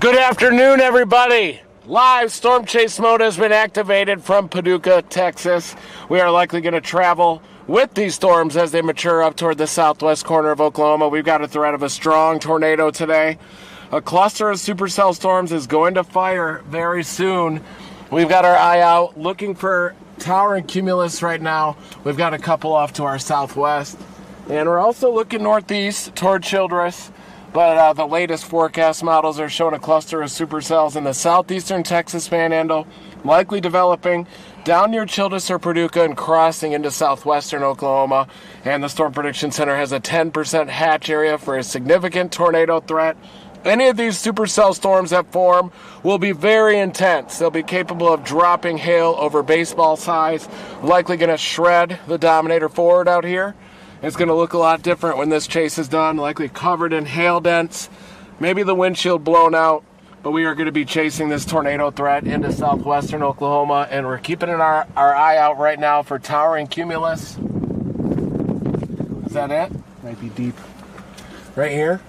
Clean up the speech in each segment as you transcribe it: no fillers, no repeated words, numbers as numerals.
Good afternoon, everybody. Live storm chase mode has been activated from Paducah, Texas. We are likely going to travel with these storms as they mature up toward the southwest corner of Oklahoma. We've got a threat of a strong tornado today. A cluster of supercell storms is going to fire very soon. We've got our eye out looking for towering cumulus right now. We've got a couple off to our southwest. And we're also looking northeast toward Childress. But the latest forecast models are showing a cluster of supercells in the southeastern Texas Panhandle, likely developing down near Childress or Paducah and crossing into southwestern Oklahoma. And the Storm Prediction Center has a 10% hatch area for a significant tornado threat. Any of these supercell storms that form will be very intense. They'll be capable of dropping hail over baseball size, likely going to shred the Dominator forward out here. It's going to look a lot different when this chase is done, likely covered in hail dents, maybe the windshield blown out, but we are going to be chasing this tornado threat into southwestern Oklahoma, and we're keeping our eye out right now for towering cumulus. Is that it? Might be deep. Right here?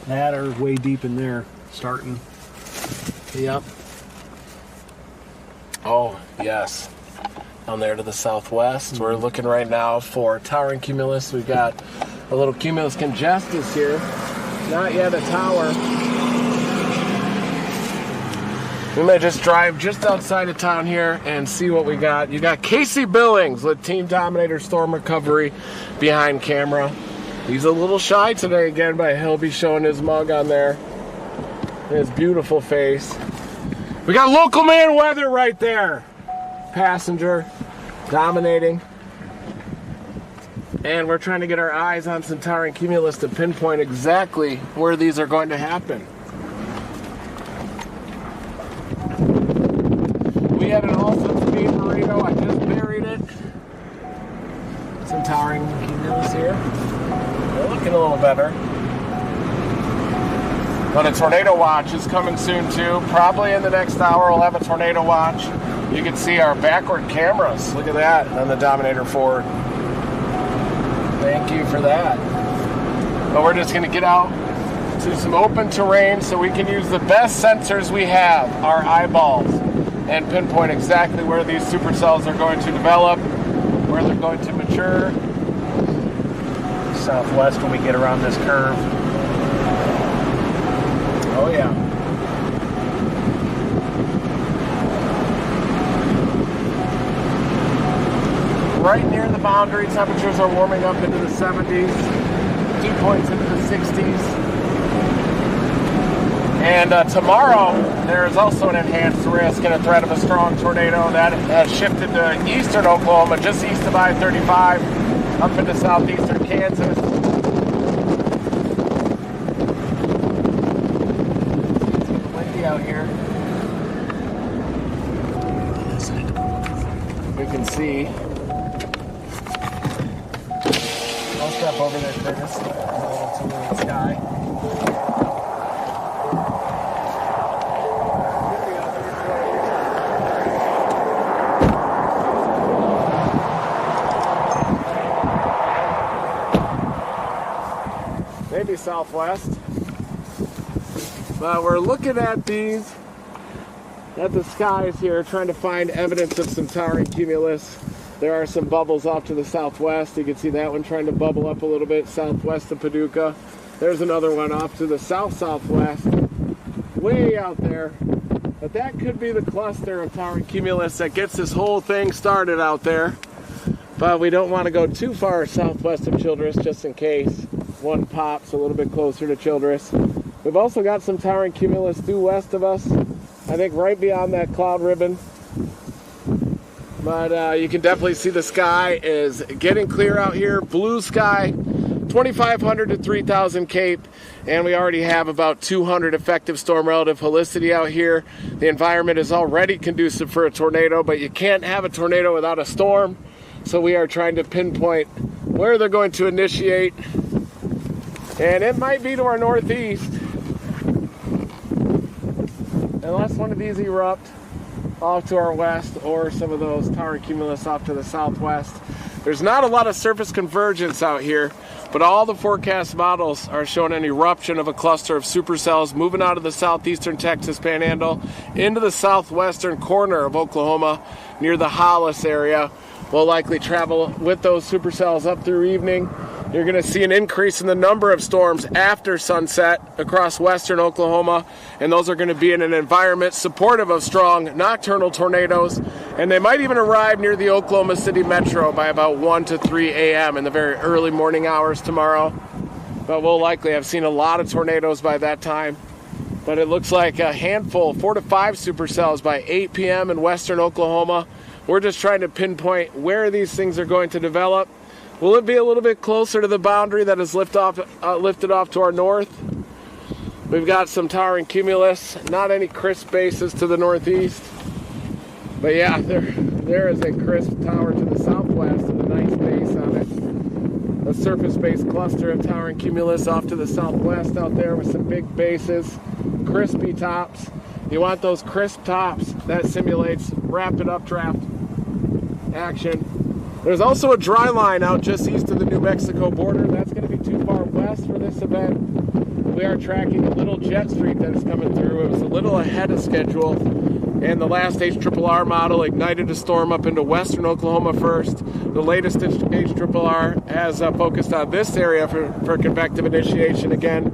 That or way deep in there, starting. Yep. Oh, yes. Down there to the southwest. We're looking right now for towering cumulus. We've got a little cumulus congestus here. Not yet a tower. We may just drive just outside of town here and see what we got. You got Casey Billings with Team Dominator Storm Recovery behind camera. He's a little shy today again, but he'll be showing his mug on there. His beautiful face. We got local man weather right there. Passenger dominating, and we're trying to get our eyes on some towering cumulus to pinpoint exactly where these are going to happen. We have an Altus speed burrito. I just buried it. Some towering cumulus here. They're looking a little better. But a tornado watch is coming soon too. Probably in the next hour we'll have a tornado watch. You can see our backward cameras. Look at that on the Dominator forward. Thank you for that. But we're just going to get out to some open terrain so we can use the best sensors we have, our eyeballs, and pinpoint exactly where these supercells are going to develop, where they're going to mature. Southwest when we get around this curve. Oh yeah. Right near the boundary, temperatures are warming up into the 70s, dew points into the 60s. And tomorrow, there is also an enhanced risk and a threat of a strong tornado that has shifted to eastern Oklahoma, just east of I-35, up into southeastern Kansas. It's windy out here. We can see. I'll step over there, Curtis. A little too in the sky. Maybe southwest. But we're looking at the skies here, trying to find evidence of some towering cumulus. There are some bubbles off to the southwest. You can see that one trying to bubble up a little bit southwest of Paducah. There's another one off to the south-southwest, way out there. But that could be the cluster of towering cumulus that gets this whole thing started out there. But we don't want to go too far southwest of Childress just in case one pops a little bit closer to Childress. We've also got some towering cumulus due west of us, I think right beyond that cloud ribbon. But you can definitely see the sky is getting clear out here. Blue sky, 2,500 to 3,000 Cape. And we already have about 200 effective storm relative helicity out here. The environment is already conducive for a tornado, but you can't have a tornado without a storm. So we are trying to pinpoint where they're going to initiate. And it might be to our northeast. Unless one of these erupt off to our west, or some of those tower cumulus off to the southwest. There's not a lot of surface convergence out here, but all the forecast models are showing an eruption of a cluster of supercells moving out of the southeastern Texas Panhandle into the southwestern corner of Oklahoma near the Hollis area. We'll likely travel with those supercells up through evening. You're going to see an increase in the number of storms after sunset across western Oklahoma, and those are going to be in an environment supportive of strong nocturnal tornadoes, and they might even arrive near the Oklahoma City metro by about 1 to 3 a.m. in the very early morning hours tomorrow. But we'll likely have seen a lot of tornadoes by that time. But it looks like a handful, 4 to 5 supercells by 8 p.m. in western Oklahoma. We're just trying to pinpoint where these things are going to develop. Will it be a little bit closer to the boundary that is lifted off to our north? We've got some towering cumulus, not any crisp bases to the northeast. But yeah, there is a crisp tower to the southwest with a nice base on it. A surface-based cluster of towering cumulus off to the southwest out there with some big bases, crispy tops. You want those crisp tops. That simulates rapid updraft action. There's also a dry line out just east of the New Mexico border. That's going to be too far west for this event. We are tracking a little jet stream that is coming through. It was a little ahead of schedule, and the last HRRR model ignited a storm up into western Oklahoma first. The latest HRRR has focused on this area for convective initiation again.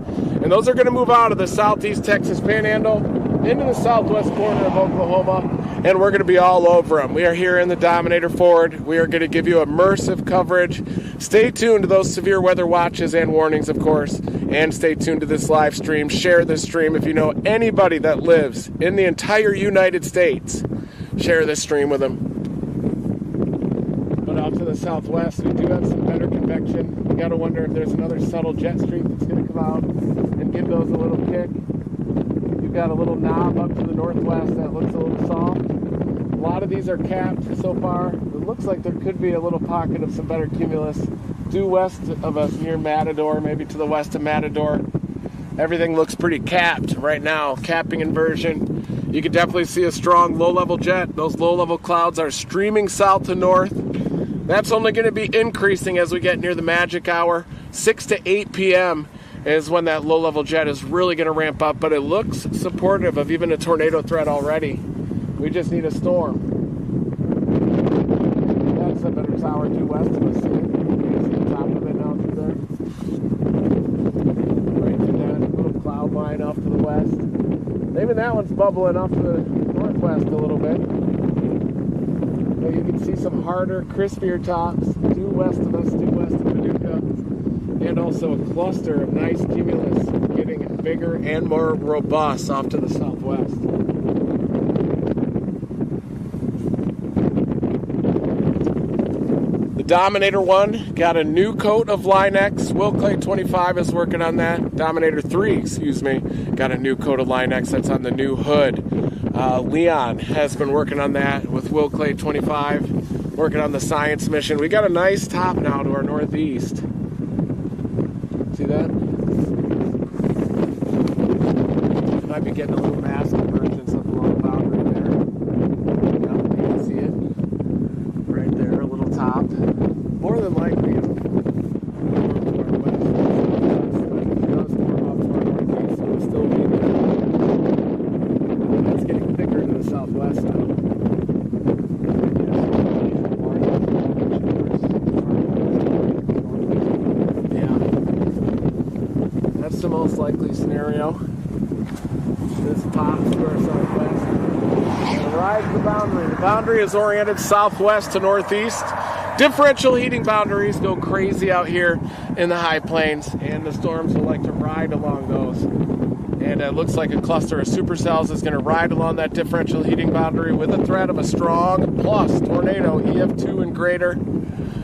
And those are going to move out of the southeast Texas Panhandle into the southwest corner of Oklahoma, and we're going to be all over them. We are here in the Dominator Ford. We are going to give you immersive coverage. Stay tuned to those severe weather watches and warnings, of course, and stay tuned to this live stream. Share this stream. If you know anybody that lives in the entire United States, share this stream with them. But off to the southwest, we do have some better convection. You got to wonder if there's another subtle jet stream that's going to come out and give those a little kick. You've got a little knob up to the northwest that looks a little soft. A lot of these are capped so far. It looks like there could be a little pocket of some better cumulus due west of us near Matador, maybe to the west of Matador. Everything looks pretty capped right now, capping inversion. You can definitely see a strong low-level jet. Those low-level clouds are streaming south to north. That's only going to be increasing as we get near the magic hour. 6 to 8 p.m. is when that low-level jet is really going to ramp up, but it looks supportive of even a tornado threat already. We just need a storm. That's a better tower due west of us. You can see the top of it now through there. Right through that little cloud line off to the west. Maybe that one's bubbling off to the northwest a little bit. But you can see some harder, crispier tops due west of us, due west of Paducah. And also a cluster of nice cumulus getting bigger and more robust off to the southwest. The Dominator 1 got a new coat of Line X. Will Clay 25 is working on that. Dominator 3, got a new coat of Line X that's on the new hood. Leon has been working on that with Will Clay 25, working on the science mission. We got a nice top now to our northeast. See that? Might be getting a little mass convergence up along the boundary there. Yep, you can see it. Right there, a little top. More than likely, it's to our west. Just more off to our northeast, so it'll still be there. It's getting thicker to the southwest now. That's the most likely scenario. This pops to our southwest. And rides the boundary. The boundary is oriented southwest to northeast. Differential heating boundaries go crazy out here in the high plains, and the storms will like to ride along those. And it looks like a cluster of supercells is going to ride along that differential heating boundary with a threat of a strong plus tornado, EF2 and greater.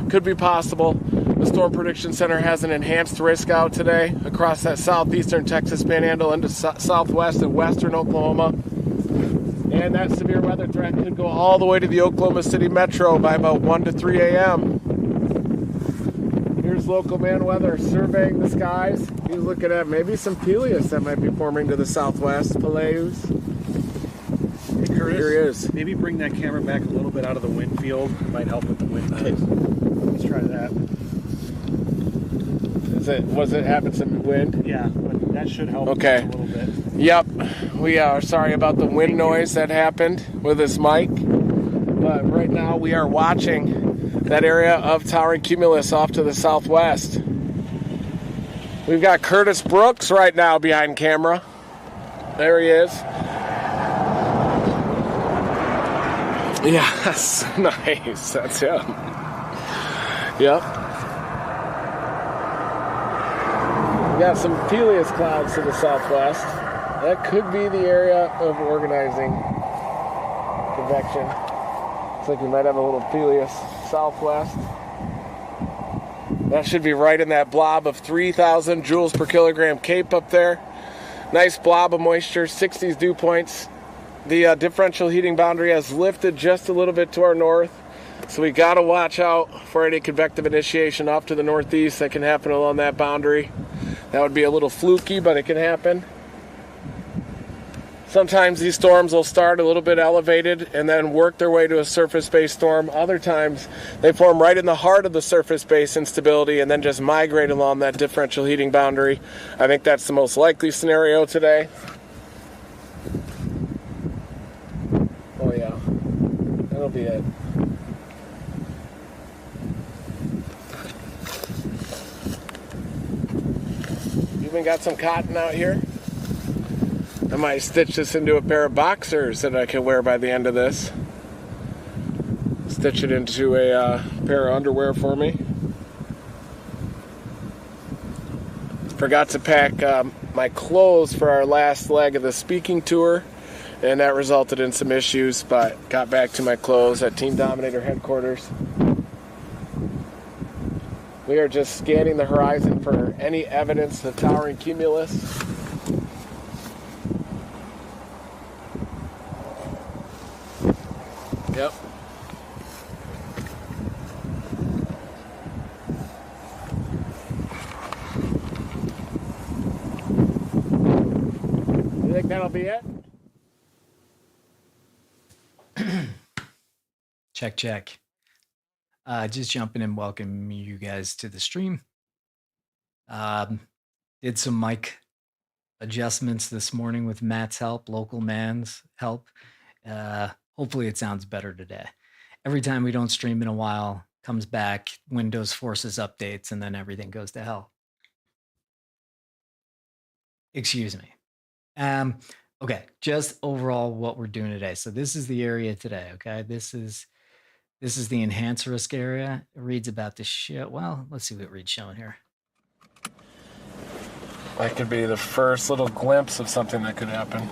Could be possible. The Storm Prediction Center has an enhanced risk out today across that southeastern Texas Panhandle into southwest and western Oklahoma. And that severe weather threat could go all the way to the Oklahoma City metro by about 1 to 3 a.m. Here's Local Man Weather surveying the skies. He's looking at maybe some Peleus that might be forming to the southwest. Peleus. Hey, Curtis, Here he is. maybe bring that camera back a little bit out of the wind field. It might help with the wind. try that. Was it having some wind? Yeah, but that should help Okay. a little bit. Yep. We are sorry about the wind noise that happened with this mic. But right now we are watching that area of towering cumulus off to the southwest. We've got Curtis Brooks right now behind camera. There he is. Yes, nice. That's him. Yep. We got some Peleus clouds to the southwest. That could be the area of organizing convection. Looks like we might have a little Peleus southwest. That should be right in that blob of 3,000 joules per kilogram Cape up there. Nice blob of moisture, 60s dew points. The differential heating boundary has lifted just a little bit to our north. So we got to watch out for any convective initiation off to the northeast that can happen along that boundary. That would be a little fluky, but it can happen. Sometimes these storms will start a little bit elevated and then work their way to a surface-based storm. Other times they form right in the heart of the surface-based instability and then just migrate along that differential heating boundary. I think that's the most likely scenario today. Oh yeah, that'll be it. Even got some cotton out here. I might stitch this into a pair of boxers that I can wear by the end of this. Stitch it into a pair of underwear for me. Forgot to pack my clothes for our last leg of the speaking tour, and that resulted in some issues, but got back to my clothes at Team Dominator headquarters. We are just scanning the horizon for any evidence of towering cumulus. Yep. You think that'll be it? Check, check. Just jumping in, welcome you guys to the stream. Did some mic adjustments this morning with Matt's help, local man's help. Hopefully it sounds better today. Every time we don't stream in a while, comes back, Windows forces updates, and then everything goes to hell. Excuse me. Okay, just overall what we're doing today. So this is the area today, okay? This is the enhanced risk area. It reads about the shit. Well, let's see what it reads showing here. That could be the first little glimpse of something that could happen.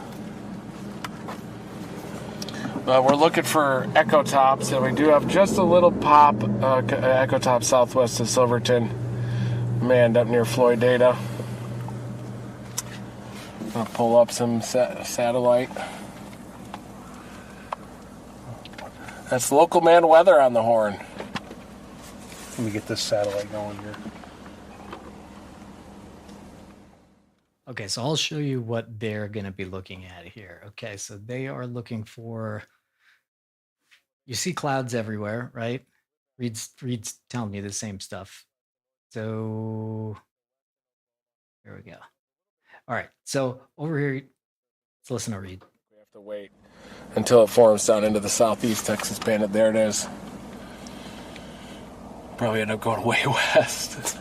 We're looking for echo tops, and we do have just a little pop echo top southwest of Silverton. Manned up near Floyd Data. I'll pull up some satellite. That's local man weather on the horn. Let me get this satellite going here. Okay, so I'll show you what they're going to be looking at here. Okay, so they are looking for, you see clouds everywhere, right? Reed's telling me the same stuff. So here we go. All right, so over here, let's listen to Reed. We have to wait until it forms down into the southeast Texas Panhandle. There it is. Probably end up going way west.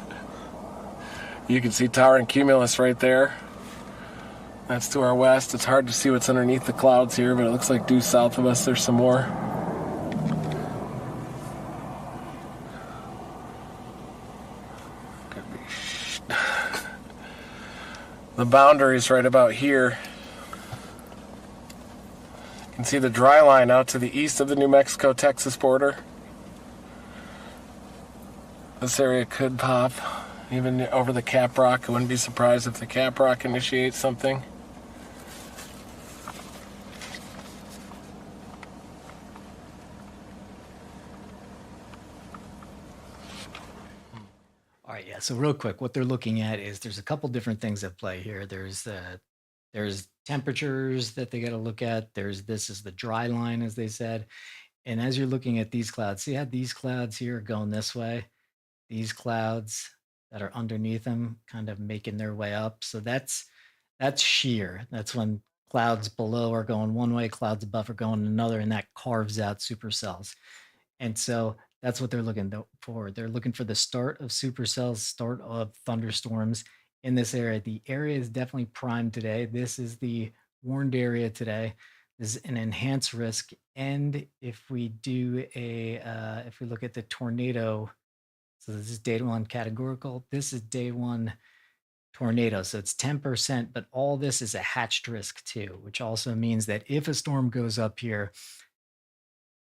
You can see towering cumulus right there. That's to our west. It's hard to see what's underneath the clouds here, but it looks like due south of us there's some more. Could be the boundary's right about here. You can see the dry line out to the east of the New Mexico-Texas border. This area could pop even over the Cap Rock. I wouldn't be surprised if the Cap Rock initiates something. All right, yeah. So real quick, what they're looking at is there's a couple different things at play here. There's temperatures that they got to look at. This is the dry line, as they said. And as you're looking at these clouds, see how these clouds here are going this way? these clouds that are underneath them kind of making their way up. So that's shear. That's when clouds below are going one way, clouds above are going another, and that carves out supercells. And so that's what they're looking for. They're looking for the start of supercells, start of thunderstorms in this area. The area is definitely primed today. This is the warned area today. This is an enhanced risk. And if we do if we look at the tornado, so this is day one categorical, this is day one tornado. So it's 10%, but all this is a hatched risk too, which also means that if a storm goes up here,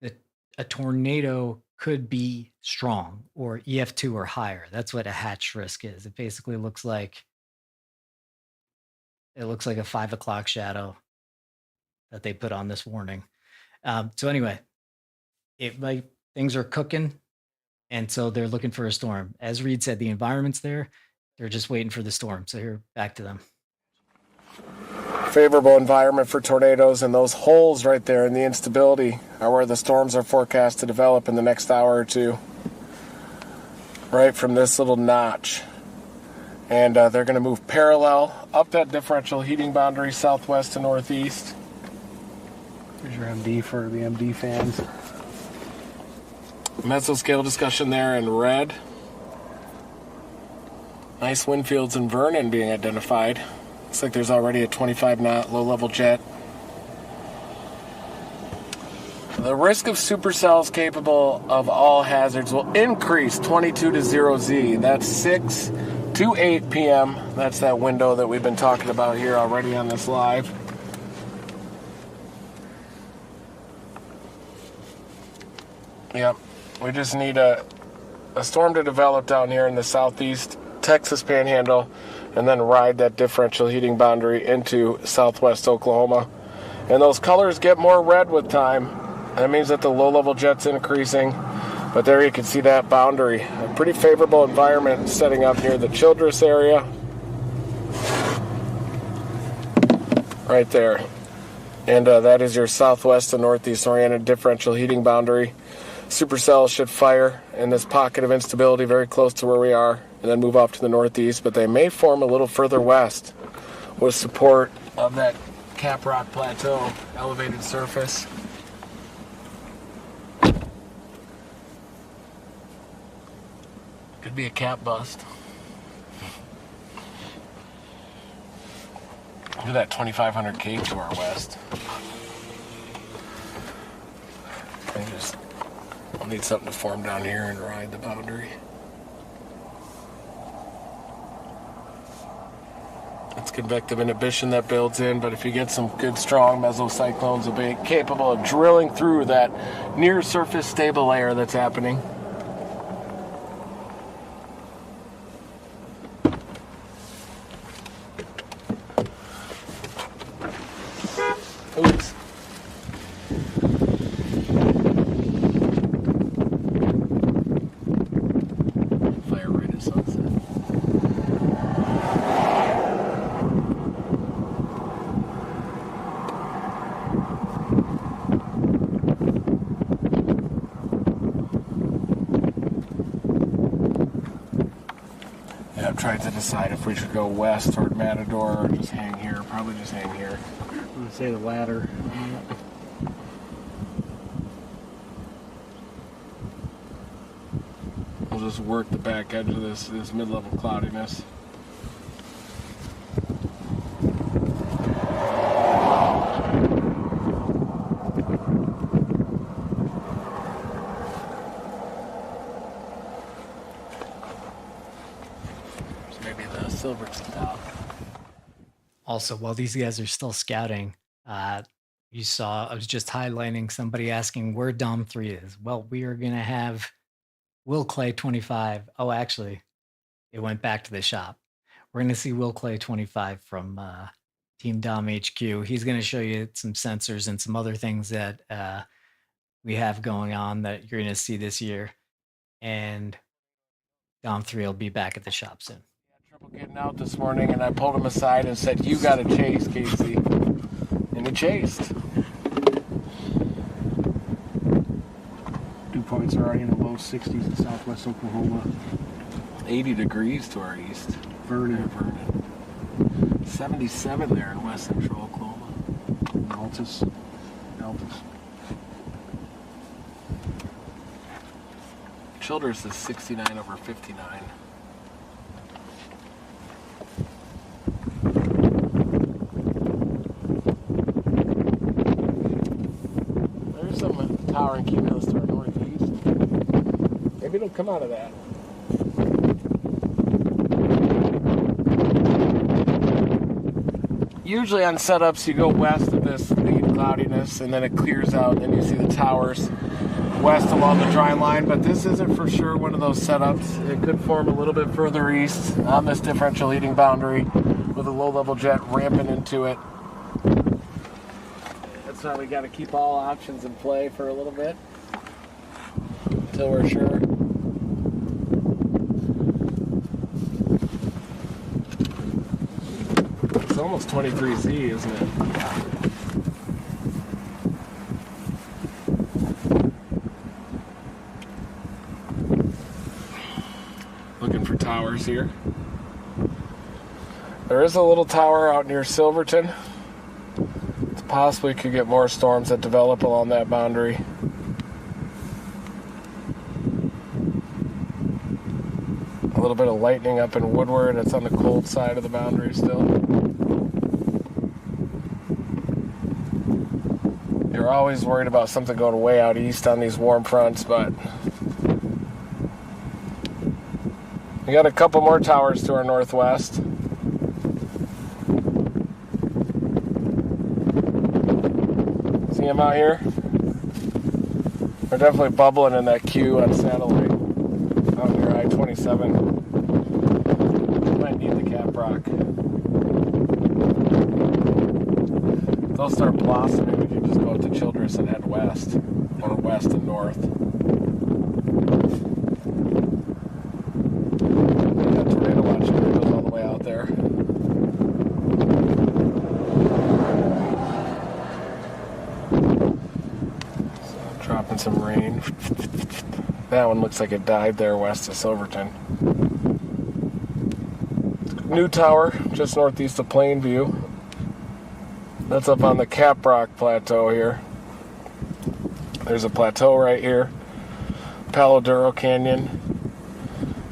that a tornado could be strong or EF2 or higher. That's what a hatched risk is. It basically looks like a 5 o'clock shadow that they put on this warning. So anyway, things are cooking, and so they're looking for a storm. As Reed said, the environment's there. They're just waiting for the storm. So here, back to them. Favorable environment for tornadoes, and those holes right there in the instability are where the storms are forecast to develop in the next hour or two. Right from this little notch. And they're going to move parallel up that differential heating boundary southwest to northeast. Here's your MD for the MD fans. Mesoscale discussion there in red. Nice wind fields in Vernon being identified. Looks like there's already a 25 knot low-level jet. The risk of supercells capable of all hazards will increase 22 to 0Z. That's 6 to 8 p.m. That's that window that we've been talking about here already on this live. Yep, we just need a storm to develop down here in the southeast Texas Panhandle and then ride that differential heating boundary into southwest Oklahoma. And those colors get more red with time. That means that the low-level jet's increasing. But there you can see that boundary. A pretty favorable environment setting up near the Childress area. Right there. And that is your southwest to northeast oriented differential heating boundary. Supercells should fire in this pocket of instability very close to where we are and then move off to the northeast, but they may form a little further west with support of that Cap Rock Plateau elevated surface. Could be a cap bust. Look at that 2500K to our west. I'll need something to form down here and ride the boundary. It's convective inhibition that builds in, but if you get some good strong mesocyclones, it'll be capable of drilling through that near surface stable layer that's happening. Oops. Fire right at sunset. Yeah, I'm trying to decide if we should go west toward Matador or just hang here. Probably just hang here. I'm going to say the latter. We'll just work the back edge of this mid-level cloudiness. So maybe the Silverton top. Also, while these guys are still scouting, you saw, I was just highlighting somebody asking where Dom 3 is. Well, we are going to have Will Clay 25. Oh, actually, it went back to the shop. We're going to see Will Clay 25 from Team Dom HQ. He's going to show you some sensors and some other things that we have going on that you're going to see this year. And Dom 3 will be back at the shop soon. Trouble getting out this morning, and I pulled him aside and said, "You got to chase, Casey." And he chased. Dew points are already in the low 60s in southwest Oklahoma. 80 degrees to our east. Vernon. Vernon. 77 there in west central Oklahoma. Altus. Childress is 69 over 59. There's some towering cumulus to our northeast. Maybe it'll come out of that. Usually on setups, you go west of this lead cloudiness, and then it clears out, and then you see the towers west along the dry line, but this isn't for sure one of those setups. It could form a little bit further east on this differential heating boundary with a low-level jet ramping into it. That's why we got to keep all options in play for a little bit until we're sure. It's almost 23Z, isn't it? Looking for towers here. There is a little tower out near Silverton. It's possibly could get more storms that develop along that boundary. A little bit of lightning up in Woodward. It's on the cold side of the boundary still. You're always worried about something going way out east on these warm fronts, but we got a couple more towers to our northwest. See them out here? They're definitely bubbling in that queue on satellite out near I-27. Might need the cap rock. They'll start blossoming if you just go out to Childress and head west, or west and north. Got tornado watching that goes all the way out there. So, dropping some rain. That one looks like it died there west of Silverton. New tower just northeast of Plainview. That's up on the Caprock Plateau here. There's a plateau right here, Palo Duro Canyon,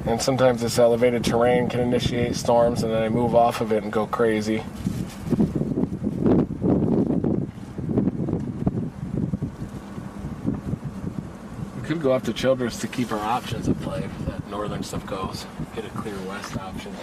and sometimes this elevated terrain can initiate storms and then they move off of it and go crazy. We could go up to Childress to keep our options in play if that northern stuff goes. Get a clear west option.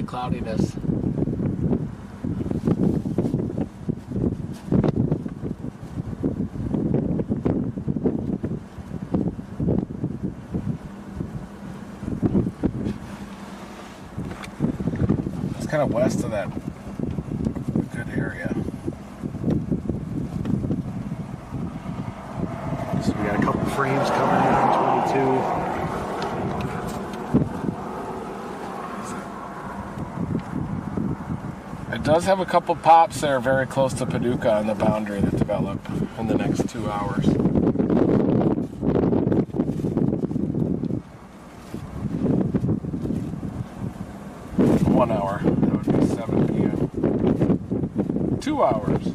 Cloudiness. It's kind of west of that good area. So we got a couple frames coming in on 22. It does have a couple pops there very close to Paducah on the boundary that develop in the next 2 hours. 1 hour. That would be 7 p.m. 2 hours.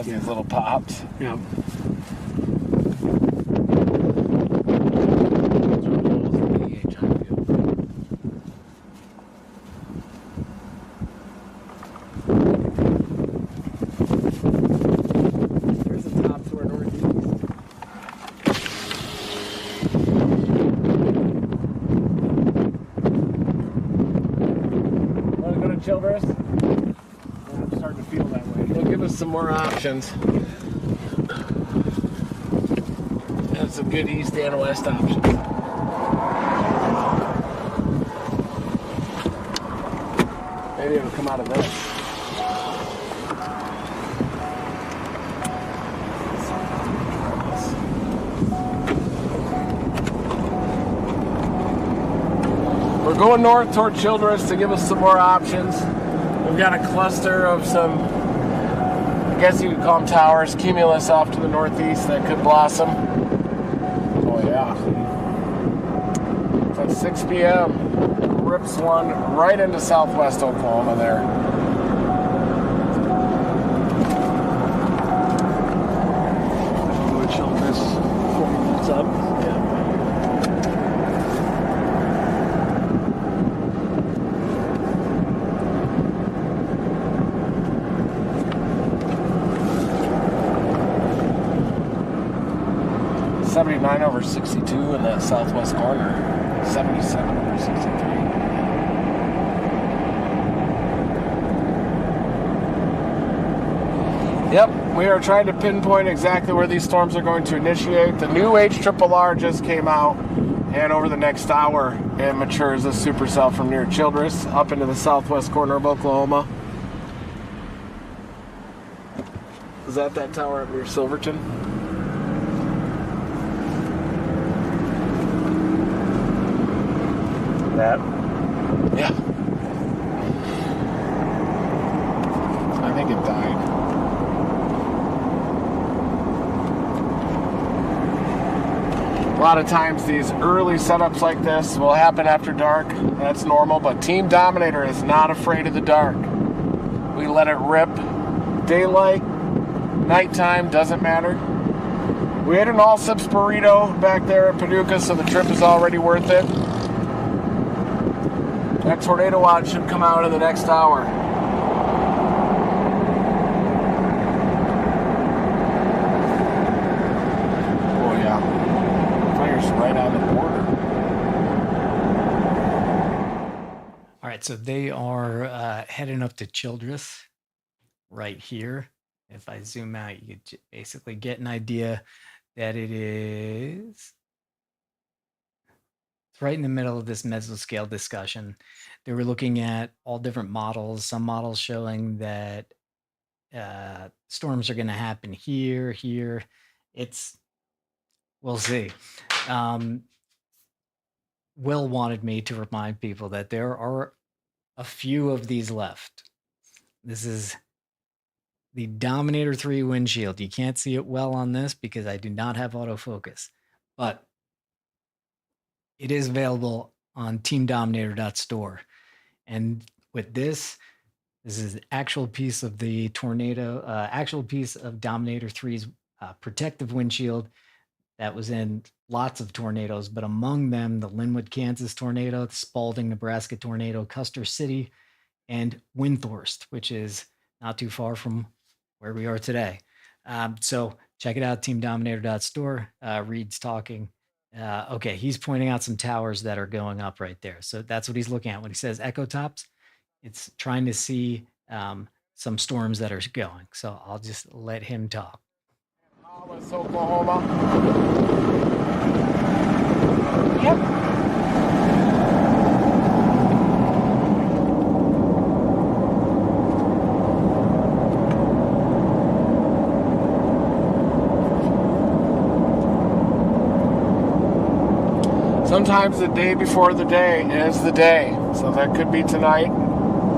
These little pops. Yep. Here's the top to our northeast. Want to go to Childress? I'm starting to feel that way. It'll give us some more options. And some good east and west options. Maybe it'll come out of this. We're going north toward Childress to give us some more options. We've got a cluster of some, I guess you could call them towers, cumulus off to the northeast that could blossom. Oh yeah. It's at 6 p.m. Rips one right into southwest Oklahoma there. Childress 4 minutes up. Yeah. '79 over 62 in that southwest corner. 77 over 63. Yep, we are trying to pinpoint exactly where these storms are going to initiate. The new HRRR just came out, and over the next hour, it matures a supercell from near Childress up into the southwest corner of Oklahoma. Is that tower up near Silverton? That? Yeah. I think it died. A lot of times these early setups like this will happen after dark. That's normal, but Team Dominator is not afraid of the dark. We let it rip. Daylight, nighttime, doesn't matter. We ate an all-sips burrito back there at Paducah, so the trip is already worth it. That tornado watch should come out in the next hour. Oh yeah. Fire's right on the border. All right, so they are heading up to Childress right here. If I zoom out, you could basically get an idea that it's right in the middle of this mesoscale discussion. They were looking at all different models, some models showing that storms are going to happen here. We'll see. Will wanted me to remind people that there are a few of these left. This is the Dominator 3 windshield. You can't see it well on this because I do not have autofocus, but it is available on teamdominator.store. And with this is an actual piece of the tornado, actual piece of Dominator 3's protective windshield that was in lots of tornadoes, but among them, the Linwood, Kansas tornado, the Spalding, Nebraska tornado, Custer City, and Windthorst, which is not too far from where we are today. So check it out, teamdominator.store. Reed's talking. Okay, he's pointing out some towers that are going up right there. So that's what he's looking at when he says echo tops. It's trying to see some storms that are going. So I'll just let him talk. Oklahoma. Yep. Sometimes the day before the day is the day. So that could be tonight,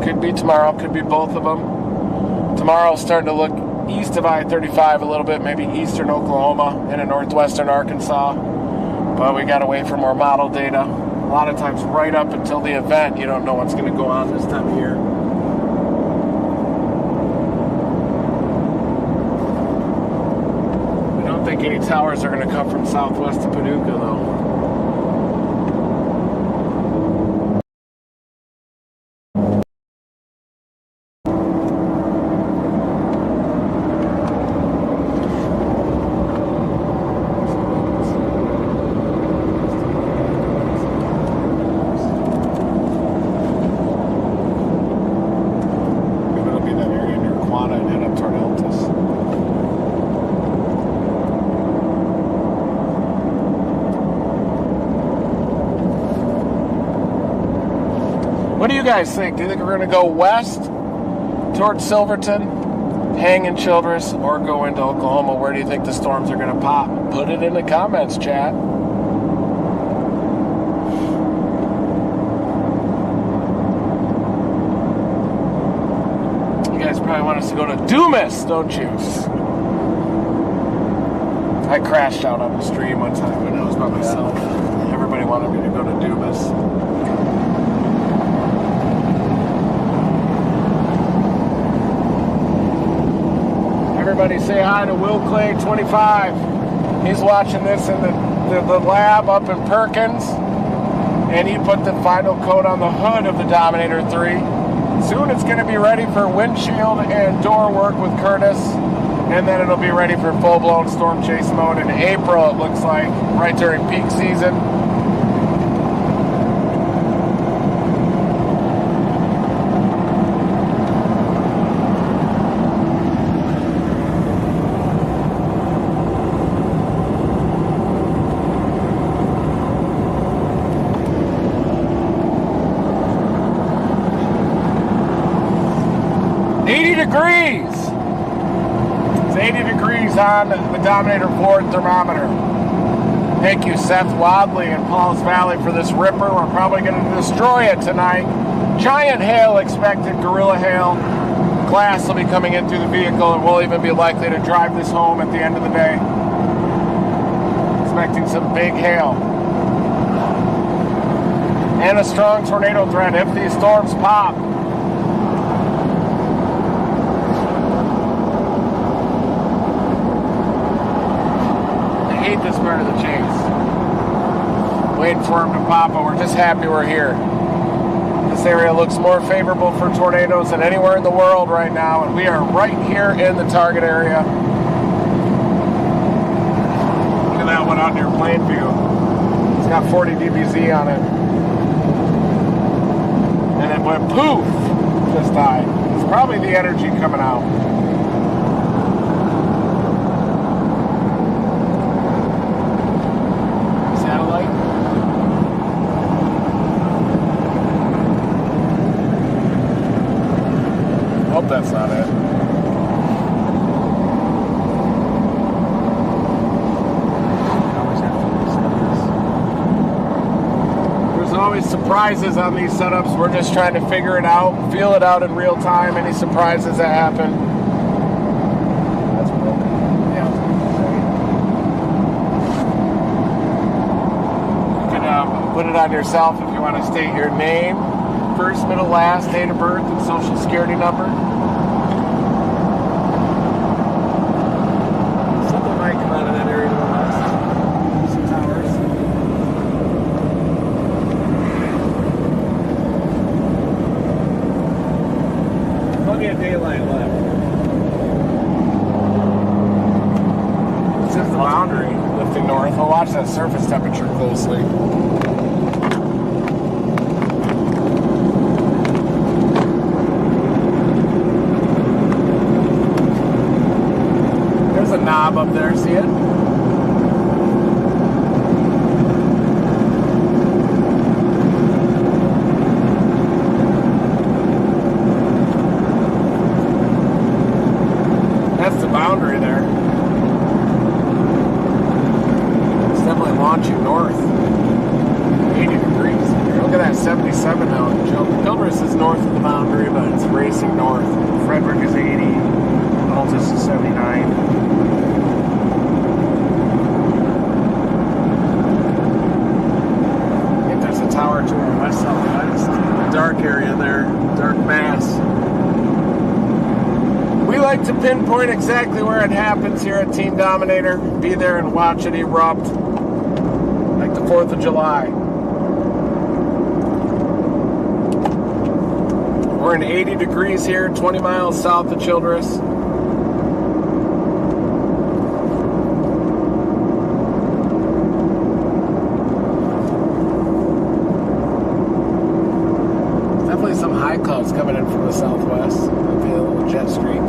could be tomorrow, could be both of them. Tomorrow's starting to look east of I-35 a little bit, maybe eastern Oklahoma and in northwestern Arkansas. But we got to wait for more model data. A lot of times right up until the event, you don't know what's going to go on this time of year. I don't think any towers are going to come from southwest to Paducah, though. What do you guys think? Do you think we're going to go west towards Silverton, hang in Childress, or go into Oklahoma? Where do you think the storms are going to pop? Put it in the comments, chat. You guys probably want us to go to Dumas, don't you? I crashed out on the stream one time when I was by myself. Everybody wanted me to go to Dumas. Everybody say hi to Will Clay 25. He's watching this in the lab up in Perkins. And he put the final coat on the hood of the Dominator 3. Soon it's going to be ready for windshield and door work with Curtis. And then it'll be ready for full-blown storm chase mode in April, it looks like, right during peak season. Degrees. It's 80 degrees on the Dominator Ford thermometer. Thank you, Seth Wadley in Pauls Valley, for this ripper. We're probably going to destroy it tonight. Giant hail expected, gorilla hail. Glass will be coming in through the vehicle, and we'll even be likely to drive this home at the end of the day. Expecting some big hail. And a strong tornado threat if these storms pop. This part of the chase. Waiting for him to pop, but we're just happy we're here. This area looks more favorable for tornadoes than anywhere in the world right now, and we are right here in the target area. Look at that one out near Plainview. It's got 40 dBz on it. And it went poof, just died. It's probably the energy coming out. That's not it. There's always surprises on these setups. We're just trying to figure it out, feel it out in real time. Any surprises that happen. That's broken. Yeah. You can put it on yourself if you want to state your name, first, middle, last, date of birth, and social security number. Something might come out of that area to the west. Some towers. Plenty of daylight left. This is the boundary, lifting north. We'll watch that surface temperature closely. Knob up there, see it? That's the boundary there. It's definitely launching north. 80 degrees. Look at that 77 now. Childress is north of the boundary, but it's racing north. Frederick is 80. Altus is 79. Tower to our west southwest. Dark area there, dark mass. We like to pinpoint exactly where it happens here at Team Dominator. Be there and watch it erupt like the 4th of July. We're in 80 degrees here, 20 miles south of Childress. Clouds coming in from the southwest. There'll be a little jet streak.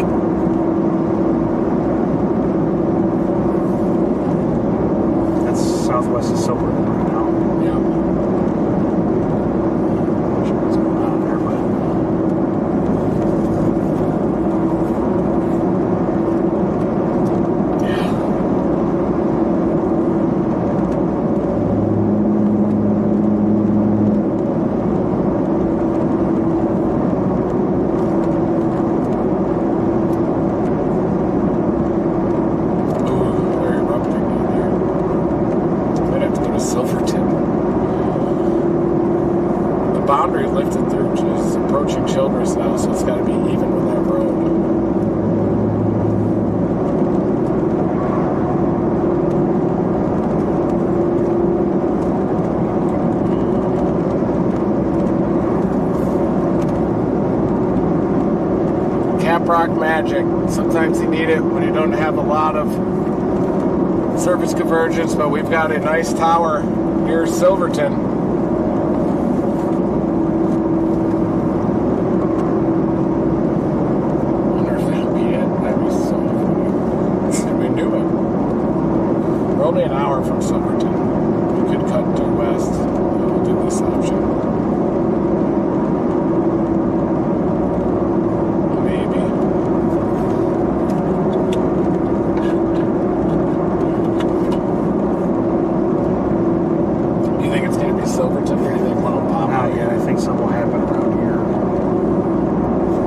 That's southwest of Silverton right now. Yeah. Not sure what's going on there. The boundary lifted through, just approaching Childress now, so it's got to be even with that road. Rock magic. Sometimes you need it when you don't have a lot of surface convergence, but we've got a nice tower near Silverton. I wonder if that'll be it. That'd be so funny. We knew it. We're only an hour from Silverton. We could cut due west. We'll do this option. Silverton or anything, Pampa? Not yet. I think something will happen around here.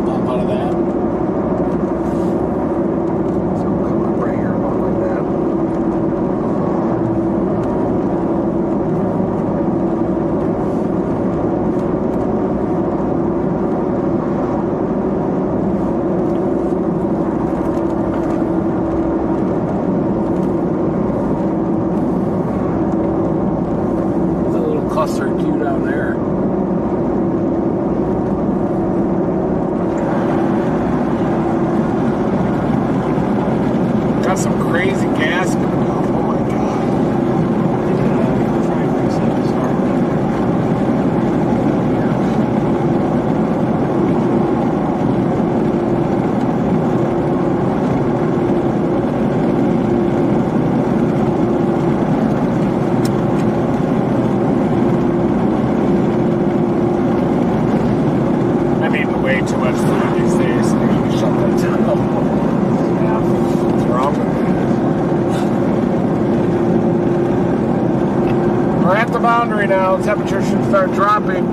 Pop out of that. Something come up right here, about like that. Cluster queue down there. Got some crazy gas coming off. Oh my god. Too much food these days, so they're going to shut that down. Yeah, what's wrong with that? We're at the boundary now. Temperature should start dropping.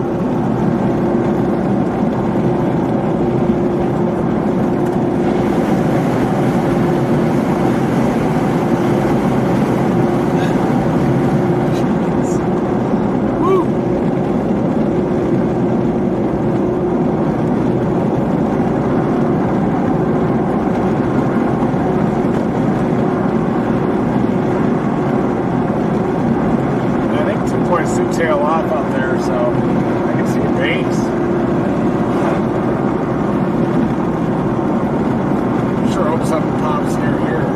Tail off up there, so I can see a base. Sure hope something pops near here.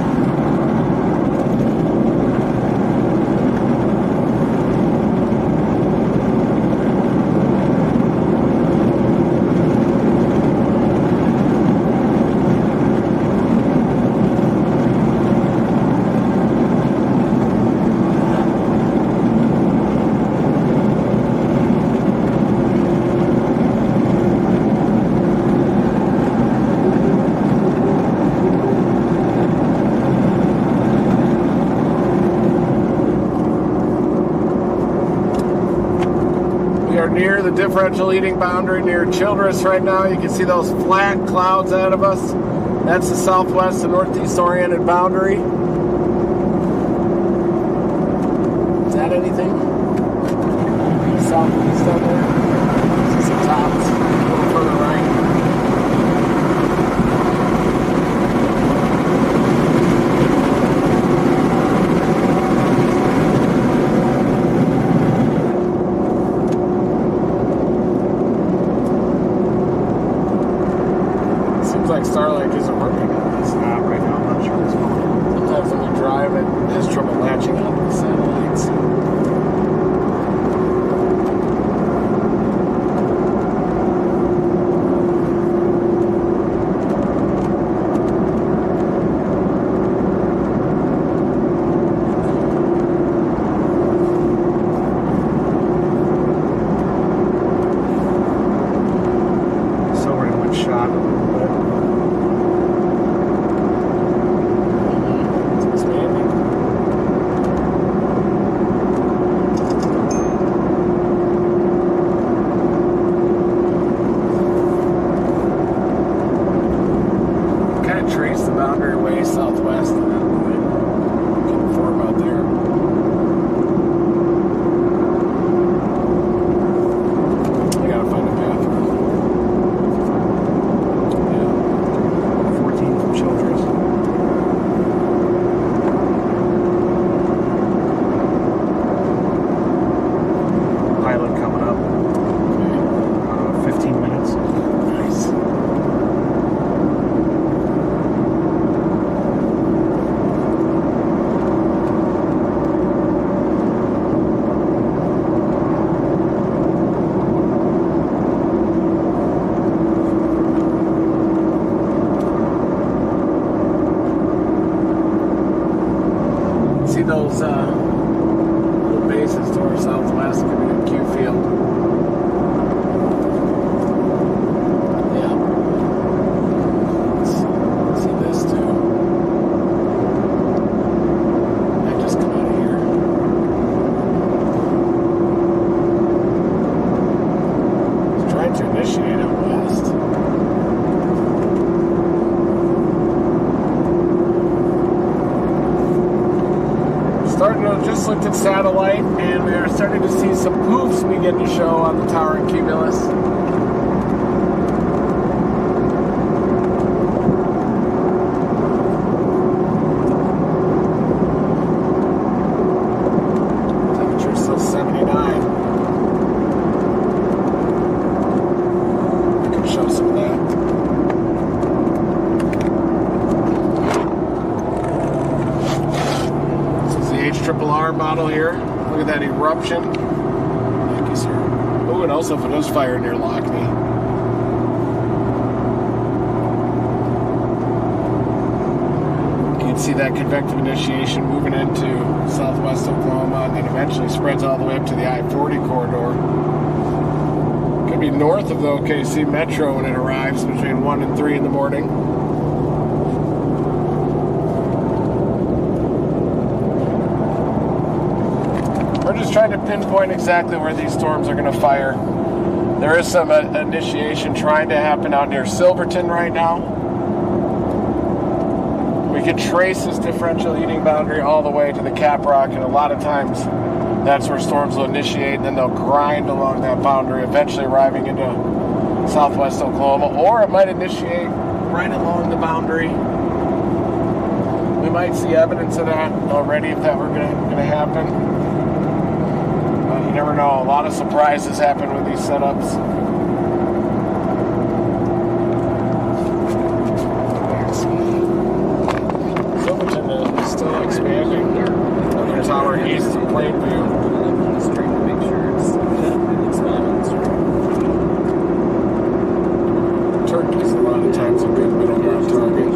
Near the differential heating boundary near Childress right now. You can see those flat clouds out of us. That's the southwest and northeast oriented boundary. Is that anything? Southeast out there? See some tops a little further right. Like Starlink isn't working. It's not right now. I'm not sure what's going on. Sometimes when you drive, it has trouble latching onto the satellites. looked at satellite, and we are starting to see some poofs begin to show on the tower and cumulus. Temperature's still 79. I can show some of that. HRRR model here. Look at that eruption. Oh, and also if it does fire near Lockney. You can see that convective initiation moving into southwest Oklahoma and then eventually spreads all the way up to the I-40 corridor. Could be north of the OKC Metro when it arrives between 1 and 3 in the morning. We're just trying to pinpoint exactly where these storms are going to fire. There is some initiation trying to happen out near Silverton right now. We can trace this differential heating boundary all the way to the cap rock, and a lot of times that's where storms will initiate, and then they'll grind along that boundary, eventually arriving into southwest Oklahoma, or it might initiate right along the boundary. We might see evidence of that already if that were going to happen. You never know. A lot of surprises happen with these setups. Silverton is still expanding. Another tower east of Plainview. Turkey's a lot of times a good middle ground target.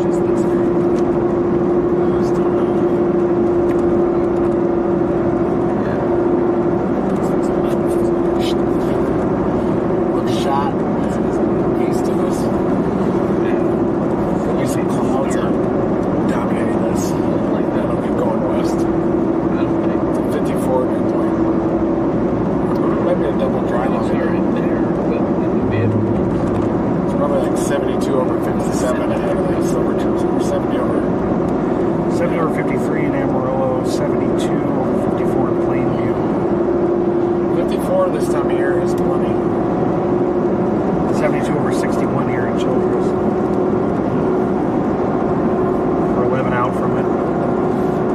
over 53 in Amarillo, 72 over 54 in Plainview. 54 this time of year is plenty. 72 over 61 here in Childress. We're 11 out from it.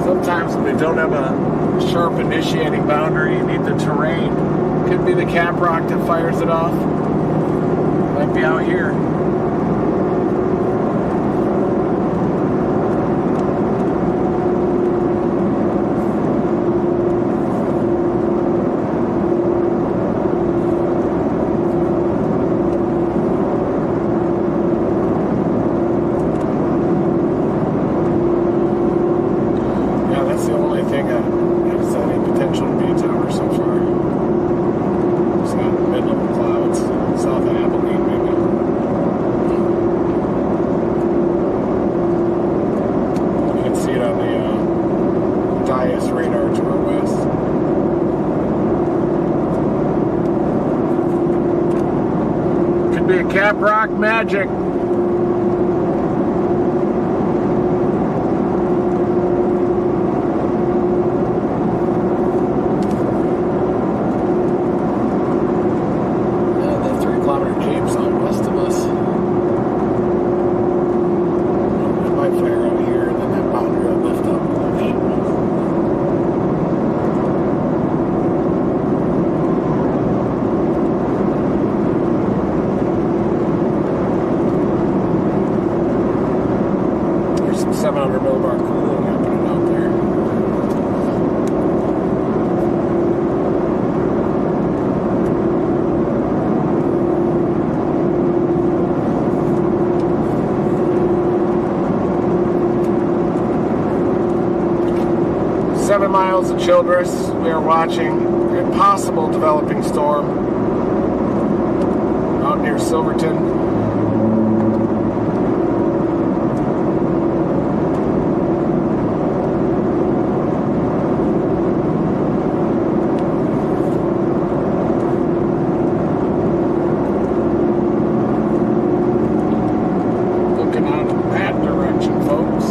Sometimes when we don't have a sharp initiating boundary, you need the terrain. Could be the cap rock that fires it off. Might be out here. Cap rock magic. Miles of Childress, we are watching a possible developing storm out near Silverton. Looking out in that direction, folks.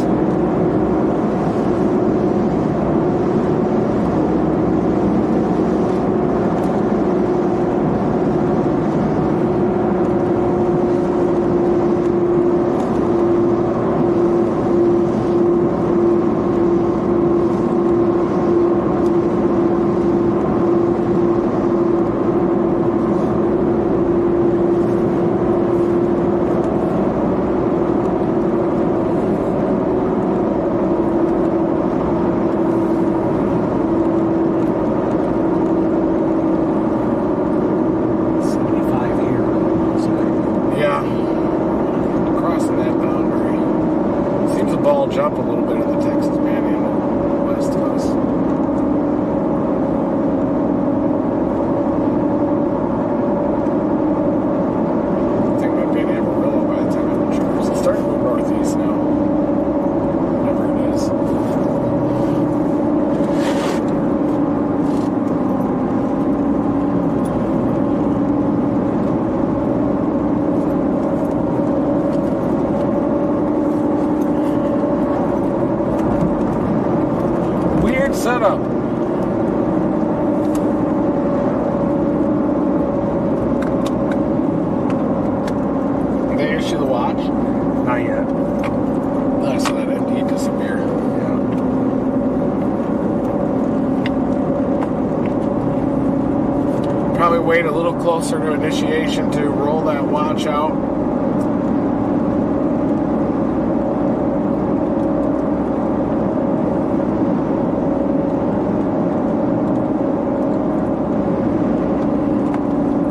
Probably wait a little closer to initiation to roll that watch out.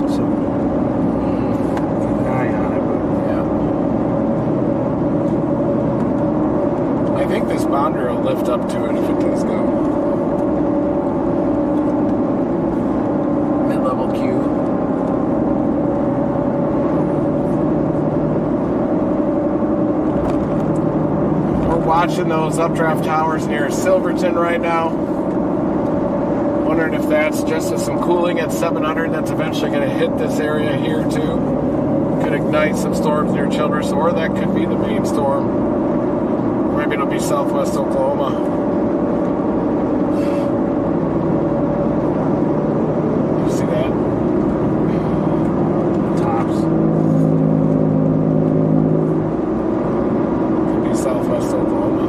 So keep an eye on it. But yeah. I think this boundary will lift up to it if it does go. Mid-level Q. Watching those updraft towers near Silverton right now. Wondering if that's just with some cooling at 700 that's eventually going to hit this area here too. Could ignite some storms near Childress, or that could be the main storm. Or maybe it'll be southwest Oklahoma. You see that? Tops. Southwest Oklahoma.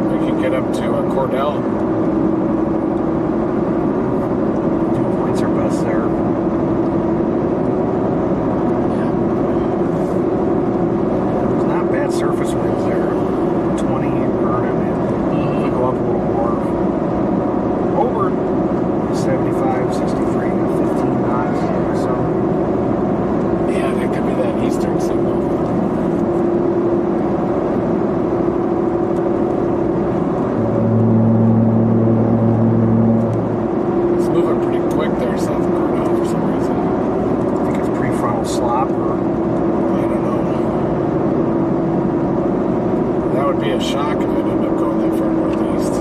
We can get up to Cordell. 2 points are best there. There's not bad surface winds there. 20 in Vernon, and we go up a little more. Over 75, 63, 15 knots. So Yeah, that could be that eastern signal. slop, or I don't know. That would be a shock if it ended up going that far northeast.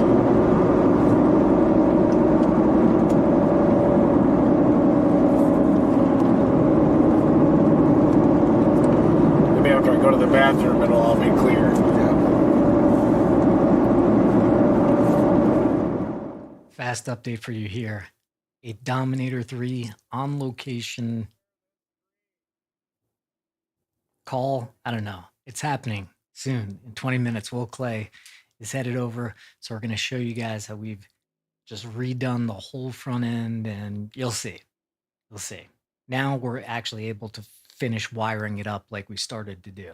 Maybe after I go to the bathroom, it'll all be clear. Fast update for you here. A Dominator 3 on location call. I don't know. It's happening soon. In 20 minutes, Will Clay is headed over. So we're going to show you guys how we've just redone the whole front end, and you'll see. You'll see. Now we're actually able to finish wiring it up like we started to do.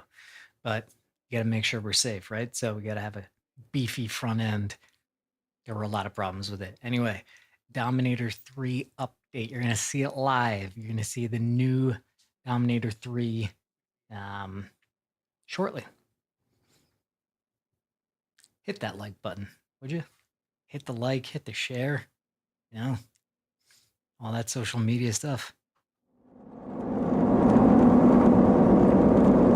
But you got to make sure we're safe, right? So we got to have a beefy front end. There were a lot of problems with it. Anyway, Dominator 3 update. You're going to see it live. You're going to see the new Dominator 3 shortly. Hit that like button, would you? Hit the like, hit the share, you know, all that social media stuff.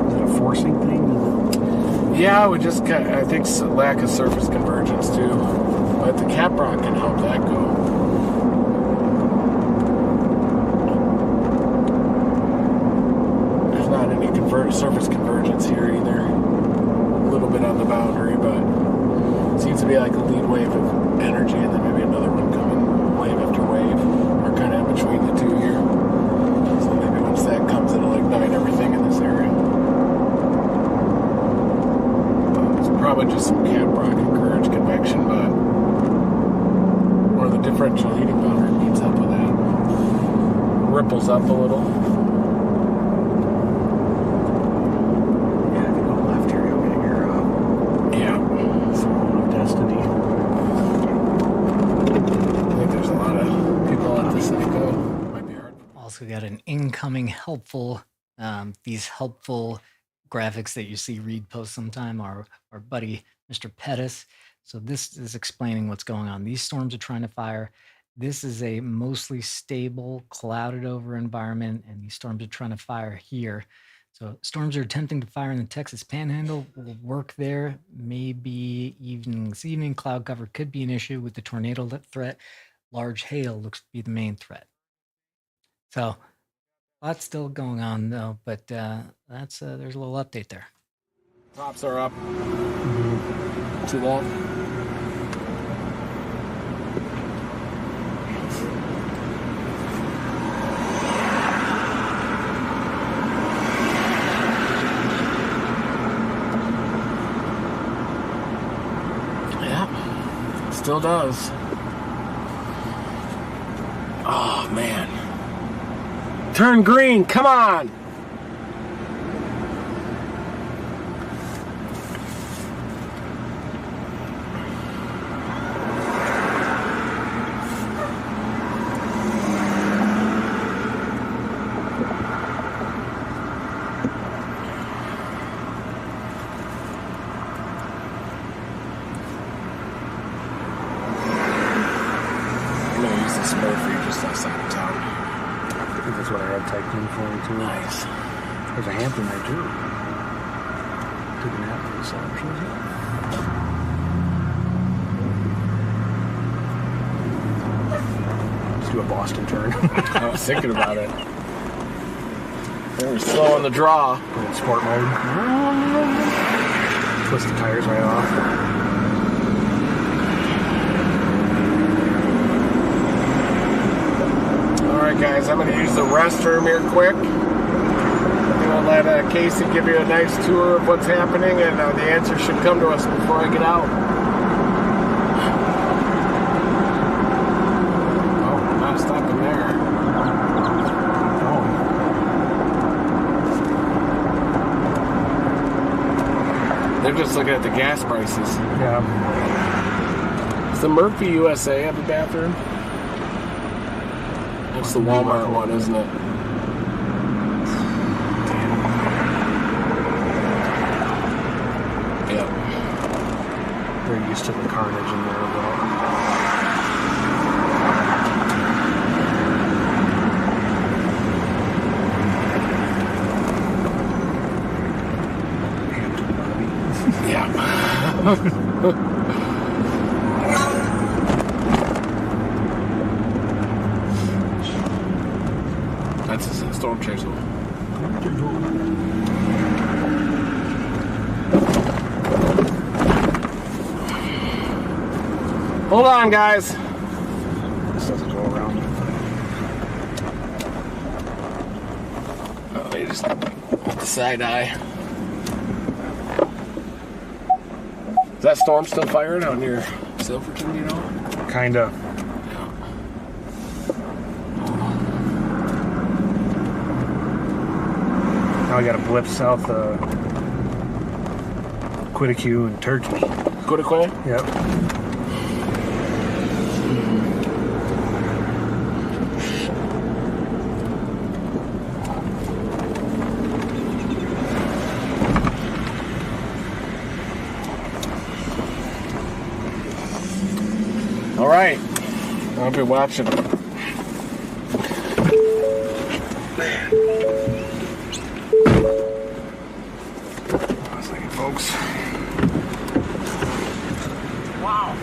Is it a forcing thing? Yeah, we just got, I think, lack of surface convergence too. But the cap rock can help that go. There's not any surface convergence here either. A little bit on the boundary, but it seems to be like a lead wave of energy and then maybe another one coming wave after wave. We're kind of in between the two here. So maybe once that comes, it'll ignite everything in this area. It's probably just some cap rock encouraged convection, but or the differential heating boundary needs help with that. Ripples up a little. Yeah, if you go left here, you'll get your zone of destiny. I think there's a lot of people at this echo. Might be hard. Also got an incoming helpful, these helpful graphics that you see Reed post sometime, our buddy Mr. Pettis. So this is explaining what's going on. These storms are trying to fire. This is a mostly stable, clouded over environment, and these storms are trying to fire here. So storms are attempting to fire in the Texas Panhandle. Will work there. Maybe evening this evening. Cloud cover could be an issue with the tornado threat. Large hail looks to be the main threat. So lots still going on though, but that's there's a little update there. Tops are up. See that? Yeah, still does. Oh, man. Turn green, come on! Nice. There's a Hampton there too. Took a nap for the sun. Let's do a Boston turn. I was thinking about it. They were slow on the draw. Put it in sport mode. Twist the tires right off. Alright guys, I'm going to use the restroom here quick. We'll let Casey give you a nice tour of what's happening, and the answer should come to us before I get out. Oh, not stopping there. Oh. They're just looking at the gas prices. Yeah. Does the Murphy USA have a bathroom? That's the Walmart one, isn't it? Yep. They're used to the carnage in there, though. Hampton, Bobby. Yeah. That's a storm chaser. Hold on, guys. This doesn't go around. Oh, they just with the side eye. Is that storm still firing out near Silverton, you know? Kinda. Now I got a blip south of Quitique and Turkey. Quitique? Yep. All right. I'll be watching. Folks. Wow.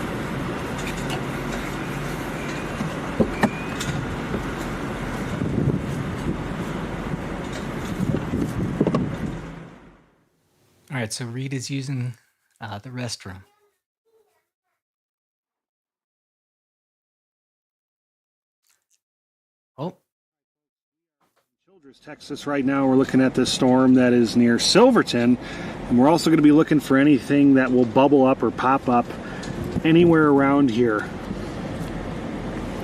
All right, so Reed is using the restroom. Oh. Childress, Texas right now. We're looking at this storm that is near Silverton, and we're also going to be looking for anything that will bubble up or pop up anywhere around here.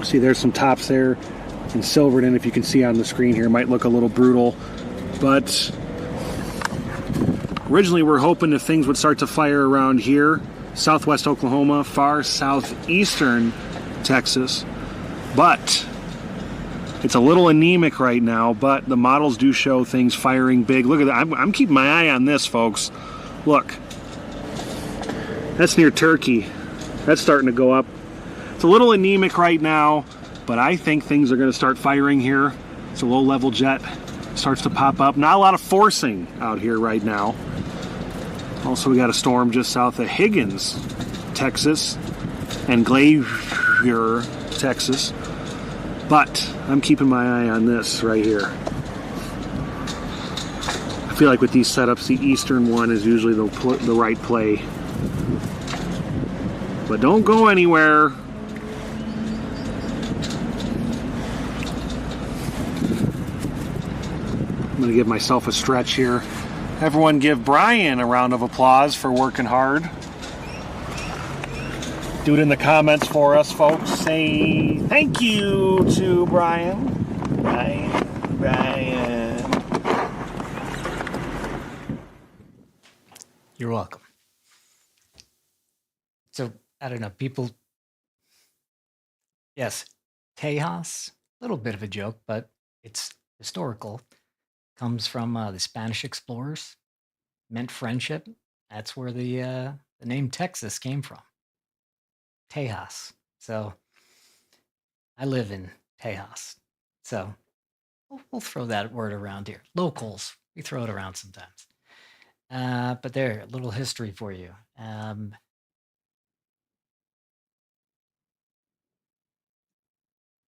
See, there's some tops there in Silverton, if you can see on the screen here. Might look a little brutal, but originally we're hoping if things would start to fire around here, southwest Oklahoma, far southeastern Texas, but it's a little anemic right now, but the models do show things firing big. Look at that. I'm keeping my eye on this, folks. Look. That's near Turkey. That's starting to go up. It's a little anemic right now, but I think things are going to start firing here. It's a low-level jet. Starts to pop up. Not a lot of forcing out here right now. Also, we got a storm just south of Higgins, Texas, and Glacier, Texas. But I'm keeping my eye on this right here. I feel like with these setups, the eastern one is usually the right play. But don't go anywhere. I'm going to give myself a stretch here. Everyone give Brian a round of applause for working hard. Do it in the comments for us, folks. Say thank you to Brian. Brian. You're welcome. So, I don't know, people, yes, Tejas, a little bit of a joke, but it's historical. Comes from the Spanish explorers, meant friendship. That's where the name Texas came from. Tejas. So I live in Tejas. So we'll throw that word around here. Locals, we throw it around sometimes. But there, a little history for you.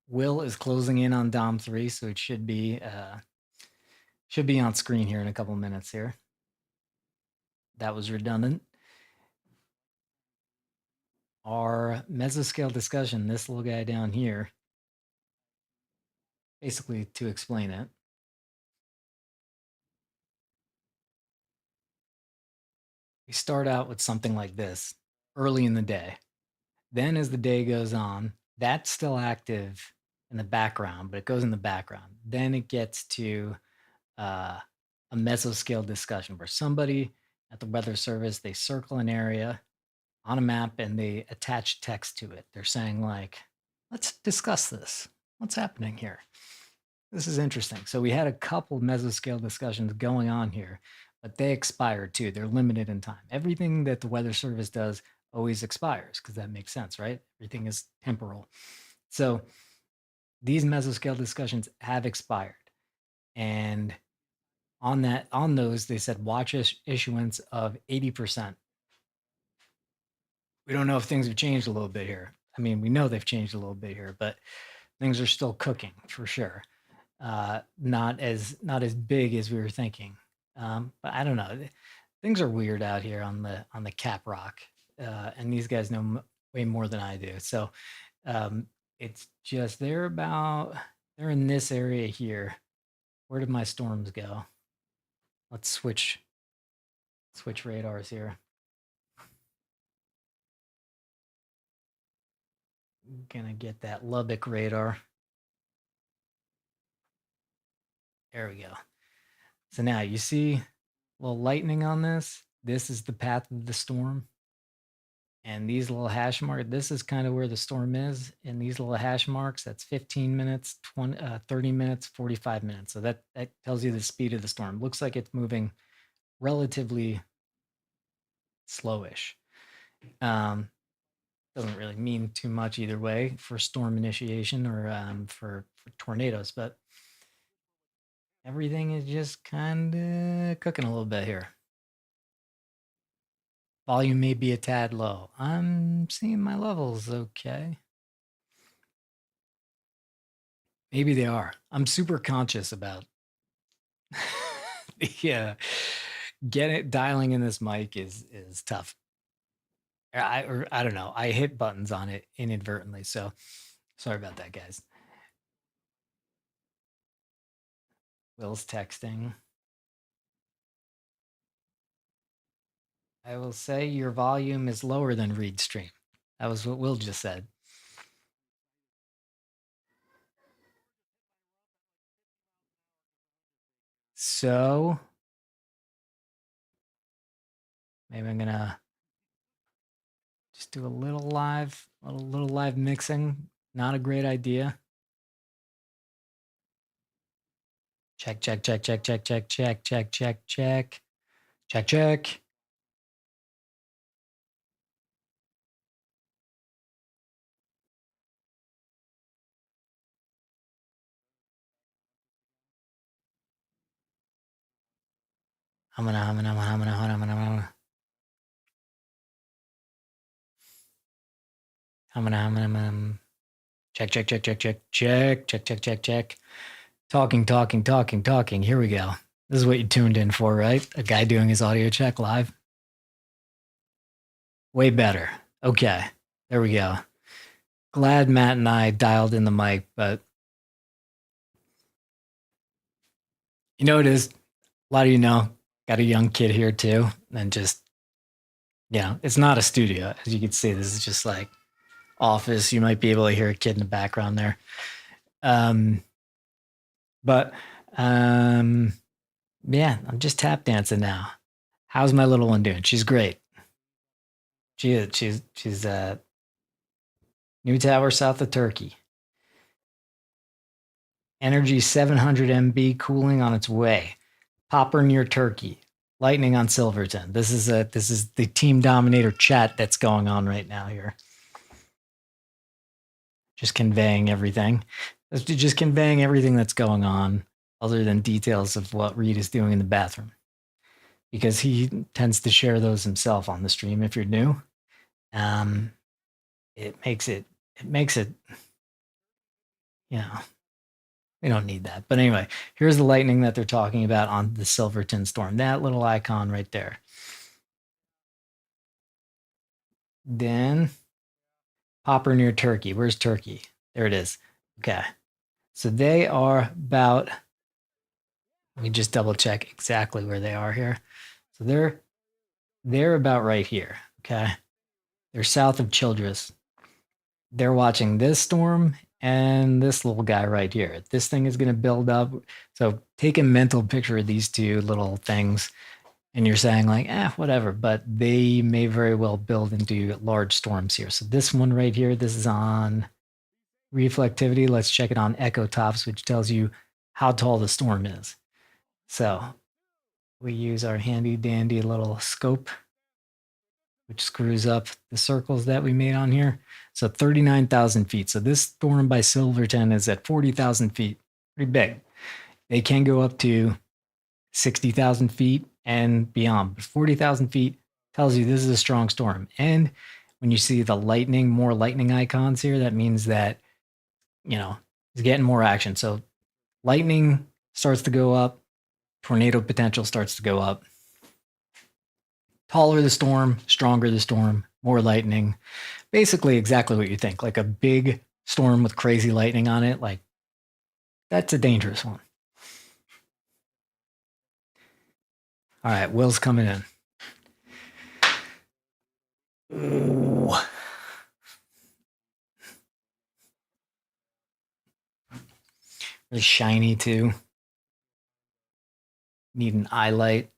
Will is closing in on Dom 3, so it should be on screen here in a couple minutes here. That was redundant. Our mesoscale discussion, this little guy down here, basically to explain it. We start out with something like this early in the day. Then as the day goes on, that's still active in the background, but it goes in the background. Then it gets to a mesoscale discussion where somebody at the Weather Service, they circle an area on a map and they attach text to it. They're saying like, let's discuss this. What's happening here? This is interesting. So we had a couple mesoscale discussions going on here, but they expired too. They're limited in time. Everything that the Weather Service does always expires because that makes sense, right? Everything is temporal. So these mesoscale discussions have expired. And on those, they said watch issuance of 80%. We don't know if things have changed a little bit here. I mean, we know they've changed a little bit here, but things are still cooking for sure. Not as big as we were thinking. But I don't know. Things are weird out here on the Cap Rock, and these guys know way more than I do. So it's just they're in this area here. Where did my storms go? Let's switch radars here. Gonna get that Lubbock radar. There we go. So now you see a little lightning on this. This is the path of the storm. And these little hash marks, this is kind of where the storm is. And these little hash marks, that's 15 minutes, 30 minutes, 45 minutes. So that tells you the speed of the storm. Looks like it's moving relatively slowish. Doesn't really mean too much either way for storm initiation or for tornadoes, but everything is just kind of cooking a little bit here. Volume may be a tad low. I'm seeing my levels okay. Maybe they are. I'm super conscious about dialing in this mic is tough. I don't know. I hit buttons on it inadvertently, so sorry about that, guys. Will's texting. I will say your volume is lower than read stream. That was what Will just said. So maybe I'm gonna just do a little live mixing. Not a great idea. Check. I'm gonna. Check. Talking. Here we go. This is what you tuned in for, right? A guy doing his audio check live. Way better. Okay, there we go. Glad Matt and I dialed in the mic, but you know it is. A lot of you know, got a young kid here too, and just, it's not a studio. As you can see, this is just like office. You might be able to hear a kid in the background there. But yeah, I'm just tap dancing now. How's my little one doing? She's great. She is. She's new tower south of Turkey. Energy 700 MB cooling on its way. Popper near Turkey. Lightning on Silverton. This is the Team Dominator chat that's going on right now here. Just conveying everything. Just conveying everything that's going on, other than details of what Reed is doing in the bathroom, because he tends to share those himself on the stream. If you're new, it makes it, you know, we don't need that. But anyway, here's the lightning that they're talking about on the Silverton storm. That little icon right there. Then Popper near Turkey. Where's Turkey? There it is. Okay. So they are about, let me just double check exactly where they are here. So they're about right here. Okay. They're south of Childress. They're watching this storm and this little guy right here. This thing is going to build up. So take a mental picture of these two little things, and you're saying like, whatever, but they may very well build into large storms here. So this one right here, this is on reflectivity. Let's check it on Echo Tops, which tells you how tall the storm is. So we use our handy dandy little scope, which screws up the circles that we made on here. So 39,000 feet. So this storm by Silverton is at 40,000 feet. Pretty big. They can go up to 60,000 feet and beyond. But 40,000 feet tells you this is a strong storm. And when you see the lightning, more lightning icons here, that means that, you know, it's getting more action. So lightning starts to go up. Tornado potential starts to go up. Taller the storm, stronger the storm, more lightning. Basically exactly what you think. Like a big storm with crazy lightning on it, like that's a dangerous one. All right, Will's coming in. Ooh. Really shiny too. Need an eye light.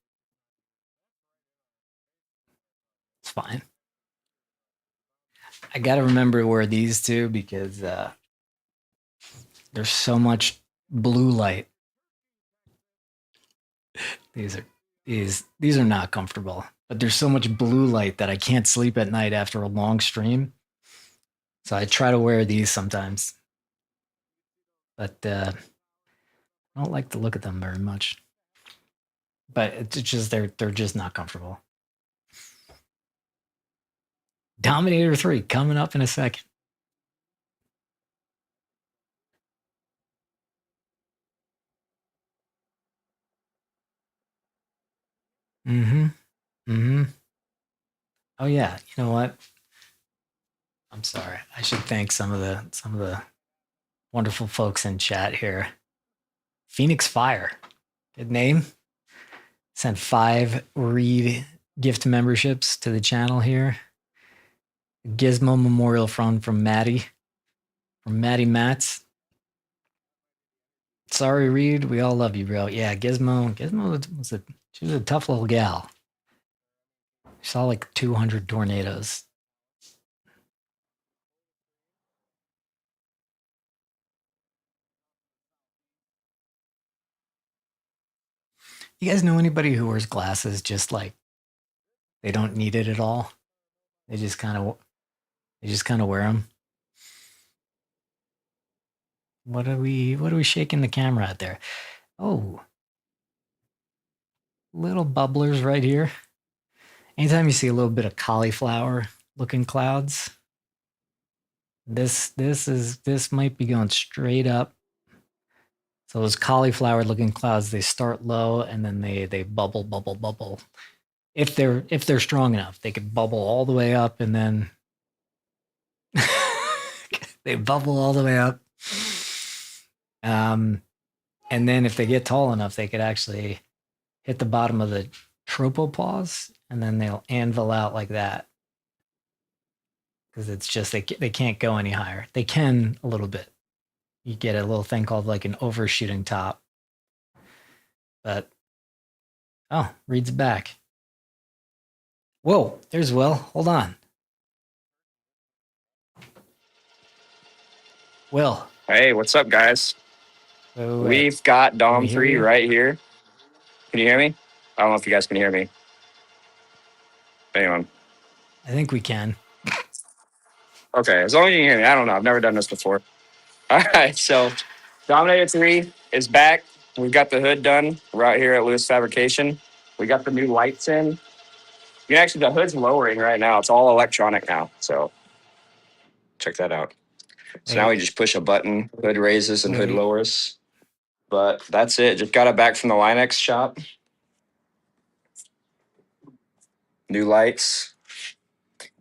It's fine. I got to remember to wear these two because there's so much blue light. These are not comfortable, but there's so much blue light that I can't sleep at night after a long stream. So I try to wear these sometimes, but I don't like to look at them very much. But it's just they're just not comfortable. Dominator 3 coming up in a second. Oh yeah, you know what? I'm sorry. I should thank some of the wonderful folks in chat here. Phoenix Fire, good name. Sent 5 Reed gift memberships to the channel here. Gizmo Memorial Fund from Maddie Matz. Sorry, Reed. We all love you, bro. Yeah, Gizmo she was a tough little gal. She saw like 200 tornadoes. You guys know anybody who wears glasses just like they don't need it at all? They just kind of wear them. What are we shaking the camera at there? Oh, little bubblers right here. Anytime you see a little bit of cauliflower looking clouds, this might be going straight up. So those cauliflower looking clouds, they start low and then they bubble. If they're strong enough, they could bubble all the way up and then they bubble all the way up. And then if they get tall enough, they could actually hit the bottom of the tropopause and then they'll anvil out like that. because it's just they can't go any higher. They can a little bit. You get a little thing called like an overshooting top. But oh, reads back. Whoa, there's Will. Hold on. Will. Hey, what's up, guys? Wait. We've got Can Dom we hear 3 you? right here. Can you hear me? I don't know if you guys can hear me. Anyone? I think we can. Okay, as long as you can hear me. I don't know. I've never done this before. All right, so Dominator 3 is back. We've got the hood done right here at Lewis Fabrication. We got the new lights in. You can actually, the hood's lowering right now. It's all electronic now, so check that out. So now we just push a button, hood raises and hood lowers. But that's it. Just got it back from the Linex shop. New lights.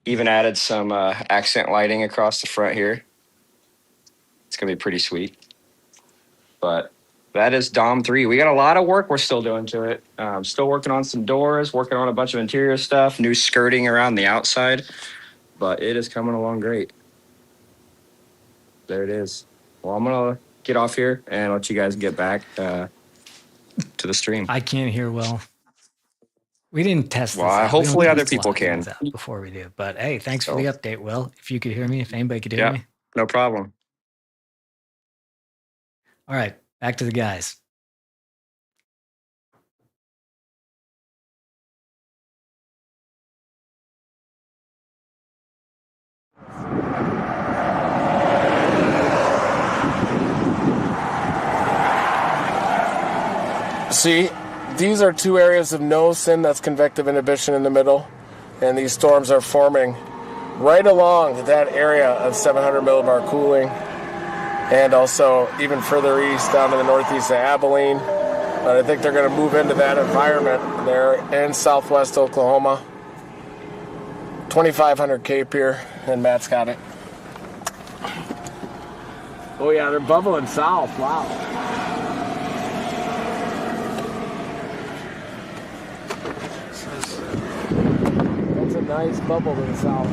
Even added some accent lighting across the front here. It's going to be pretty sweet. But that is Dom 3. We got a lot of work we're still doing to it. Still working on some doors, working on a bunch of interior stuff, new skirting around the outside. But it is coming along great. There it is. Well, I'm going to get off here and let you guys get back to the stream. I can't hear well. We didn't test this Well, out. hopefully We don't other test a lot people of can. things out before we do. But hey, thanks for the update, Will. If you could hear me, if anybody could hear Yeah, me. no problem. All right, back to the guys. See, these are two areas of no sin, that's convective inhibition in the middle, and these storms are forming right along that area of 700 millibar cooling, and also even further east down to the northeast of Abilene. But I think they're going to move into that environment there in southwest Oklahoma. 2,500 Cape here, and Matt's got it. Oh yeah, they're bubbling south. Wow. That's a nice bubble to the south.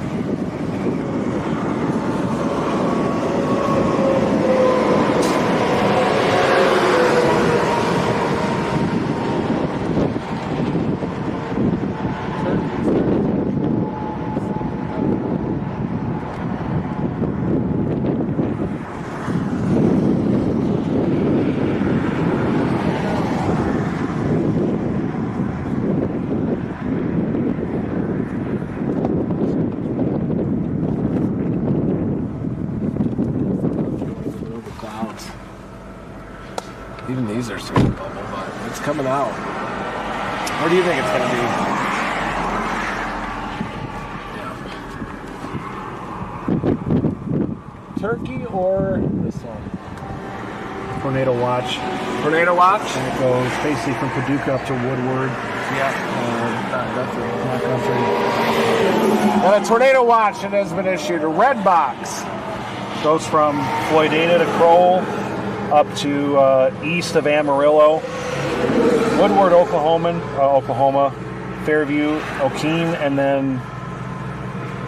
Even these are starting to bubble, but it's coming out. Where do you think it's going to be? Yeah. Turkey or this one? Tornado watch. Tornado watch? And it goes basically from Paducah up to Woodward. Well, a tornado watch that has been issued, a red box. Goes from Floydana to Crowell up to east of Amarillo, Woodward, Oklahoma, Fairview, Okeen, and then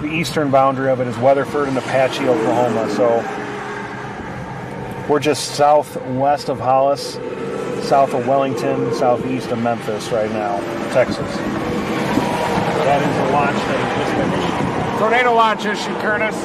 the eastern boundary of it is Weatherford and Apache, Oklahoma. So we're just southwest of Hollis, south of Wellington, southeast of Memphis right now, Texas. That is the watch that has just been issued. Tornado watch issue, Curtis.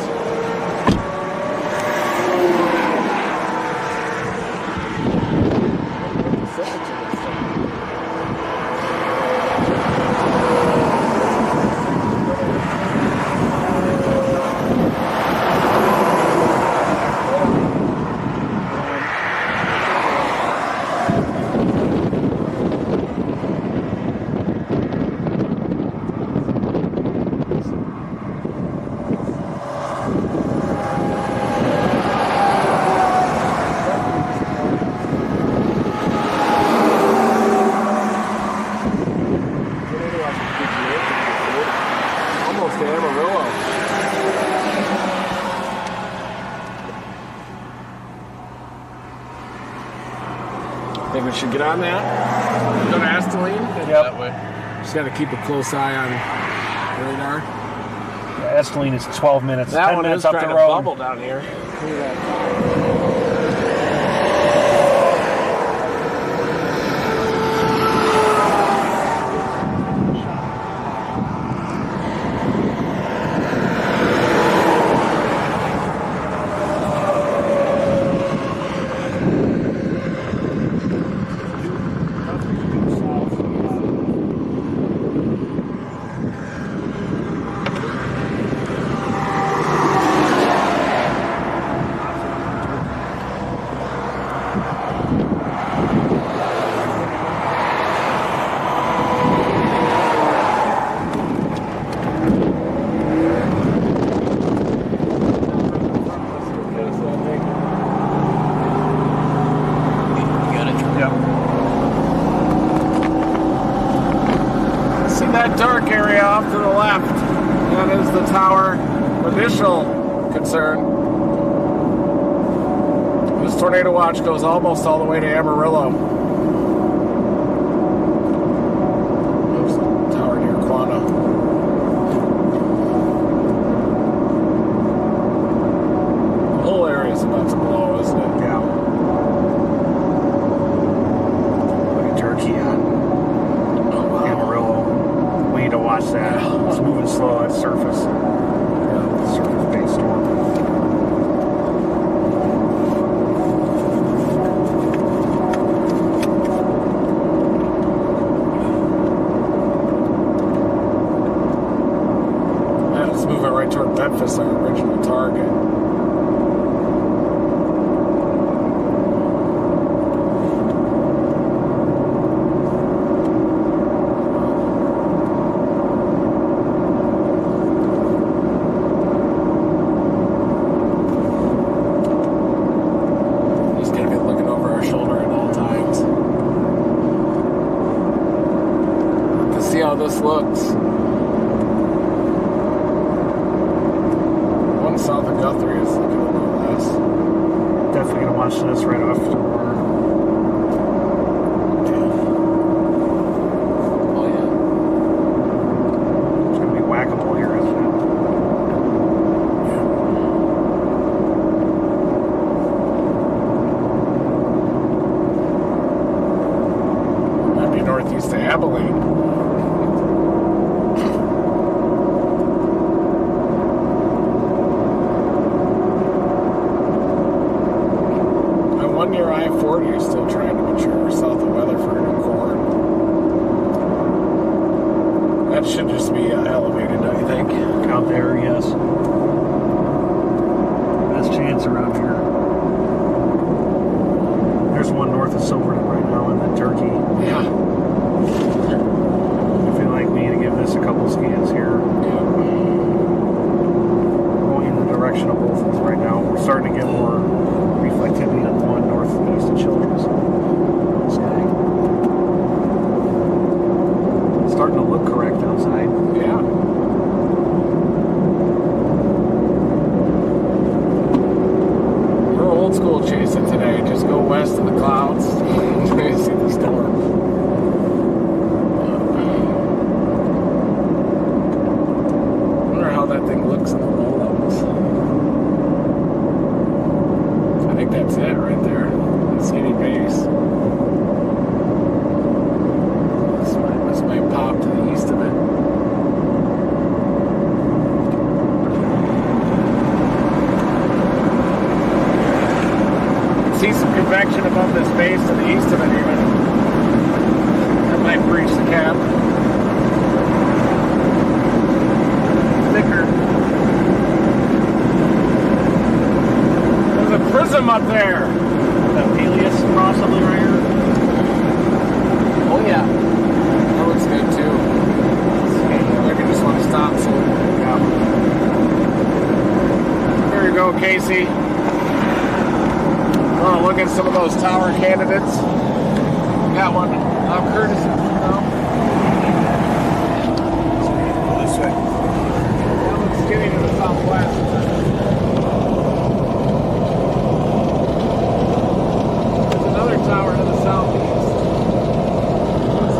Think we should get on that? Go to Astaline? Yep. That way. Just got to keep a close eye on radar. Estiline is 12 minutes. That 10 one minutes is up trying the to road. bubble down here. Look at that. Dark area off to the left. That is the tower initial concern. This tornado watch goes almost all the way to Amarillo. There's the tower near Quanah. The whole area is about to blow, isn't it? Yeah. Like a turkey on Amarillo. We need to watch that. It's moving slow at surface. Surface-based storm. It's moving right toward Memphis, our original target. This looks. One south of Guthrie is looking a little less. Definitely gonna watch this right off to our. Oh yeah. It's gonna be whack-a-mole here, isn't it? Yeah. Might be northeast of Abilene. Near I-40 is still trying to mature south of Weatherford and corn. That should just be elevated, don't you think? Out there, yes. Best chance around here. There's one north of Silverton right now in the turkey. Yeah. I feel like we need to give this a couple scans here. Yeah. Going in the direction of both of them right now. We're starting to get more reflectivity on the one northeast of Childress. Sky. Starting to look correct outside. Yeah. We're old school chasing today. Just go west of the clouds. You see the storm. I wonder how that thing looks in the low levels. I think that's it right there. The skinny base. This might pop to the east of it. See some convection above this base to the east of it even. That might breach the cap. Thicker. There's a prism up there. That Peleus possibly right here. Oh yeah. That looks good too. Maybe just want to stop soon. Yeah. There you go, Casey. Want to look at some of those tower candidates? Got one. Curtis. This way. That looks skinny to the southwest. There's another tower to the southeast.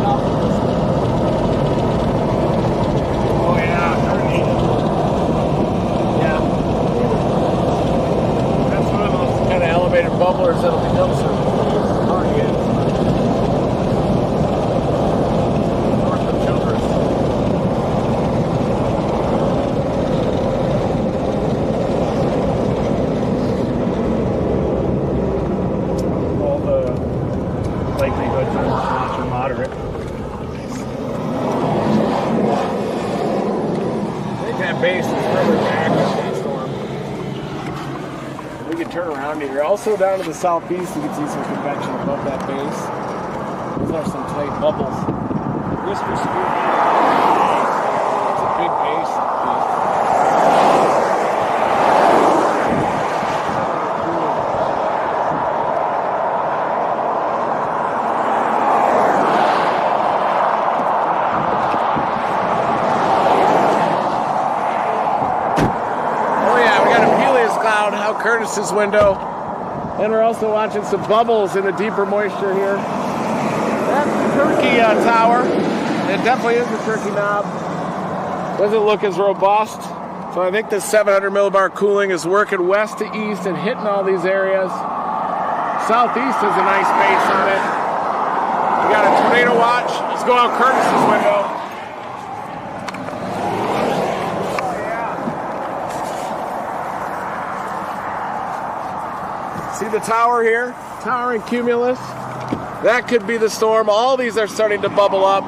South of this one. Oh yeah, Ernie. Childress that'll become surface. Target. North of Childress. All the likelihood for launch are moderate. I think that base is further back in the storm. We can turn around here. Also down to the southeast, you can see some convection above that base. Those are some tight bubbles. Whisper scoop. It's a big base. Curtis's window, and we're also watching some bubbles in the deeper moisture here. That's the turkey tower. It definitely is the turkey knob. Doesn't look as robust, so I think this 700 millibar cooling is working west to east and hitting all these areas. Southeast has a nice base on it. We got a tornado watch. Let's go out Curtis's window. See the tower here? Tower and cumulus. That could be the storm. All these are starting to bubble up.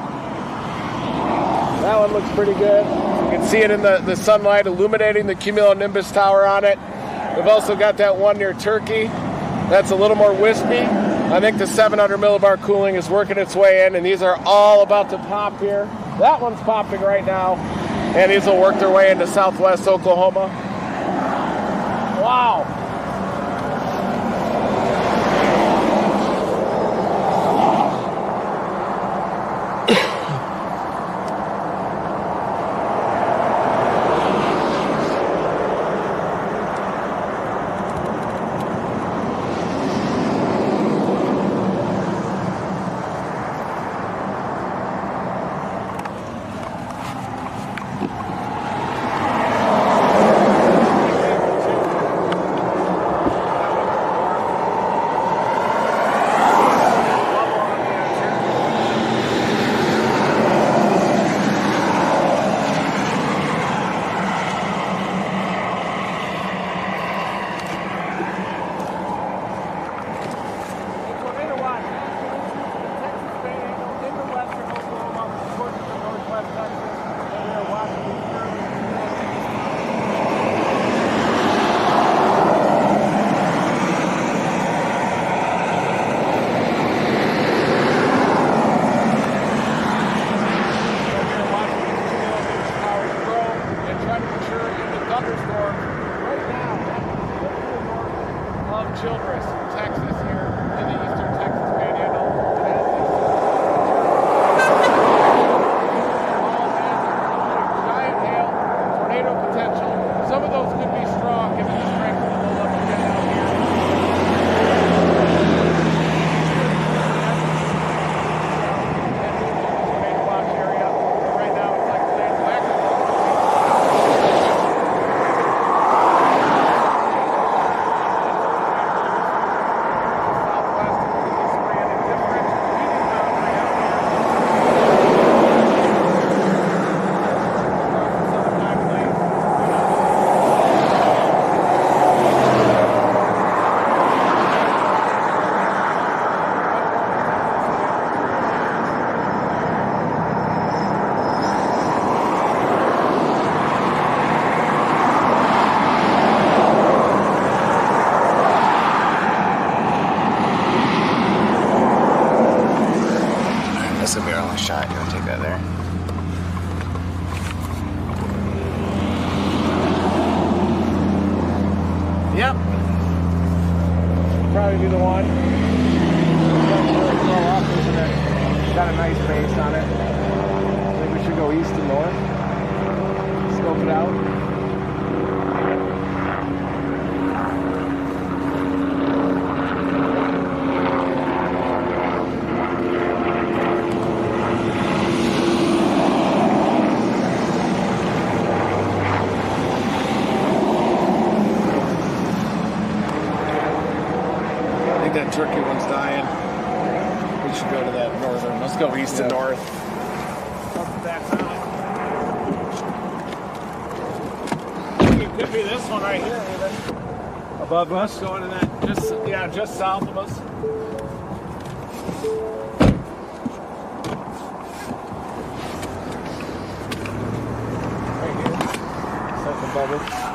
That one looks pretty good. You can see it in the sunlight illuminating the cumulonimbus tower on it. We've also got that one near Turkey. That's a little more wispy. I think the 700 millibar cooling is working its way in, and these are all about to pop here. That one's popping right now, and these will work their way into southwest Oklahoma. Wow. Childress, Texas here, in the eastern Texas Panhandle. Giant hail, tornado potential. Some of those could be strong given the strength of the low level get out here. Tornado watch area. Right now it's like land black. This will be our only shot. You want to take that there? Yep. Probably be the one. Got a nice base on it. I think we should go east and north. Scope it out. that turkey one's dying. We should go to that northern. Let's go east to north. It could be this one right here, even above us, going in that just south of us. Right here, south above us.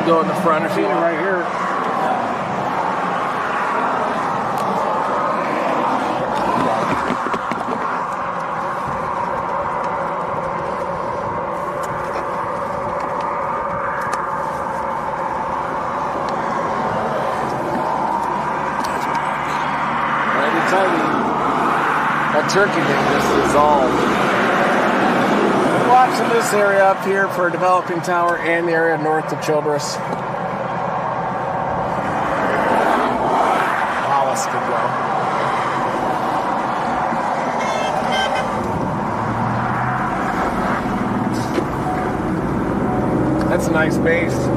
Go in the front if you want. Right here. Every time that turkey thing just dissolved. Watching this area up here for a developing tower and the area north of Childress. Hollis could go. That's a nice base.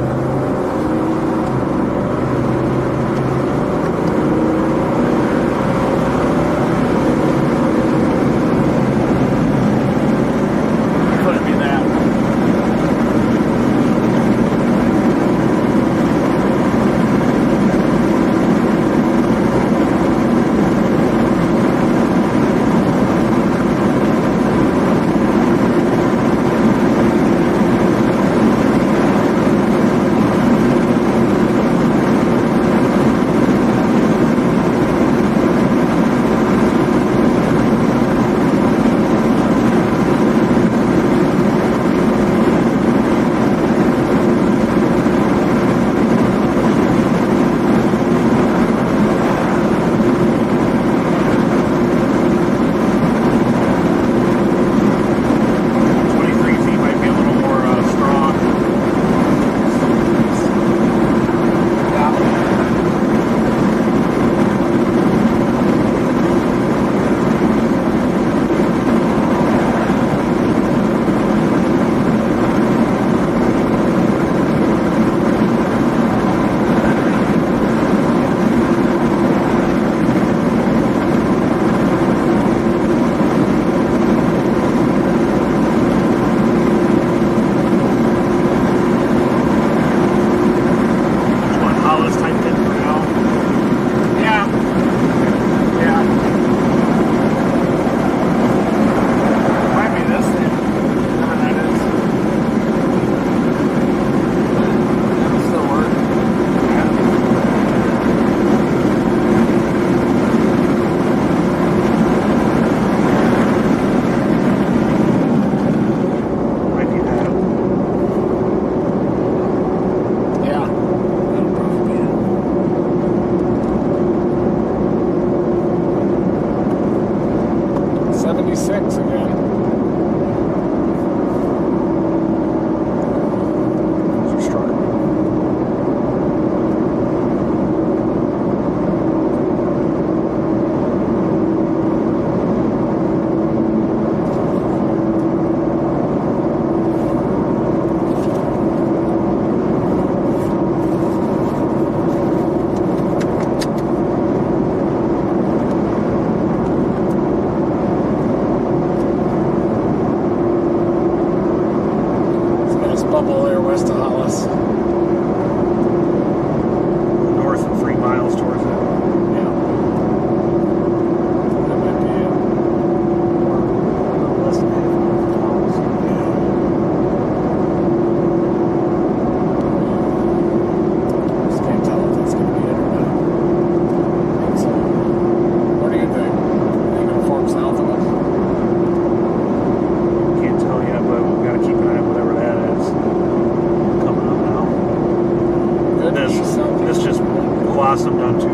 This just blossomed onto,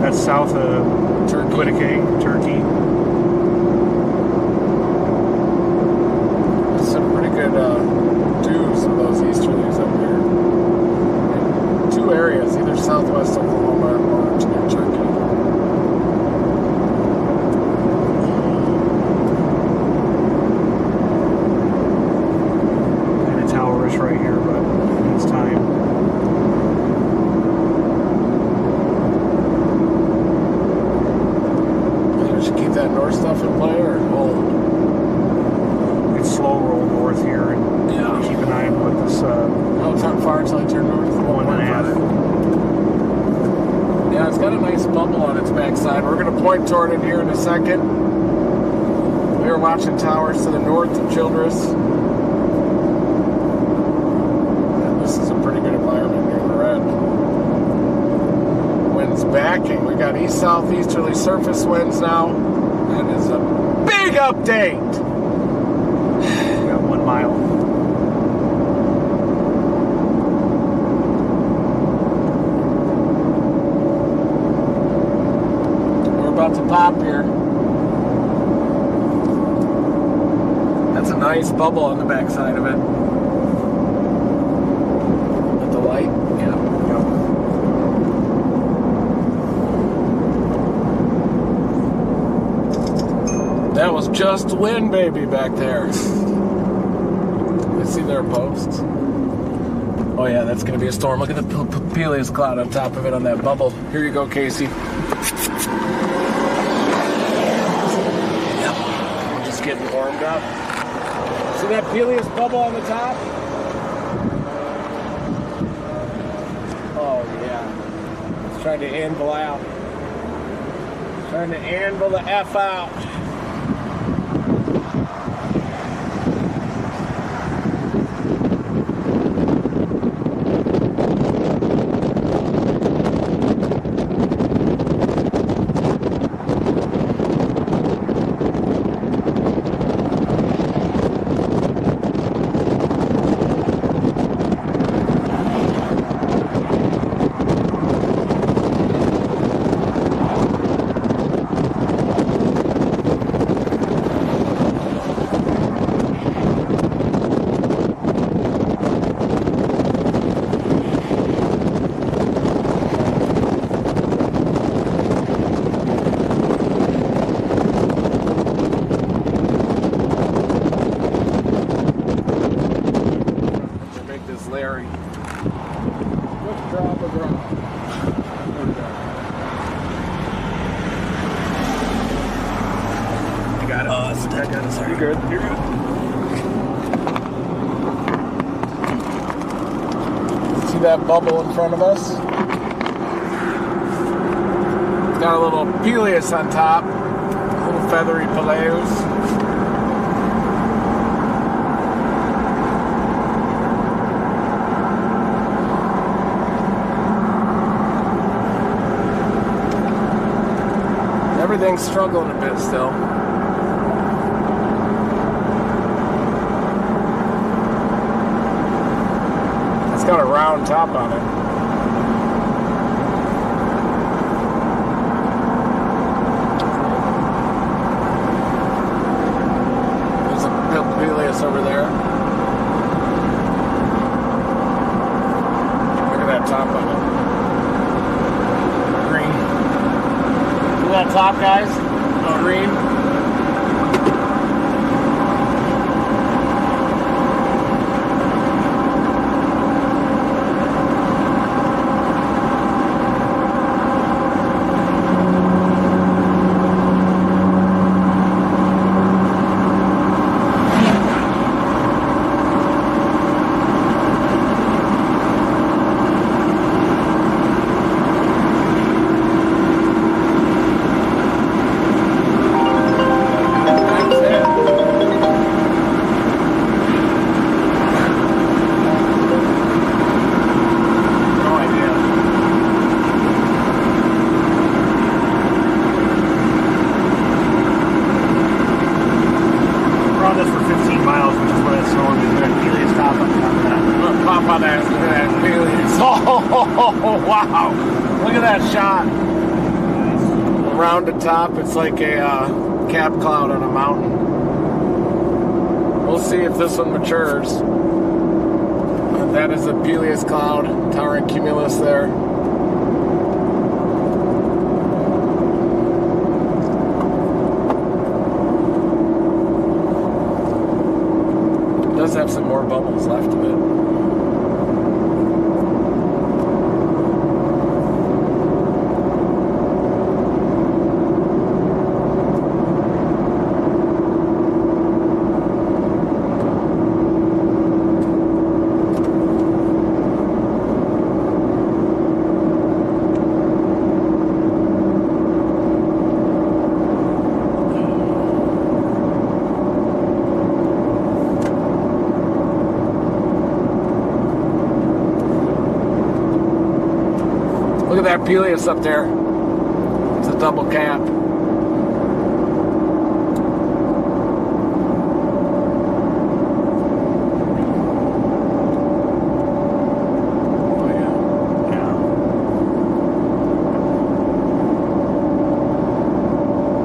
that's south of Turkey. Some pretty good dews of those easterlies up here. In two areas, either southwest Oklahoma or near Turkey. Kind of towerish right here, but it needs time. Keep that north stuff in play or hold? It's slow roll north here and keep an eye on what this How far until I turn north? 1.5. Yeah, it's got a nice bubble on its backside. We're going to point toward it here in a second. We are watching towers to the north of Childress. And this is a pretty good environment near the red. Wind's backing. We got east-southeasterly surface winds now. That is a big update. We got 1 mile. We're about to pop here. That's a nice bubble on the backside of it. With the light? Yeah. That was just wind, baby, back there. I see their posts. Oh yeah, that's going to be a storm. Look at the Peleus cloud on top of it on that bubble. Here you go, Casey. Yep. I'm just getting warmed up. See that Peleus bubble on the top? Oh yeah. It's trying to anvil out. Trying to anvil the F out. You're good. See that bubble in front of us? It's got a little Peleus on top, little feathery Peleus. Everything's struggling a bit still. It's got a round top on it. There's a Peleus over there. Look at that top on it. Green. See that top, guys? Oh, green. Oh, wow. Look at that shot. Around the top, it's like a cap cloud on a mountain. We'll see if this one matures. That is a Peleus cloud, towering cumulus there. It does have some more bubbles left of it. Look at that Peleus up there. It's a double cap. Oh yeah. Yeah.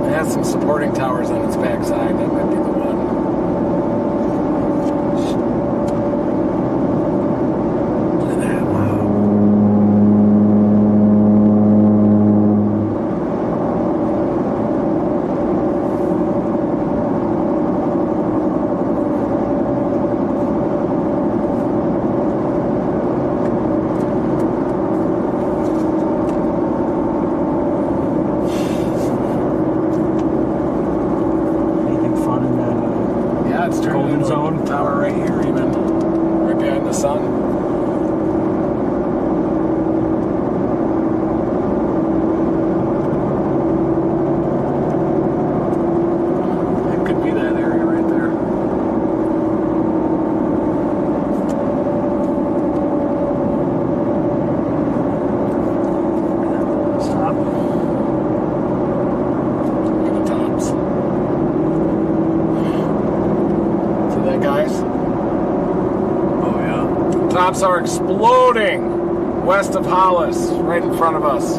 It has some supporting towers on its backside. That might be the one. Look at that. Wow. Anything fun in that Yeah, it's turning golden into a zone? tower right here, even right behind the sun. It could be that area right there. Stop. Look at the tops. See that, guys? Oh yeah. Tops are exploding west of Hollis, right in front of us.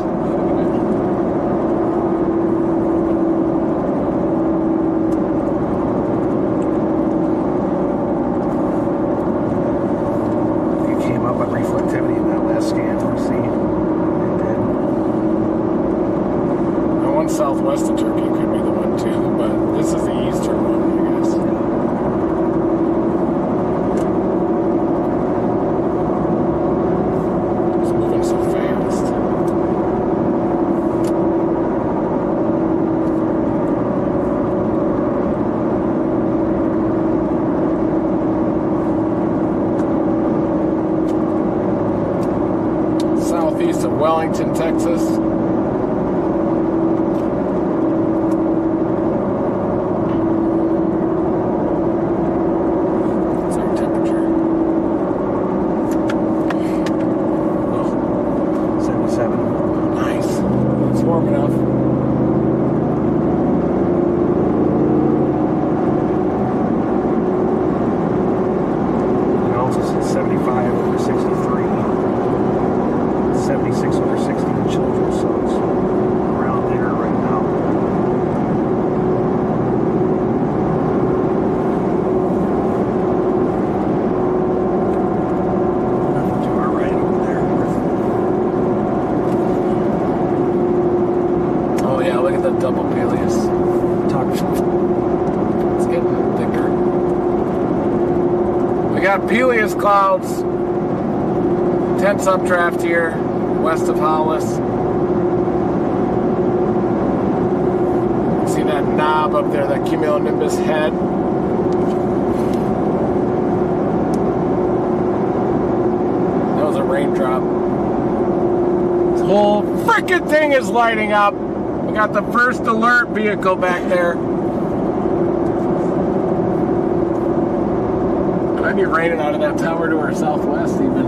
It came up on reflectivity in that last scan we see. It did. The one southwest of Turkey could be the one too, but this is the eastern one, I guess. It's moving so fast. Southeast of Wellington, Texas. What's our temperature? 77. Nice. It's warm enough. And Altus is 75 over 63. 76 over 60 in Childress, so it's around there right now. Nothing to our right over there. Oh yeah, look at the double Peleus. Talk. It's getting thicker. We got Peleus clouds. Tense updraft here, west of Hollis. See that knob up there, that cumulonimbus head? That was a raindrop. This whole frickin' thing is lighting up. We got the first alert vehicle back there. Might be raining out of that tower to our southwest even.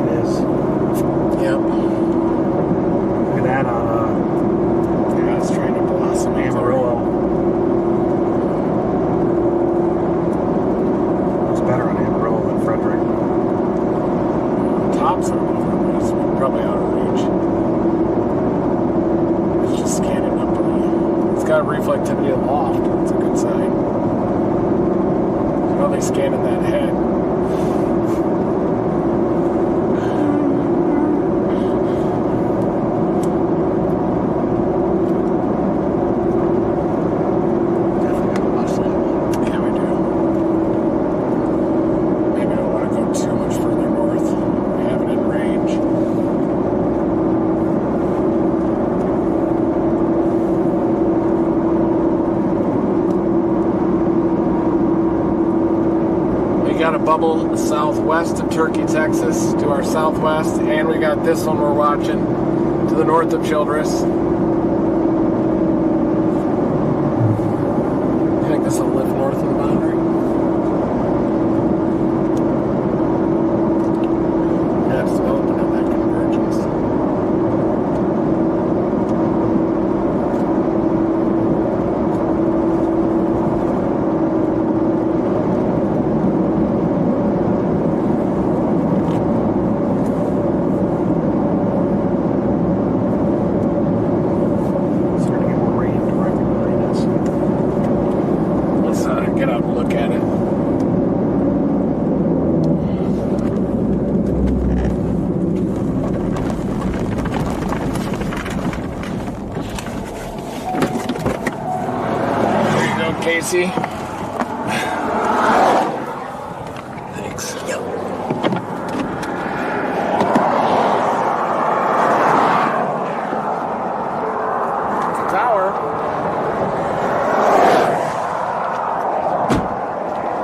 It is. Yep. Look at that on Yeah, it's trying to blossom. Amarillo. to be aloft. That's a good sign. Probably scanning that head. Bubble southwest of Turkey, Texas, to our southwest, and we got this one we're watching to the north of Childress. I think this will lift north of the boundary. Yeah, it's developing in that convergence. Casey. Thanks. Yep. Tower.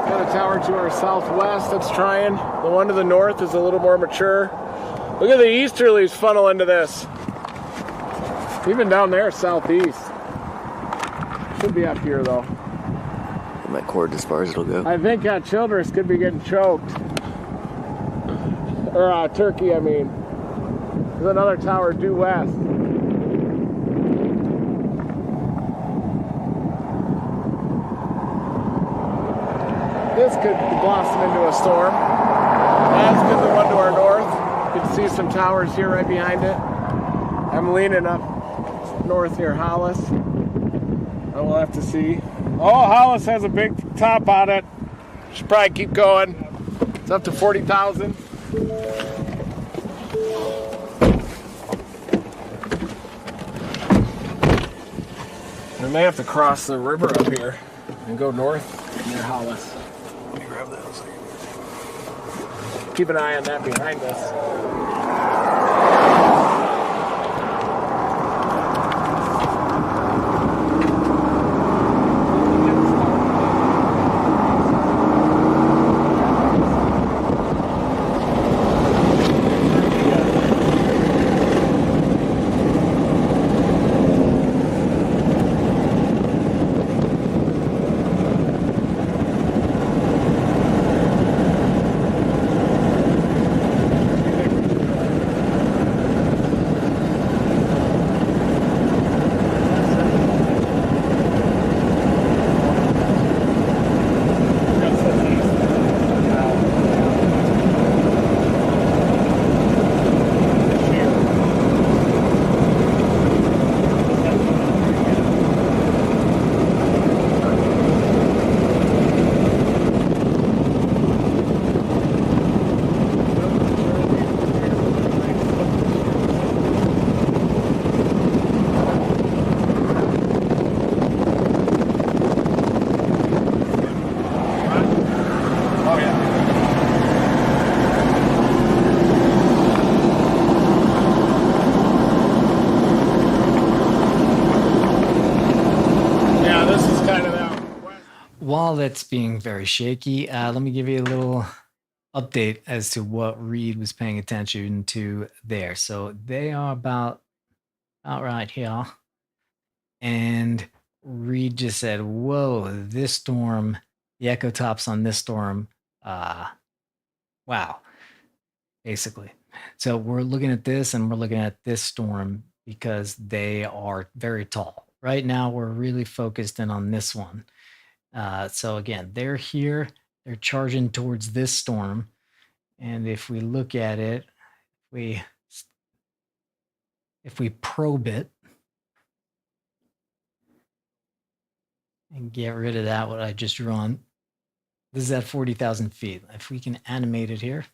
Got a tower to our southwest that's trying. The one to the north is a little more mature. Look at the easterlies funnel into this. Even down there southeast. Should be up here though. Might cord as far as it'll go. I think Childress could be getting choked. Or Turkey, I mean. There's another tower due west. This could blossom into a storm. As could the one to our north. You can see some towers here right behind it. I'm leaning up north near Hollis. I will have to see. Oh, Hollis has a big top on it. Should probably keep going. It's up to 40,000. We may have to cross the river up here and go north near Hollis. Let me grab that. Keep an eye on that behind us. While that's being very shaky, let me give you a little update as to what Reed was paying attention to there. So they are about right here. And Reed just said, whoa, this storm, the echo tops on this storm, wow, basically. So we're looking at this and we're looking at this storm because they are very tall. Right now, we're really focused in on this one. So again, they're here, they're charging towards this storm. And if we look at it, if we probe it, and get rid of that, what I just drew on. This is at 40,000 feet. If we can animate it here.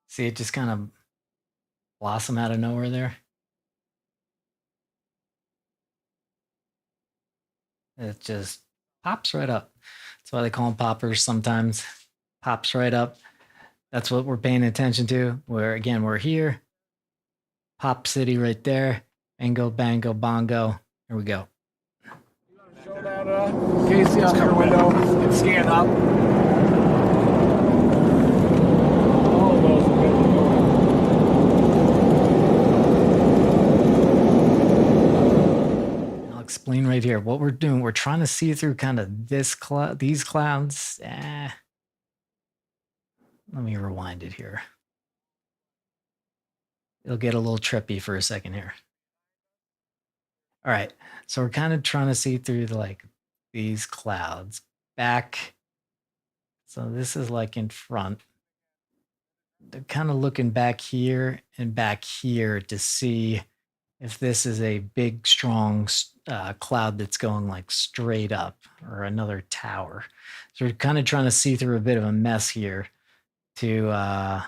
See it just kind of blossom out of nowhere there. It just pops right up. That's why they call them poppers sometimes. Pops right up. That's what we're paying attention to. Where again, we're here. Pop City right there. Bango, bango, bongo. Here we go. Show that, Casey, out your window and scan up. All of those are good to go. I'll explain right here what we're doing. We're trying to see through kind of this these clouds. Let me rewind it here. It'll get a little trippy for a second here. All right, so we're kind of trying to see through like these clouds back. So this is like in front. They're kind of looking back here and back here to see if this is a big, strong cloud that's going like straight up or another tower. So we're kind of trying to see through a bit of a mess here to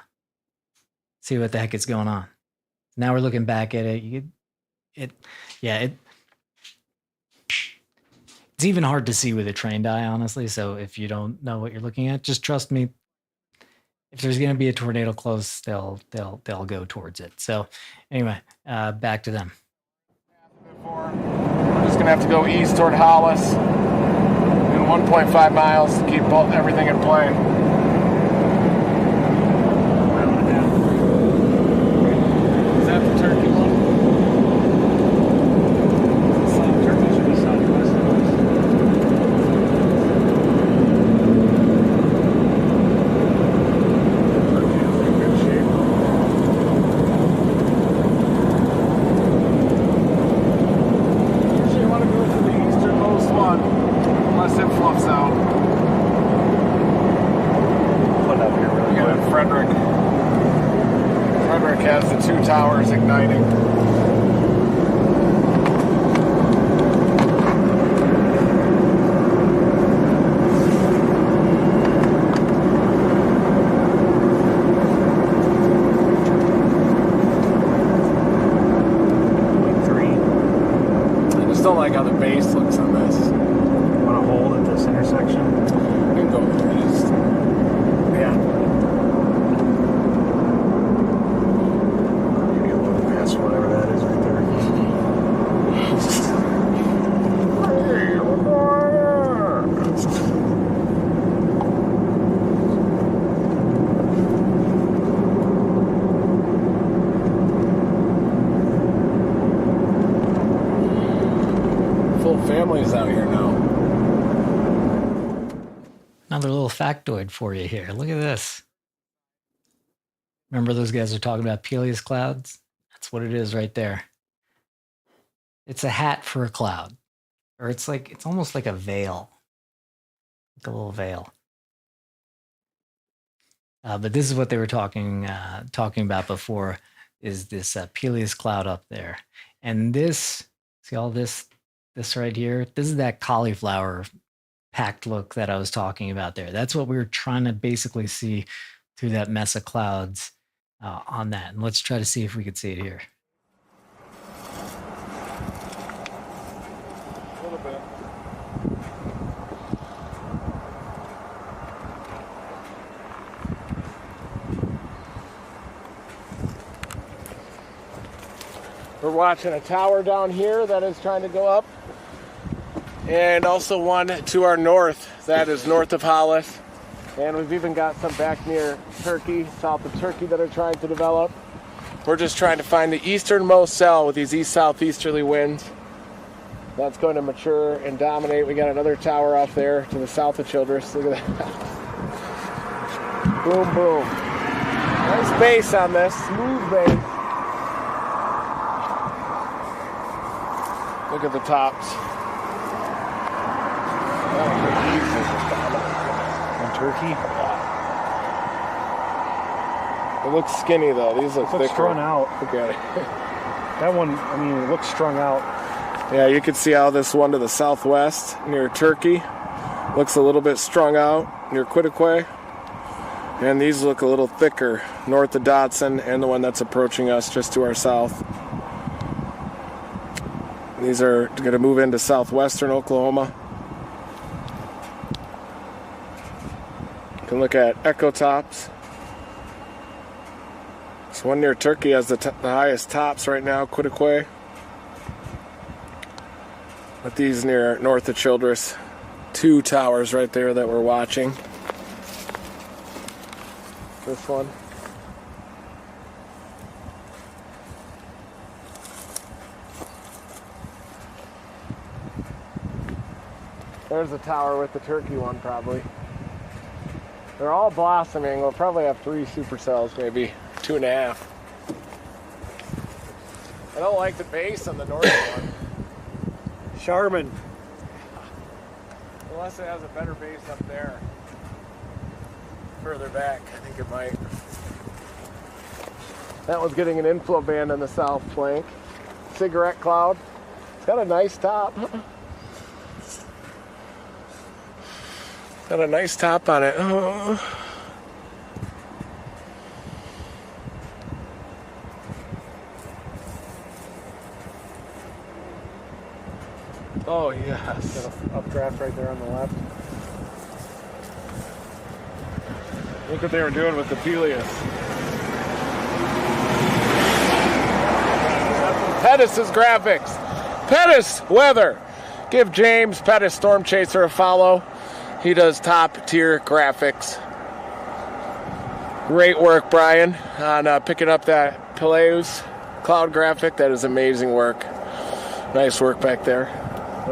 see what the heck is going on. Now we're looking back at it. It's even hard to see with a trained eye, honestly. So if you don't know what you're looking at, just trust me. If there's going to be a tornado close, they'll go towards it. So anyway, back to them. We're just gonna have to go east toward Hollis in 1.5 miles to keep everything in plane. Is that the Turkey one? Turkey should be southwest of us. Usually you want to go for the easternmost one, unless it fluffs out. Put it up here really quick. Frederick. Frederick has the 2 towers igniting. I just don't like how the base looks on this. Want to hold at this intersection? You can go east. Yeah. Maybe a little past whatever that is right there. Full families out here now. Another little factoid for you here. Look at this. Remember those guys are talking about Peleus clouds? That's what it is right there. It's a hat for a cloud. Or it's almost like a veil. Like a little veil. But this is what they were talking about before, is this Peleus cloud up there. And this, see all this right here? This is that cauliflower packed look that I was talking about there. That's what we were trying to basically see through that mess of clouds on that. And let's try to see if we could see it here. A little bit. We're watching a tower down here that is trying to go up. And also one to our north that is north of Hollis. And we've even got some back near Turkey, south of Turkey, that are trying to develop. We're just trying to find the easternmost cell with these east-southeasterly winds. That's going to mature and dominate. We got another tower off there to the south of Childress. Look at that. Boom, boom. Nice base on this, smooth base. Look at the tops. On Turkey? It looks skinny though. These look thicker. Strung out. Look at it. That one, I mean, it looks strung out. Yeah, you can see how this one to the southwest near Turkey looks a little bit strung out near Quitaque. And these look a little thicker north of Dotson and the one that's approaching us just to our south. These are going to move into southwestern Oklahoma. You can look at echo tops. This one near Turkey has the highest tops right now, Quitaque. But these near north of Childress, 2 towers right there that we're watching. This one. There's the tower with the Turkey one, probably. They're all blossoming. We'll probably have 3 supercells, maybe 2.5. I don't like the base on the north one. Charmin. Unless it has a better base up there. Further back, I think it might. That one's getting an inflow band on the south flank. Cigarette cloud. It's got a nice top. Got a nice top on it. Oh, yes. Got an updraft right there on the left. Look what they were doing with the Peleus. Pettis' graphics. Pettis weather. Give James Pettis Storm Chaser a follow. He does top tier graphics. Great work, Brian, on picking up that Peleus cloud graphic. That is amazing work. Nice work back there.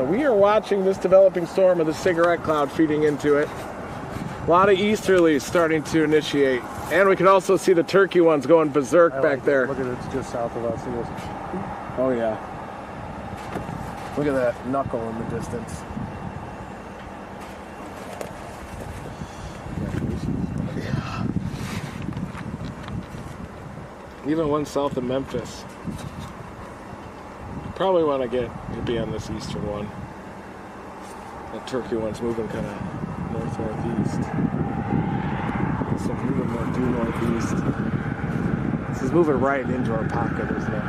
We are watching this developing storm with the cigarette cloud feeding into it. A lot of easterlies starting to initiate. And we can also see the Turkey ones going berserk back there. Look at it, it's just south of us. See this? Oh, yeah. Look at that knuckle in the distance. Yeah. Even one south of Memphis. Probably want to be on this eastern one. That Turkey one's moving kind of north-northeast. So moving more due northeast. This is moving right into our pocket, isn't it?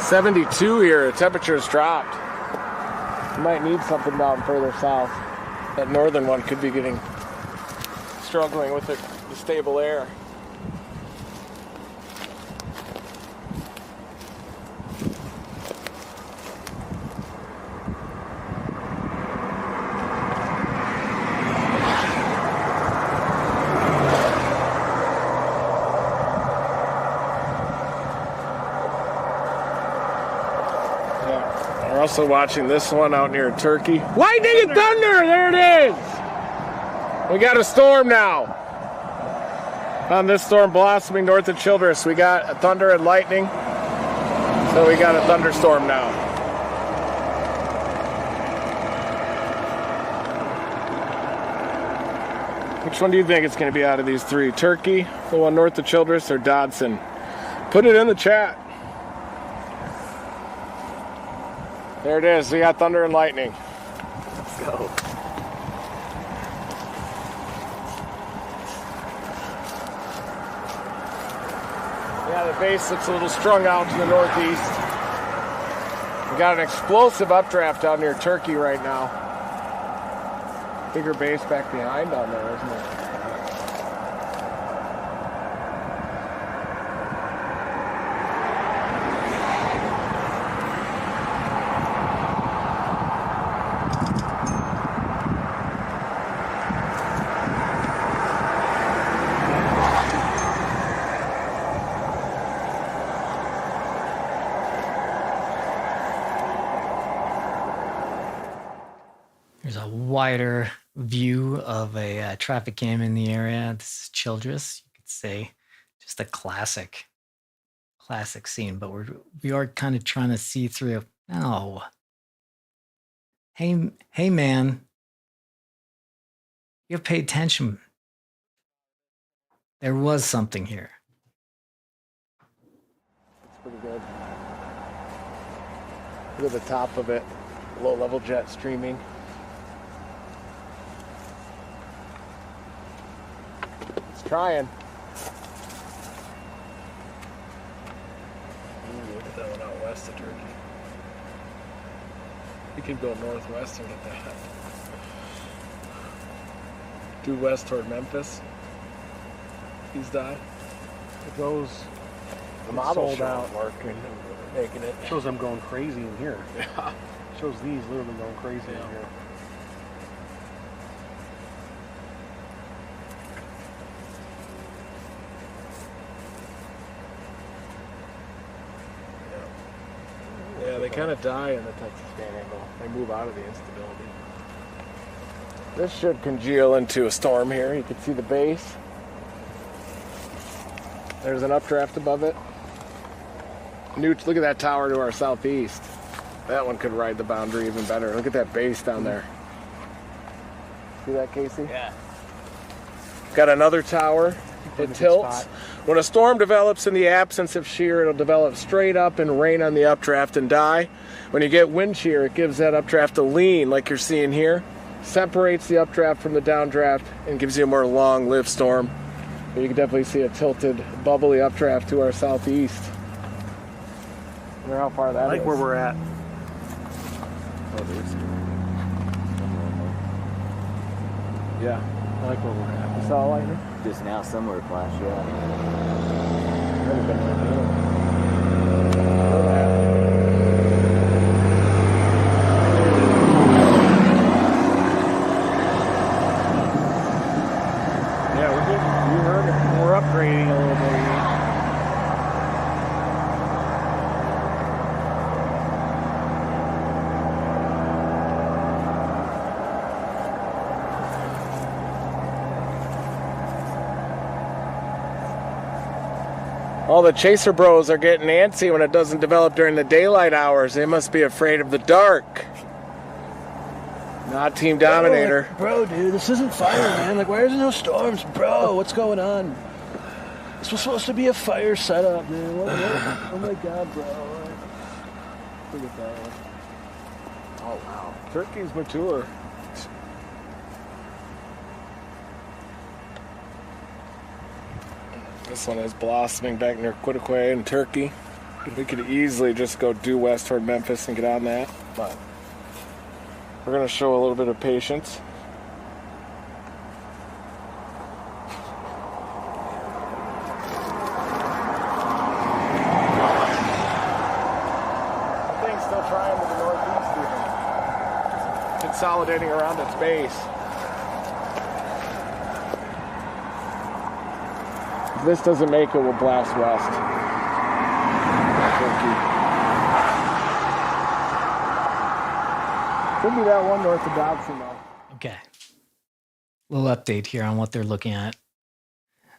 .72 here. The temperature's dropped. You might need something down further south. That northern one could be struggling with the stable air. Also watching this one out near Turkey. Lightning and thunder! There it is! We got a storm now. On this storm blossoming north of Childress, we got a thunder and lightning. So we got a thunderstorm now. Which one do you think it's going to be out of these 3? Turkey, the one north of Childress, or Dodson? Put it in the chat. There it is. We got thunder and lightning. Let's go. Yeah, the base looks a little strung out to the northeast. We got an explosive updraft down near Turkey right now. Bigger base back behind down there, isn't it? There's a wider view of a traffic cam in the area. This is Childress. You could say just a classic classic scene, but we are kind of trying to see through. No. Hey man. You have to pay attention. There was something here. It's pretty good. Look at the top of it. Low level jet streaming. It's trying. Ooh, look at that one out west of Turkey. You could go northwest and get that. Due west toward Memphis. He's died. It goes. The model sold out. Working, making it. Shows them going crazy in here. Yeah. Shows these literally going crazy in here. Yeah, they kind of die in the Texas Panhandle. They move out of the instability. This should congeal into a storm here. You can see the base. There's an updraft above it. Look at that tower to our southeast. That one could ride the boundary even better. Look at that base down there. See that, Casey? Yeah. Got another tower. It tilts. When a storm develops in the absence of shear, it'll develop straight up and rain on the updraft and die. When you get wind shear, it gives that updraft a lean, like you're seeing here. Separates the updraft from the downdraft and gives you a more long-lived storm. But you can definitely see a tilted, bubbly updraft to our southeast. I wonder how far that is. I like where we're at. Oh, there's. Yeah, I like where we're at. you saw lightning? Just now, somewhere flash, yeah. Might have been right there. We're upgrading a little bit. All the chaser bros are getting antsy when it doesn't develop during the daylight hours. They must be afraid of the dark. Not Team Dominator. Bro, dude, this isn't fire, man. Like, why is there no storms? Bro, what's going on? This was supposed to be a fire setup, man. What? Oh my god, bro. Look at that one. Oh, wow. Turkey's mature. This one is blossoming back near Quitaque in Turkey. We could easily just go due west toward Memphis and get on that, but we're going to show a little bit of patience. The thing's still trying to the northeast even. Consolidating around its base. If this doesn't make it, we'll blast west. Could be that one north of Dobson, though. Okay. Little update here on what they're looking at.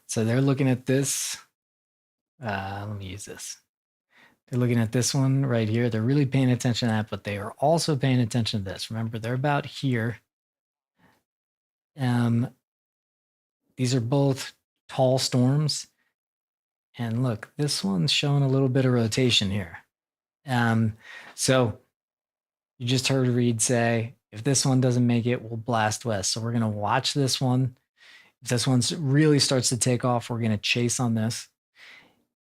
So they're looking at this. Let me use this. They're looking at this one right here. They're really paying attention to that, but they are also paying attention to this. Remember, they're about here. These are both tall storms. And look, this one's showing a little bit of rotation here. So you just heard Reed say, if this one doesn't make it, we'll blast west. So we're going to watch this one. If this one really starts to take off, we're going to chase on this.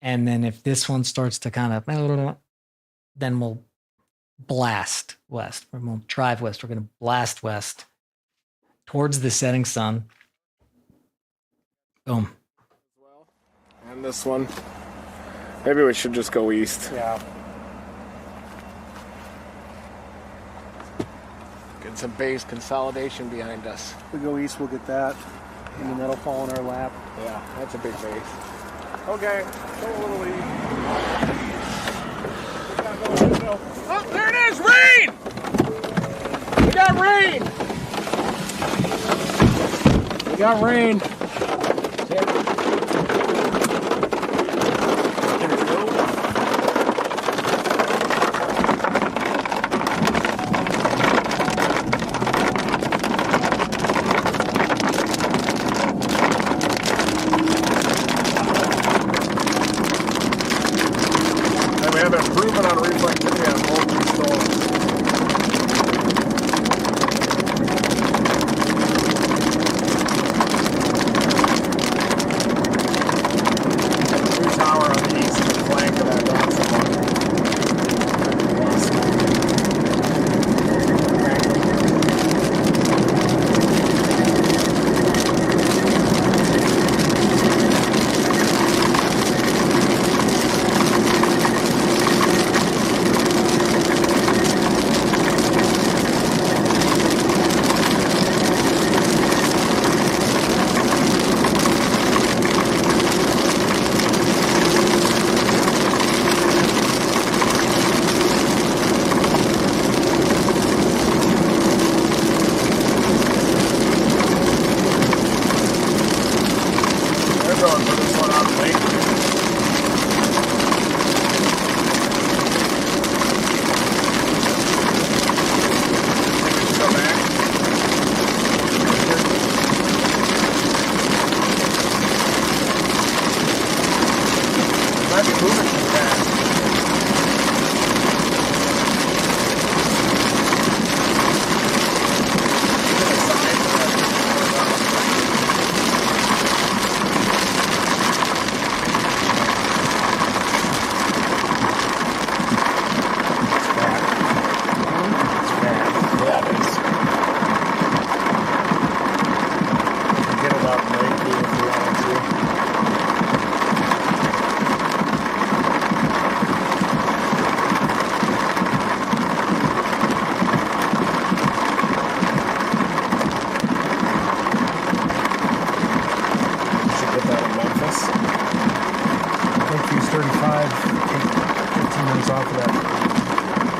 And then if this one starts to kind of, then we'll blast west. We're going to drive west. We're going to blast west towards the setting sun. Boom. And this one. Maybe we should just go east. Yeah. Get some base consolidation behind us. If we go east, we'll get that. And then that'll fall in our lap. Yeah, that's a big base. Okay, go a little east. Oh, there it is! Rain! We got rain! We got rain.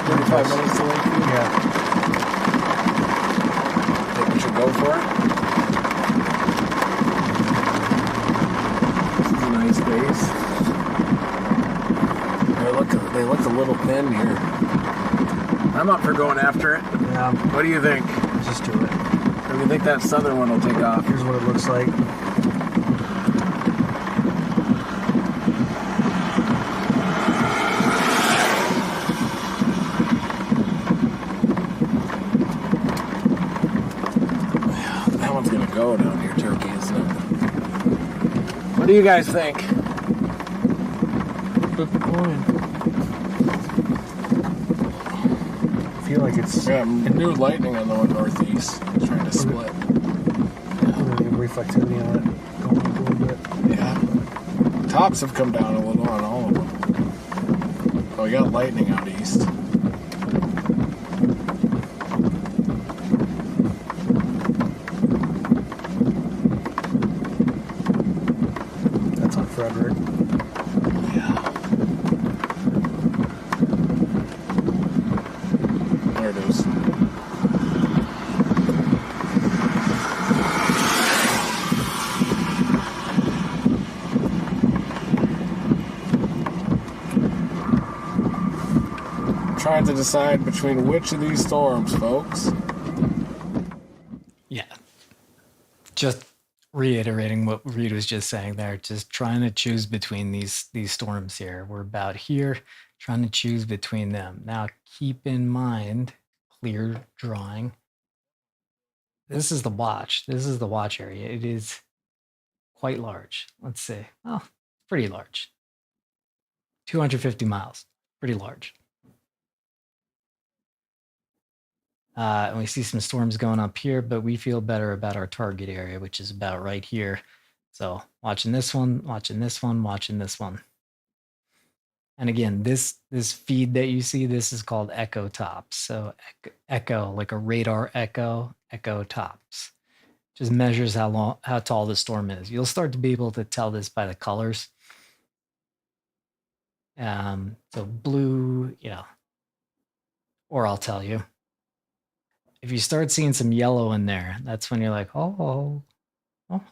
35 minutes to Lakeview? Yeah. Think we should go for it? This is a nice base. They look a little thin here. I'm up for going after it. Yeah. What do you think? Let's just do it. Or do you think that southern one will take off? Here's what it looks like. That one's gonna go down here, Turkey, isn't it? What do you guys think? Flip the coin. I feel like it's Yeah, new lightning on the one northeast. It's trying to split. reflectivity on it going up a little bit. Yeah. Tops have come down a little on all of them. Oh, we got lightning out east. That's on Frederick. Yeah. There it is. Trying to decide between which of these storms, folks. Yeah. Just reiterating what Reed was just saying there, just trying to choose between these storms here. We're about here, trying to choose between them. Now, keep in mind, clear drawing. This is the watch. This is the watch area. It is quite large. Let's see. Oh, pretty large. 250 miles. Pretty large. And we see some storms going up here, but we feel better about our target area, which is about right here. So watching this one, watching this one, watching this one. And again, this feed that you see, this is called echo tops. So echo, like a radar echo tops. Just measures how tall the storm is. You'll start to be able to tell this by the colors. So blue, or I'll tell you. If you start seeing some yellow in there, that's when you're like, oh. Already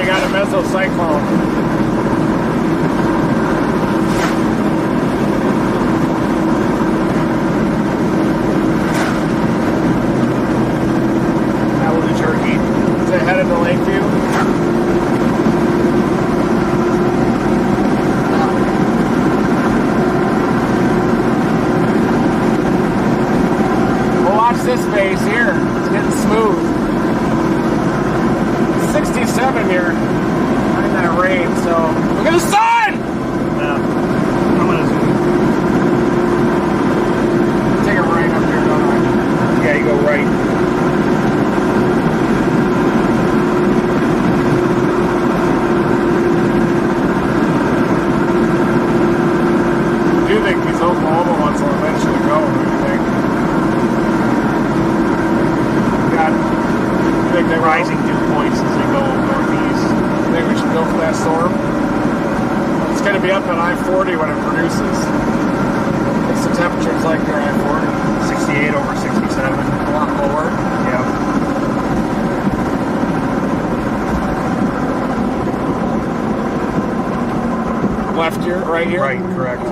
got a mesocyclone. Turkey. Is it headed to Lakeview? Watch this base here. It's getting smooth. 67 here. Right in that rain, so look at the sun! Yeah. I'm gonna zoom. Take a right up here, don't I? Yeah, you go right. I do think these Oklahoma ones will eventually go. What do you think? I think they're Rising dew points as they go northeast. I think we should go for that storm. It's going to be up at I-40 when it produces. What's the temperatures like near I-40? 68 over 67. A lot lower. Yeah. Left here, right here? Right, correct.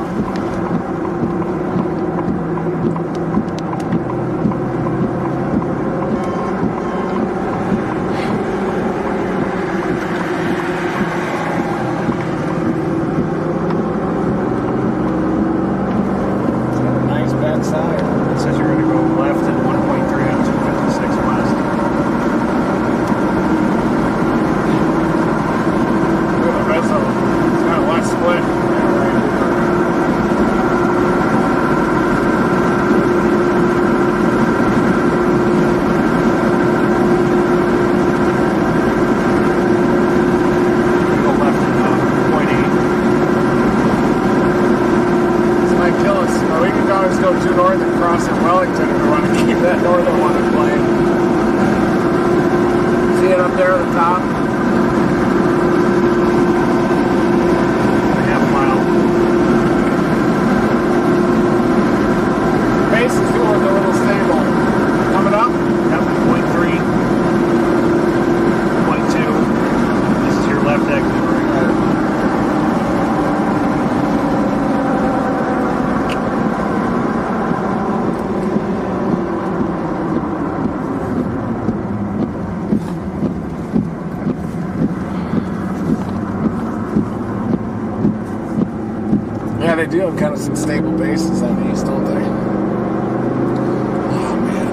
they do have kind of some stable bases on the east, don't they? Oh, man.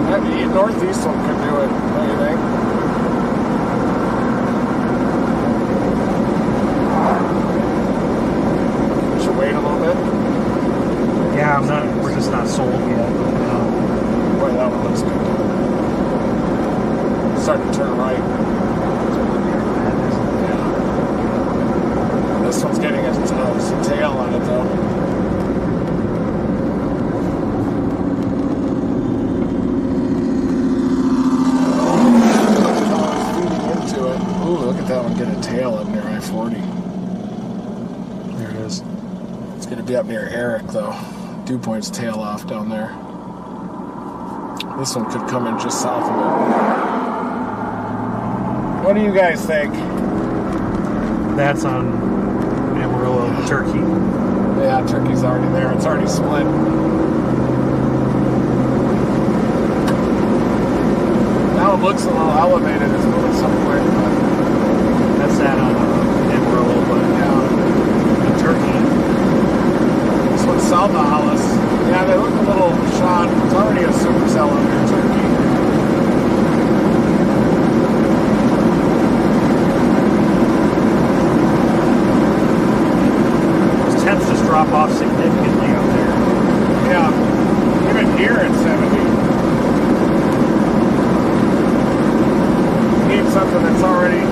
That northeast one could do it, don't you think? Should wait a little bit. Yeah, we're just not sold yet. Boy, that one looks good. Starting to turn right. Yeah. This one's getting a tail on it, though. Feeding into it. Ooh, look at that one get a tail up near I-40. There it is. It's going to be up near Eric, though. Dew Point's tail off down there. This one could come in just south of it. What do you guys think? That's on Amarillo, Turkey. Yeah, Turkey's already there. It's already split. Now it looks a little elevated. It's moving somewhere. That's that on Amarillo, but in Turkey. This one's south of Hollis. Yeah, they look a little shot. It's already a supercell under Turkey. Temps just drop off significantly out there. Yeah, even here at 70. Need something that's already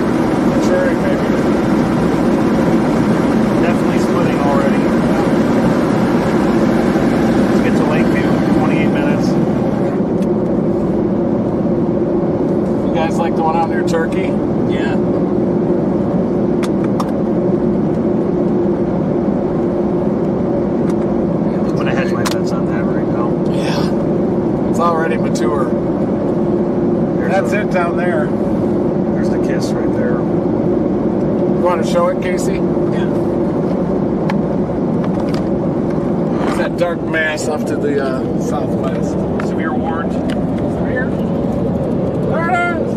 maturing, maybe. Definitely splitting already. Let's get to Lakeview, 28 minutes. You guys like the one out near Turkey? Yeah. I'm gonna hedge my bets on that right now. Yeah. It's already mature. That's it down there. There's the kiss right there. You want to show it, Casey? Yeah. It's that dark mass off to the southwest. Severe warned. Severe? There it is!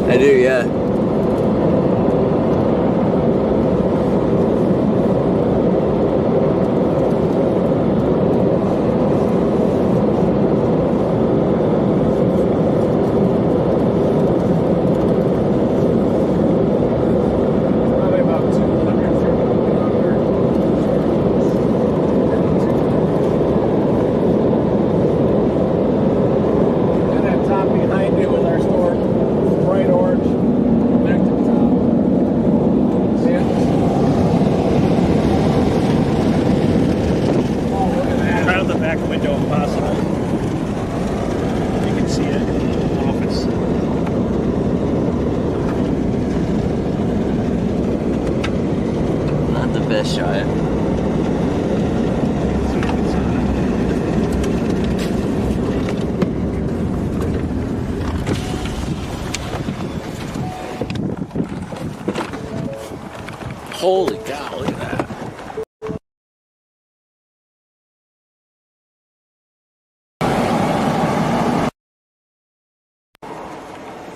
I do, yeah. Probably about 200 and that top behind you with our store, bright orange. best shot. Holy cow, look at that.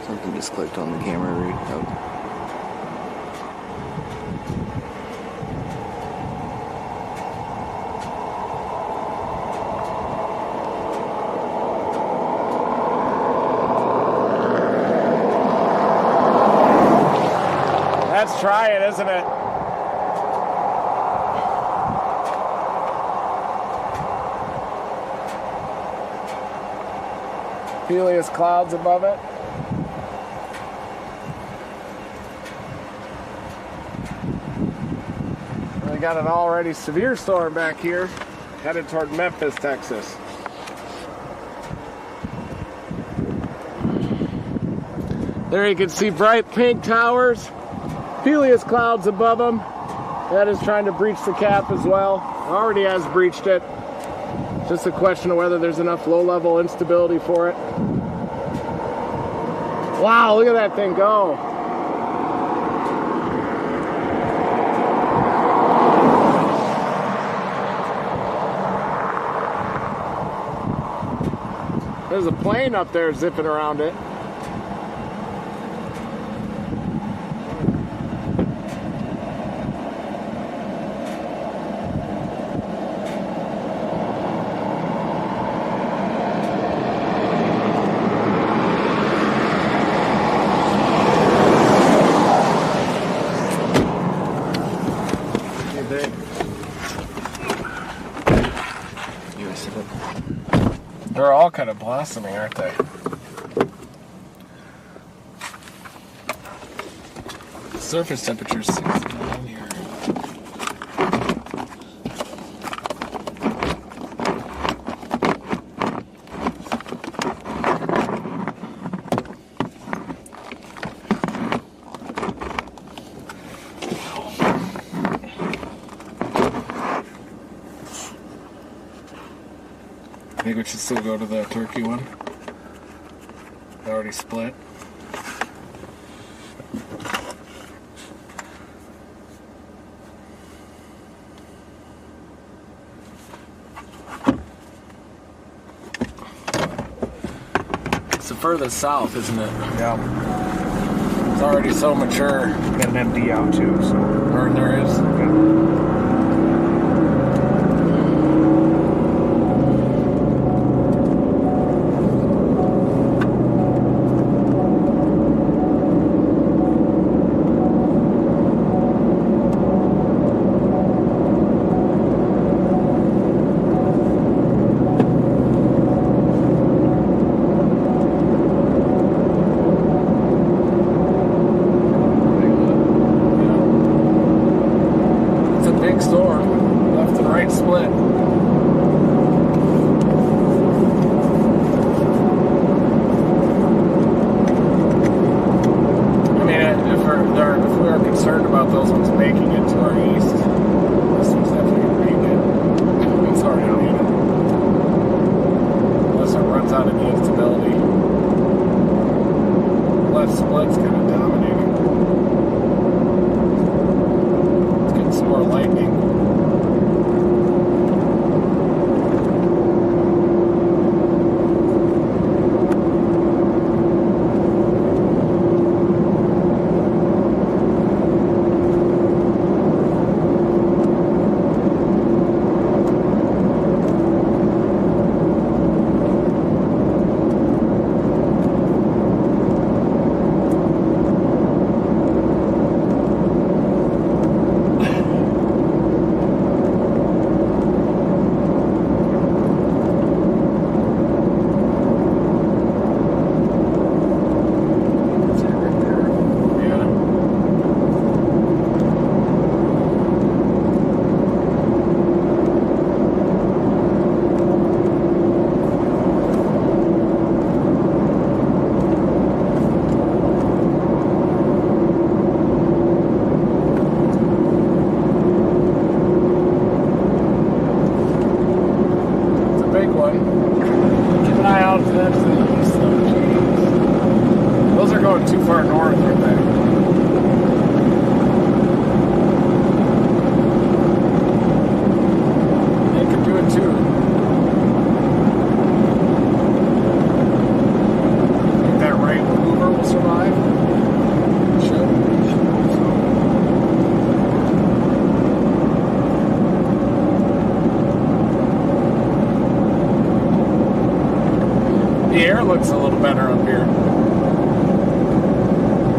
Something just clicked on the camera. Oh. That's trying, isn't it? Helios clouds above it. We got an already severe storm back here, headed toward Memphis, Texas. There you can see bright pink towers, Helios clouds above them. That is trying to breach the cap as well. It already has breached it. Just a question of whether there's enough low-level instability for it. Wow, look at that thing go. There's a plane up there zipping around it. They're all kind of blossoming, aren't they? Surface temperature is 69 here. I think we should still go to the turkey one. They already split. It's the furthest south, isn't it? Yeah. It's already so mature. Got an MD out too, so. Or there is. Yeah. north, aren't they? They could do it too. Think that right mover will survive? Should. The air looks a little better up here.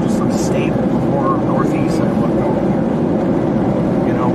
Just looks stable. More northeast I look over here. You know?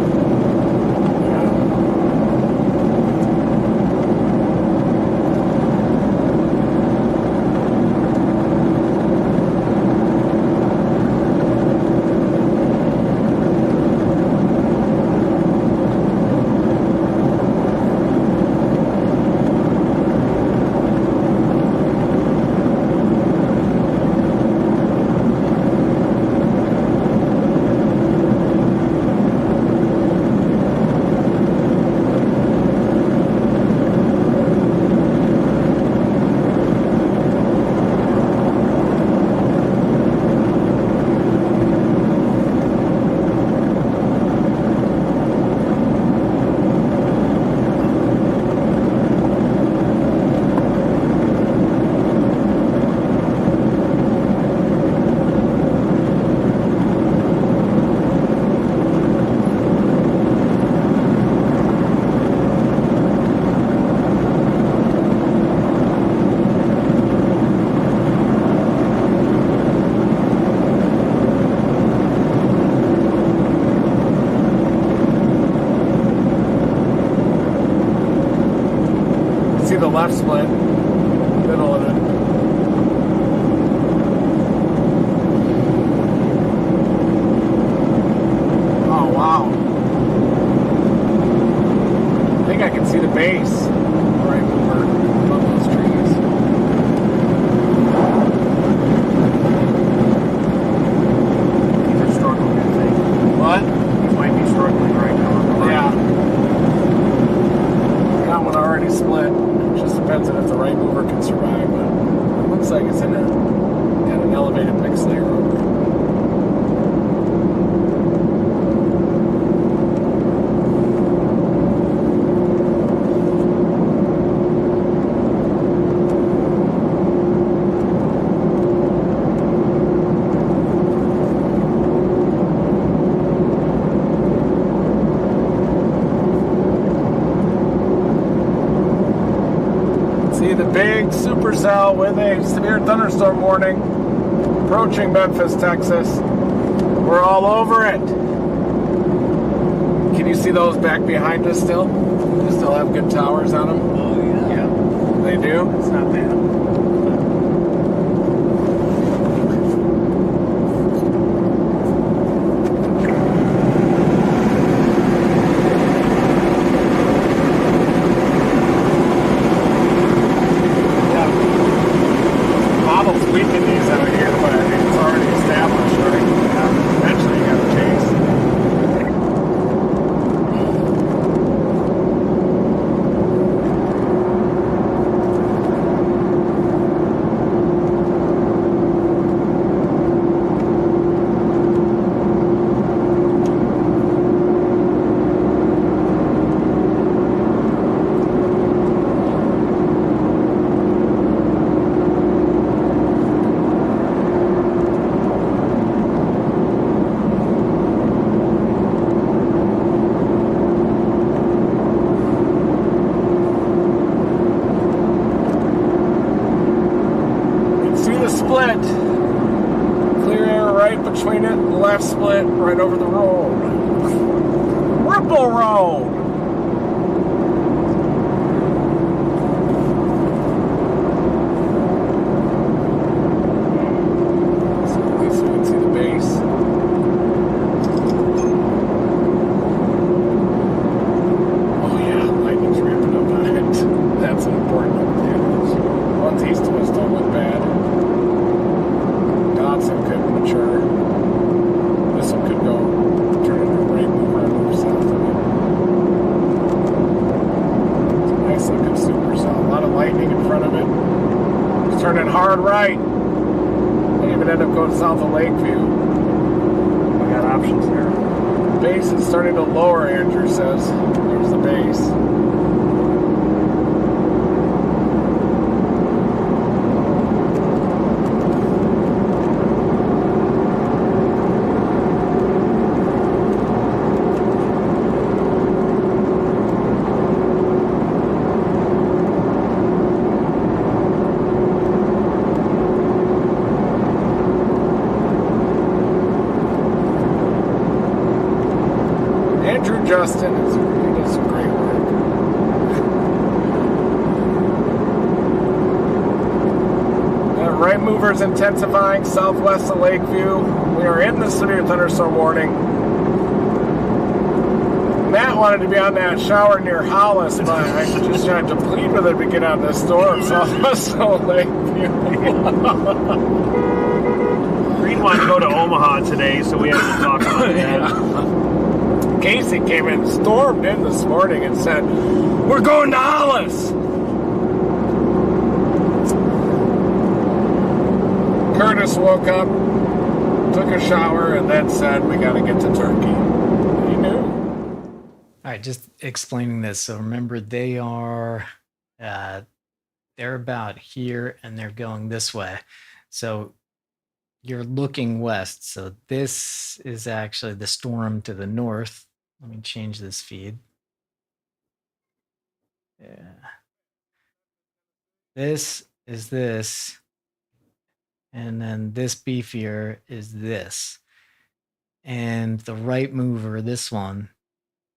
See the left split, middle of it. Oh, wow. I think I can see the base right over above those trees. These are struggling, I think. What? These might be struggling right now. Yeah. That one already split. Just depends on if the right mover can survive, but it looks like it's in an elevated mix layer over. The big supercell with a severe thunderstorm warning approaching Memphis, Texas. We're all over it. Can you see those back behind us still? They still have good towers on them? Oh, yeah. Yeah. They do? It's not bad. Split. Clear air right between it. Left split right over the road. Ripple Road. So at least we can see the base. Oh yeah, lightning's ramping up on it. That's an important advantage. One's east of us don't look bad. Dodson could mature. This one could go turn into a right mover and move south of it. It's a nice looking supercell. A lot of lightning in front of it. It's turning hard right. May even end up going south of Lakeview. We got options there. Base is starting to lower, Andrew says. There's the base. Justin is doing some great work. Right movers intensifying southwest of Lakeview. We are in the severe thunderstorm warning. Matt wanted to be on that shower near Hollis, but I just tried to plead with him to get out of the storm southwest of Lakeview. Reed wanted to go to Omaha today, so we had to talk about that. Yeah. Casey came in, stormed in this morning and said, "We're going to Hollis." Curtis woke up, took a shower, and then said, "We got to get to Turkey." He knew. All right, just explaining this. So remember, they are they're about here, and they're going this way. So you're looking west. So this is actually the storm to the north. Let me change this feed. Yeah. This is this. And then this beefier is this. And the right mover, this one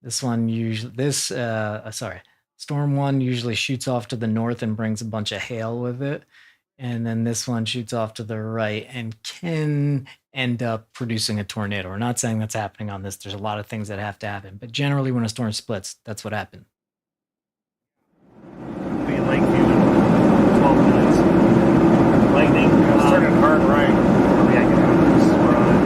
usually, storm one usually shoots off to the north and brings a bunch of hail with it. And then this one shoots off to the right and can end up producing a tornado. We're not saying that's happening on this. There's a lot of things that have to happen. But generally, when a storm splits, that's what happened. Be in Lakeview in 12 minutes. Lightning. It's turning hard right. Oh, yeah, get out of this. We're on it.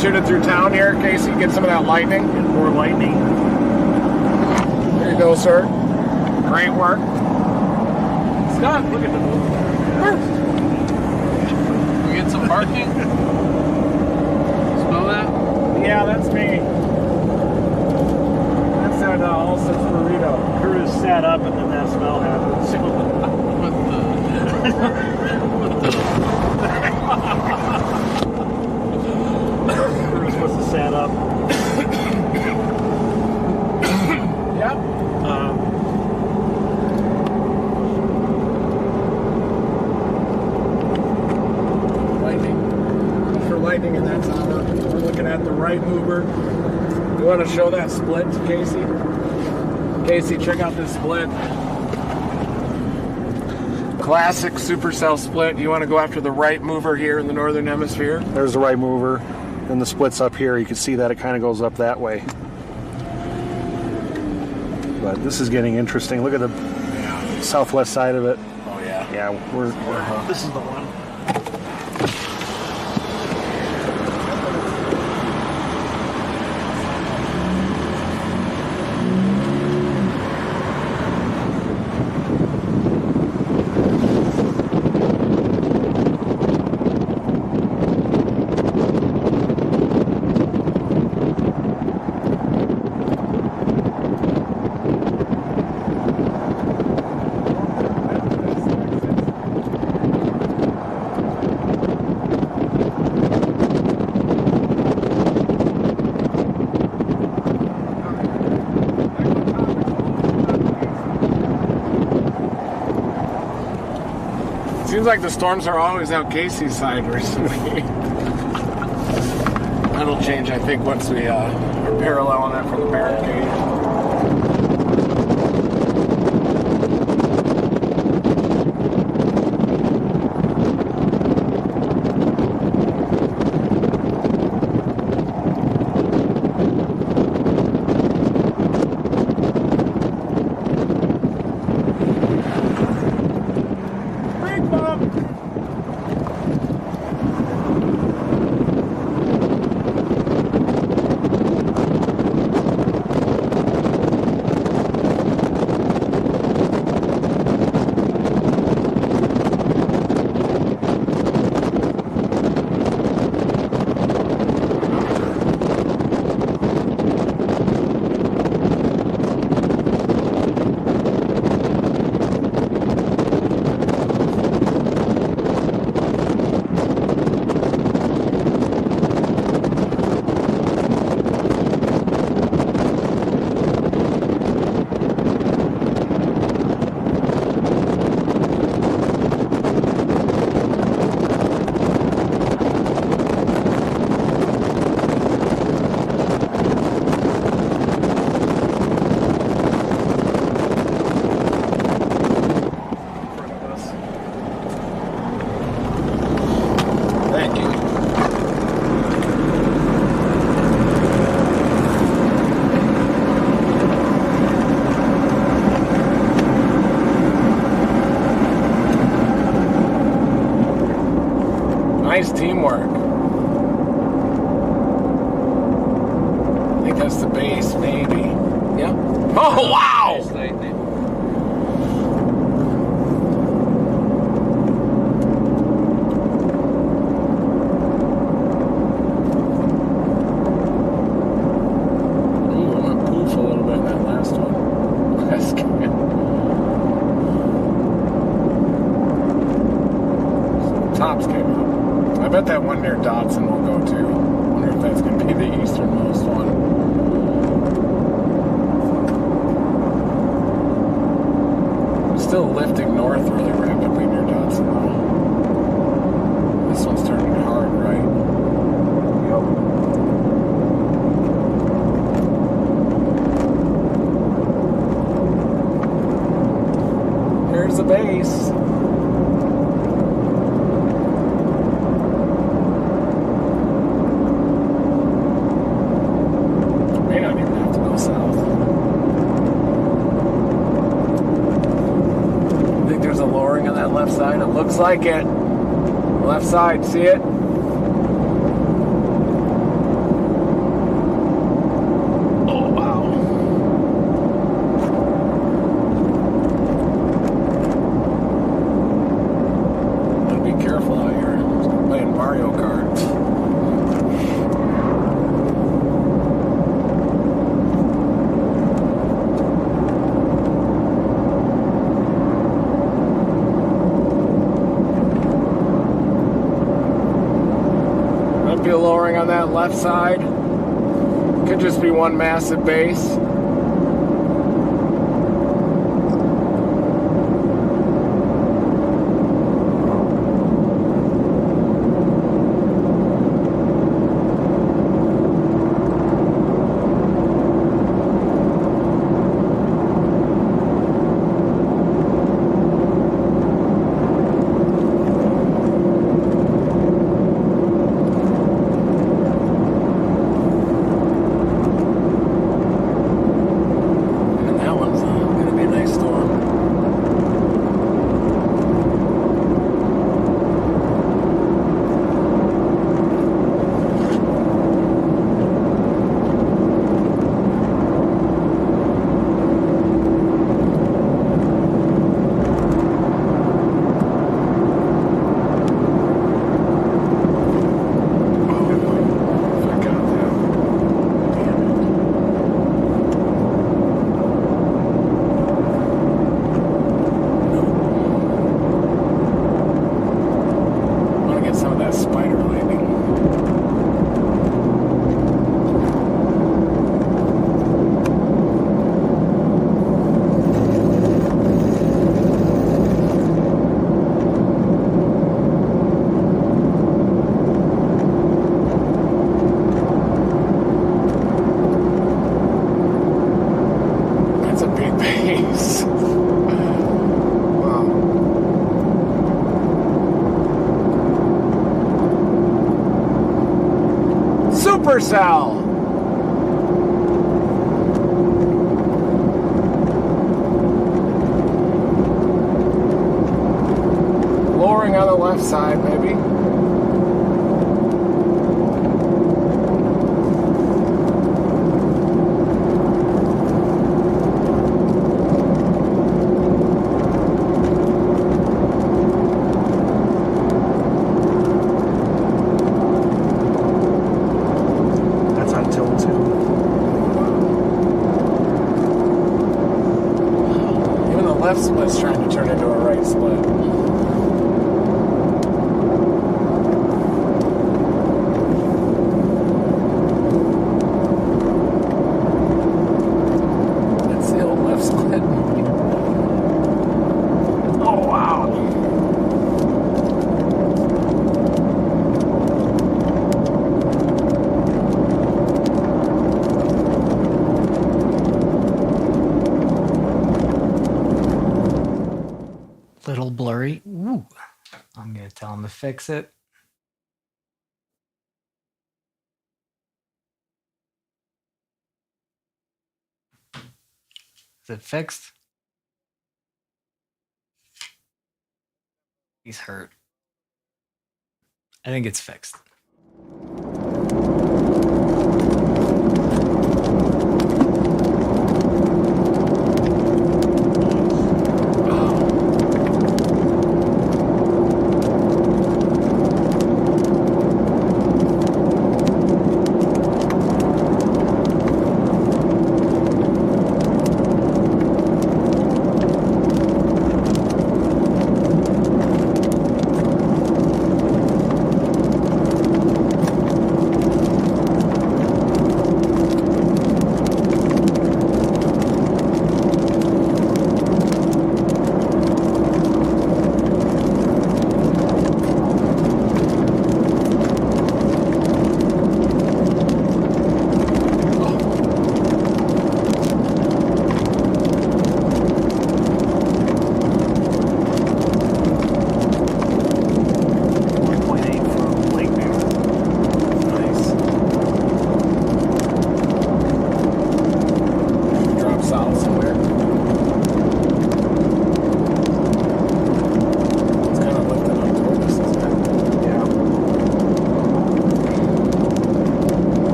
Shoot it through town here, Casey. Get some of that lightning. Get more lightning. There you go, sir. Great work. Scott, look at the We get some barking. Smell that? Yeah, that's me. That's that Altus burrito. Curtis sat up and then that smell happened. Curtis must have sat up. Yep. Lightning. For lightning, and that's on. We're looking at the right mover. You want to show that split to Casey? Casey, check out this split. Classic supercell split. You want to go after the right mover here in the northern hemisphere? There's the right mover. And the split's up here. You can see that it kind of goes up that way. But this is getting interesting. Look at the southwest side of it. Oh, yeah. Yeah, we're this is the one. Seems like the storms are always out Casey's side recently. That'll change, I think, once we are paralleling it from the barricade. Nice teamwork. I think that's the base, maybe. Yep. Oh, wow! Ooh, I went poof a little bit in that last one. That's good. Tops came up. I bet that one near Dodson will go too. I wonder if that's going to be the easternmost one. Still lifting north really rapidly near Dodson though. This one's turning hard, right? Yep. Here's the base. Looks like it. Left side, see it? Oh, wow. Gotta be careful out here. I'm playing Mario Kart. Lowering on that left side. Could just be one massive base. supercell. Lowering on the left side, maybe. That's on tilt too. Even the left split's trying to turn into a right split. Little blurry. Ooh. I'm going to tell him to fix it. Is it fixed? He's hurt. I think it's fixed.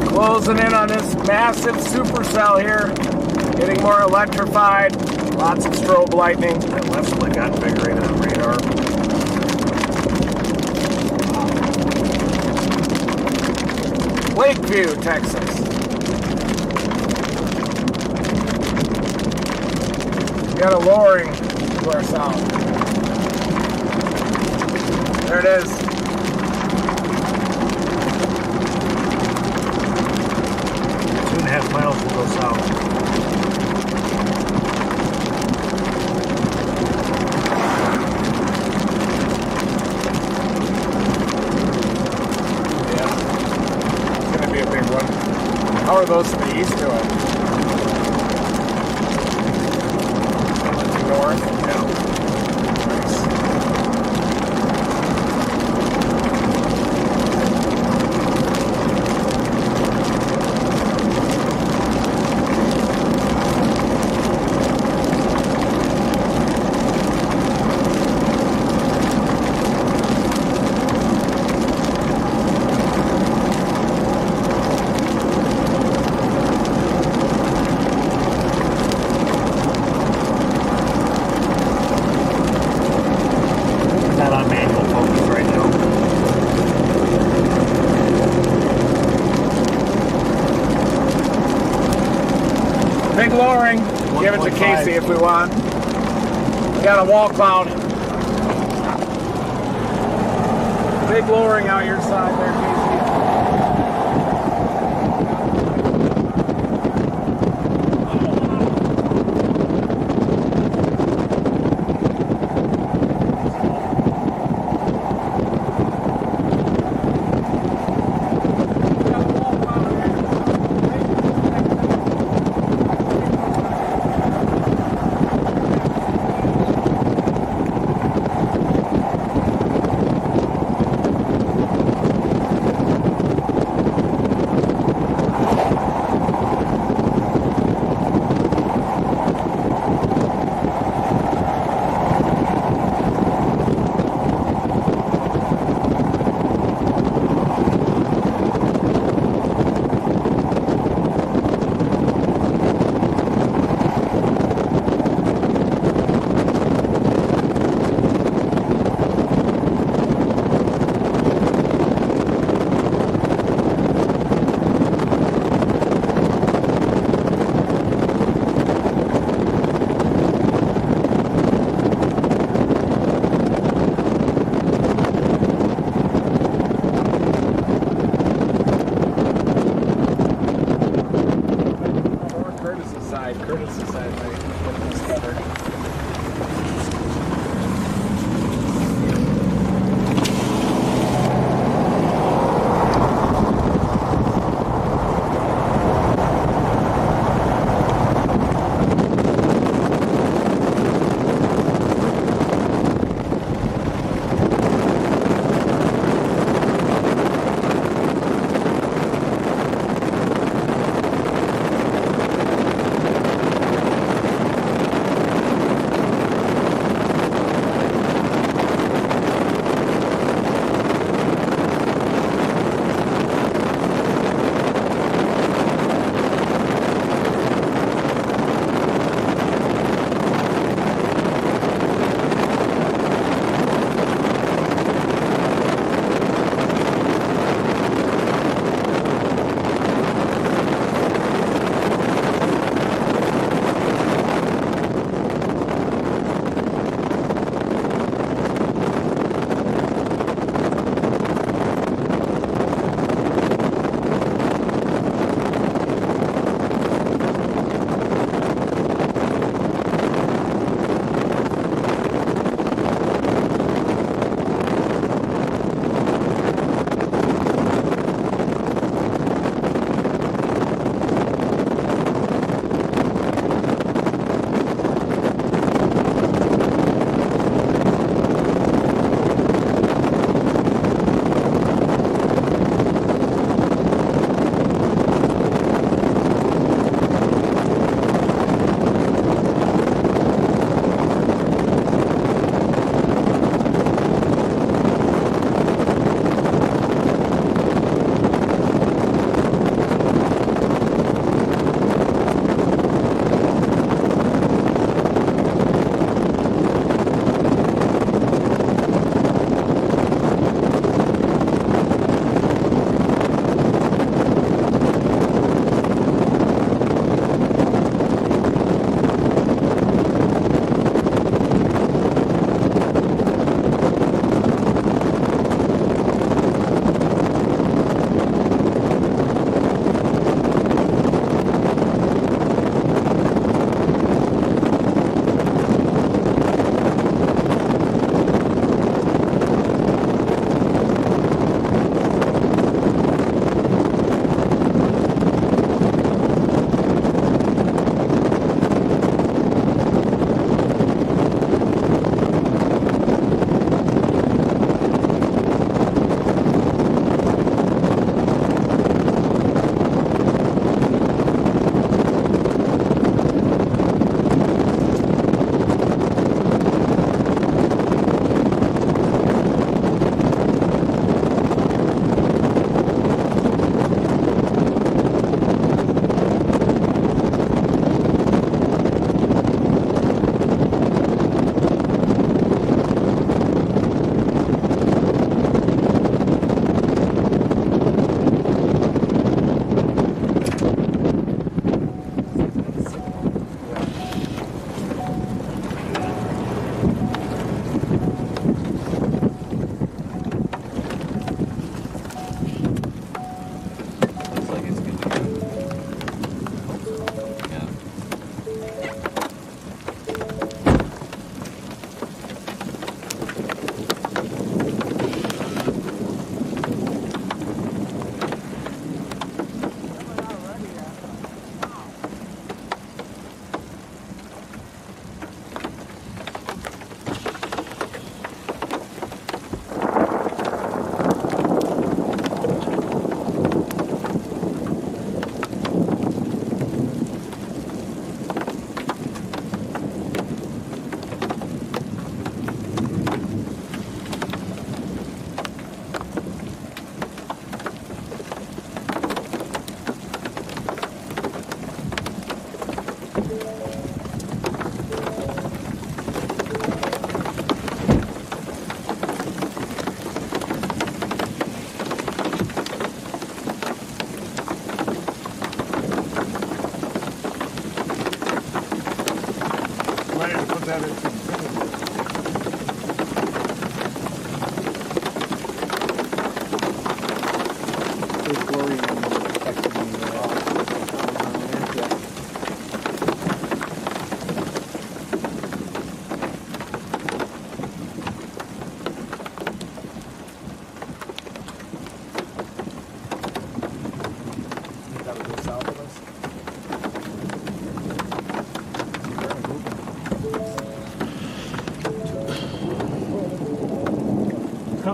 Closing in on this massive supercell here. Getting more electrified. Lots of strobe lightning. That left split got bigger in on radar. Lakeview, Texas. We got a lowering to our south. There it is. 2.5 miles will go south. Yeah. It's gonna be a big one. How are those to the east doing? North? Yeah. Big lowering. Give it to Casey if we want. We got a wall cloud. Big lowering out your side there, Casey.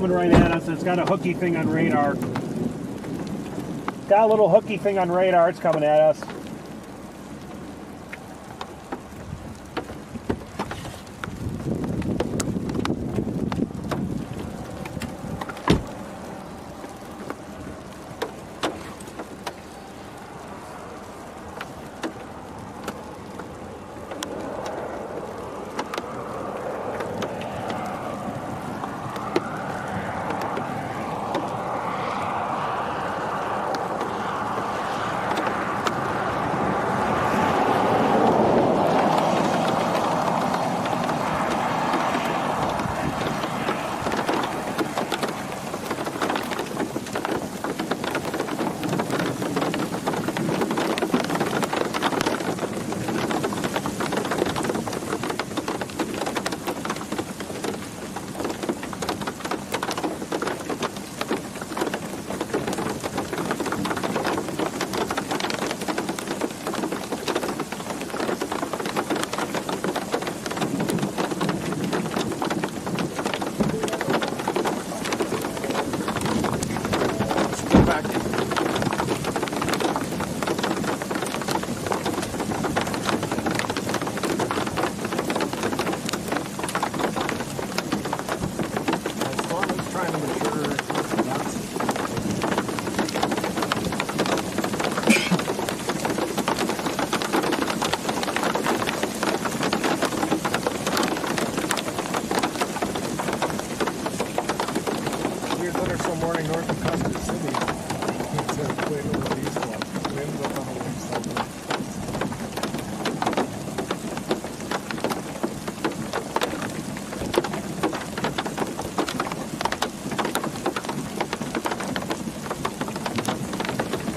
coming right at us. It's got a hooky thing on radar. Got a little hooky thing on radar. It's coming at us.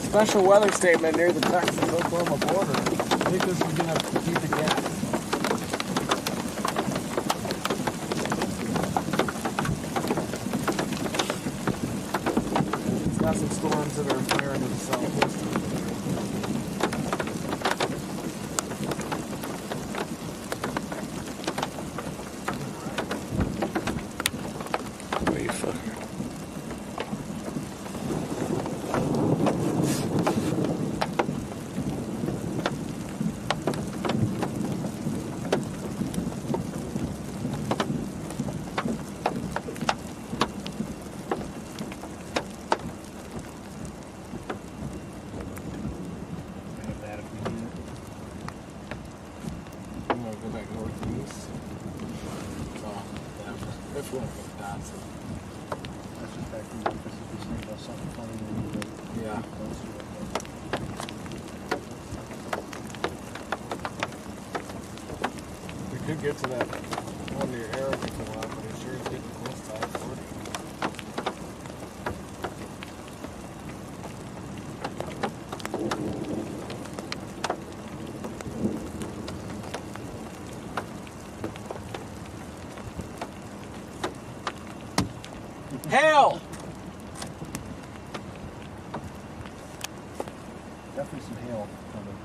Special weather statement near the Texas-Oklahoma border. I think this is going to keep the gas. It's got some storms that are flaring to the southwest. Could get to that one near Eric if you want, but it sure is getting close to I-40. Hail! Definitely some hail coming.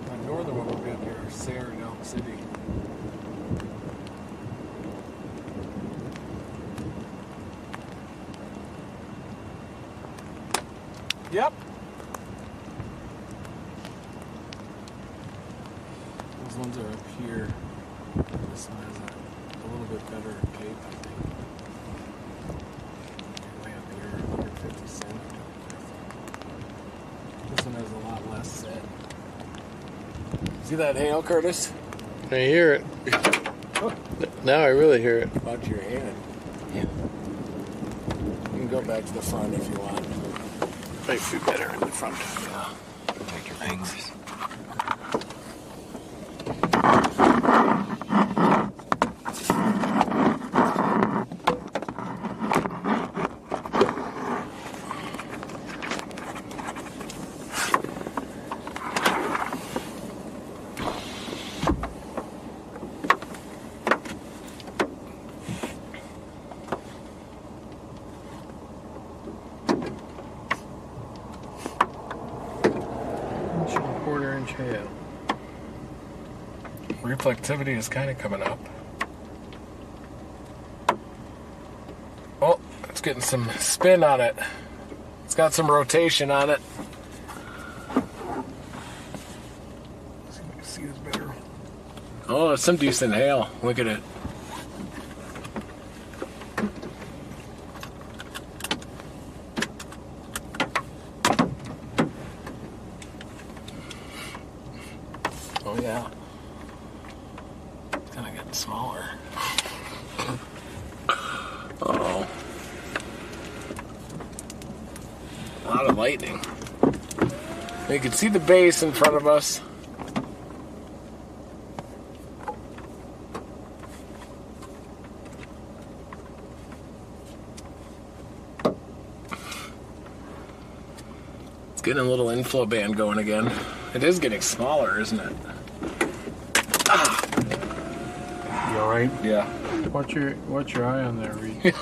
The northern one will be up here, Sarah and Elk City. Yep. Those ones are up here. This one has a little bit better cape, I think. Way up here, 150 cent. This one has a lot less set. See that hail, Curtis? I hear it. Now I really hear it. About your hand. Yeah. You can go back to the front if you want. Might be better in the front. Yeah. Take your fingers. Hail. Reflectivity is kind of coming up. getting some spin on it. It's got some rotation on it. Let's see if I can see this better. Oh, it's some decent hail. Look at it. Oh, yeah. It's kind of getting smaller. Uh-oh. A lot of lightning. You can see the base in front of us. It's getting a little inflow band going again. It is getting smaller, isn't it? You all right? Yeah. Watch your eye on there, Reed. Is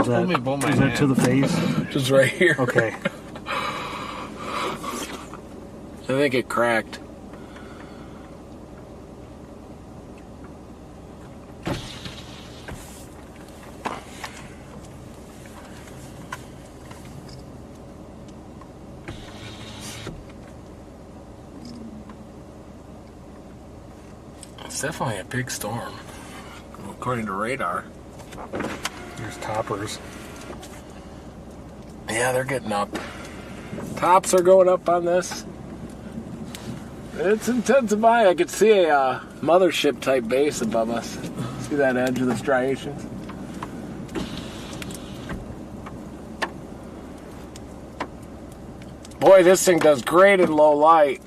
that to the face? Just right here. Okay. I think it cracked. It's definitely a big storm, according to radar. There's toppers. Yeah, they're getting up. Tops are going up on this. It's intensifying. I could see a mothership type base above us. See that edge of the striations? Boy, this thing does great in low light.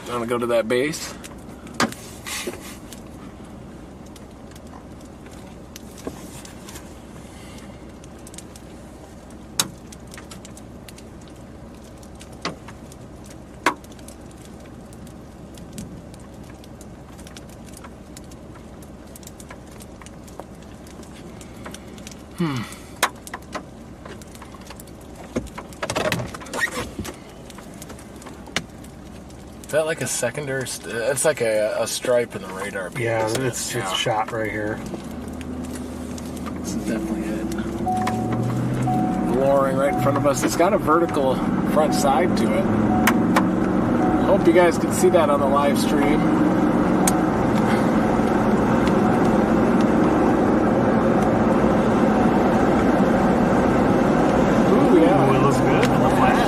Want to go to that base? Is that like a secondary? It's like a stripe in the radar beam. Yeah, isn't it? it's shot right here. This is definitely it. Lowering right in front of us. It's got a vertical front side to it. Hope you guys can see that on the live stream. Ooh, yeah. Oh, it looks good. Flash.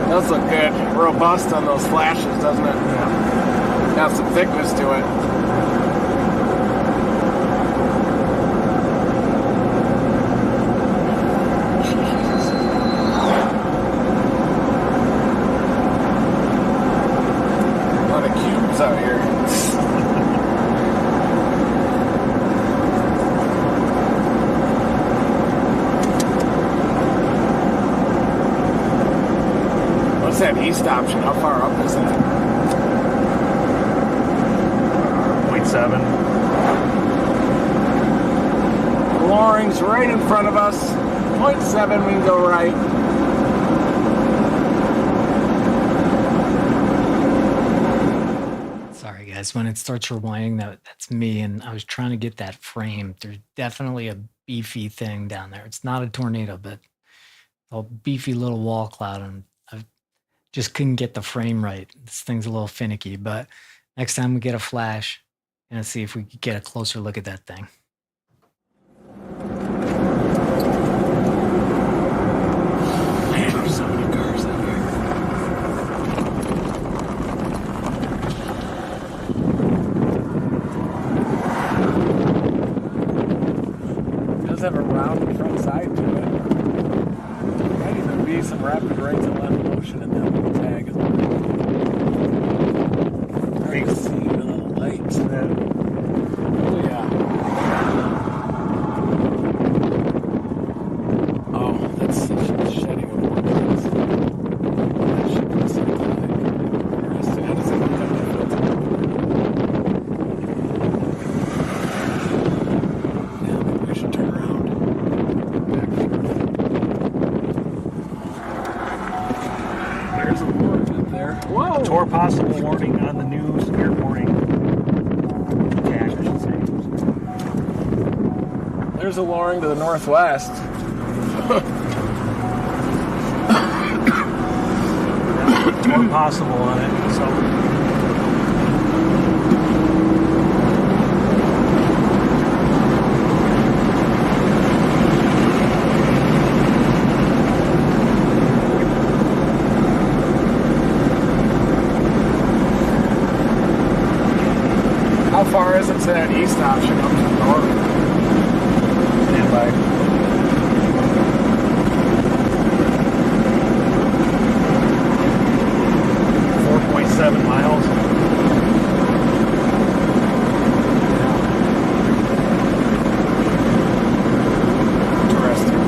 Does look good. Robust on those flashes, doesn't it? Yeah. Got some thickness to it. A lot of cubes out here. What's that east option? How far up is that? 0.7. The Loring's right in front of us. 0.7, we can go right. Sorry, guys. When it starts rewinding, that's me, and I was trying to get that frame. There's definitely a beefy thing down there. It's not a tornado, but a beefy little wall cloud, and I just couldn't get the frame right. This thing's a little finicky, but next time we get a flash, and see if we can get a closer look at that thing. Man, there's so many cars out here. It does have a round front side to it. Might even be some rapid right to left motion in that little tag as well. Great to see a little light. Oh yeah. or possible warning on the new severe warning. Cache, I should say. There's a lowering to the northwest. Or possible on it. So. How far is it to that east option up to the north? Stand by. 4.7 miles. Interesting.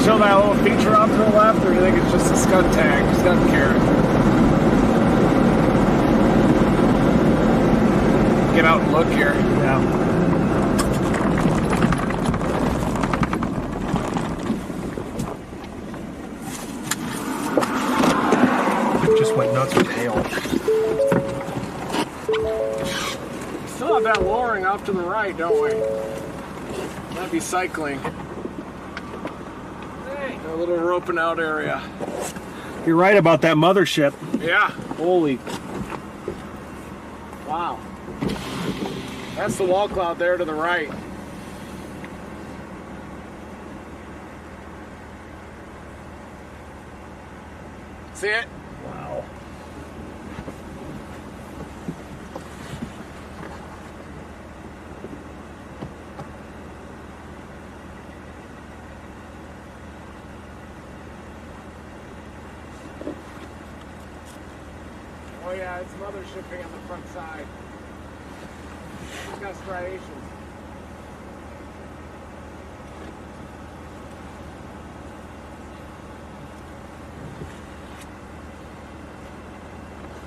Show that little feature off to the left, or do you think it's just a scud tag? Just doesn't care. Get out and look here. Yeah. It just went nuts with hail. Still have that lowering off to the right, don't we? That'd be cycling. A little roping out area. You're right about that mothership. Yeah. Holy. Wow. That's the wall cloud there to the right. See it? Wow. Oh yeah, it's mothershipping on the front side. It's got striations.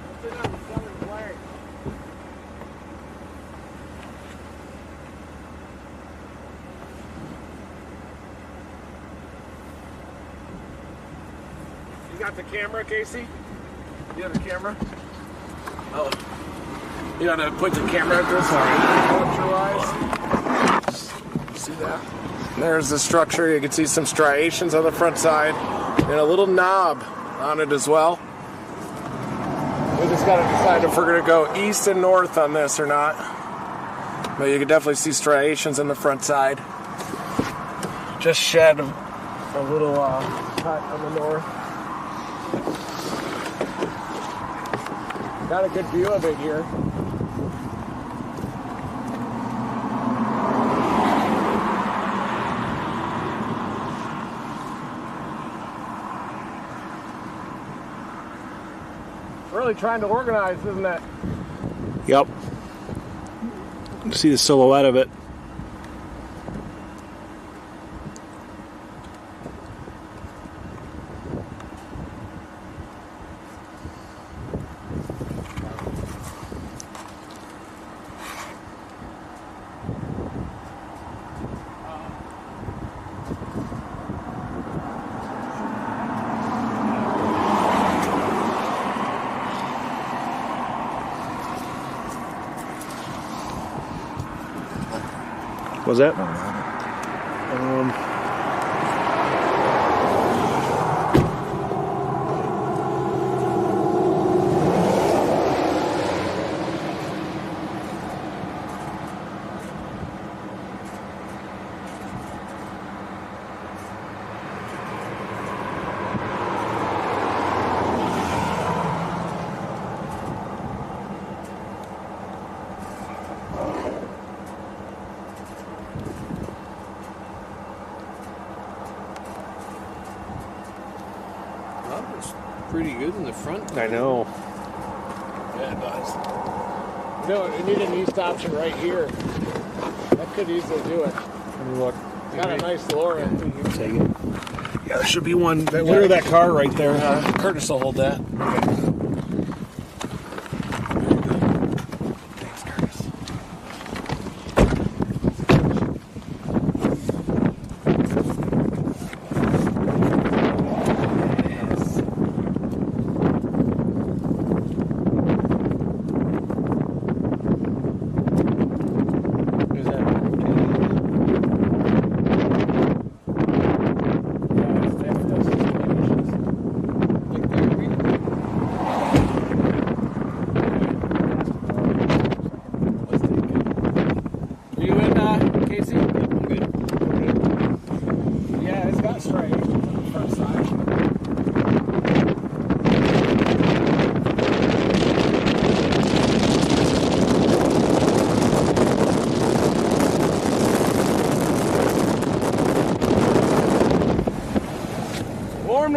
What's it on the southern flag? You got the camera, Casey? You have the camera? Oh. You gotta point the camera at this. Sorry. See that? There's the structure. You can see some striations on the front side and a little knob on it as well. We just gotta decide if we're gonna go east and north on this or not. But you can definitely see striations on the front side. Just shed a little cut on the north. Got a good view of it here. Really trying to organize, isn't it? Yep. See the silhouette of it. Was that? Pretty good in the front. I know. Yeah, it does. You know, you need an east option right here. That could easily do it. Let me look. Got a nice lower end. You can take it. Yeah, there should be one. Look at that car right there. Curtis will hold that.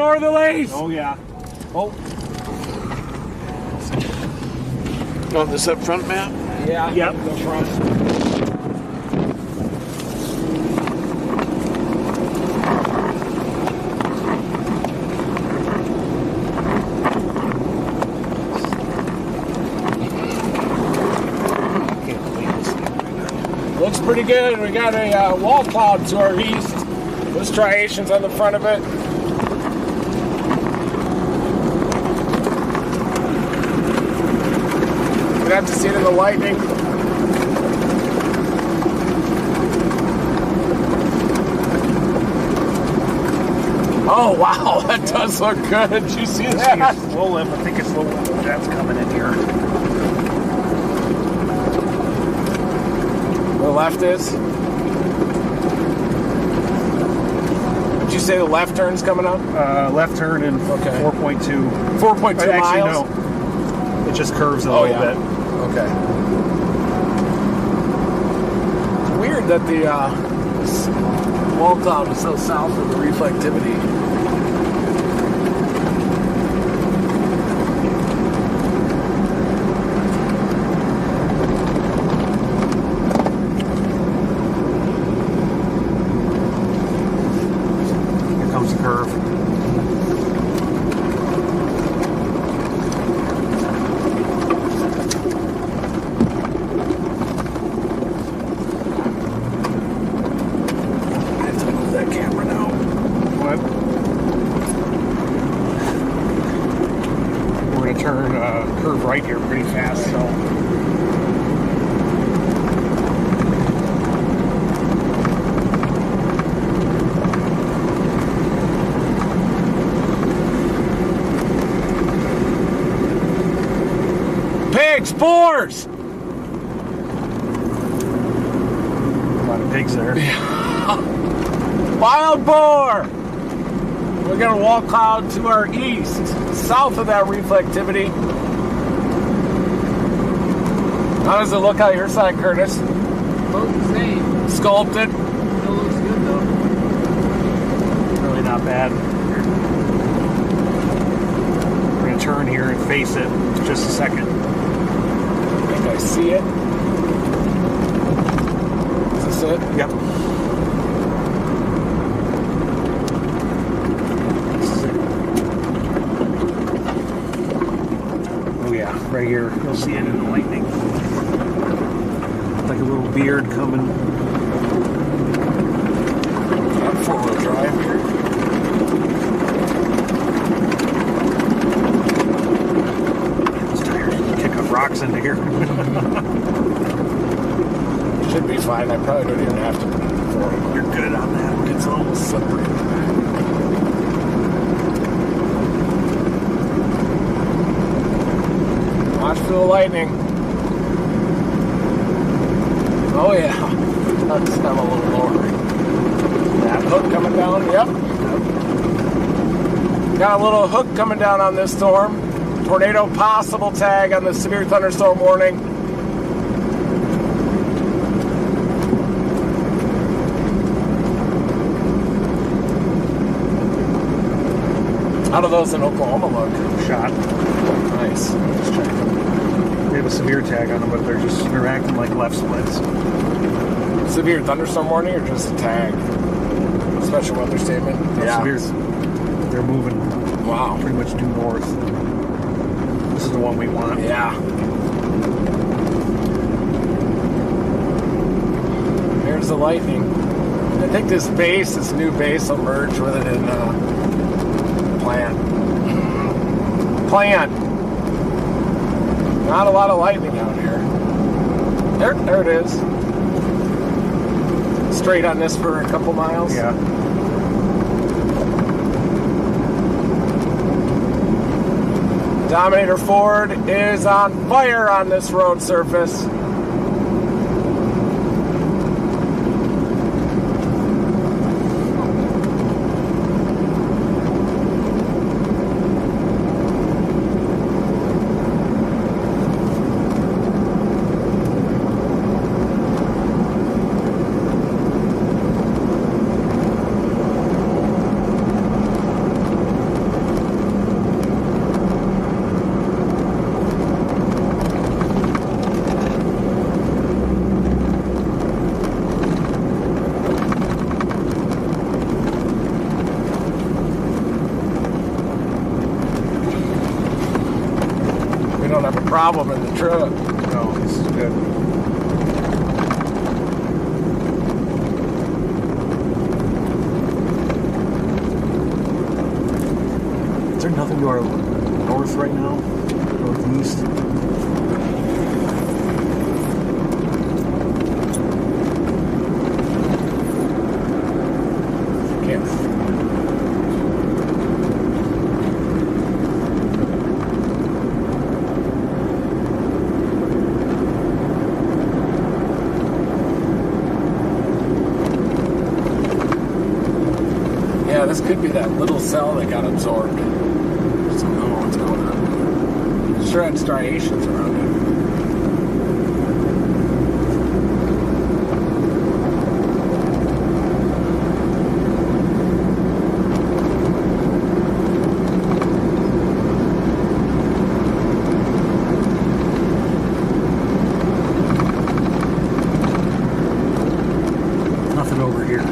northerlies. Oh, yeah. Oh, On this up front map? Yeah. Yep. The front. can't believe this thing right now. Looks pretty good. We got a wall cloud to our east. Those striations on the front of it. We'd have to see it in the lightning. Oh wow, that does look good. Did you see that? It's low lift. I think it's low lift. That's coming in here. The left is. Did you say the left turn's coming up? Left turn in 4.2. 4.2 Actually, miles? no. It just curves a little bit. Okay. It's weird that the this wall cloud is so south of the reflectivity. Here comes the curve. Curve right here pretty fast, so Pigs, boars! a lot of pigs there. Wild boar! We got a wall cloud to our east, south of that reflectivity. How does it look out your side, Curtis? Both the same. Sculpted. Still looks good though. Really not bad. We're going to turn here and face it in just a second. I think I see it. Is this it? Yep. This is it. Oh yeah, right here. You'll see it in the lightning. Like a little beard coming. Four-wheel drive here. Those tires kick up rocks into here. Should be fine. I probably don't even have to put it in four-wheel. You're good on that. It's almost slippery. Watch for the lightning. Oh yeah. Let's have a little lower. That hook coming down. Yep. Got a little hook coming down on this storm. Tornado possible tag on the severe thunderstorm warning. How do those in Oklahoma look? Shot. Nice. Just checking. They have a severe tag on them, but they're acting like left splits. Severe thunderstorm warning or just a tag? Special weather statement? Severe. They're moving. Wow. Pretty much due north. This is the one we want. Yeah. Here's the lightning. I think this new base will merge with it in Plant. Not a lot of lightning out here. There it is. Straight on this for a couple miles. Yeah. Dominator Ford is on fire on this road surface. don't have a problem in the truck. No, this is good. Is there nothing to our north right now? Northeast? Yeah, this could be that little cell that got absorbed. I don't know what's going on. I'm sure had striations around it. Nothing over here.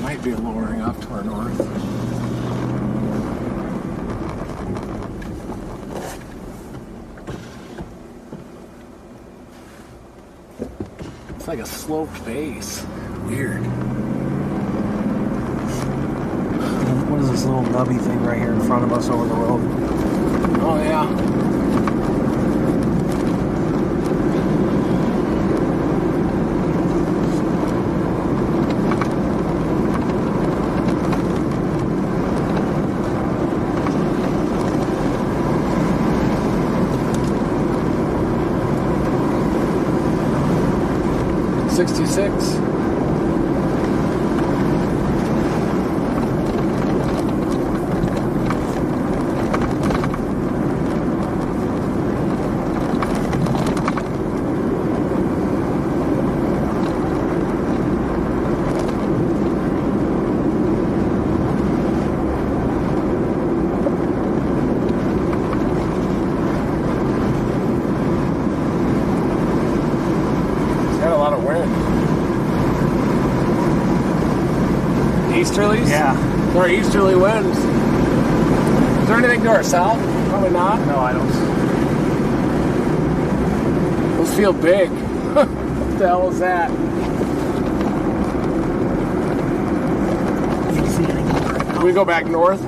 Might be lowering off to our north. It's like a sloped base. Weird. What is this little nubby thing right here in front of us over the road? Oh, yeah. 66. Easterlies? Yeah. There are easterly winds. Is there anything to our south? Probably not. No, I don't. Those feel big. What the hell is that? Can we go back north?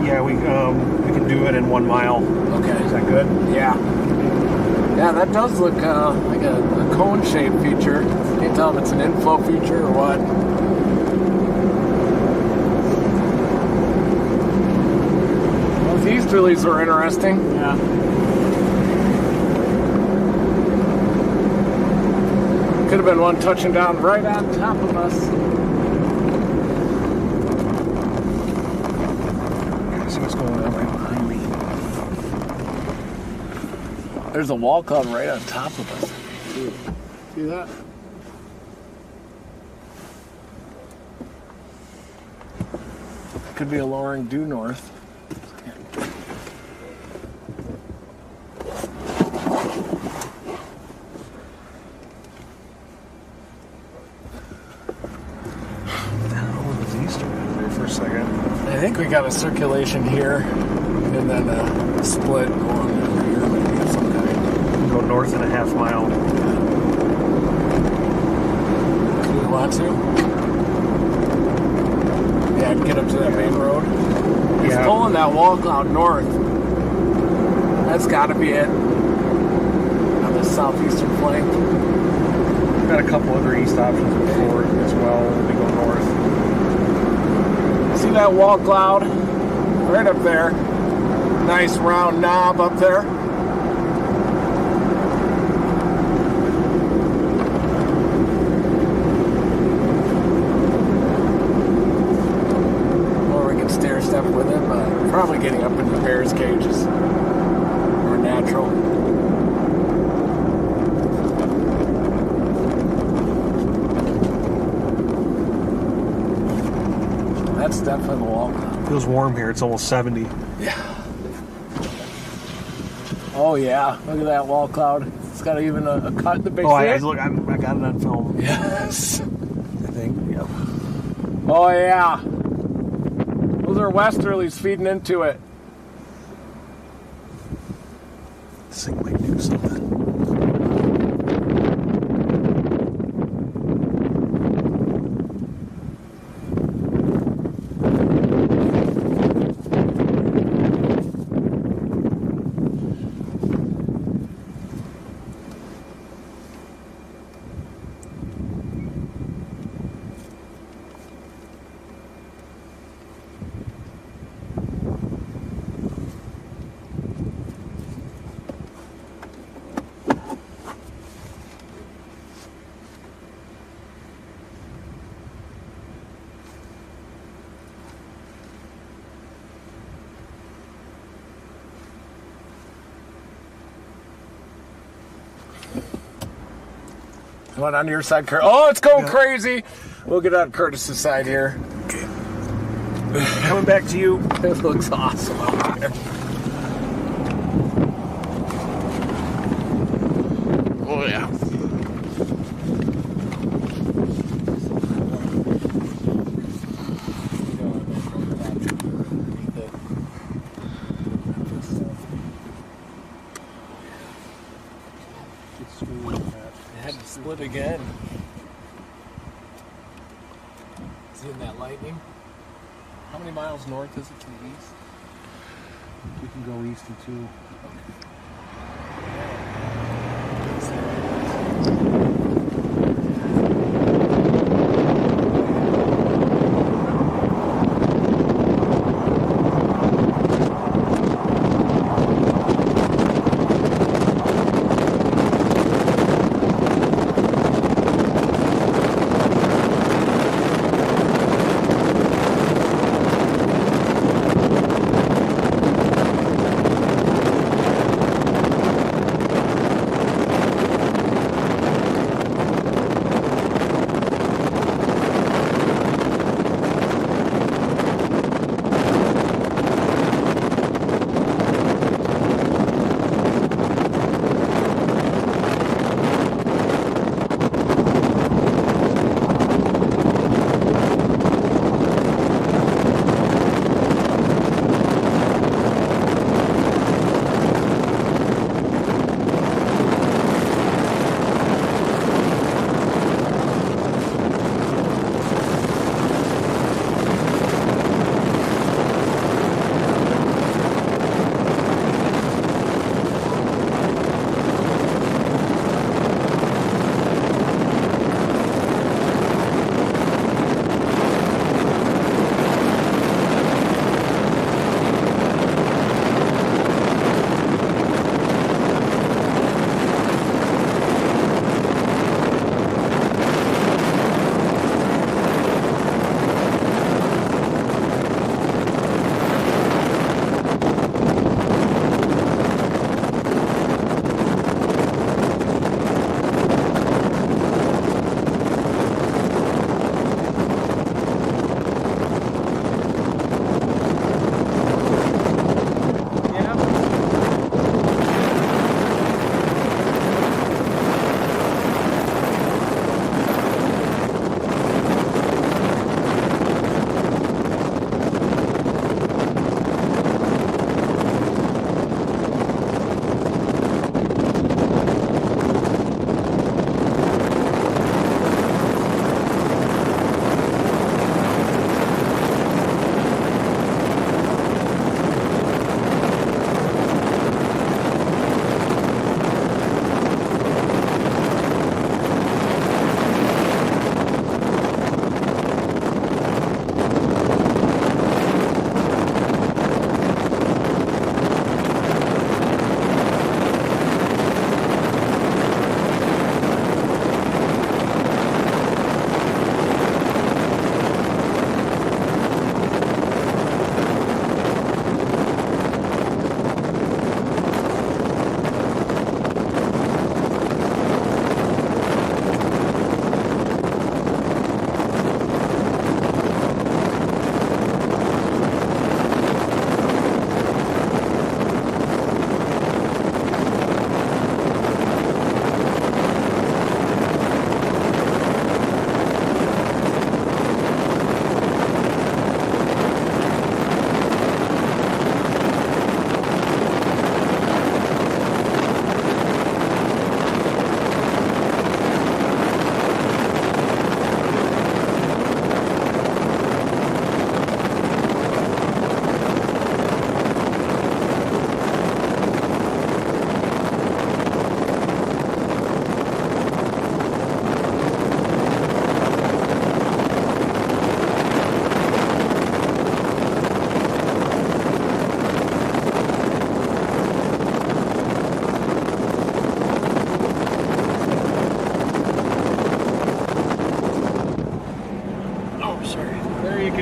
Yeah, we can do it in 1 mile. Okay. Is that good? Yeah. Yeah, that does look like a cone-shaped feature. Can't tell if it's an inflow feature or what. Those easterlies are interesting. Yeah. Could have been one touching down right on top of us. See what's going on right behind me. There's a wall cloud right on top of us. See that? Could be a lowering due north. I think we got a circulation here, and then a split going over here, maybe of some kind. Go north and a half mile. Do we want to? Yeah, get up to that main road. It's pulling that wall cloud north. That's got to be it. On the southeastern flank. We've got a couple other east options before as well when we go north. See that wall cloud right up there? Nice round knob up there. Or we can stair step with it, but probably getting up into the bear's cage is more natural. That's definitely the wall. Feels warm here. It's almost 70. Yeah. Oh yeah. Look at that wall cloud. It's got even a cut in the base. Oh, I got it on film. Yes. I think. Yep. Oh yeah. Those are westerlies feeding into it. This thing might do something. Went on your side, Curtis. Oh, it's going crazy. We'll get on Curtis's side here. Okay. Coming back to you. It looks awesome out here. Oh, yeah. Split again. Seeing that lightning? How many miles north is it to the east? We can go east in 2.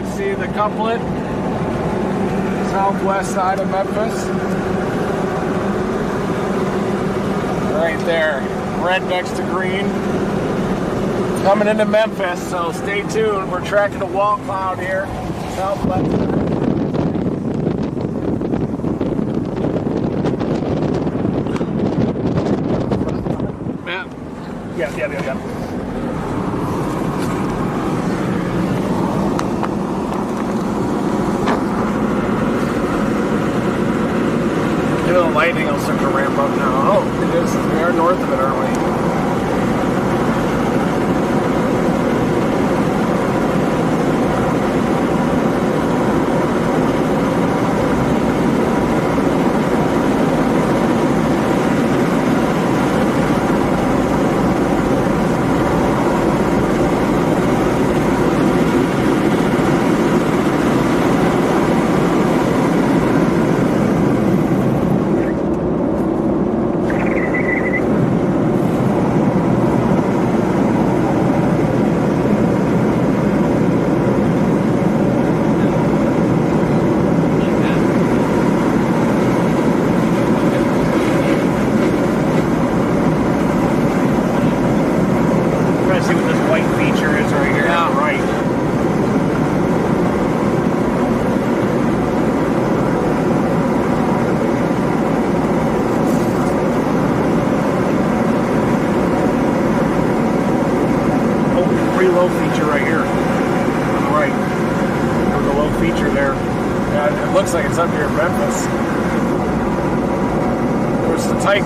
can see the couplet, southwest side of Memphis. Right there, red next to green. Coming into Memphis, so stay tuned. We're tracking a wall cloud here, southwest. Matt? Yeah. Maybe the lightning will start to ramp up now. Oh, it is. We are north of it, aren't we?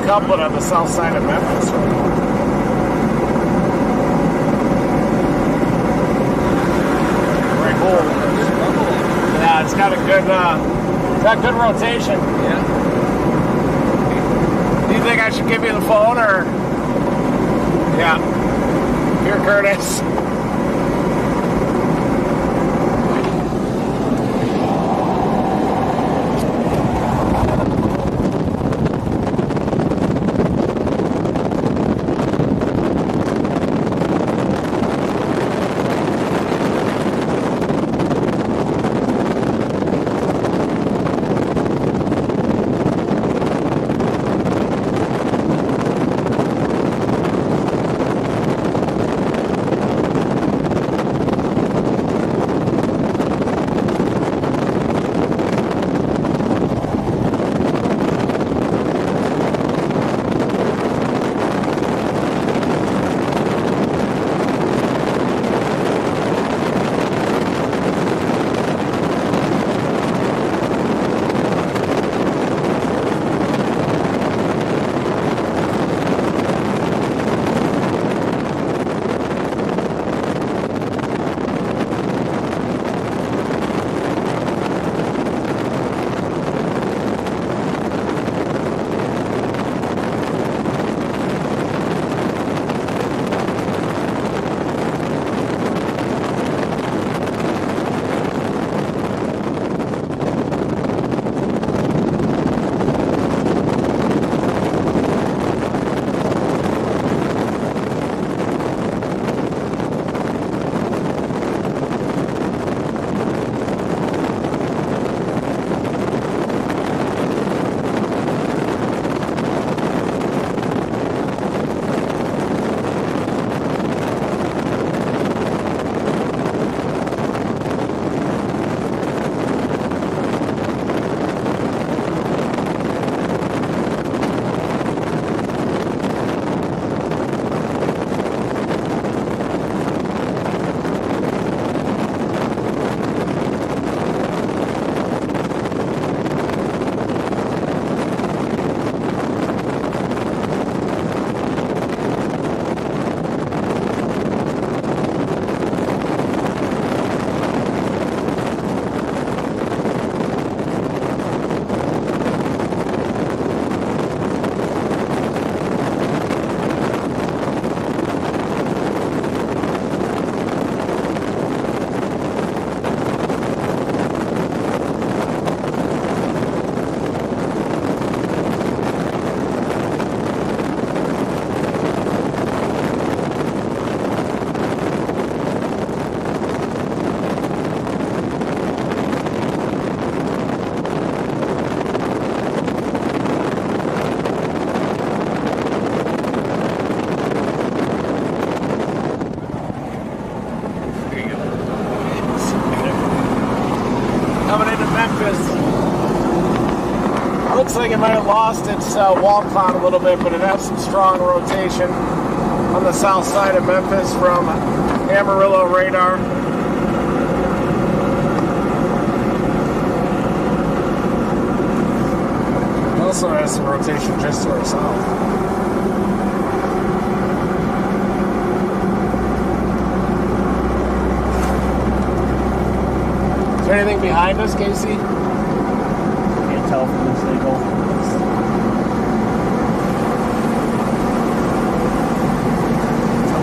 Couplet on the south side of Memphis. Very cool. Yeah, it's got a good rotation. Yeah. Do you think I should give you the phone or? Yeah. Here, Curtis. Looks like it might have lost its wall cloud a little bit, but it has some strong rotation on the south side of Memphis from Amarillo radar. It also has some rotation just to our south. Is there anything behind us, Casey? Can't tell from this angle.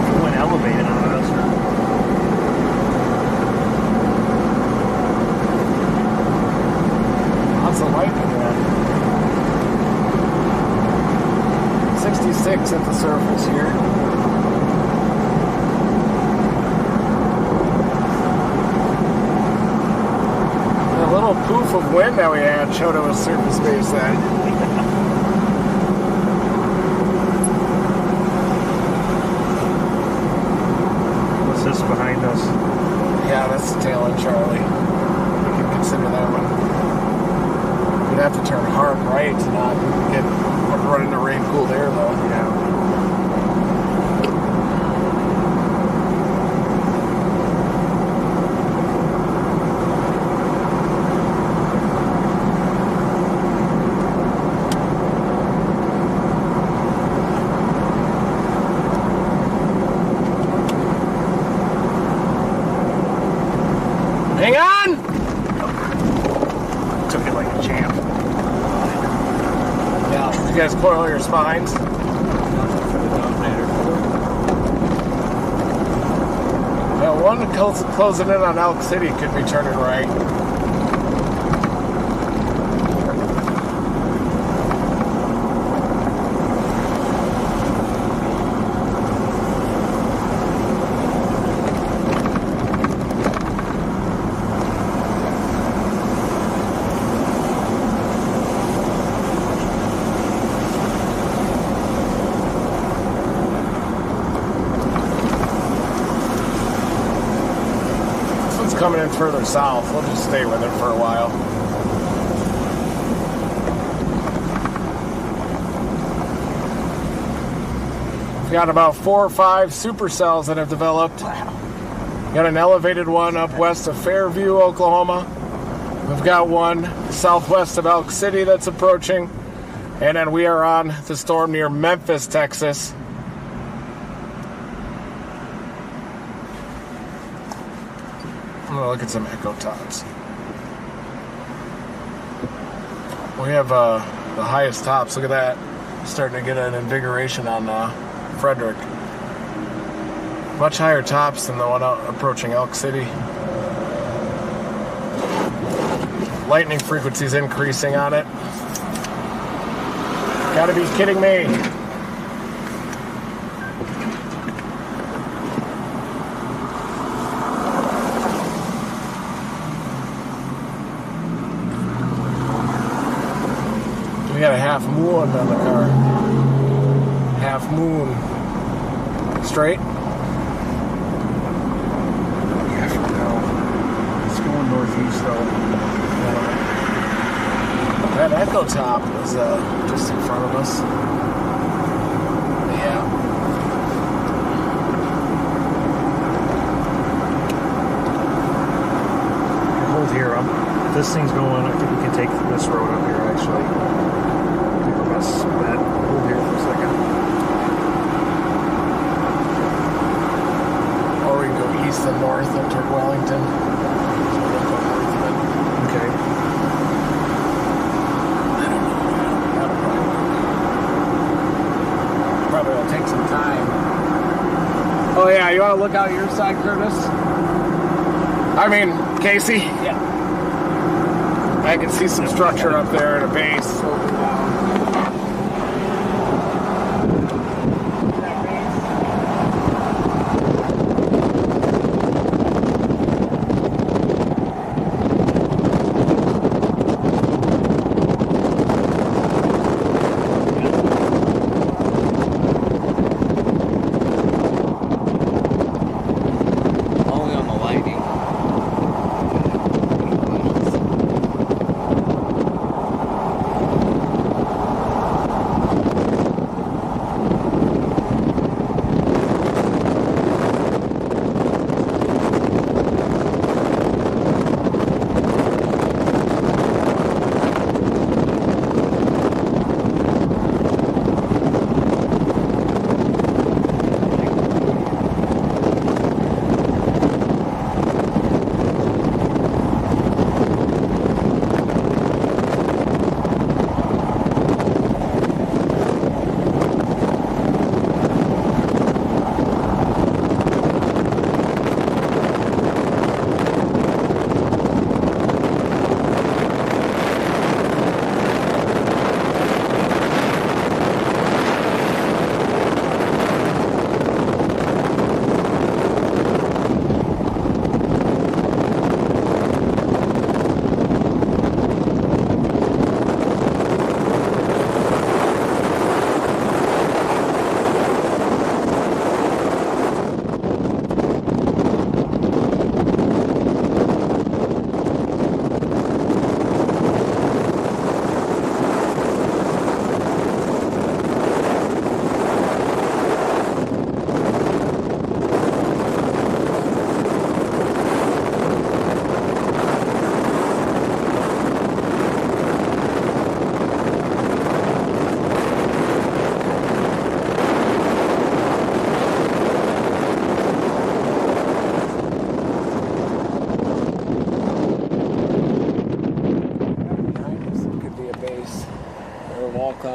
It went elevated on us. Lots of lightning there. 66 at the surface here. The little poof of wind that we had showed it was surface base then. What's this behind us? Yeah, that's the tail end, Charlie. We can consider that one. We'd have to turn hard right to not get run into rain-cooled air, though. Yeah. Hang on! Took it like a champ. Yeah, you guys coil your spines. Nothing for the Dominator. Yeah, one closing in on Elk City could be turning right. Coming in further south. We'll just stay with it for a while. We've got about 4 or 5 supercells that have developed. Got an elevated one up west of Fairview, Oklahoma. We've got one southwest of Elk City that's approaching. And then we are on the storm near Memphis, Texas. I'm going to look at some echo tops. We have the highest tops. Look at that. Starting to get an invigoration on Frederick. Much higher tops than the one out approaching Elk City. Lightning frequency is increasing on it. Gotta be kidding me. We got a half moon on the car. Half moon. Straight? Yeah, for now. It's going northeast though. That echo top is just in front of us. Yeah. Hold here. If this thing's going, I think we can take this road up here actually. Best bet. Hold here for a second. Or we can go east and north up toward Wellington. So we'll go north of it. Okay. I don't know. That'll probably will take some time. Oh yeah, you want to look out your side, Curtis? I mean, Casey? Yeah. I can see some structure up there at a base.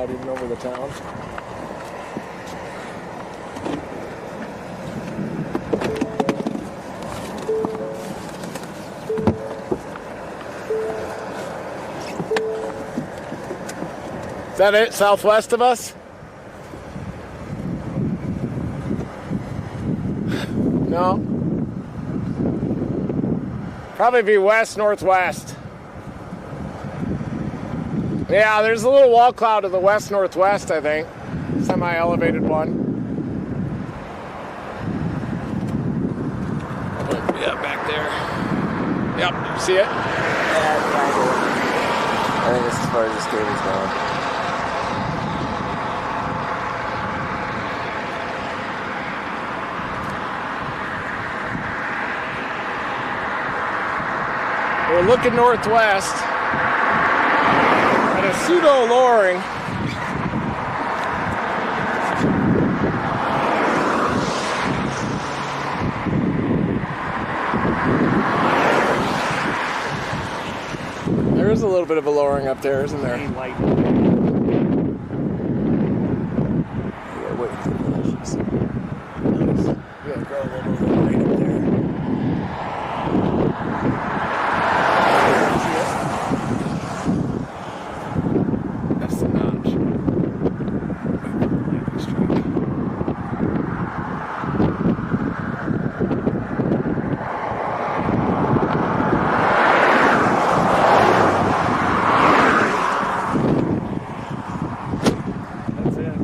cloud even over the town. Is that it, southwest of us? No. Probably be west, northwest. Yeah, there's a little wall cloud to the west, northwest, I think. Semi-elevated one. Yeah, back there. Yep, see it? Yeah, I think it's as far as this cable's going. We're looking northwest at a pseudo lowering. There is a little bit of a lowering up there, isn't there? Light. Yeah, wait for the flashes. Yeah, go a little bit right up there. That's the notch. That's it.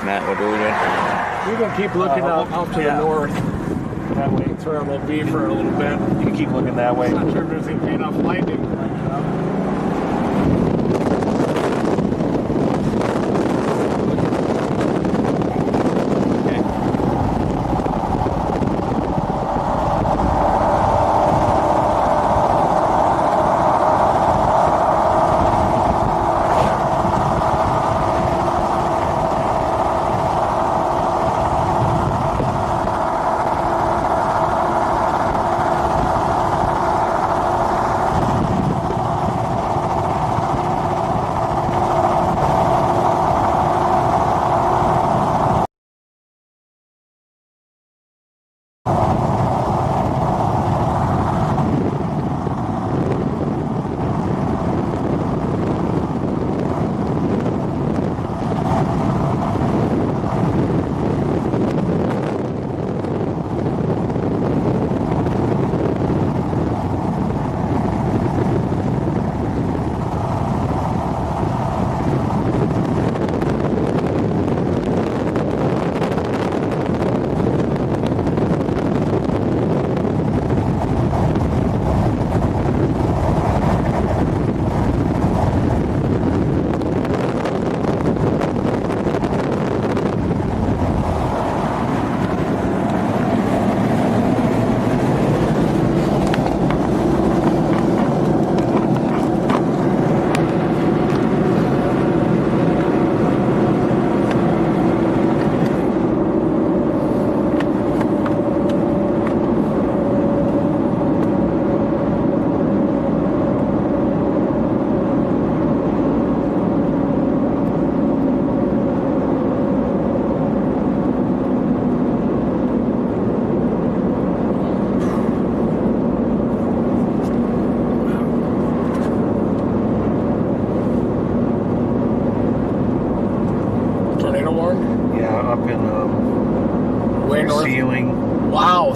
Matt, what are we doing? You can keep looking out to the north. That way. That's where I'm going to be for a little bit. You can keep looking that way. I'm not sure if there's going to be enough lightning.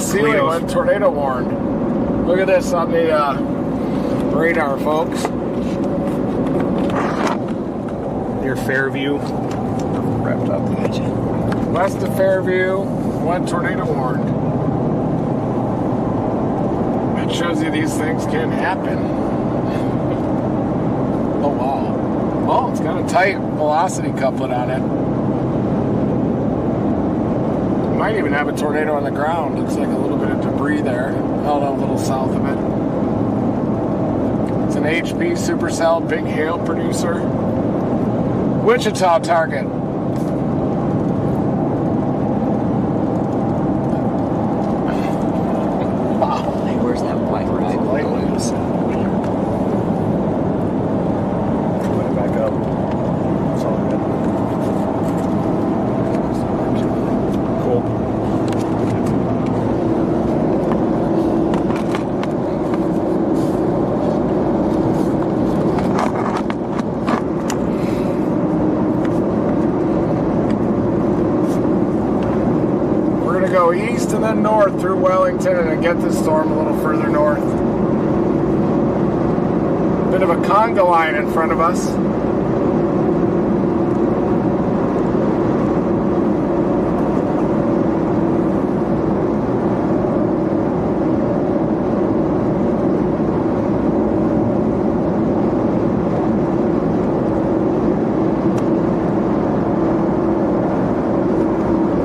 ceiling Cleo's. went tornado warned. Look at this on the radar, folks. Near Fairview. Wrapped up. West of Fairview went tornado warned. That shows you these things can happen. Oh, wow. Oh, it's got a tight velocity couplet on it. Might even have a tornado on the ground. Looks like a little bit of debris there. Held a little south of it. It's an HP supercell big hail producer. Wichita target. Wow. Hey, where's that white rag? Light waves. Put it back up. It's all good. Cool. We're going to go east and then north through Wellington and then get this storm a little further north. Bit of a conga line in front of us.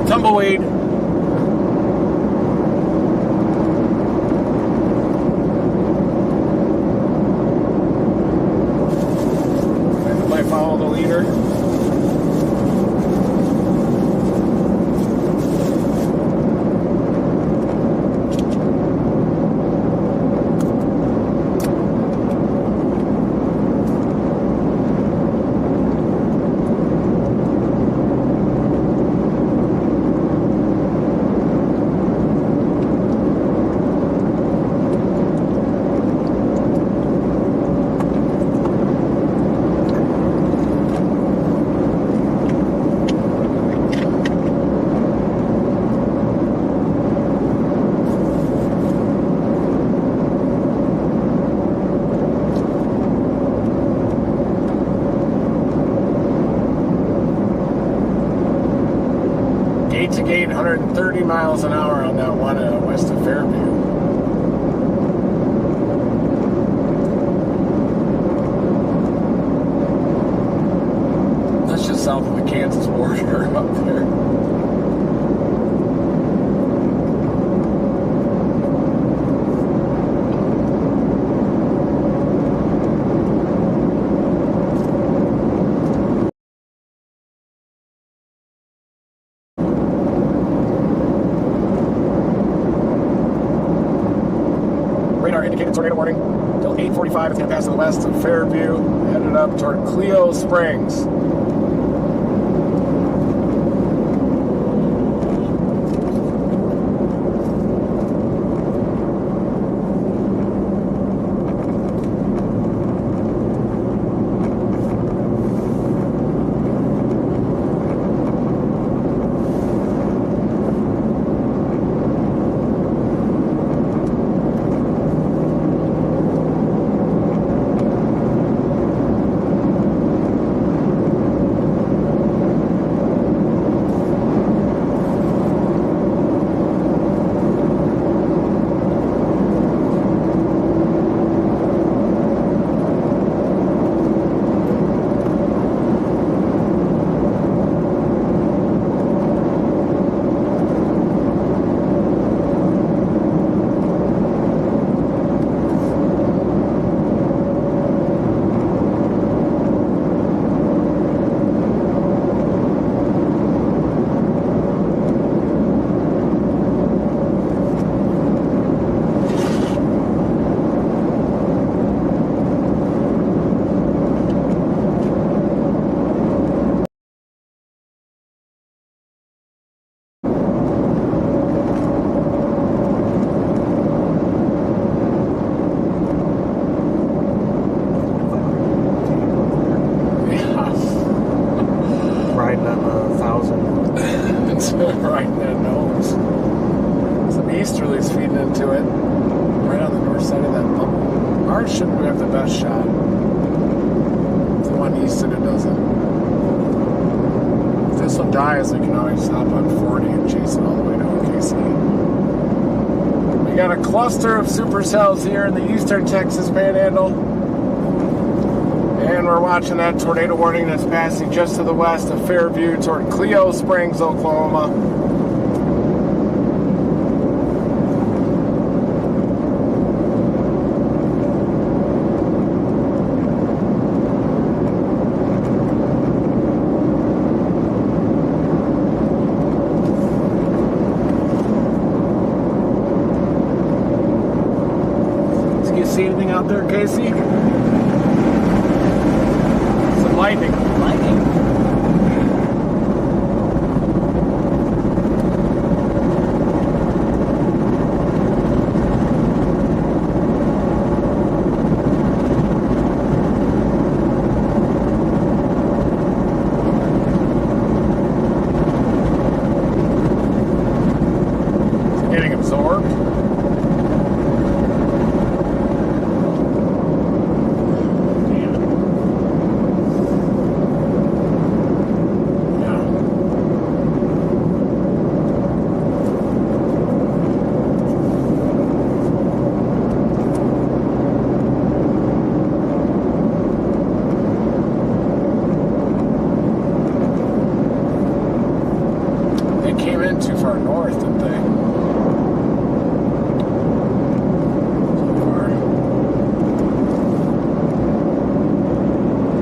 Tumbleweed. Everybody follow the leader. Gate to gate, 130 miles an hour on that one west of Fairview. That's just south of the Kansas border up there. Radar indicated tornado warning until 8:45. It's going to pass to the west of Fairview, headed up toward Cleo Springs. Ours shouldn't have the best shot. If the one east of it doesn't. If this one dies, we can always stop on 40 and chase it all the way to OKC. We got a cluster of supercells here in the eastern Texas Panhandle. And we're watching that tornado warning that's passing just to the west of Fairview toward Cleo Springs, Oklahoma. Do you see anything out there, Casey? Lightning. Lightning. Is it getting absorbed? Too far north, didn't they? So far.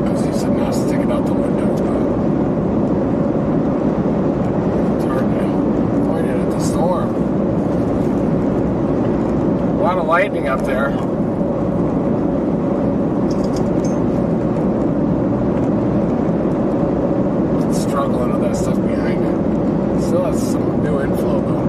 I see something else sticking out the window, but it's hard to point it at the storm. A lot of lightning up there. It's struggling with that stuff behind it. Still has some new inflow though.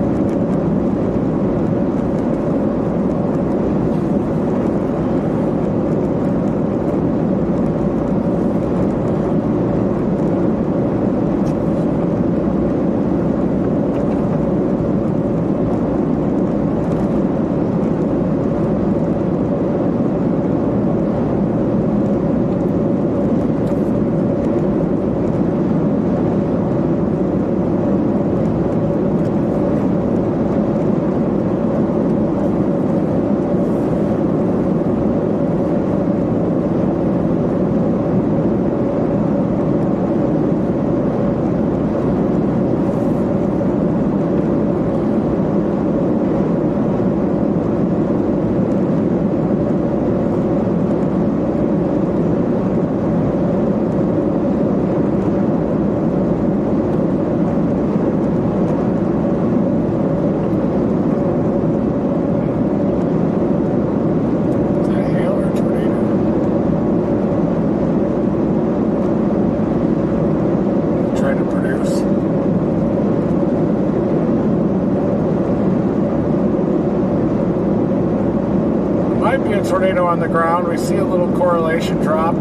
Tornado on the ground. We see a little correlation drop.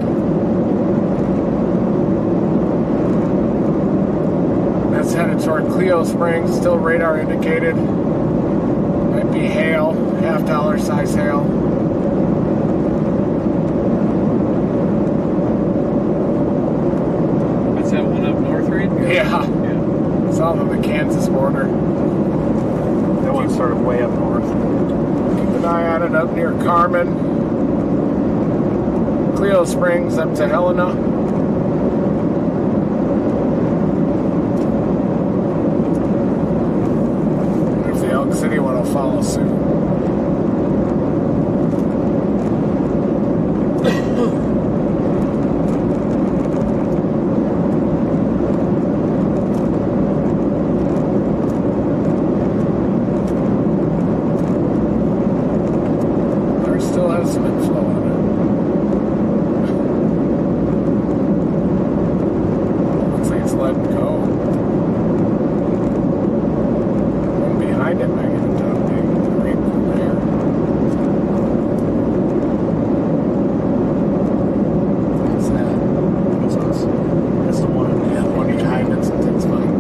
That's headed toward Cleo Springs. Still radar indicated. Might be hail, $half size hail. That's that one up north, Reed? Yeah. South of the Kansas border. That one started way up north. Keep an eye on it up near Carmen. Cleo Springs up to Helena. Wonder if the Elk City one will follow suit. Still has some inflow on it. Looks like it's letting go. One behind it might get a top big right there. What's that? That's us. That's the one. Yeah, the one behind it, something's fine.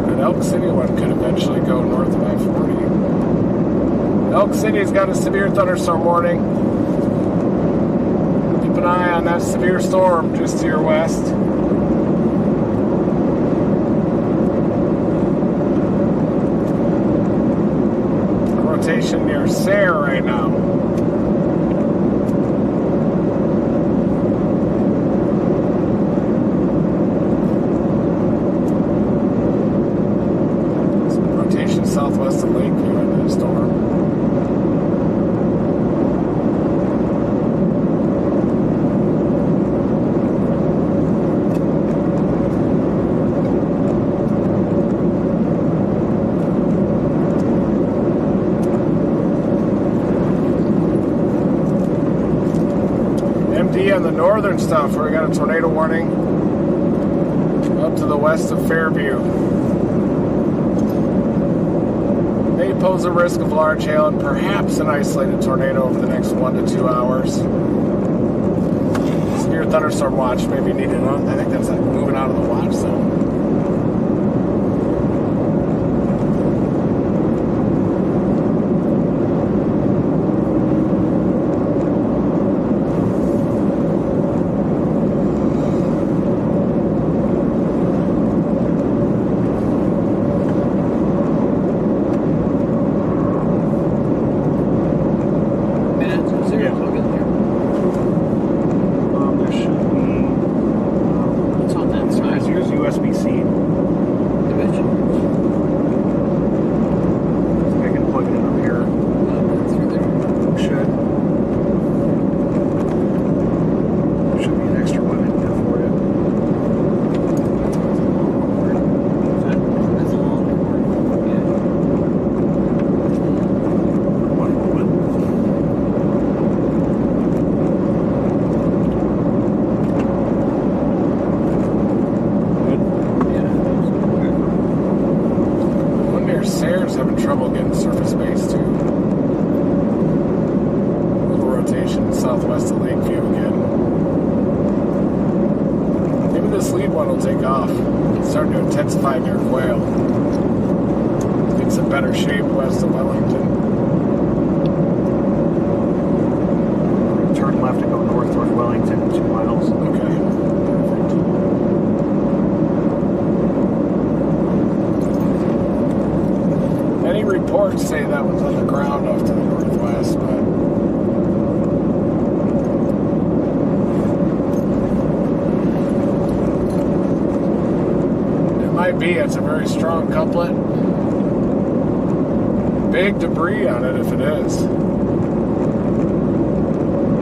But an Elk City one could eventually go north of I-40. Elk City's got a severe thunderstorm warning. Keep an eye on that severe storm just to your west. Rotation near Sayre right now. Southwest of Lakeview into the storm. MD on the northern stuff where we got a tornado warning up to the west of Fairview. May pose a risk of large hail and perhaps an isolated tornado over the next 1 to 2 hours. Severe thunderstorm watch may be needed. I think that's like moving out of the watch zone. Having trouble getting surface base too. Little rotation southwest of Lakeview again. Maybe this lead one will take off. It's starting to intensify near Quail. Get some better shape west of Wellington. Turn left and go north toward Wellington, 2 miles. Okay. Any reports say that one's on the ground off to the northwest, but it might be. It's a very strong couplet. Big debris on it if it is.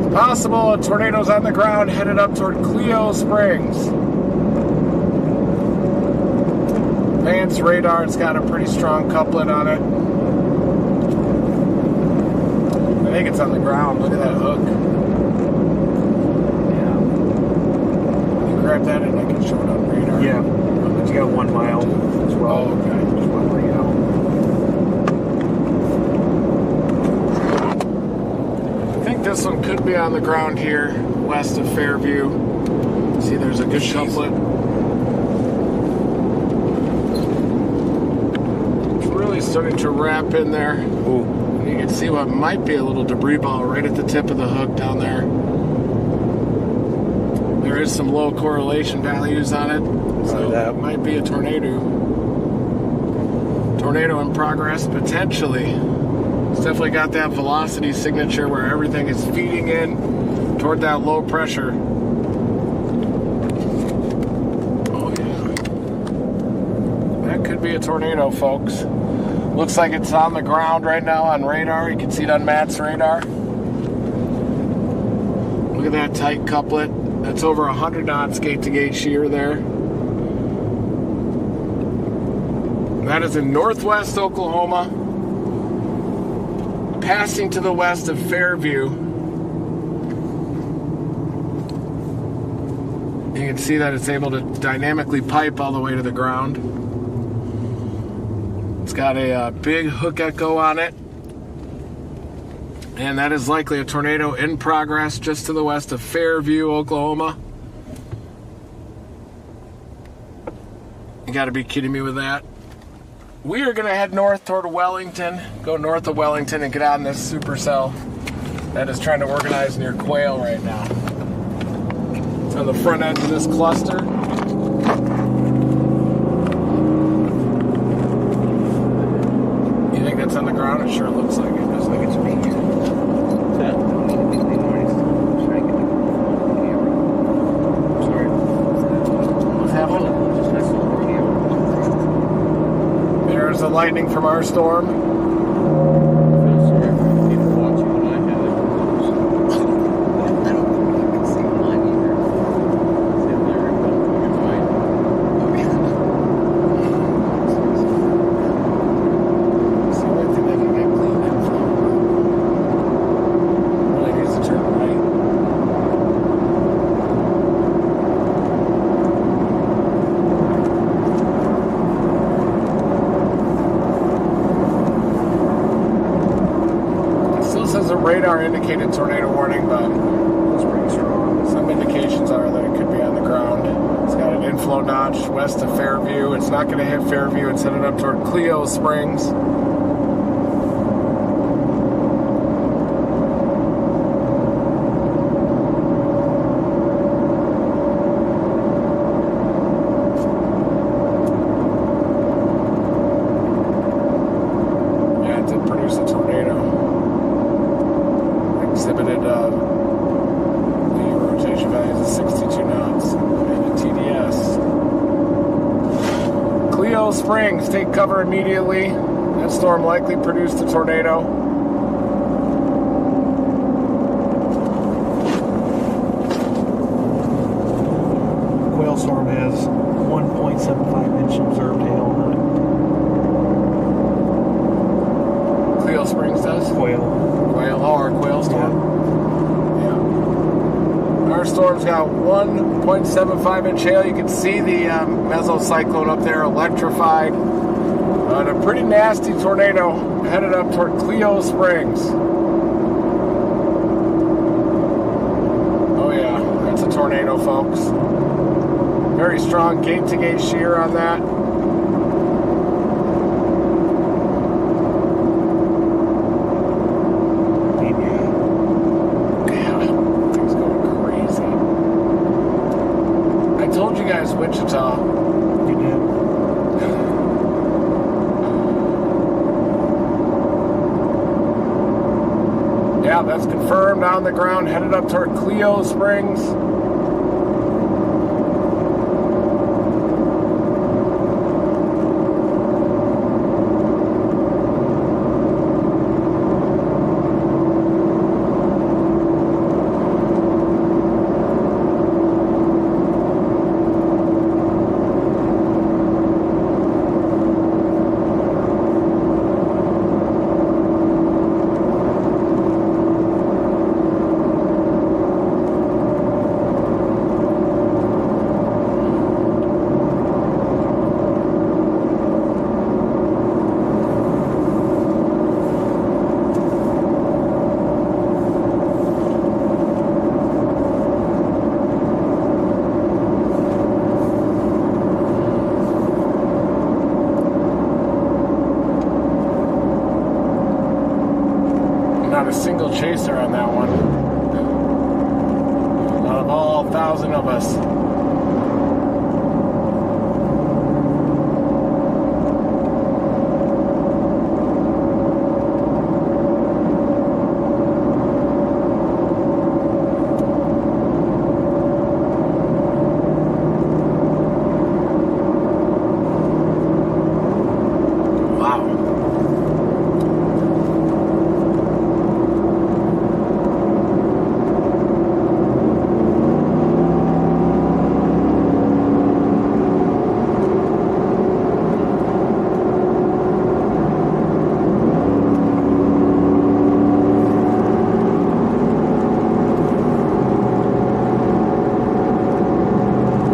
It's possible a tornado's on the ground headed up toward Cleo Springs. Advanced radar, it's got a pretty strong couplet on it. I think it's on the ground. Look at that hook. Yeah. Can you grab that and I can show it on radar? Yeah. But you got 1 mile as well. Oh, okay. Just one way out. I think this one could be on the ground here, west of Fairview. See, there's a good couplet. Starting to wrap in there. Ooh. You can see what might be a little debris ball right at the tip of the hook down there. There is some low correlation values on it, so that might be a tornado. Tornado in progress, potentially. It's definitely got that velocity signature where everything is feeding in toward that low pressure. Oh yeah. That could be a tornado, folks. Looks like it's on the ground right now on radar. You can see it on Matt's radar. Look at that tight couplet. That's over 100 knots gate-to-gate shear there. That is in northwest Oklahoma, passing to the west of Fairview. You can see that it's able to dynamically pipe all the way to the ground. It's got a big hook echo on it. And that is likely a tornado in progress just to the west of Fairview, Oklahoma. You gotta be kidding me with that. We are going to head north toward Wellington, go north of Wellington and get on this supercell that is trying to organize near Quail right now. It's on the front edge of this cluster. You think that's on the ground? It sure looks like it. Doesn't think it's me. Sorry. What's happening? There's the lightning from our storm. Radar indicated tornado warning, but it's pretty strong. Some indications are that it could be on the ground. It's got an inflow notch west of Fairview. It's not going to hit Fairview. It's headed up toward Cleo Springs. Yeah, it did produce a tornado. Exhibited the rotation values of 62 knots and a TDS. Cleo Springs, take cover immediately. That storm likely produced a tornado. Quail storm has 1.75 inch observed hail on it. Cleo Springs does? Quail. Our quail storm. Yeah. Our storm's got 1.75 inch hail. You can see the mesocyclone up there electrified. And a pretty nasty tornado headed up toward Cleo Springs. Oh yeah, that's a tornado, folks. Very strong gate-to-gate shear on that. Wichita. You did. Yeah, that's confirmed on the ground, headed up toward Cleo Springs. Not a single chaser on that one. Out of all 1,000 of us.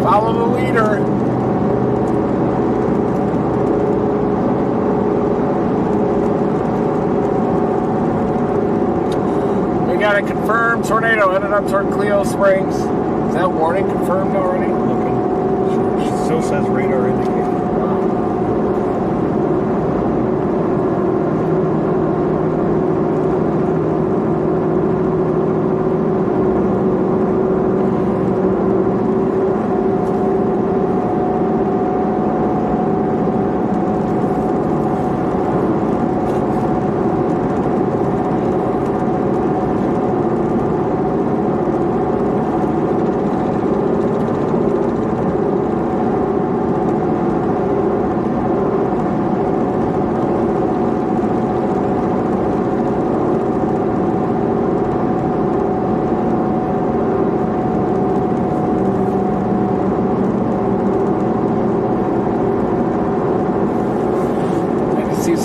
Follow the leader. We got a confirmed tornado headed up toward Cleo Springs. Is that warning confirmed already? Looking. Still says radar indicated.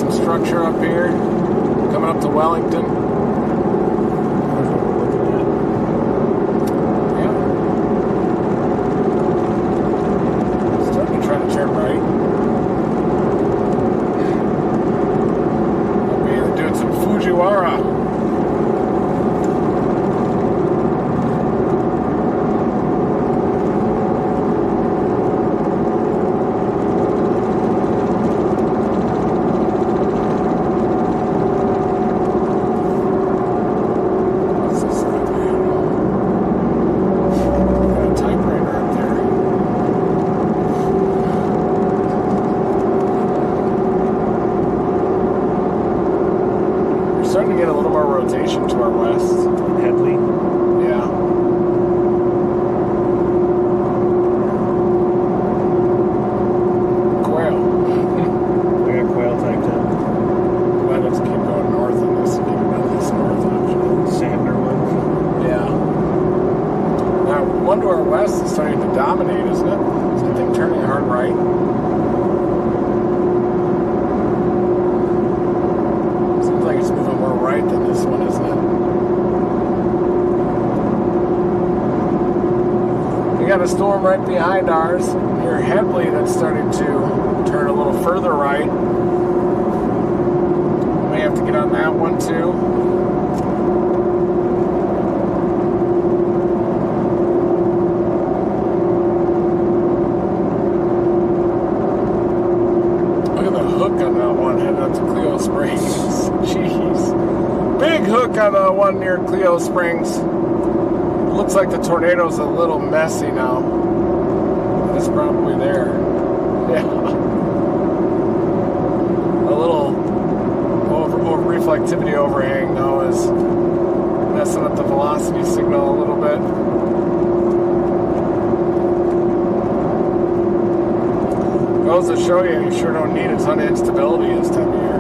some structure up here, coming up to Wellington. Yeah. Starting to try to turn right. We're doing some Fujiwara. A storm right behind ours near Headley that's starting to turn a little further right. May have to get on that one too. Look at the hook on that one heading up to Cleo Springs. Jeez. Big hook on the one near Cleo Springs. Looks like the tornado's a little messy now. It's probably there. Yeah. A little over reflectivity overhang though is messing up the velocity signal a little bit. Goes to show you sure don't need a ton of instability this time of year.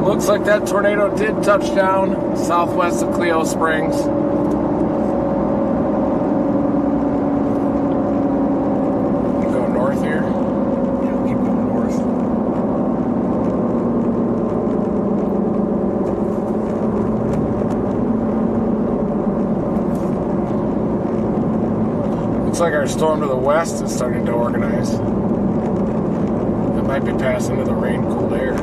Looks like that tornado did touch down southwest of Cleo Springs. Keep going north here. Yeah, keep going north. Looks like our storm to the west is starting to organize. It might be passing into the rain cooled air.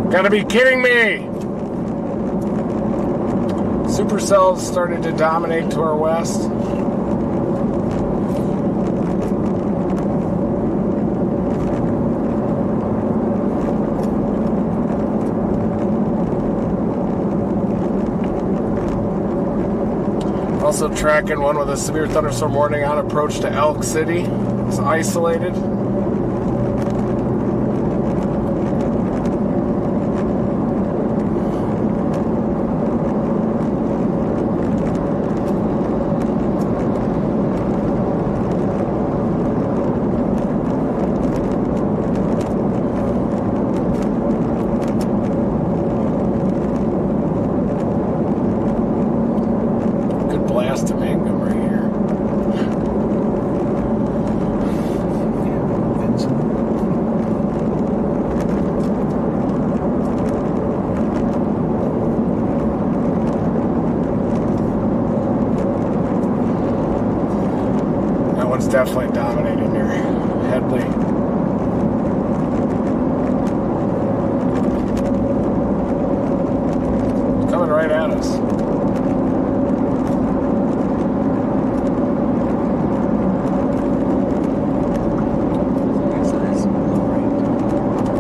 Gotta be kidding me! Supercells started to dominate to our west. Also tracking one with a severe thunderstorm warning on approach to Elk City. It's isolated. Definitely dominating here. Headley. right at us.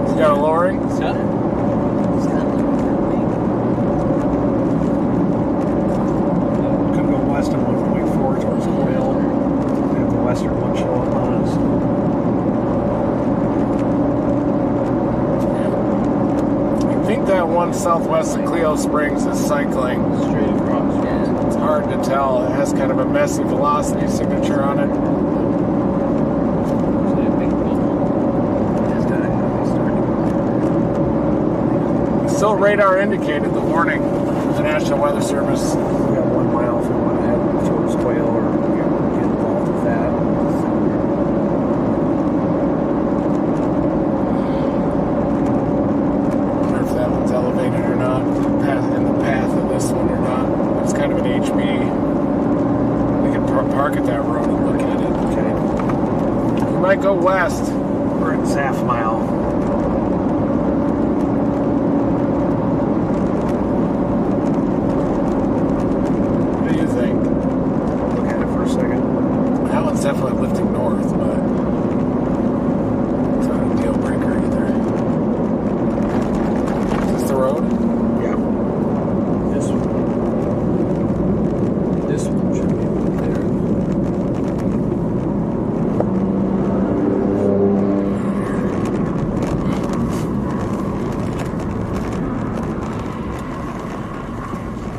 He's got a lowering? Could go west of 1.4 towards Coyle. Have the western one show up on us. I think that one southwest of Cleo Springs is cycling. Straight across. It's hard to tell. It has kind of a messy velocity signature on it. Still radar indicated, the warning. The National Weather Service. We got 1 mile if we want to head towards Quail or get involved with that. I wonder if that one's elevated or not. In the path of this one or not. It's kind of an HB. We can park at that road and look at it. Okay. We might go west. We're at Zaf Mile. What do you think? Look at it for a second. That one's definitely lifting north, but it's not a deal breaker either. Is this the road? Yeah. This one. This one should be up there.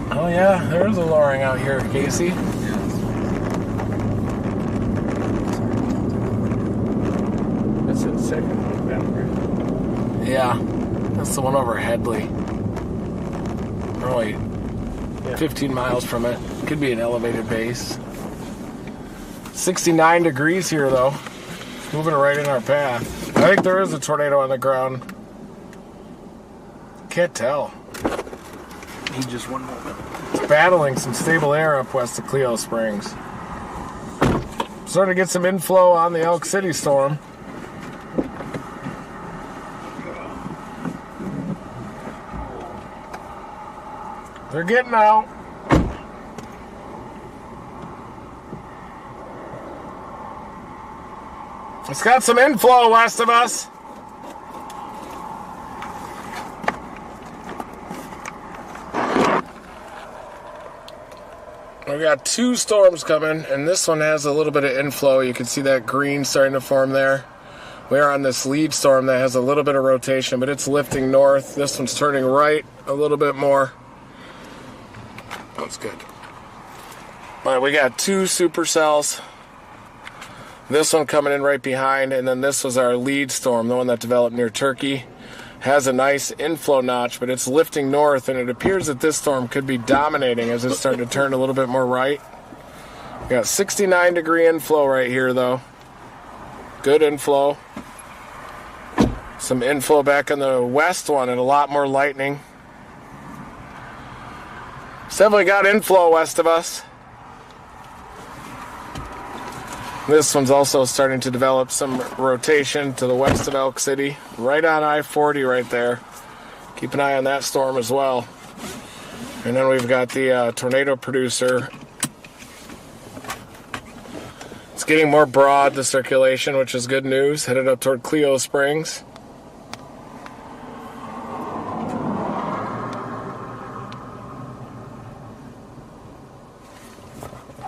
Oh yeah, there is a lowering out here, Casey. That's the second one down, right? Yeah, that's the one over Headley. We're only 15 miles from it. Could be an elevated base. 69 degrees here, though. Moving right in our path. I think there is a tornado on the ground. Can't tell. Need just 1 moment. It's battling some stable air up west of Cleo Springs. Starting to get some inflow on the Elk City storm. They're getting out. It's got some inflow west of us. We got 2 storms coming, and this one has a little bit of inflow. You can see that green starting to form there. We are on this lead storm that has a little bit of rotation, but it's lifting north. This one's turning right a little bit more. That's good. All right, we got 2 supercells. This one coming in right behind, and then this was our lead storm, the one that developed near Turkey. Has a nice inflow notch, but it's lifting north, and it appears that this storm could be dominating as it's starting to turn a little bit more right. We got 69 degree inflow right here, though. Good inflow. Some inflow back on the west one, and a lot more lightning. It's definitely got inflow west of us. This one's also starting to develop some rotation to the west of Elk City, right on I-40 right there. Keep an eye on that storm as well. And then we've got the tornado producer. It's getting more broad, the circulation, which is good news. Headed up toward Cleo Springs.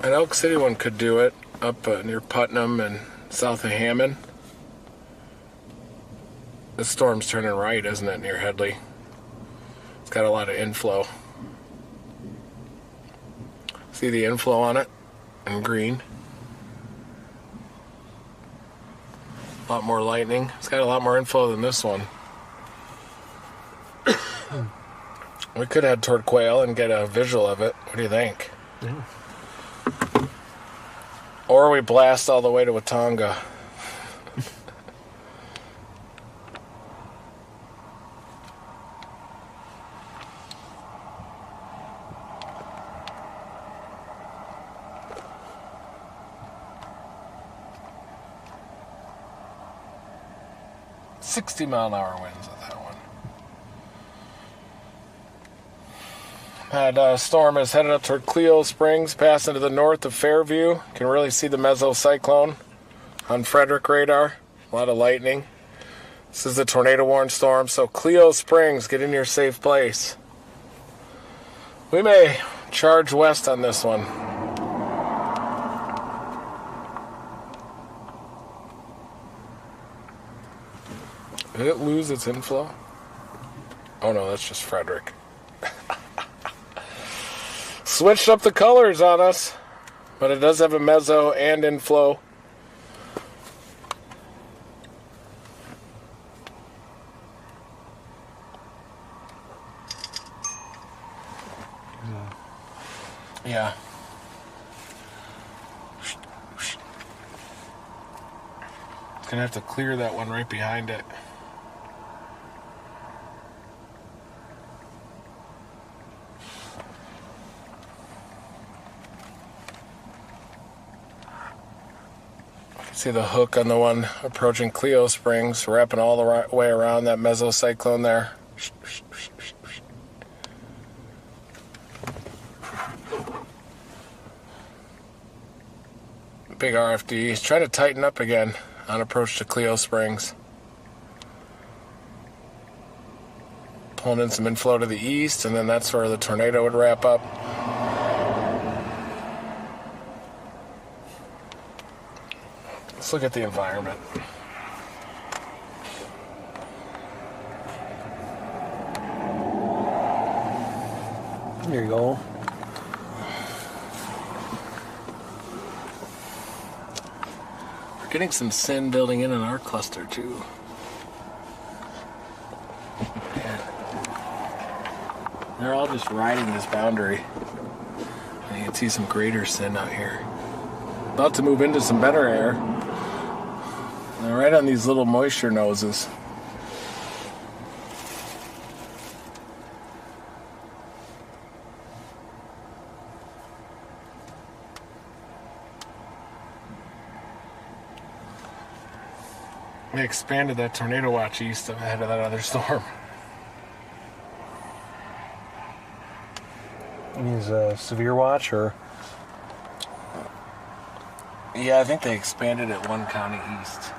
An Elk City one could do it. Up near Putnam and south of Hammond. This storm's turning right, isn't it, near Headley? It's got a lot of inflow. See the inflow on it? In green. A lot more lightning. It's got a lot more inflow than this one. We could head toward Quail and get a visual of it. What do you think? Yeah. Or we blast all the way to Watonga. $60-mile-an-hour winds with that one. That storm is headed up toward Cleo Springs, passing to the north of Fairview. You can really see the mesocyclone on Frederick radar. A lot of lightning. This is a tornado warned storm, so Cleo Springs, get in your safe place. We may charge west on this one. Did it lose its inflow? Oh no, that's just Frederick. Switched up the colors on us, but it does have a meso and inflow. Yeah. Gonna have to clear that one right behind it. See the hook on the one approaching Cleo Springs, wrapping all the way around that mesocyclone there. Big RFD. He's trying to tighten up again on approach to Cleo Springs. Pulling in some inflow to the east, and then that's where the tornado would wrap up. Let's look at the environment. There you go. We're getting some sin building in our cluster too. Yeah. They're all just riding this boundary. And you can see some greater sin out here. About to move into some better air. They're right on these little moisture noses. They expanded that tornado watch east ahead of that other storm. Is a severe watch or? Yeah, I think they expanded it one county east.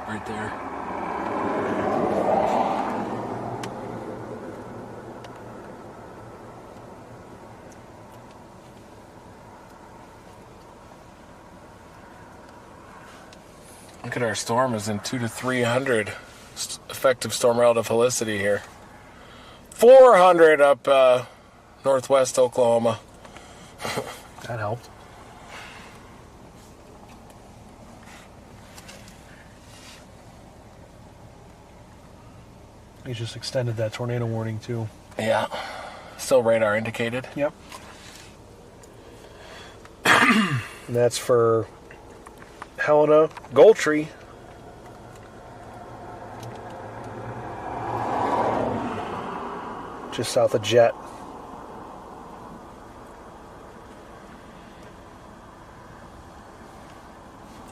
Right there. Look at our storm is in 2 to 300 effective storm relative helicity here. 400 up northwest Oklahoma. That helped. He just extended that tornado warning too. Yeah. Still radar indicated. Yep. And that's for Helena, Goldtree. Just south of Jet.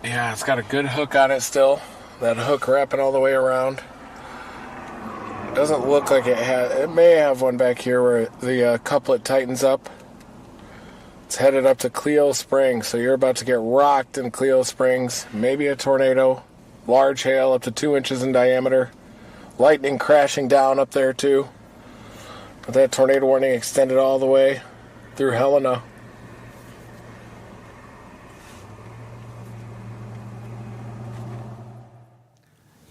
Yeah, it's got a good hook on it still. That hook wrapping all the way around. Doesn't look like it has. It may have one back here where the couplet tightens up. It's headed up to Cleo Springs, so you're about to get rocked in Cleo Springs. Maybe a tornado. Large hail up to 2 inches in diameter. Lightning crashing down up there too. But that tornado warning extended all the way through Helena.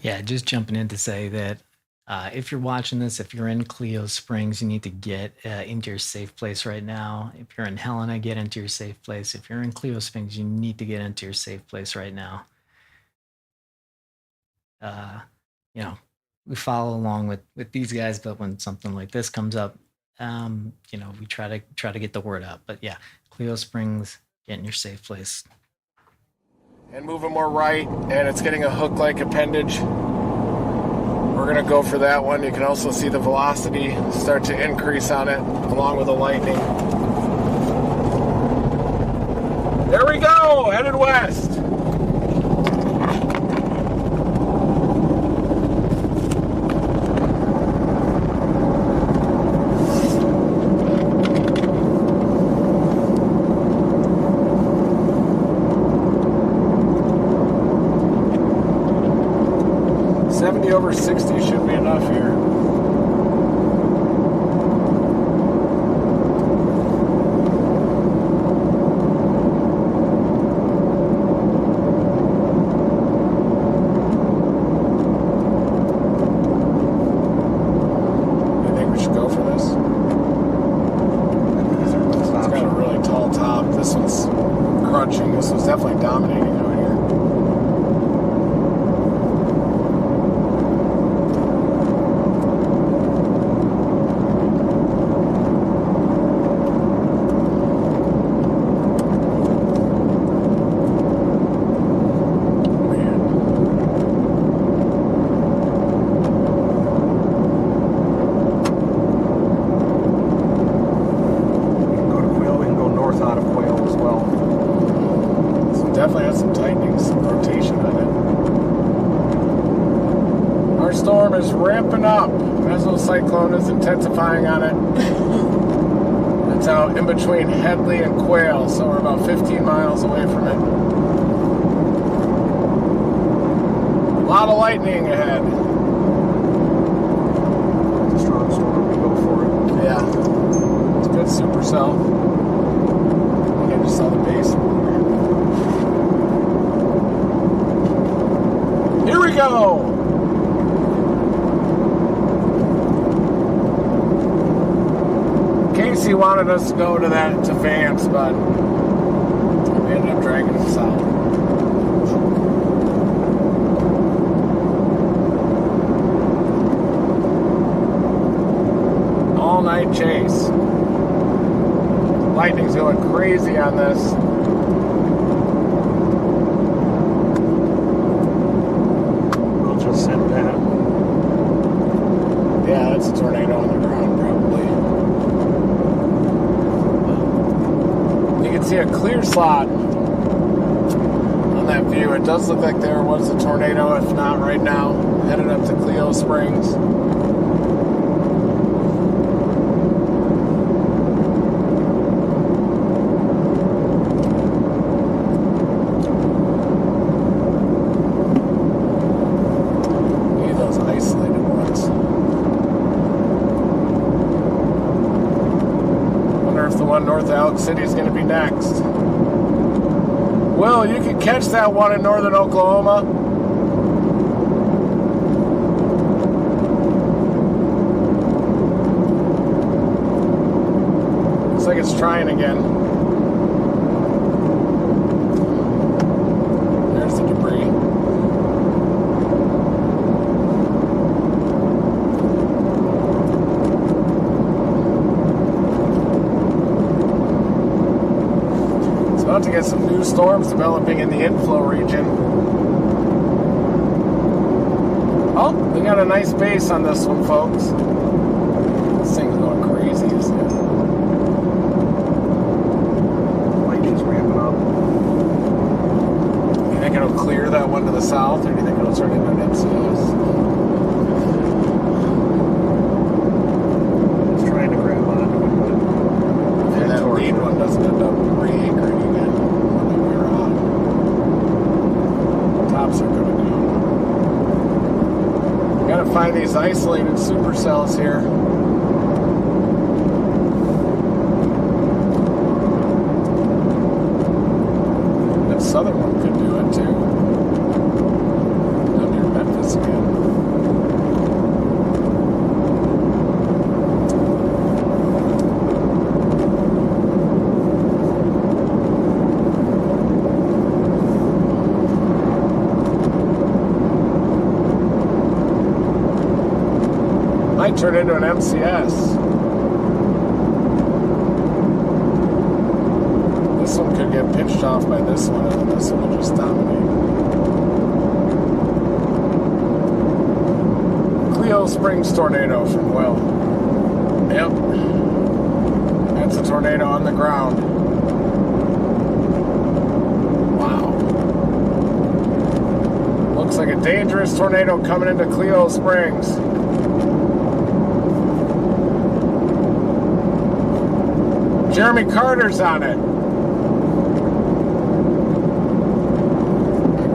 Yeah, just jumping in to say that if you're watching this, if you're in Cleo Springs, you need to get into your safe place right now. If you're in Helena, get into your safe place. If you're in Cleo Springs, you need to get into your safe place right now. You know, we follow along with these guys, but when something like this comes up, you know, we try to get the word out. But yeah, Cleo Springs, get in your safe place. And moving more right, and it's getting a hook-like appendage. We're going to go for that one. You can also see the velocity start to increase on it, along with the lightning. There we go, headed west. over 60 should be enough here. You think we should go for this? It's got a really tall top. This one's crunching. This one's definitely dominating out here. Definitely has some tightening, some rotation on it. Our storm is ramping up. Mesocyclone is intensifying on it. It's out in between Headley and Quail, so we're about 15 miles away from it. A lot of lightning ahead. It's a strong storm. We go for it. Yeah. It's a good supercell. I think I just saw the base. Here we go! Casey wanted us to go to Vance, but we ended up dragging him south. All-night chase. Lightning's going crazy on this. Yeah, that's a tornado on the ground, probably. You can see a clear slot on that view. It does look like there was a tornado, if not right now, headed up to Cleo Springs. North Alk City is going to be next. Will, you can catch that one in northern Oklahoma. Looks like it's trying again. There's the debris. About to get some new storms developing in the Inflow region. Oh, we got a nice base on this one, folks. This thing's going crazy, isn't it? Lightning's ramping up. You think it'll clear that one to the south, or do you think it'll turn into an MCS? It's trying to grab onto it, but and that lead one doesn't end up re-anchoring again. We're on. Tops are coming down. We gotta find these isolated supercells here. That southern one could do it too. Down near Memphis again. Might turn into an MCS. This one could get pitched off by this one, and then this one will just dominate. Cleo Springs tornado from Will. Yep. That's a tornado on the ground. Wow. Looks like a dangerous tornado coming into Cleo Springs. Jeremy Carter's on it.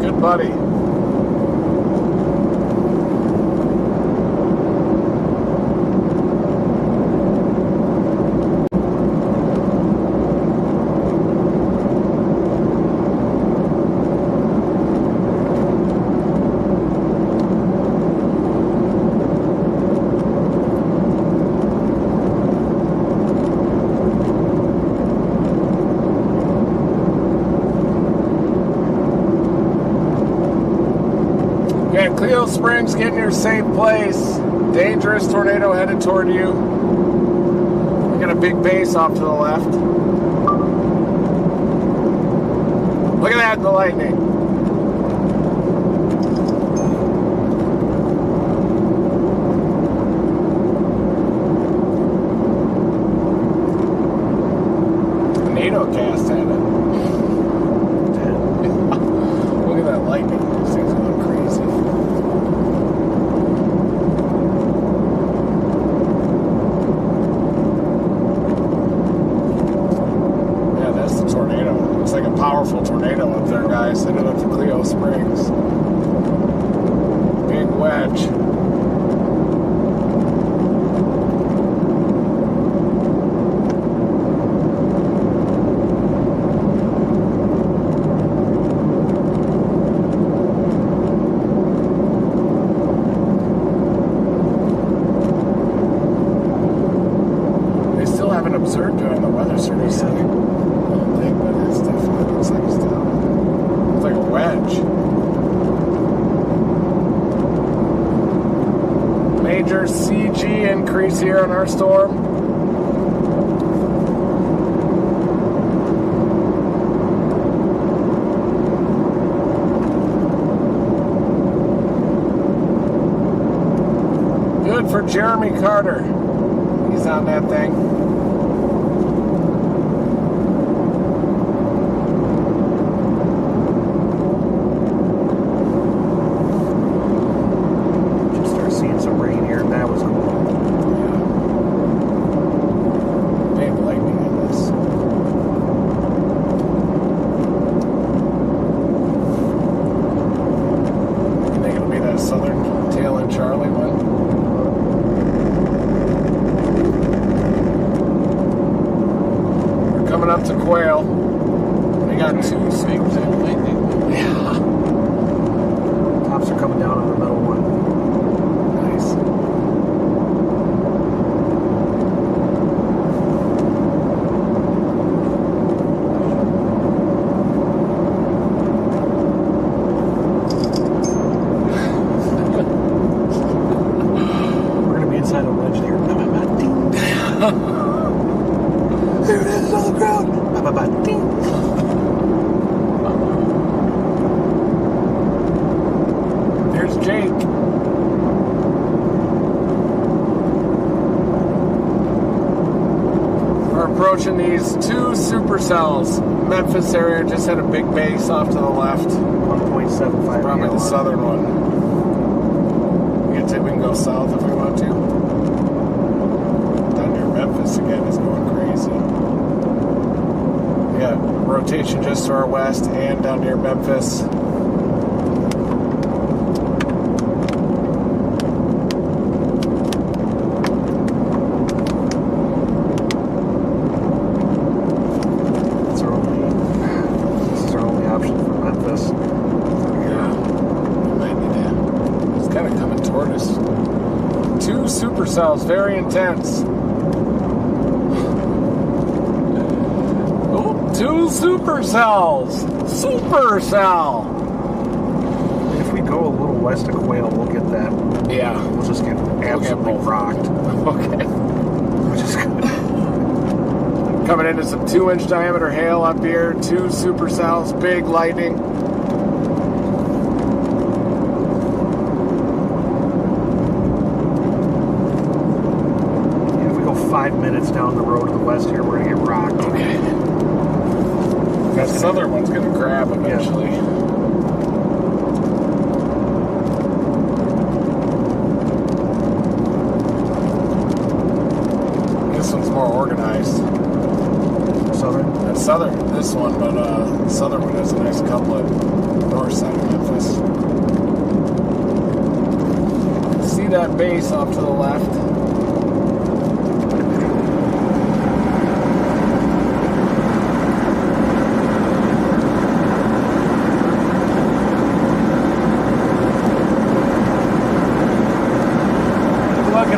Good buddy. Springs, get in your safe place. Dangerous tornado headed toward you. We got a big base off to the left. Look at that, the lightning. Tornado cast at it. Look at that lightning. These things are going crazy. Yeah, that's the tornado. Looks like a powerful tornado up there, guys. Headed up to Cleo Springs. Big wedge. Observed during the weather service. I don't think, but it's definitely looks like it's down. It's like a wedge. Major CG increase here on our storm. Good for Jeremy Carter. He's on that thing. Up to Quail. We got two swings in lightning. Yeah. Tops are coming down on the middle one. Nice. We're going to be inside a wedge there. There it is on the ground. Ding. There's Jake. We're approaching these two supercells. Memphis area just had a big base off to the left. 1.75. Probably the southern one. We can go south if we want to. Down near Memphis again is going crazy. Yeah, rotation just to our west and down near Memphis. This is our only option for Memphis. Yeah, we might need to. It's kind of coming toward us. Two supercells, very intense. Two supercells! Supercell! If we go a little west of Quail, we'll get that. Yeah. We'll just get absolutely rocked. Okay. Which is good. Coming into some 2-inch diameter hail up here. Two supercells, big lightning. Yeah, if we go 5 minutes down the road to the west here, we're going to get rocked. Okay. That southern one's going to grab eventually. Yeah. This one's more organized. Southern? That's southern, this one, but the southern one has a nice couplet north side of Memphis. See that base off to the left?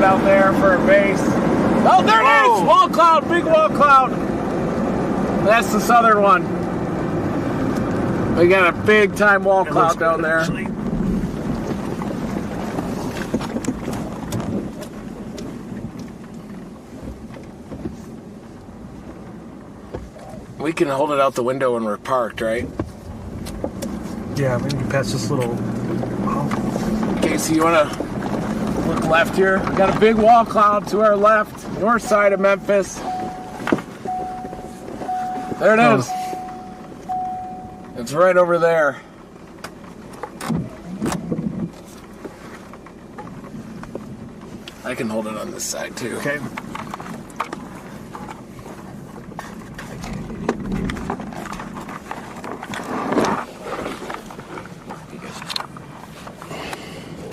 Out there for a base. Oh, there it is! Wall cloud, big wall cloud. That's the southern one. We got a big time wall cloud down there. we can hold it out the window when we're parked, right? Yeah, maybe past this little. Casey, you want to look left here? We got a big wall cloud to our left, north side of Memphis. There it is. It's right over there. I can hold it on this side too. Okay.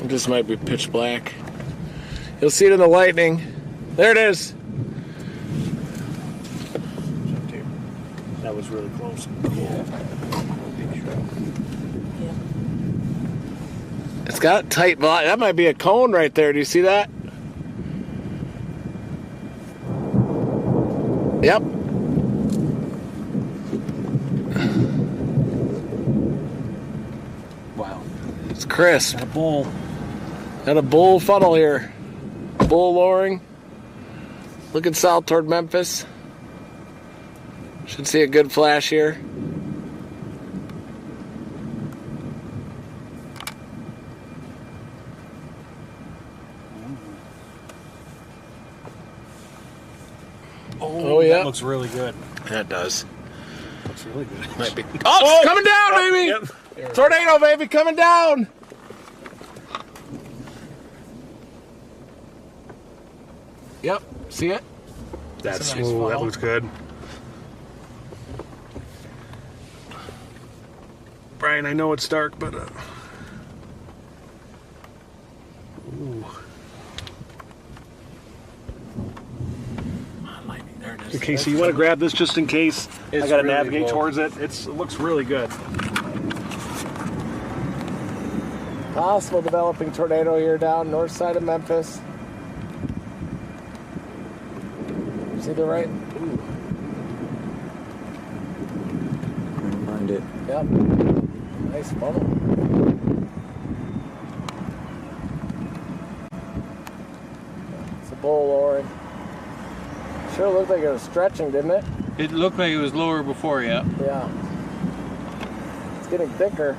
This might be pitch black. You'll see it in the lightning. There it is. That was really close. It's got tight volume. That might be a cone right there. Do you see that? Yep. Wow. It's crisp. Got a bowl. Got a bull funnel here. Bull lowering. Looking south toward Memphis. Should see a good flash here. Oh yeah. That looks really good. That does. Looks really good. Might be. Oh, it's coming down, baby! Yep. Tornado, baby, coming down! Yep, see it? That's That's a nice smooth. That funnel. looks good. Brian, I know it's dark, but ooh. Lightning, there it is. Okay, so you want to grab this just in case I It's got to really navigate cool. towards it. It looks really good. Possible developing tornado here down north side of Memphis. See the right? Ooh. Find it. Yep. Nice funnel. It's a bull lowering. Sure looked like it was stretching, didn't it? It looked like it was lower before, yeah. Yeah. It's getting thicker.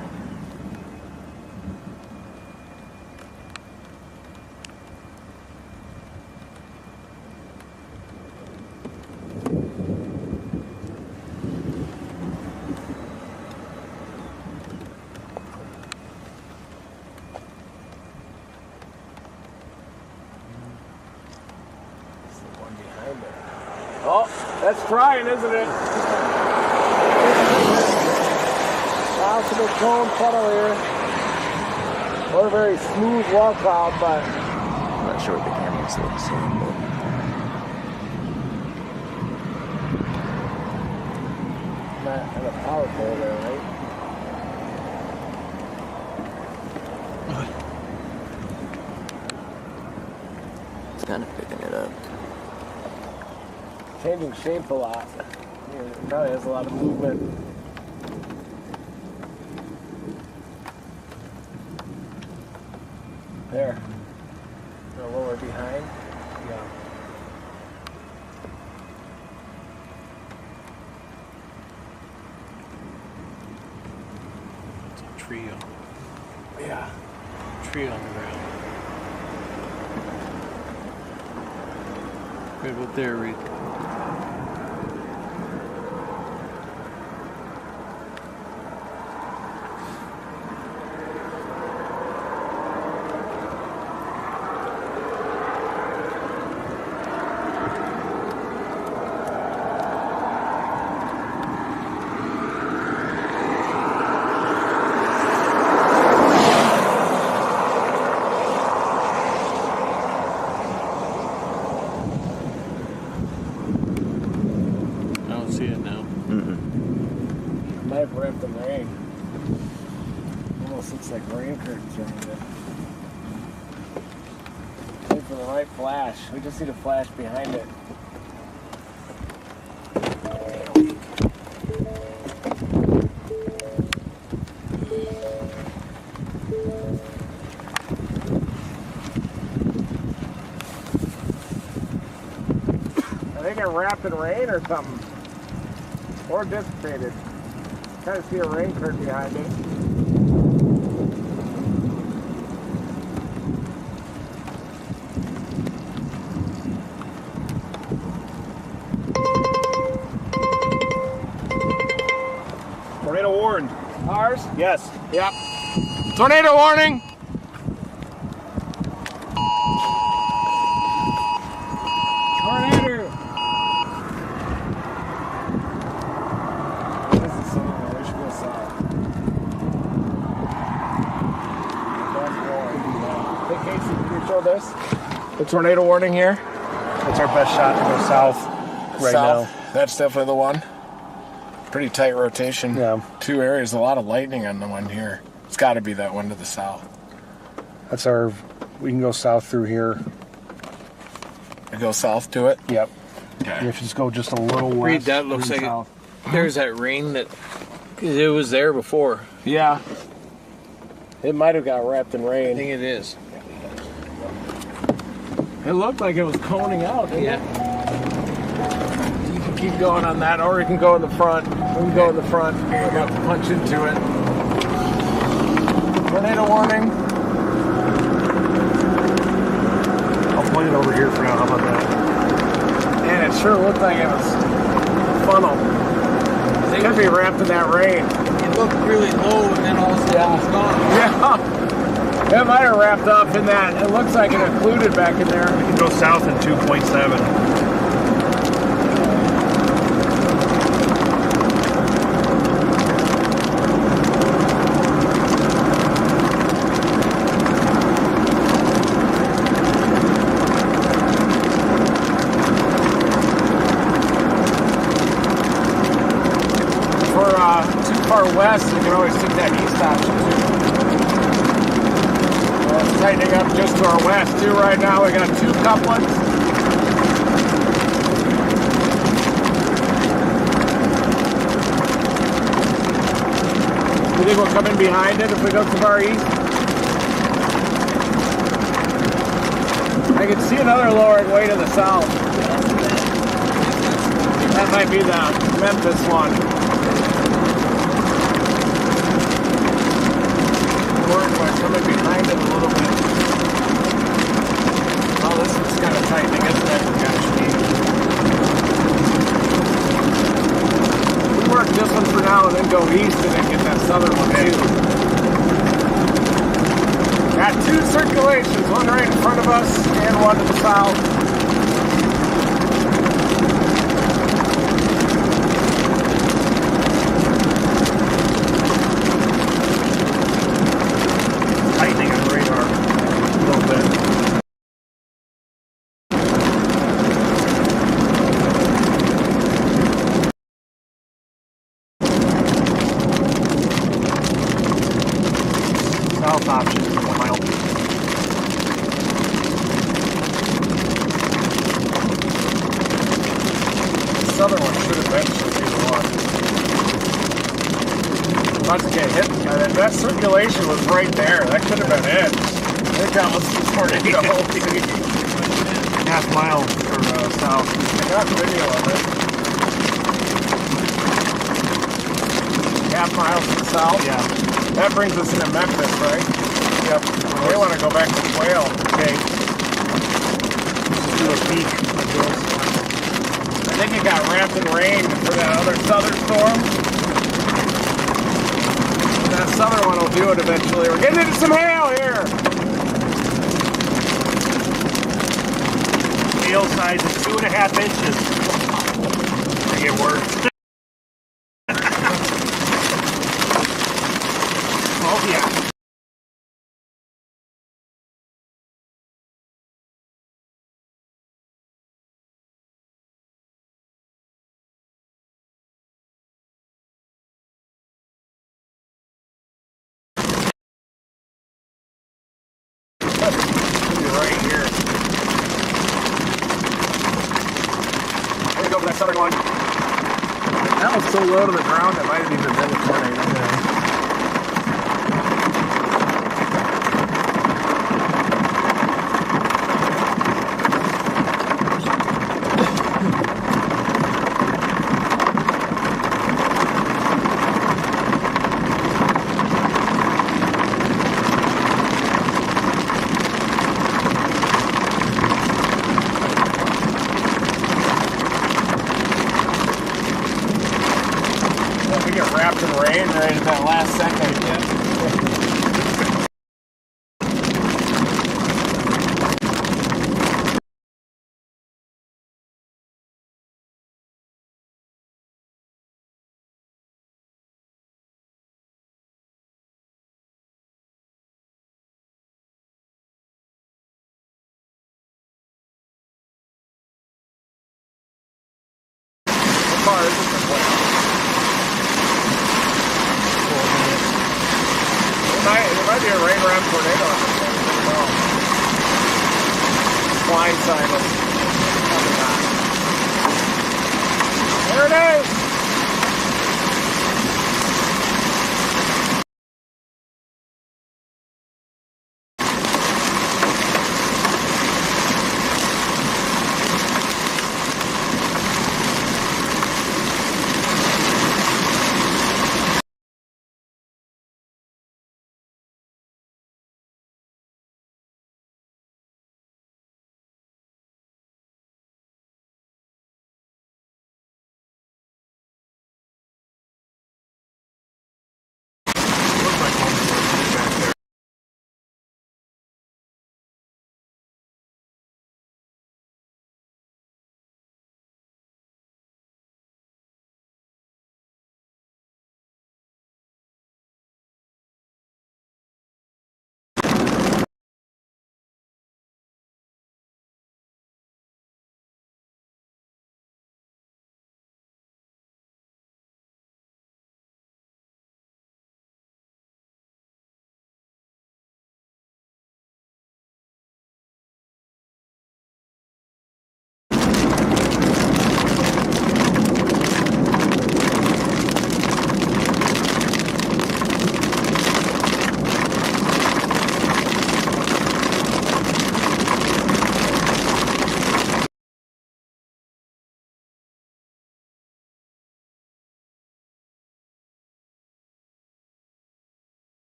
Oh, that's trying, isn't it? Possible cone funnel here. Not a very smooth wall cloud, but I'm not sure what the camera's saying, but not kind of powerful there, right? it's kind of picking it up. Changing shape a lot. Yeah, it probably has a lot of movement. There. A little lower behind. Yeah. It's a tree on. Yeah. Tree on the ground. Right about there, Reed. Might have ripped the rain. Almost looks like rain curtains around it. Wait for the right flash. We just need a flash behind it. I think it wrapped in rain or something. or dissipated. Kind of see a rain curtain behind it. Tornado warned. Ours? Yes. Yep. Tornado warning! Tornado! This is somewhere. We should go south. Hey Casey, can you show this? The tornado warning here? That's our best shot to go south right South. now. That's definitely the one. Pretty tight rotation. Yeah. Two areas, a lot of lightning on the one here. It's got to be that one to the south. That's our, we can go south through here. I go south to it? Yep. Okay. You have to just go just a little west. Reed, that looks and like south. there's that rain that, cause it was there before. Yeah. It might have got wrapped in I rain. think it is. It looked like it was coning out, didn't it? You can keep going on that, or you can go in the front. We can go in the front. We're about to punch into it. Tornado warning. I'll point it over here for now. How about that? And it sure looked like it was funnel. It could be wrapped in that rain. It looked really low and then all of a sudden it's gone. Yeah. It might have wrapped up in that. It looks like it occluded back in there. We can go south in 2.7. West, you can always take that east option too. Well, it's tightening up just to our west too right now. We got two couplets. You think we'll come in behind it if we go to our east? I can see another lowering way to the south. That might be the Memphis one. Coming behind it a little bit. Oh, this is kind of tightening, isn't it? We work this one for now and then go east and then get that southern one too. Got two circulations, one right in front of us and one to the south. Southern one should eventually be the one. About to get hit. That circulation was right there. That could have been it. I think that was the tornado. Half mile or south. I got video of it. Half mile to the south? Yeah. That brings us into Memphis, right? Yep. We want to go back to Quail. Okay. Let's do a peek like this. I think it got wrapped in rain for that other southern storm. And that southern one will do it eventually. We're getting into some hail here. Hail size is 2.5 inches. They get worse. Oh yeah. Right here. There we go for that southern one. That was so low to the ground it might have even been the tornado. rain right at that last second. Far is it? There might be a rain around tornado on this thing. I don't know. Blindside us. Probably not. There it is!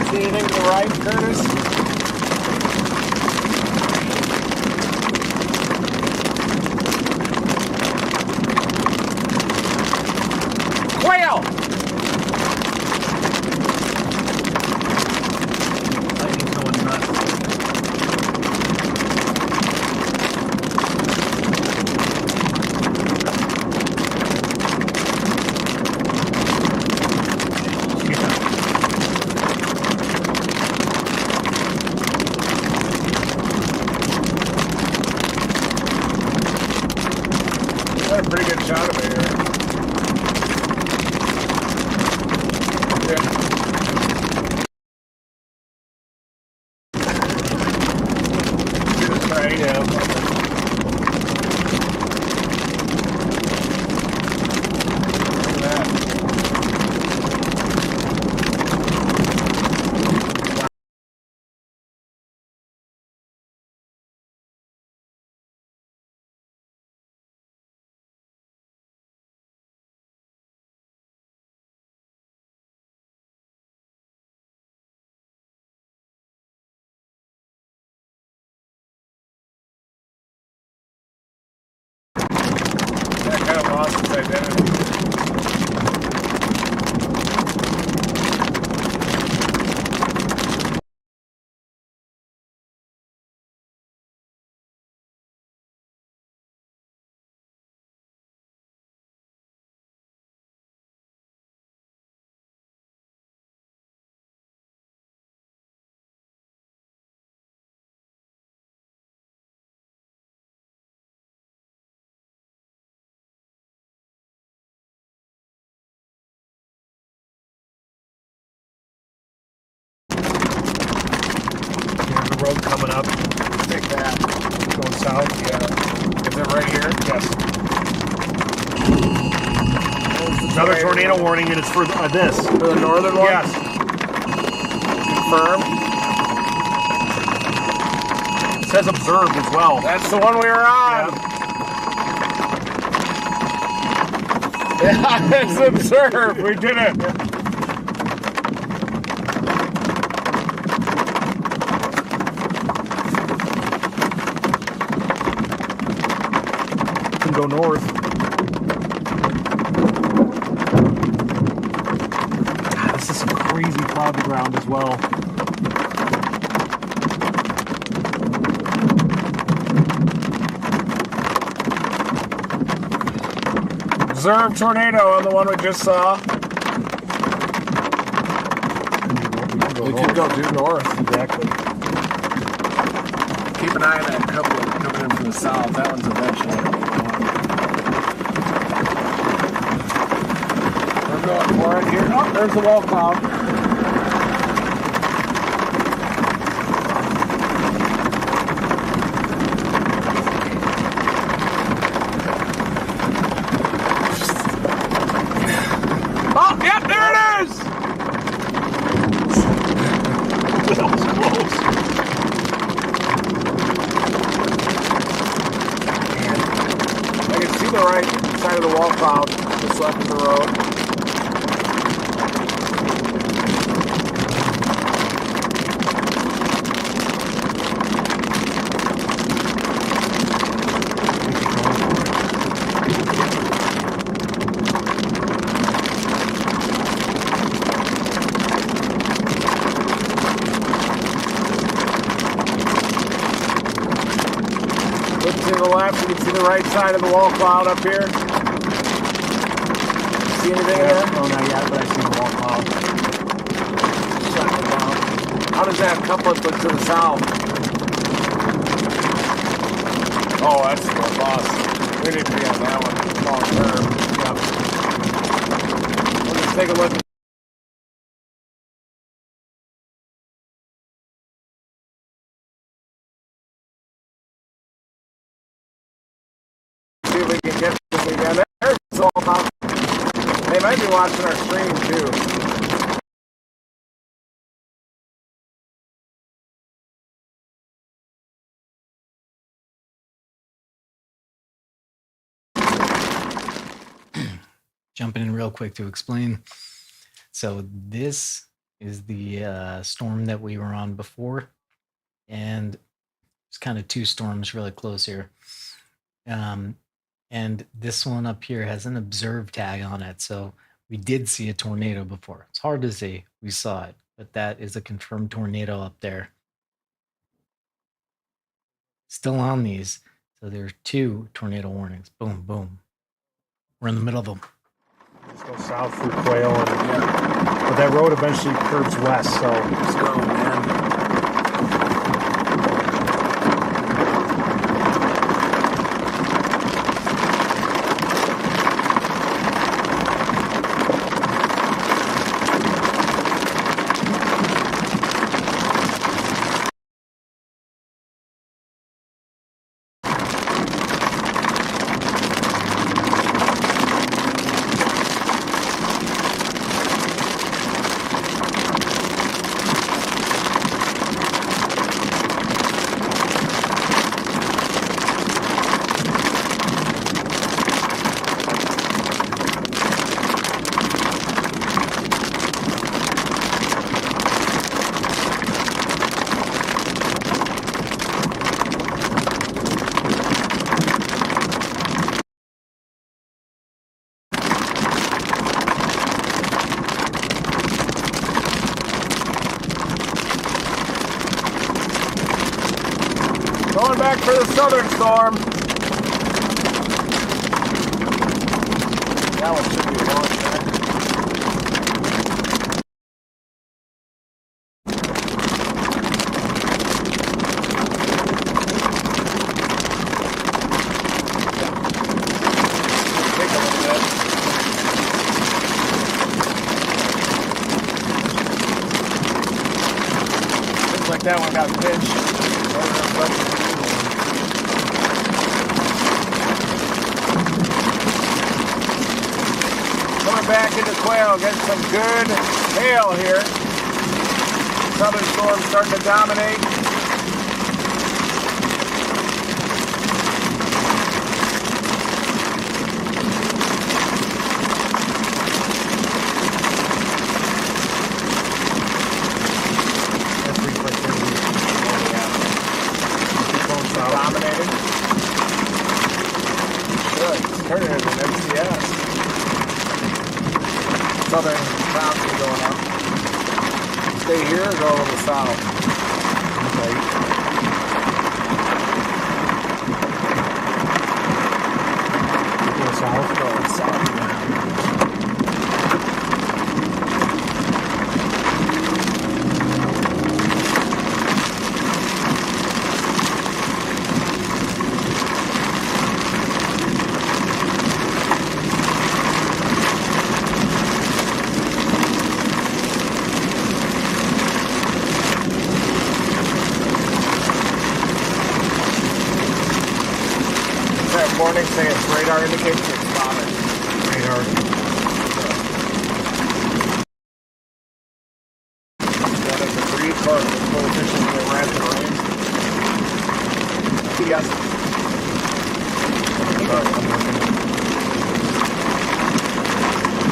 Anything to the right, Curtis? Quail! Lightning's going nuts. Got a pretty good shot of it here. Yeah. Right, yeah. Look at that. That kind of lost its identity. Road coming up. Take that. Going south. Yeah. Is it right here? Yes. Another tornado warning, and it's for this. For the northern one? Yes. Confirm. It says observed as well. That's the one we were on. Yeah. Yeah, it's observed. We did it. Can go north. God, this is some crazy cloud to ground as well. Observed tornado on the one we just saw. We could go due north. Exactly. Keep an eye on that couple coming in from the south. That one's eventually. We're going for it here. Oh, there's the wall cloud. Oh, yep, there it is! That was close. I can see the right side of the wall cloud just left of the road. Look to the left, you can see the right side of the wall cloud up here. See anything there? No, not yet, but I see the wall cloud. Shutting it down. How does that couplet look to the south? Oh, that's robust. We need to be on that one long term. Yep. Let's take a look. See if we can get this thing down there. It's all about. They might be watching our stream too. Jumping in real quick to explain. So this is the storm that we were on before, and it's kind of two storms really close here. And this one up here has an observed tag on it, so we did see a tornado before. It's hard to see. We saw it, but that is a confirmed tornado up there. Still on these, so there's 2 tornado warnings. Boom, boom. We're in the middle of them. Let's go south through Quail, and but that road eventually curves west, so Let's go, man. Going back for the southern storm. That one should be long track. Take a little bit. Looks like that one got pinched. Coming back into Quail, getting some good hail here. Southern storm starting to dominate. turning into an MCS. Southern boundary going up. Stay here or go to the south? Right. Go south. Go south. Warning saying its radar indicates it's spotted. Radar. That is a brief or the coefficient of the rapid range. Yes.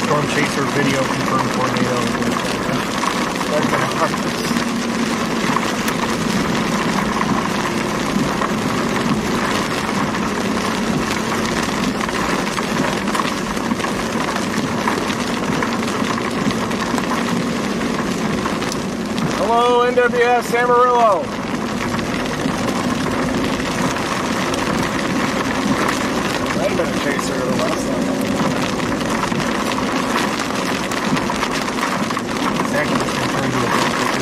Storm chaser video confirmed tornado. Hello, NWS Amarillo. Might have been a chaser the last time. It's actually just going to turn to a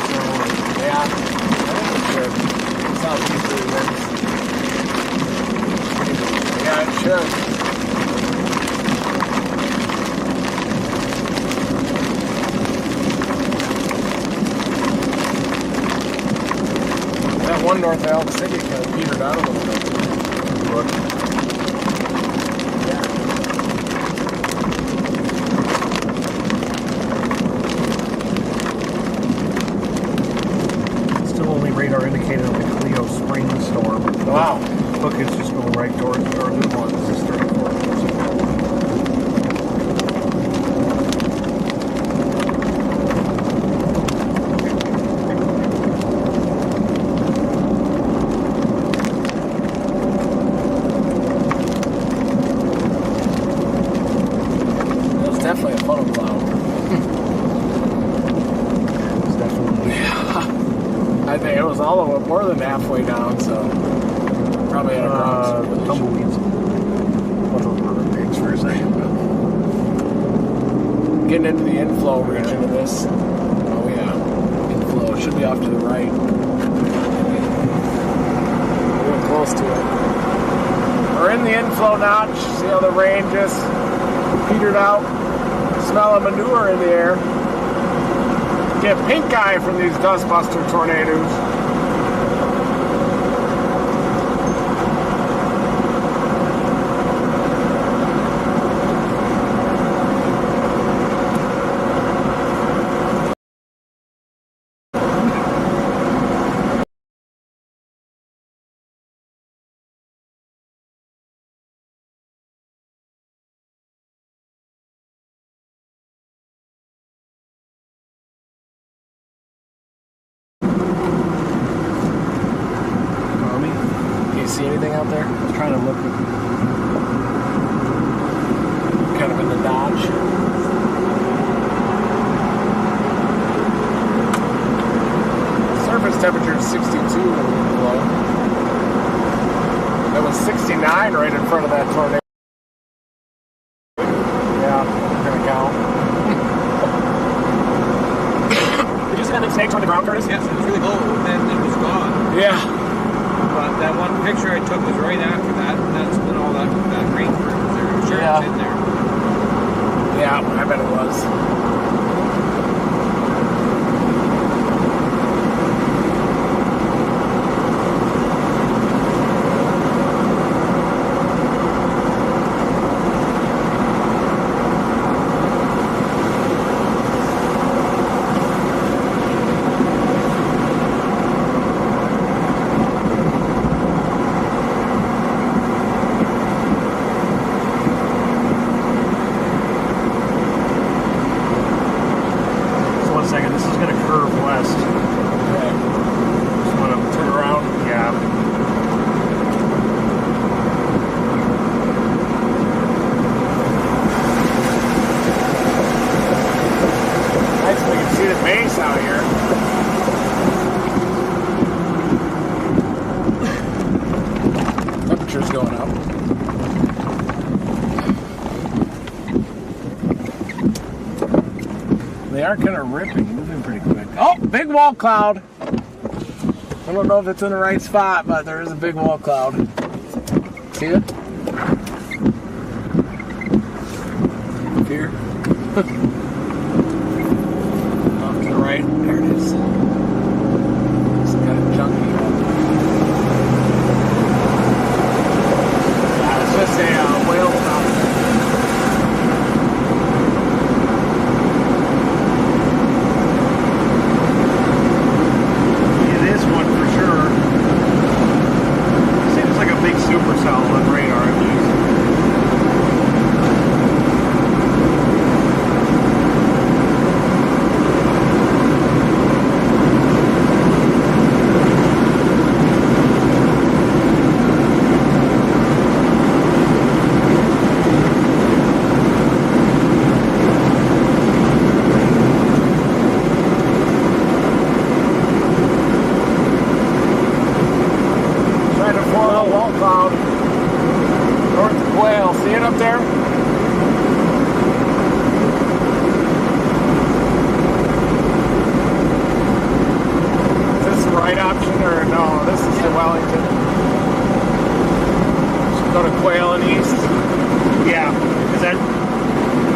tornado. Yeah, I think it should. Southeasterly winds. Yeah, it should. One north of Elm City kind of petered out a little bit. Look. Yeah. Still only radar indicated on the Cleo Springs storm. Wow. Look, it's just going right towards our new one. This is 34. Definitely a funnel cloud. It's definitely. Yeah. I think it was all of more than halfway down, so probably had a tumbleweeds. Thanks for a second. Getting into the inflow region of this. Oh yeah. Inflow should be off to the right. We're close to it. We're in the inflow notch. See how the rain just petered out? Smell of manure in the air. Get pink eye from these dustbuster tornadoes. See anything out there? I was trying to look. Kind of in the dodge. Surface temperature is 62 below. That was 69 right in front of that tornado. Yeah, we're gonna count. Did you just have snakes on the ground, Curtis? Yes, it was really low, and then it was gone. Yeah. But that one picture I took was right after that, and that's when all that rain was there. I'm sure it's in there. Yeah, I bet it was. going up. They are kind of ripping, moving pretty quick. Oh, big wall cloud. I don't know if it's in the right spot, but there is a big wall cloud. See it? Up here. Off to the right. There it is. It's kind of junky. It's just a whale cloud. Supercell on radar at least.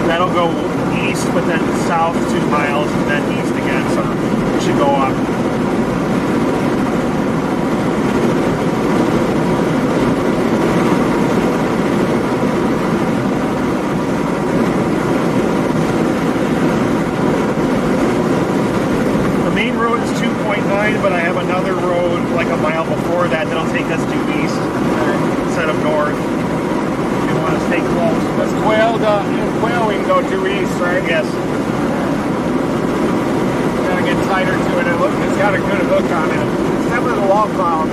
That'll go east, but then south 2 miles, and then east again, so it should go up. The main road is 2.9, but I have another road like a mile before that that'll take us due east instead of north. Want to stay close. That's Quail, Quail we can go due east, right? Yes. Gotta get tighter to it. It's got a good hook on it. It's definitely the wall cloud.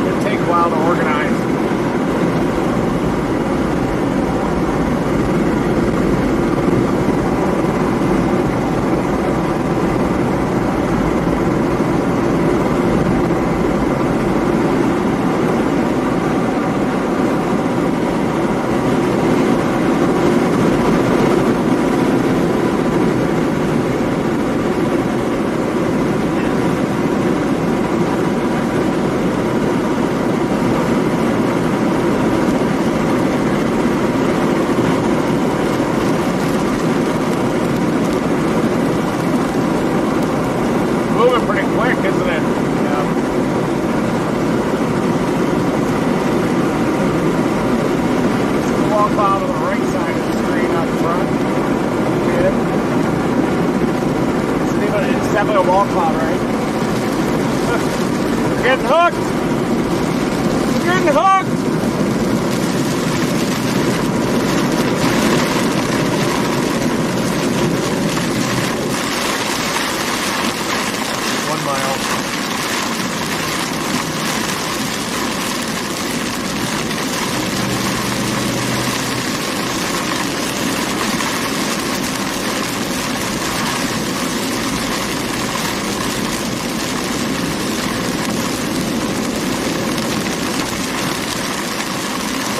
It'll take a while to organize.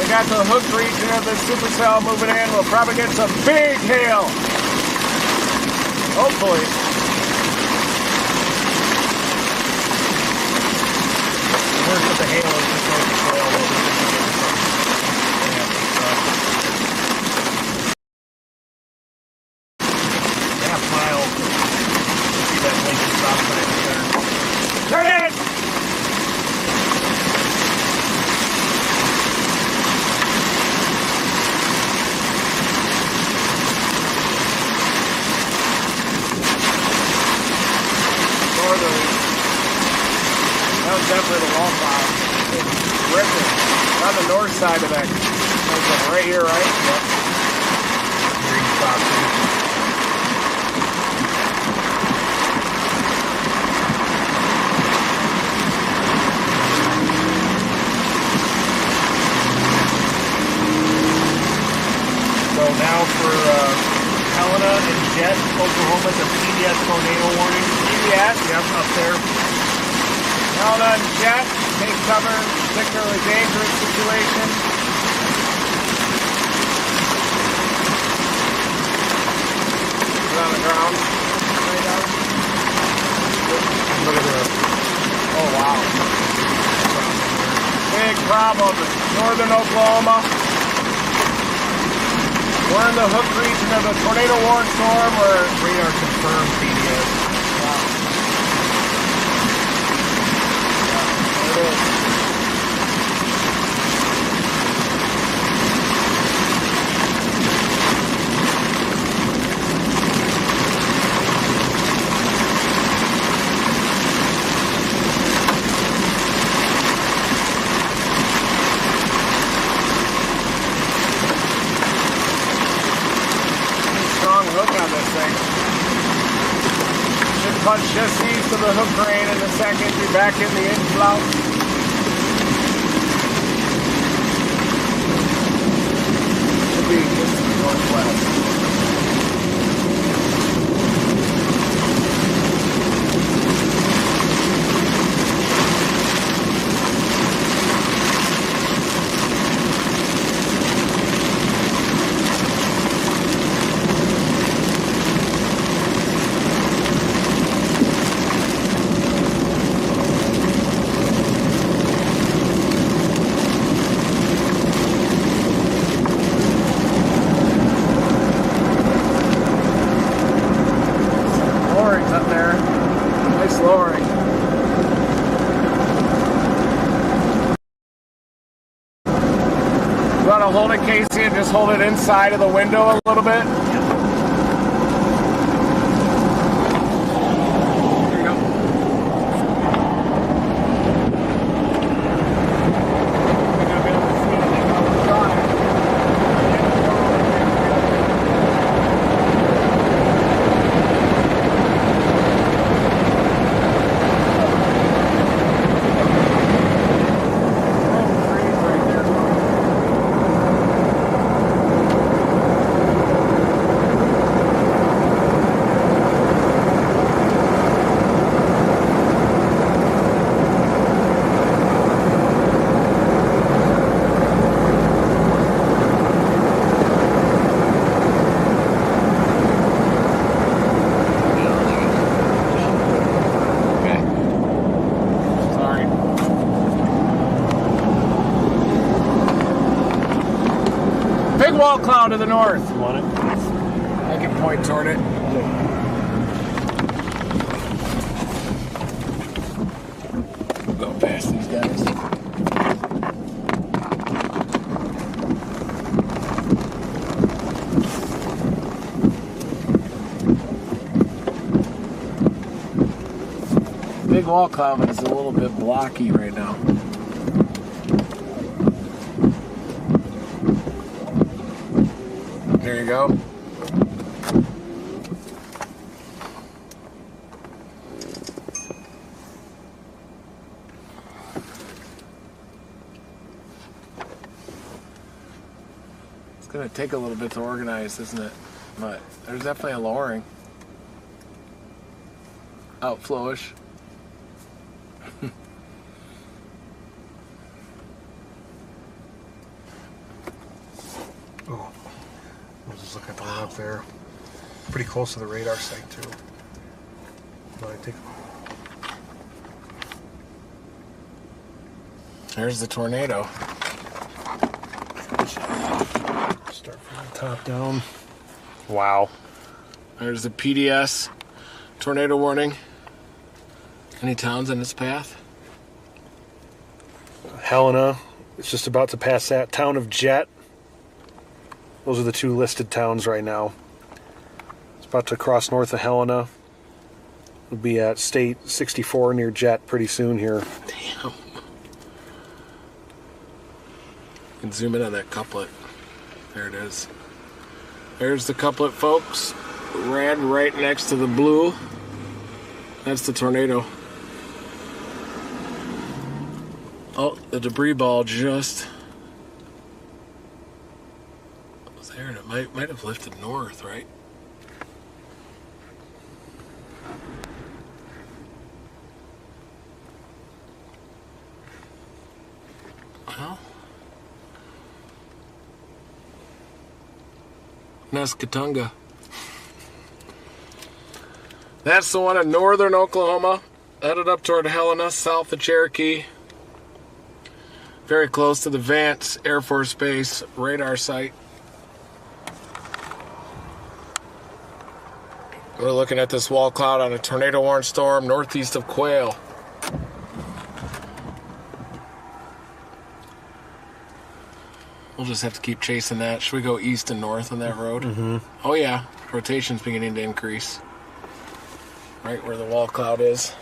Got the hook region of the supercell moving in. We'll probably get some big hail. Hopefully. Where's what the hail is just over the soil. Half mile. See that Lincoln stop sign there. Turn it! That was definitely the wall cloud. It's ripping. On the north side of that. Like right here, right? Yep. Green stop. So now for Helena and Jet, Oklahoma, it's a PBS tornado warning. PBS? Yep, up there. Now then, jet, take cover, particularly dangerous situation. Put on the ground. Look at that. Oh, wow. Big problem. Northern Oklahoma. We're in the hook region of the tornado warning storm. Radar confirmed PDS. There it is. Punch just east of the hook crane in a second. Be back in the inflow. Should be just to the northwest. Hold it, Casey, and just hold it inside of the window a little bit. There you go. Wall cloud to the north. You want it? I can point toward it. Go past these guys. Big wall cloud is a little bit blocky right now. There you go. It's going to take a little bit to organize, isn't it? But there's definitely a lowering. Outflowish. Oh, we'll just look at the one up there. Pretty close to the radar site too. There's the tornado. Start from the top down. Wow. There's the PDS tornado warning. Any towns in its path? Helena. It's just about to pass that. Town of Jet. Those are the two listed towns right now. It's about to cross north of Helena. It'll be at State 64 near Jet pretty soon here. Damn. You can zoom in on that couplet. There it is. There's the couplet, folks. Red right next to the blue. That's the tornado. Oh, the debris ball just was there, and it might have lifted north, right? Well, Nescatunga. That's the one in northern Oklahoma, headed up toward Helena, south of Cherokee. Very close to the Vance Air Force Base radar site. We're looking at this wall cloud on a tornado-warned storm northeast of Quail. We'll just have to keep chasing that. Should we go east and north on that road? Mm-hmm. Oh yeah, rotation's beginning to increase. Right where the wall cloud is.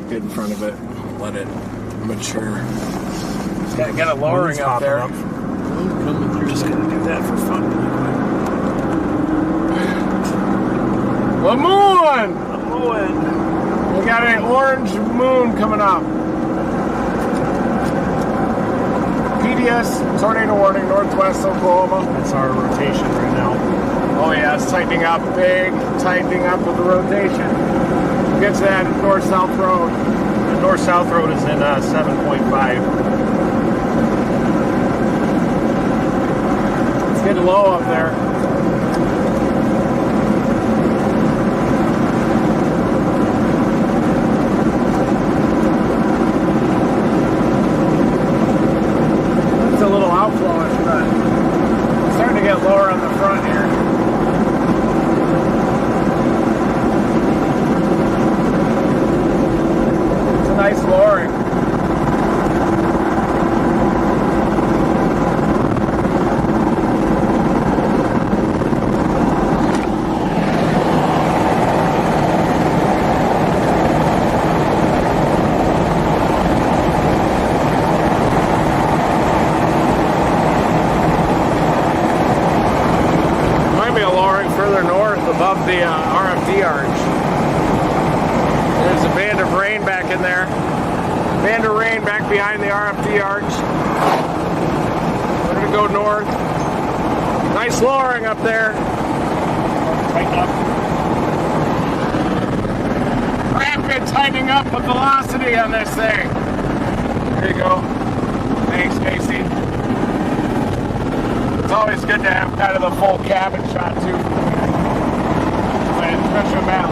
Get in front of it, let it mature. Got a lowering up there. We're just gonna do that for fun. Moon! We got an orange moon coming up. PDS, tornado warning, northwest Oklahoma. That's our rotation right now. Oh yeah, it's tightening up big, tightening up with the rotation. Gets that north-south road. The north-south road is in 7.5. It's getting low up there. It's a little outflowish, but it's starting to get lower on the front here. Nice lowering. Might be a lowering further north above the RFD arch. There's a band of rain back in there. Band of rain back behind the RFD arch. We're gonna go north. Nice lowering up there. Tighten up. Rapid tightening up of velocity on this thing. There you go. Thanks, Casey. It's always good to have kind of the full cabin shot too. Especially Matt.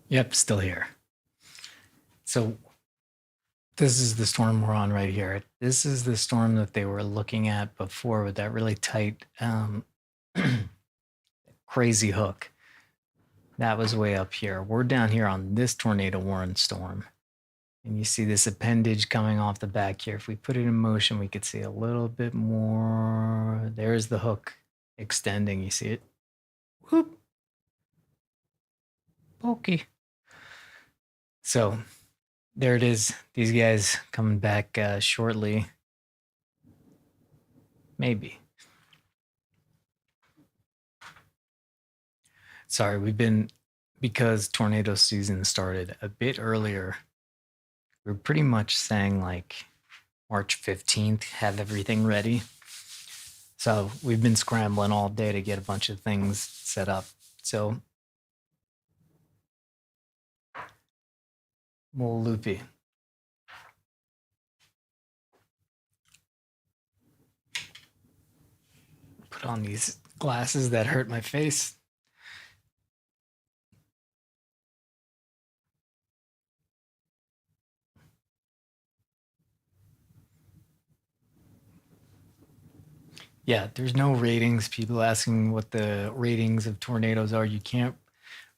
Yep, still here. So this is the storm we're on right here. This is the storm that they were looking at before with that really tight crazy hook. That was way up here. We're down here on this tornado warning storm. And you see this appendage coming off the back here. If we put it in motion, we could see a little bit more. There's the hook extending. You see it? Whoop. Pokey. So there it is. These guys coming back shortly. Maybe. Sorry, we've been, because tornado season started a bit earlier, we're pretty much saying like March 15th, have everything ready. So we've been scrambling all day to get a bunch of things set up. So, a little loopy. Put on these glasses that hurt my face. Yeah, there's no ratings. People asking what the ratings of tornadoes are. You can't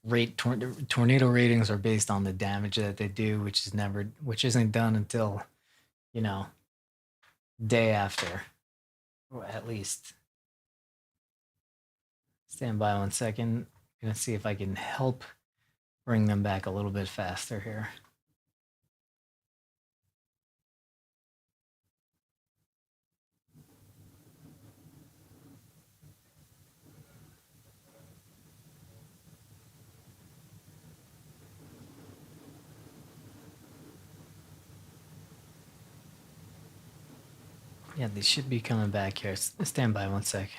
rate tornado ratings are based on the damage that they do, which isn't done until, day after, or at least. Stand by 1 second. I'm gonna see if I can help bring them back a little bit faster here. Yeah, they should be coming back here. Stand by 1 sec.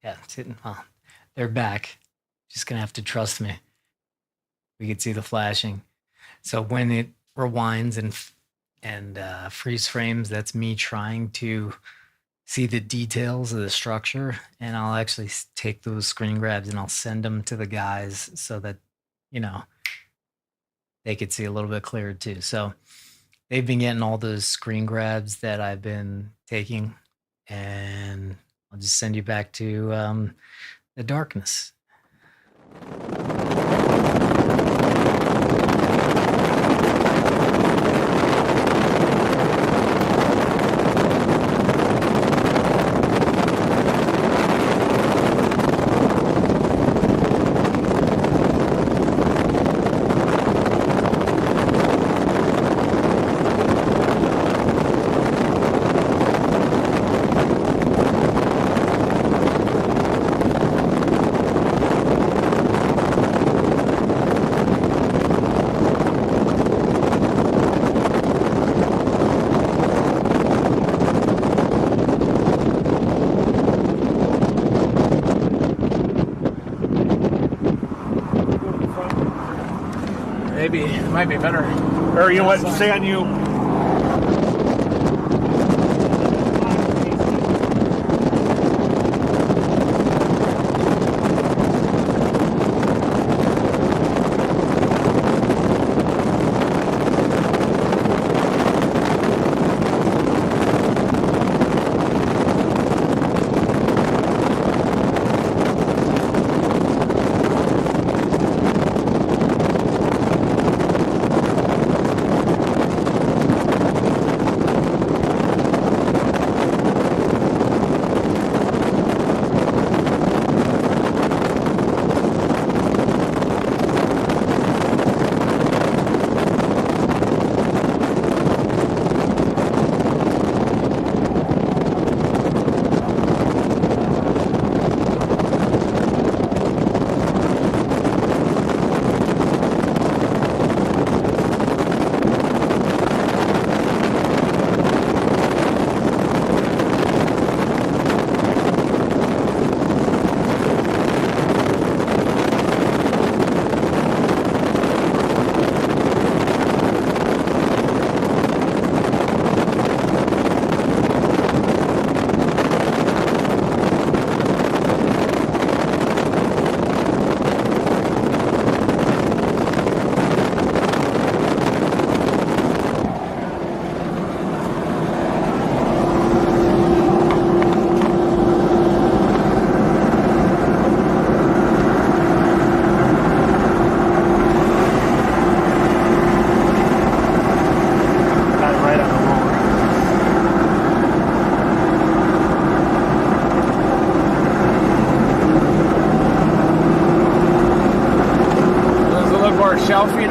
Yeah, it's hitting. Well, they're back. Just gonna have to trust me. We can see the flashing. So when it rewinds and freeze frames, that's me trying to see the details of the structure, and I'll actually take those screen grabs and I'll send them to the guys so that they could see a little bit clearer too. So they've been getting all those screen grabs that I've been taking, and I'll just send you back to the darkness. Maybe it might be better. Or you know what? Stay on you.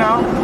now?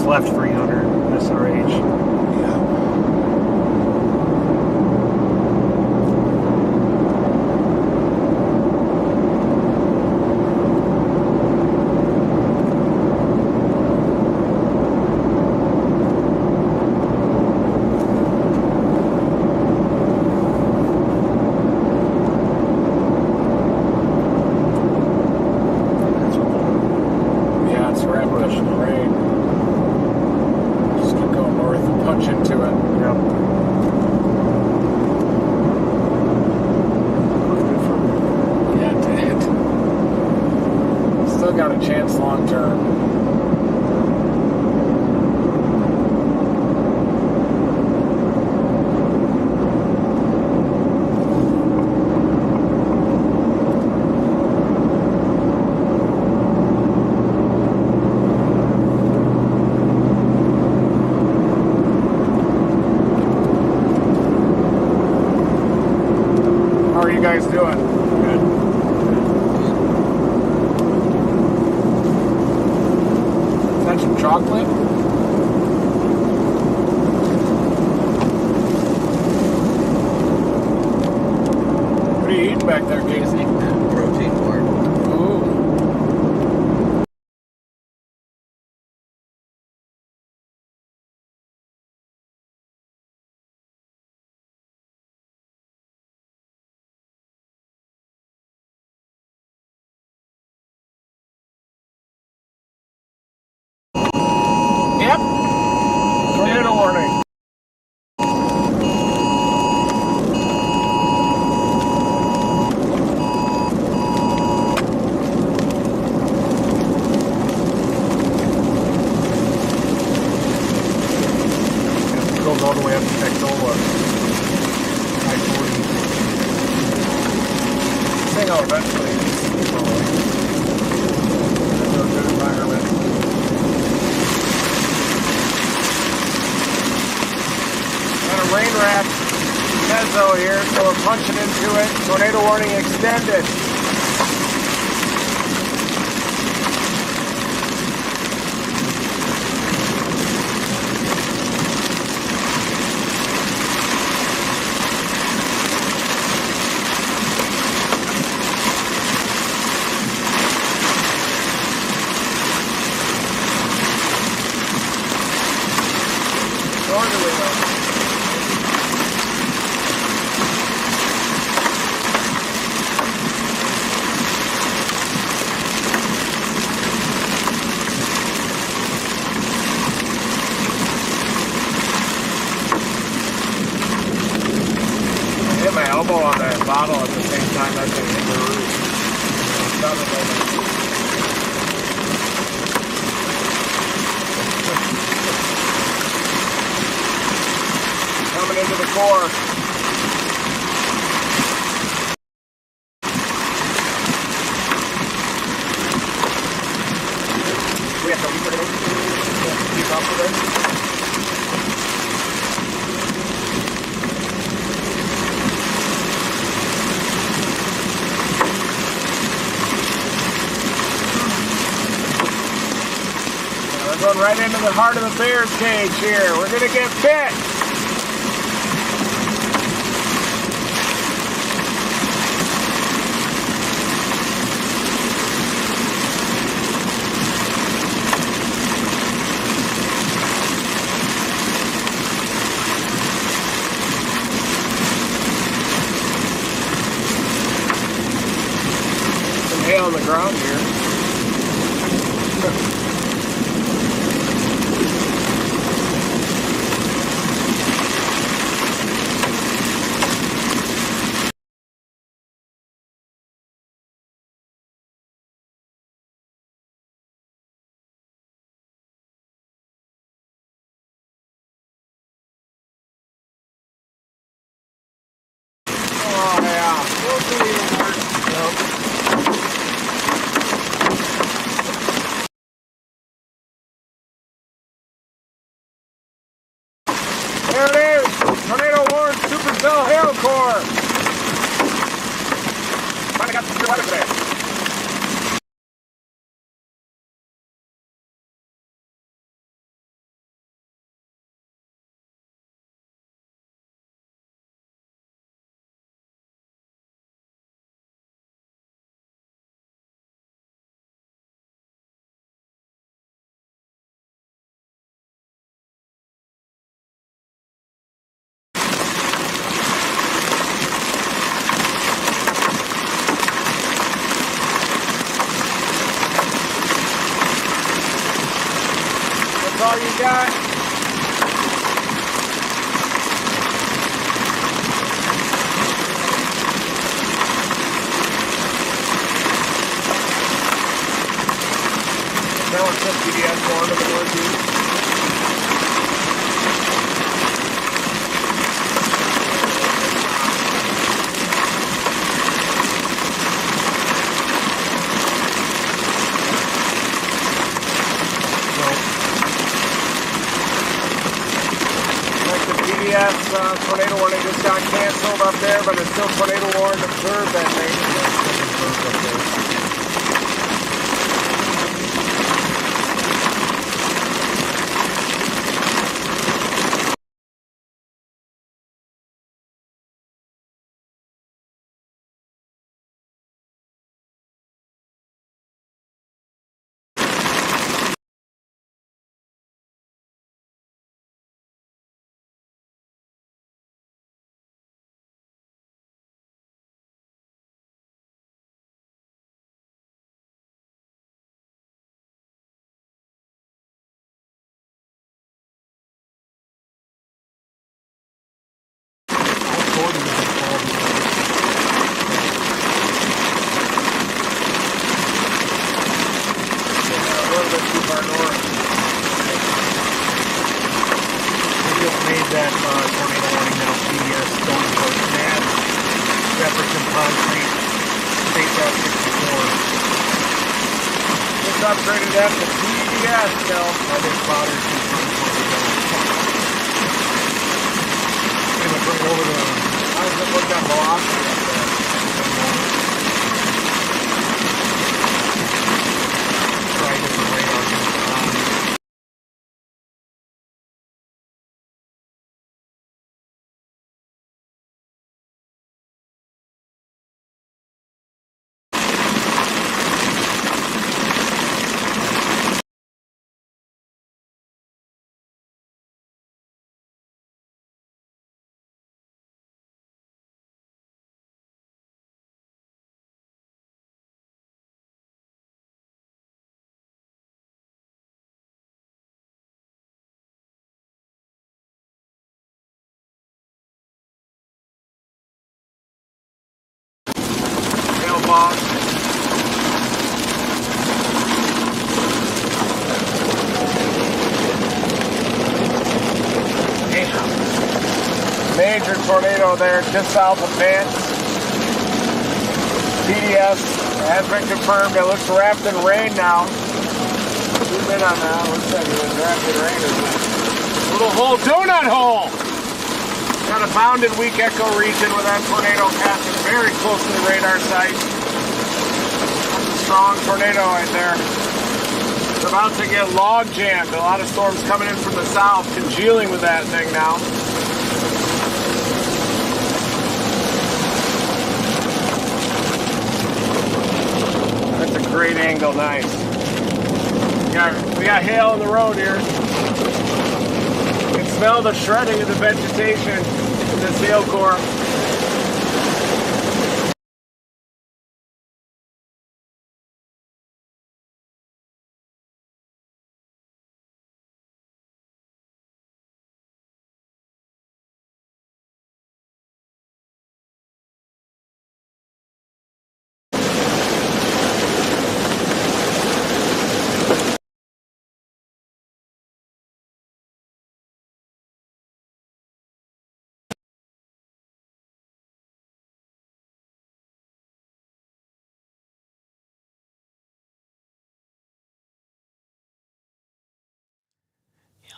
left 300 SRH. Yeah. Yeah, it's right pushing the rain. Just keep going north and punch into it. Yep. Yeah, it did. Still got a chance long term. How are you guys doing? Good. Is that some chocolate? What are you eating back there, Casey? Protein bar. Ooh. here, so we're punching into it. Tornado warning extended. Bottle at the same time as they hit the roof. Coming into the core. We have to keep up with it. Going right into the heart of the bear's cage here. We're going to get bit. Some hail on the ground here. There it is! Tornado warned supercell hail core! Finally got some good weather today. That's all you got? Now it's some PDS going to the northeast. Tornado warning just got canceled up there, but it's still tornado warning observed that day. That tornado warning now, PDS going for mad, Jefferson concrete, state route 64. Just upgraded that to PDS still. I think Father's just going to bring over the does it look at velocity up there? Try different radar. Mailbox. Major tornado there just south of Vance. TDS has been confirmed. It looks wrapped in rain now. Zoom in on that. Looks like it was wrapped in rain. Little hole, donut hole! Got a bounded weak echo region where that tornado passing very close to the radar site. That's a strong tornado right there. It's about to get log jammed. A lot of storms coming in from the south, congealing with that thing now. That's a great angle, nice. We got hail on the road here. You can smell the shredding of the vegetation in this hail core.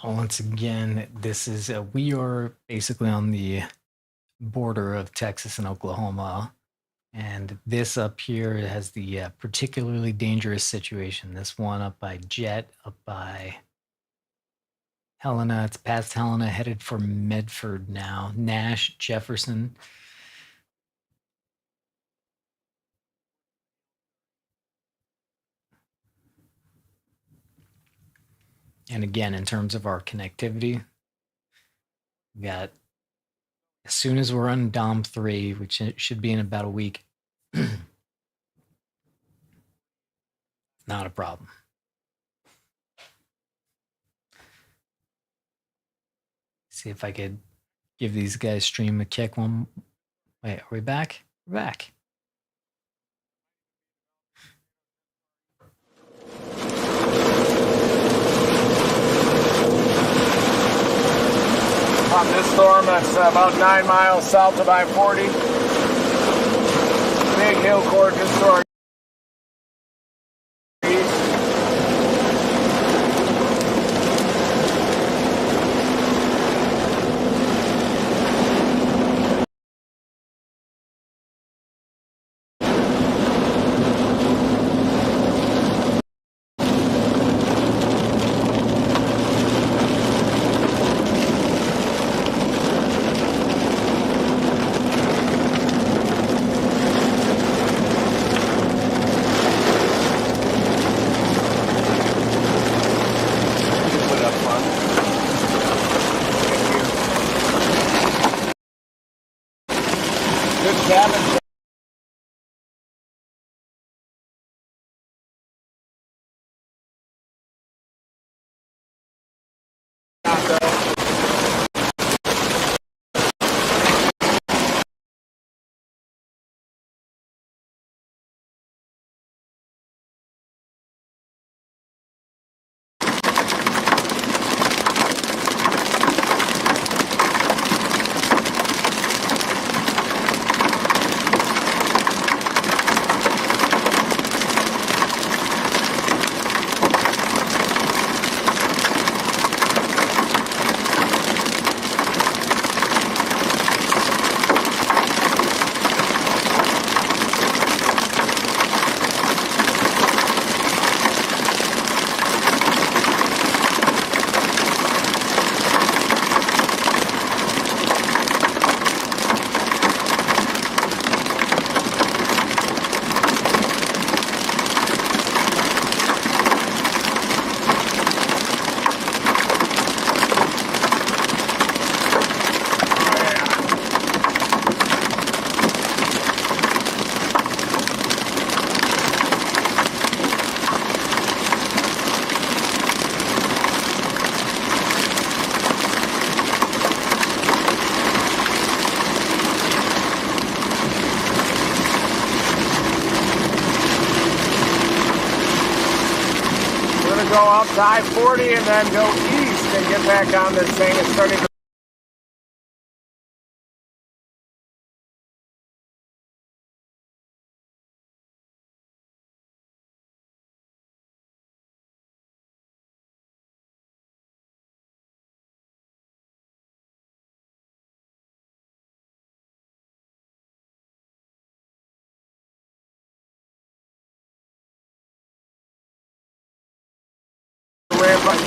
Once again, this is we are basically on the border of Texas and Oklahoma, and this up here has the particularly dangerous situation. This one up by Jet, up by Helena. It's past Helena, headed for Medford now. Nash, Jefferson. And again, in terms of our connectivity, we got, as soon as we're on DOM 3, which it should be in about a week, not a problem. See if I could give these guys stream a kick one. Wait, are we back? We're back. On this storm that's about 9 miles south of I-40. Big hill core just to our east. go up to I-40 and then go east and get back on this thing. It's starting to ramp up.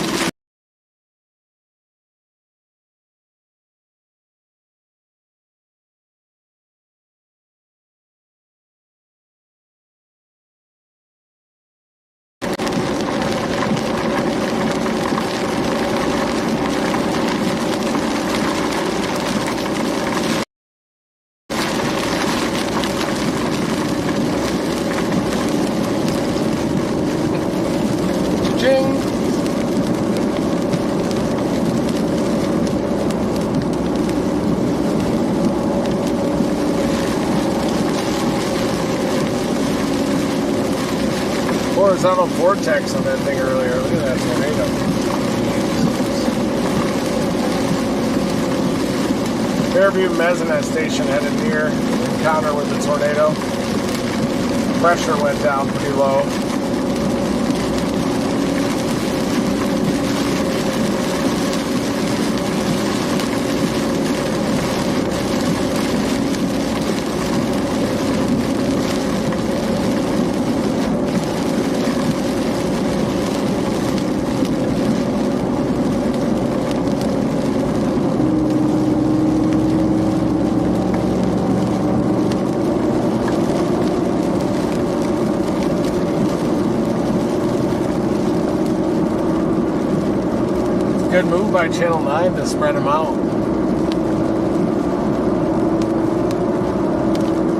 Ching. Horizontal vortex on that thing earlier. Look at that tornado. Fairview Mesonet Station headed near encounter with the tornado. Pressure went down pretty low. Good move by Channel 9 to spread them out.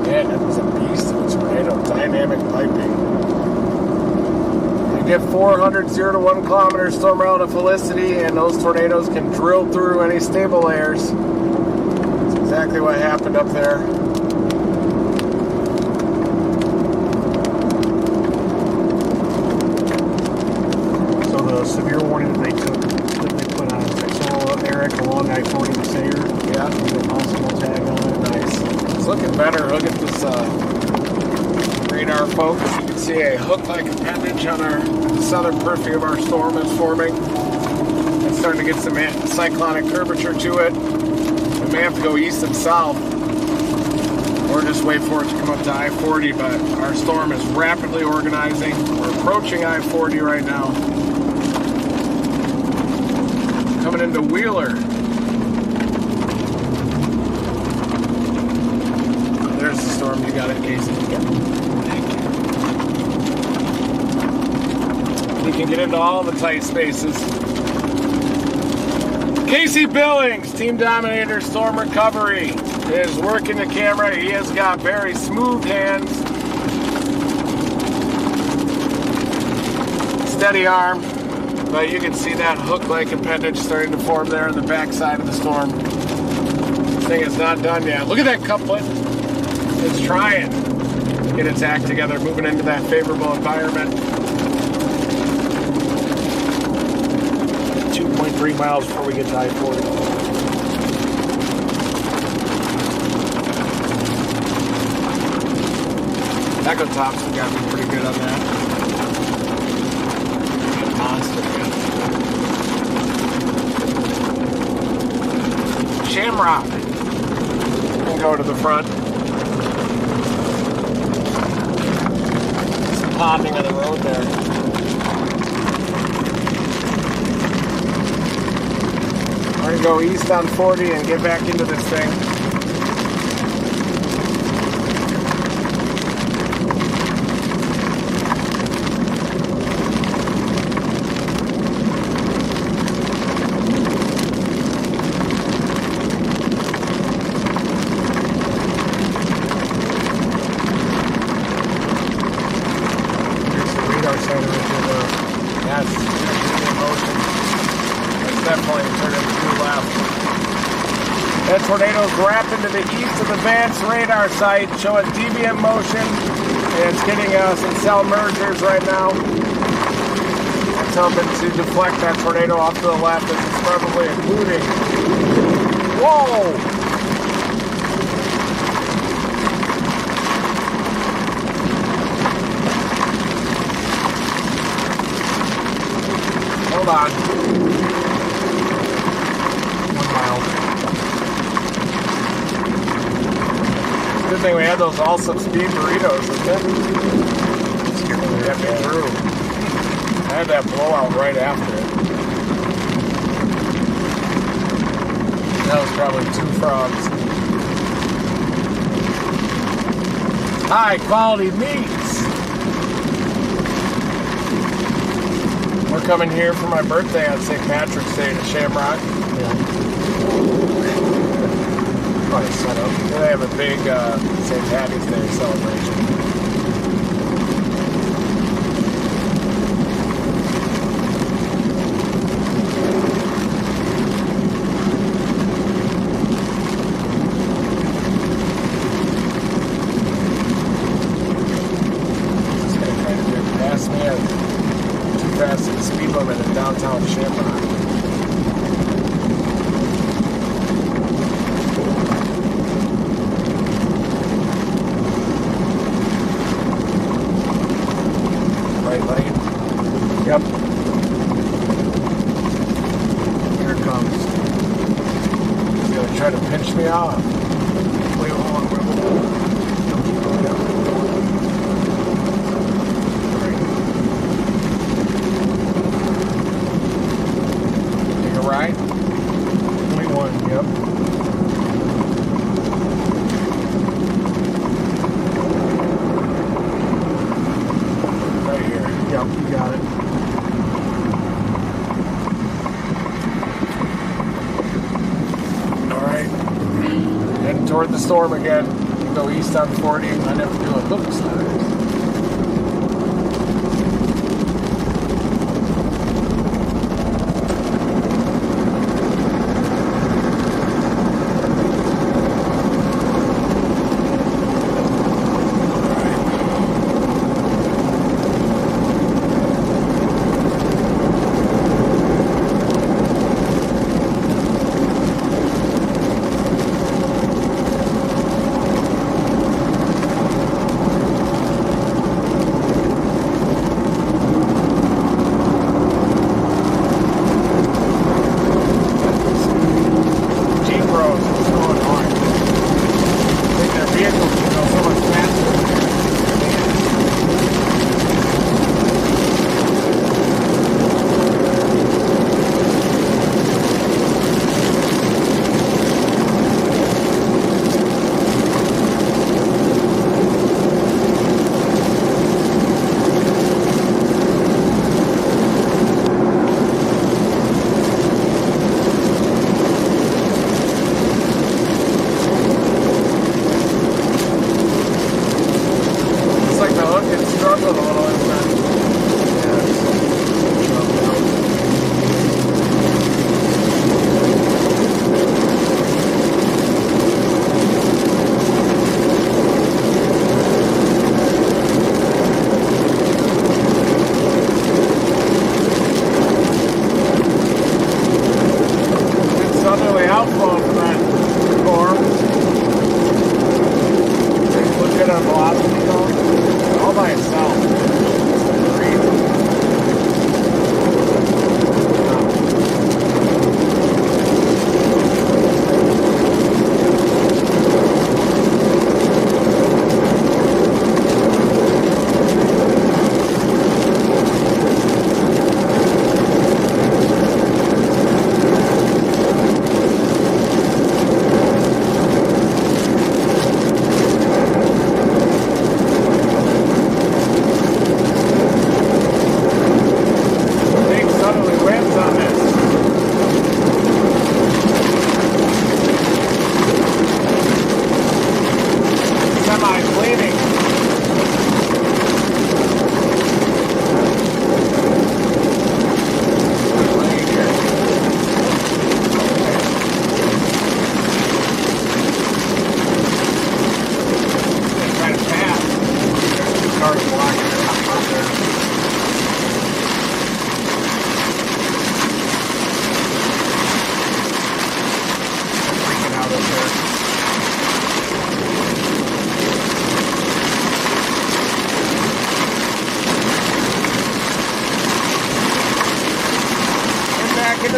Man, that was a beast of a tornado. Dynamic piping. You get 400 0 to 1 kilometer storm relative felicity, and those tornadoes can drill through any stable layers. That's exactly what happened up there. So the severe warning that they put on Eric along I-40 to Sayre. Yeah. With a possible tag on it. Nice. It's looking better. Look at this radar, folks. You can see a hook-like appendage on the southern periphery of our storm is forming. It's starting to get some cyclonic curvature to it. We may have to go east and south, or just wait for it to come up to I-40, but our storm is rapidly organizing. We're approaching I-40 right now. Coming into Wheeler. There's the storm. You got it, Casey. Thank you. You can get into all the tight spaces. Casey Billings, Team Dominator Storm Recovery, is working the camera. He has got very smooth hands. Steady arm. But you can see that hook-like appendage starting to form there on the backside of the storm. This thing is not done yet. Look at that couplet. It's trying to get its act together, moving into that favorable environment. 2.3 miles before we get to I-40. Echo tops, we got to be pretty good on that. Monster. Shamrock. We'll go to the front. Some popping on the road there. We're going to go east on 40 and get back into this thing. That tornado's wrapping to the east of the Vance radar site, showing deviant motion, and it's getting us in cell mergers right now. it's helping to deflect that tornado off to the left, as it's probably including. Whoa! Hold on. 1 mile. Good thing we had those all-sub speed burritos, isn't it? Get me through. I had that blowout right after it. That was probably 2 frogs. High quality meats. We're coming here for my birthday on St. Patrick's Day to Shamrock. Yeah. Probably set up. They have a big St. Patty's Day celebration. This guy trying to get past me at too fast at the speed limit in downtown Shamrock. Right lane. Yep. Here it comes. He's gonna try to pinch me off. Wait, hold on. Don't keep going up. Right. Take a right. 21, yep. Right here. Yep, you got it. Alright. Heading toward the storm again. Go east on 40. I never do a hook sliders.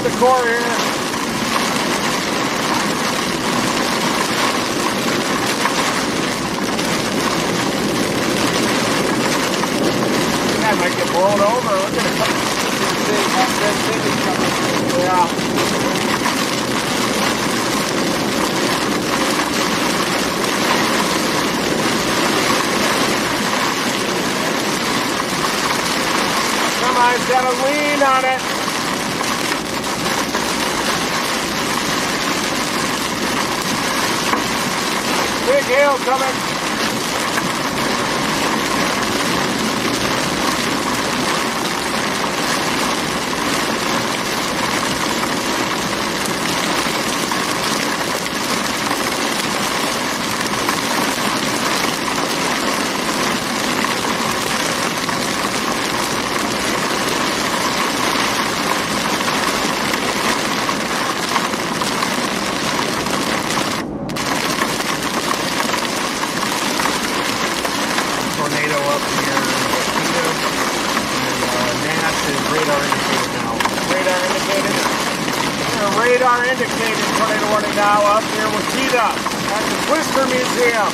the core here. That might get blown over. Look at it. Yeah. Come on, it's got a lean on it. Big hail coming. Radar indicated tornado warning now up near Wichita at the Twister Museum.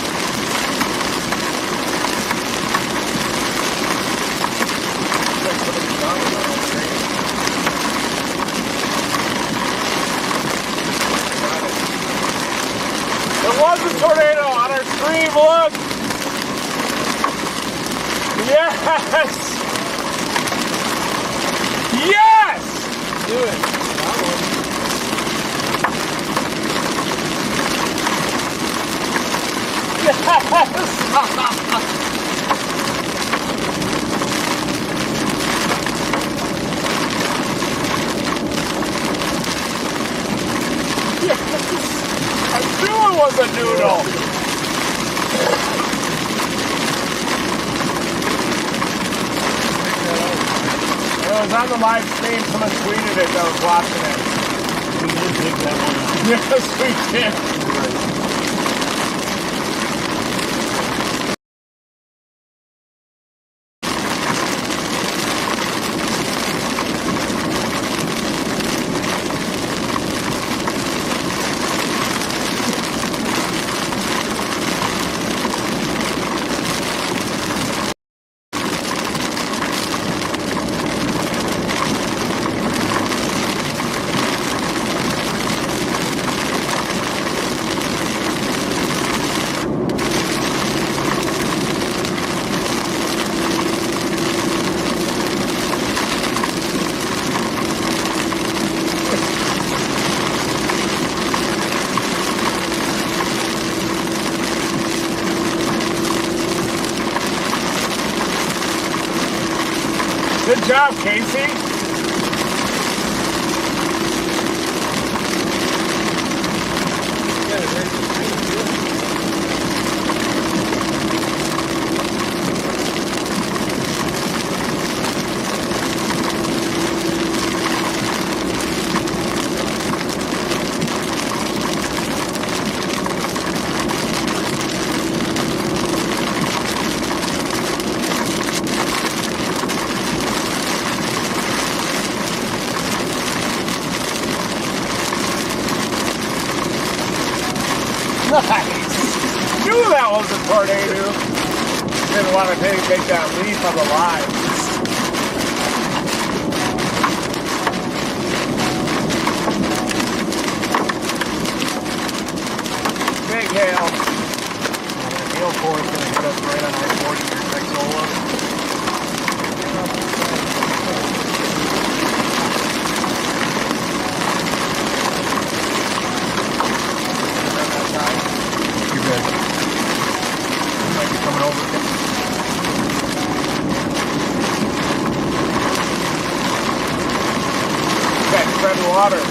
There was a tornado on our screen, look! Yes! Yes! Do it. I knew it was a noodle. It was on the live stream. Someone tweeted it. I was watching it. We did take that one. Yes, we did. Good job, Casey. Nice. Knew that was a tornado. Didn't want to take that leaf of the line. Big hail. That hail core is going to hit us right on I-40 here, Texola. Coming over. Okay, spread water.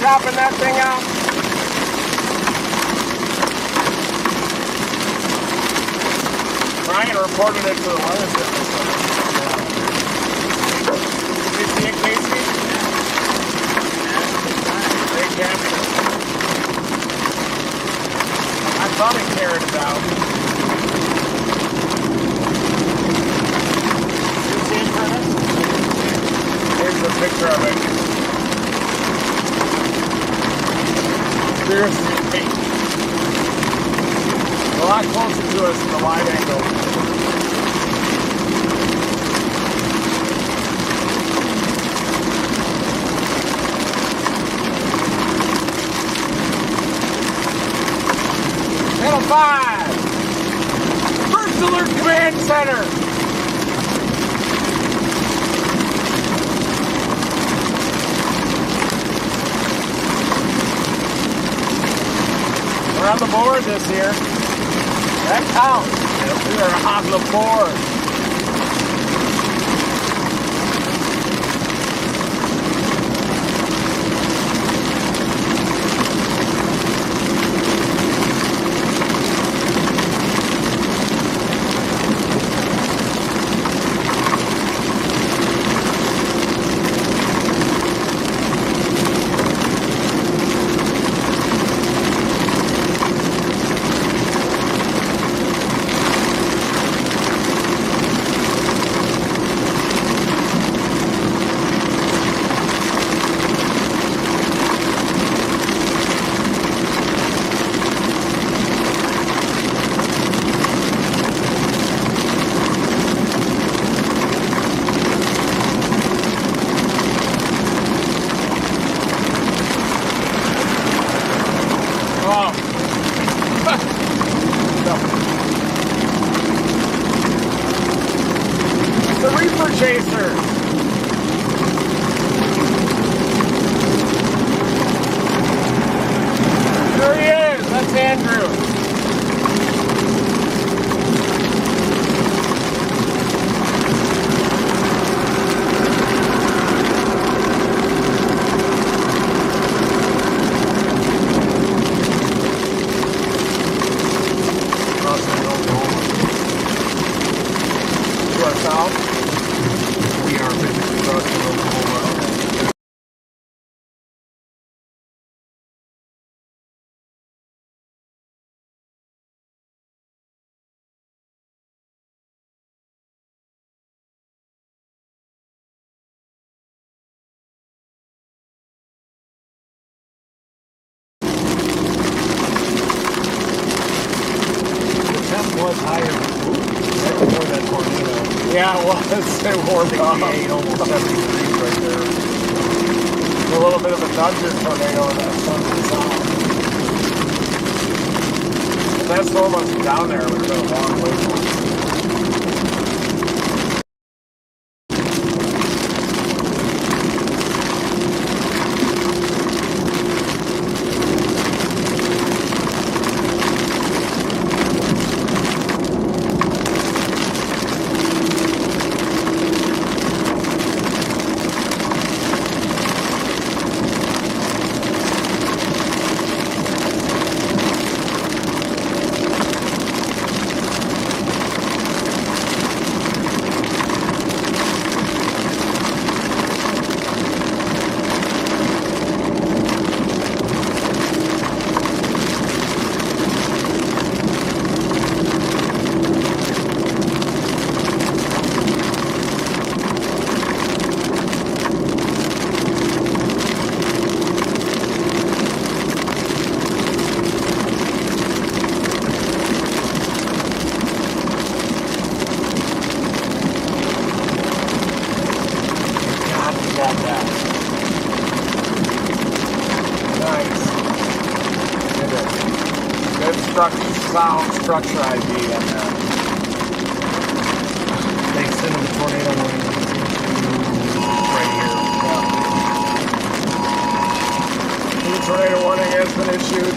chopping that thing out. Brian reported it to the Weather Service. Did you see it, Casey? Great capture. I thought he carried it out. You see it, Brennan? Here's the picture of it. Here's the peak. A lot closer to us in the wide angle. Channel 5! First Alert Command Center! We're on the board this year. That counts. We are on the board. Was higher right before that tornado. Yeah, it was. It warmed up. 68, almost 70 degrees right there. A little bit of a thunder tornado in that southern south. If that storm wasn't down there, it would have been a long way for it. Sound structure ID on that. They extended the tornado warning right here. The tornado warning has been issued.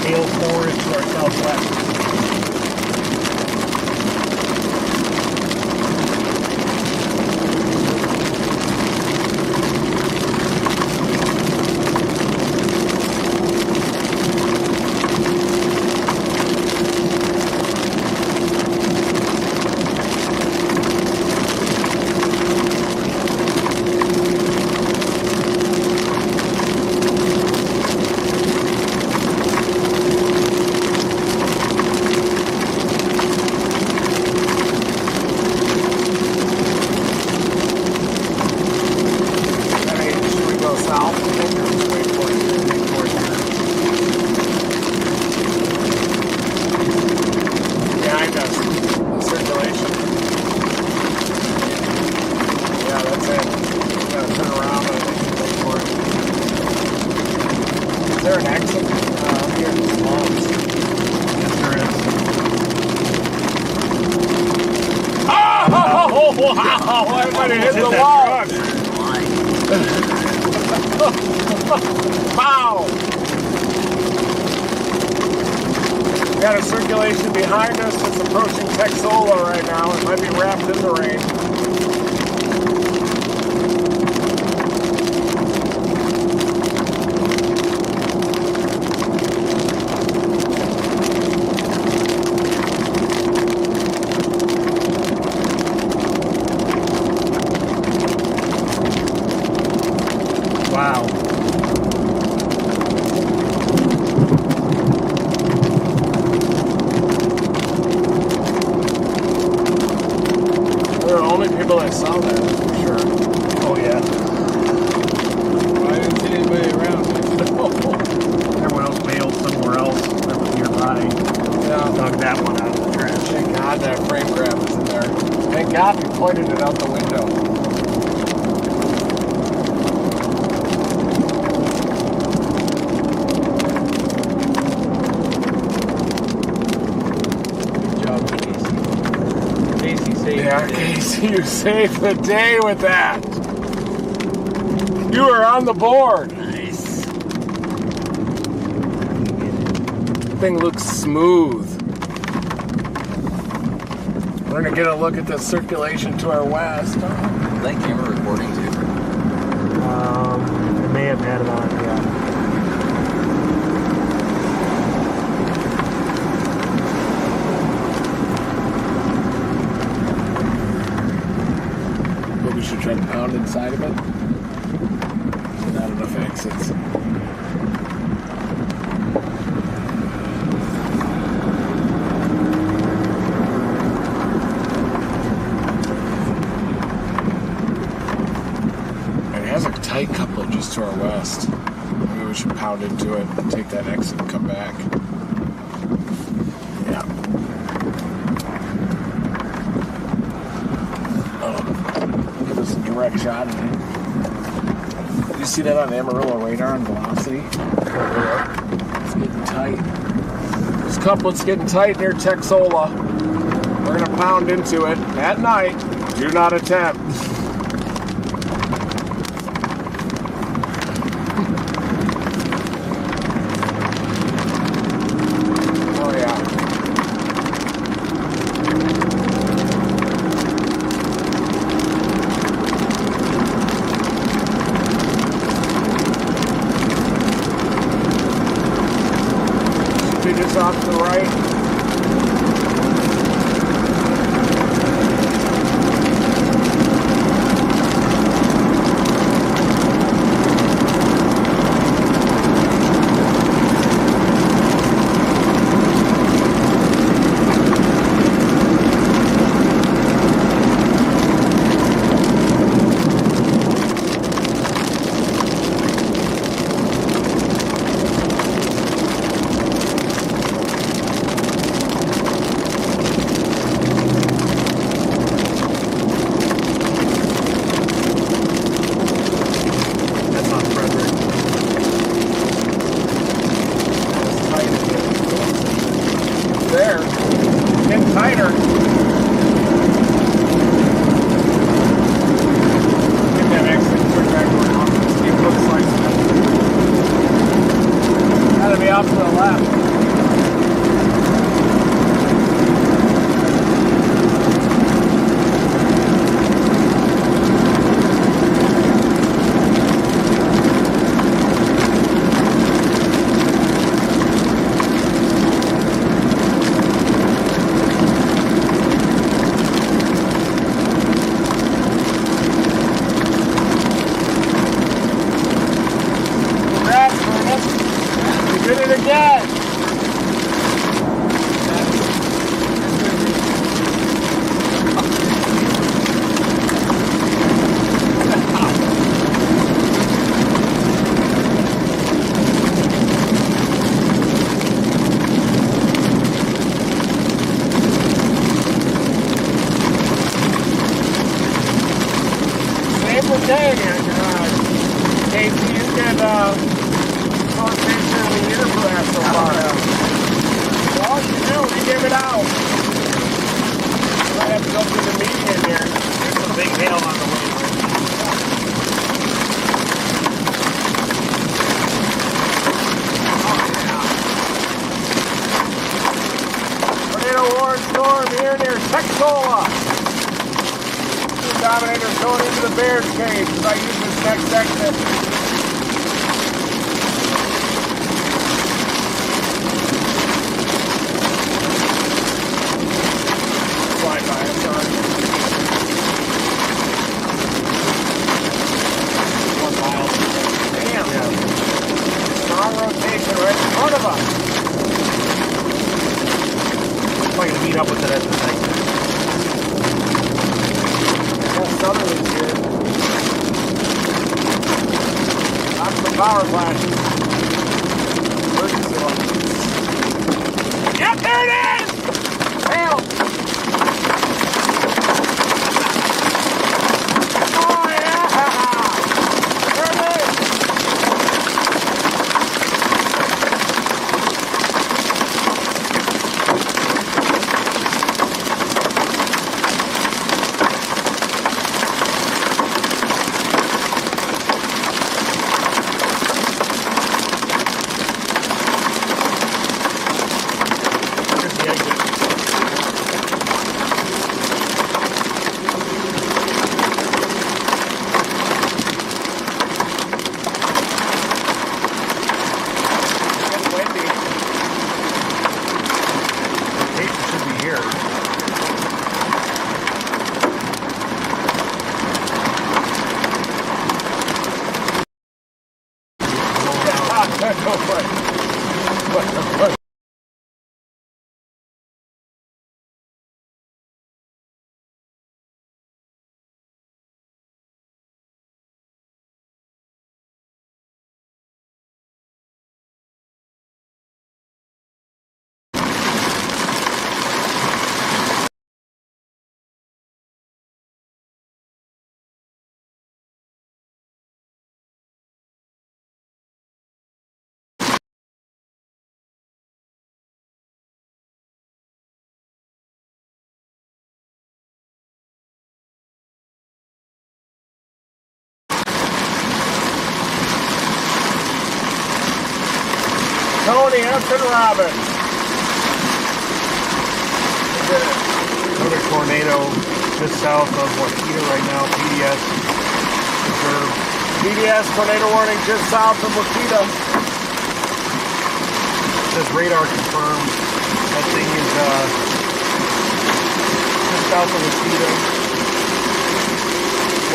Gale 4 is to our southwest. Wow, everybody hit the wall. Wow. We got a circulation behind us that's approaching Texola right now. It might be wrapped in the rain. Wow. We're the only people that saw that, for sure. Oh, yeah. I didn't see anybody around. Everyone else bailed somewhere else that was nearby. Yeah. Dug that one out of the trash. Thank God that frame grab was in there. Thank God we pointed it out the window. Good job, Casey. Casey saved Yeah, the day. Casey, you saved the day with that. You were on the board. Nice. Thing looks smooth. We're gonna get a look at the circulation to our west. Is that camera recording too? It may have had it on, yeah. But we should try to pound inside of it. Not enough exits. It has a tight coupler just to our west. Maybe we should pound into it and take that exit and come back. Yeah. Oh, give us a direct shot of it. You see that on the Amarillo radar on velocity? It's getting tight. This couplet's getting tight near Texola. We're gonna pound into it at night. Do not attempt. Oh yeah. Should be just off to the right. yet. Same for Dave. Casey, you can short picture of the year for that so far. All you do, we give it out. Might have to go through the median here. There's a big hail on the way. Tornado warning storm here near Texola. Dominator's going into the bear's cage as I use this next exit. Fly by, I'm sorry. 1 mile. Damn. Yeah. Strong rotation right in front of us. I'm going to meet up with it at the exit. Southerly's here. Lots of power flashes. Emergency lights. Yep, there it is! Hail! Oh, yeah! There it is! Tony Upton Robbins. Another tornado just south of Wichita right now, PDS. Reserve. PDS tornado warning just south of Wichita. It says radar confirmed. That thing is just south of Wichita,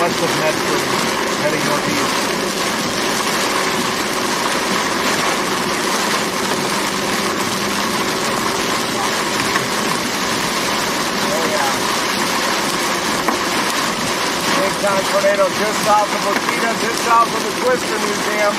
west of Medford, heading northeast. Big-time tornado just south of Wichita, just south of the Twister Museum.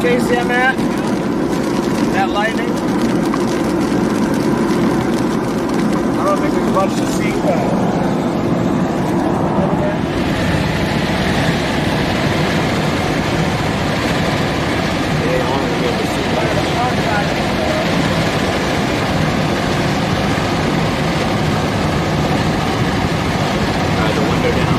Casey, on that? That lightning? I don't think there's much to see, but... The window down.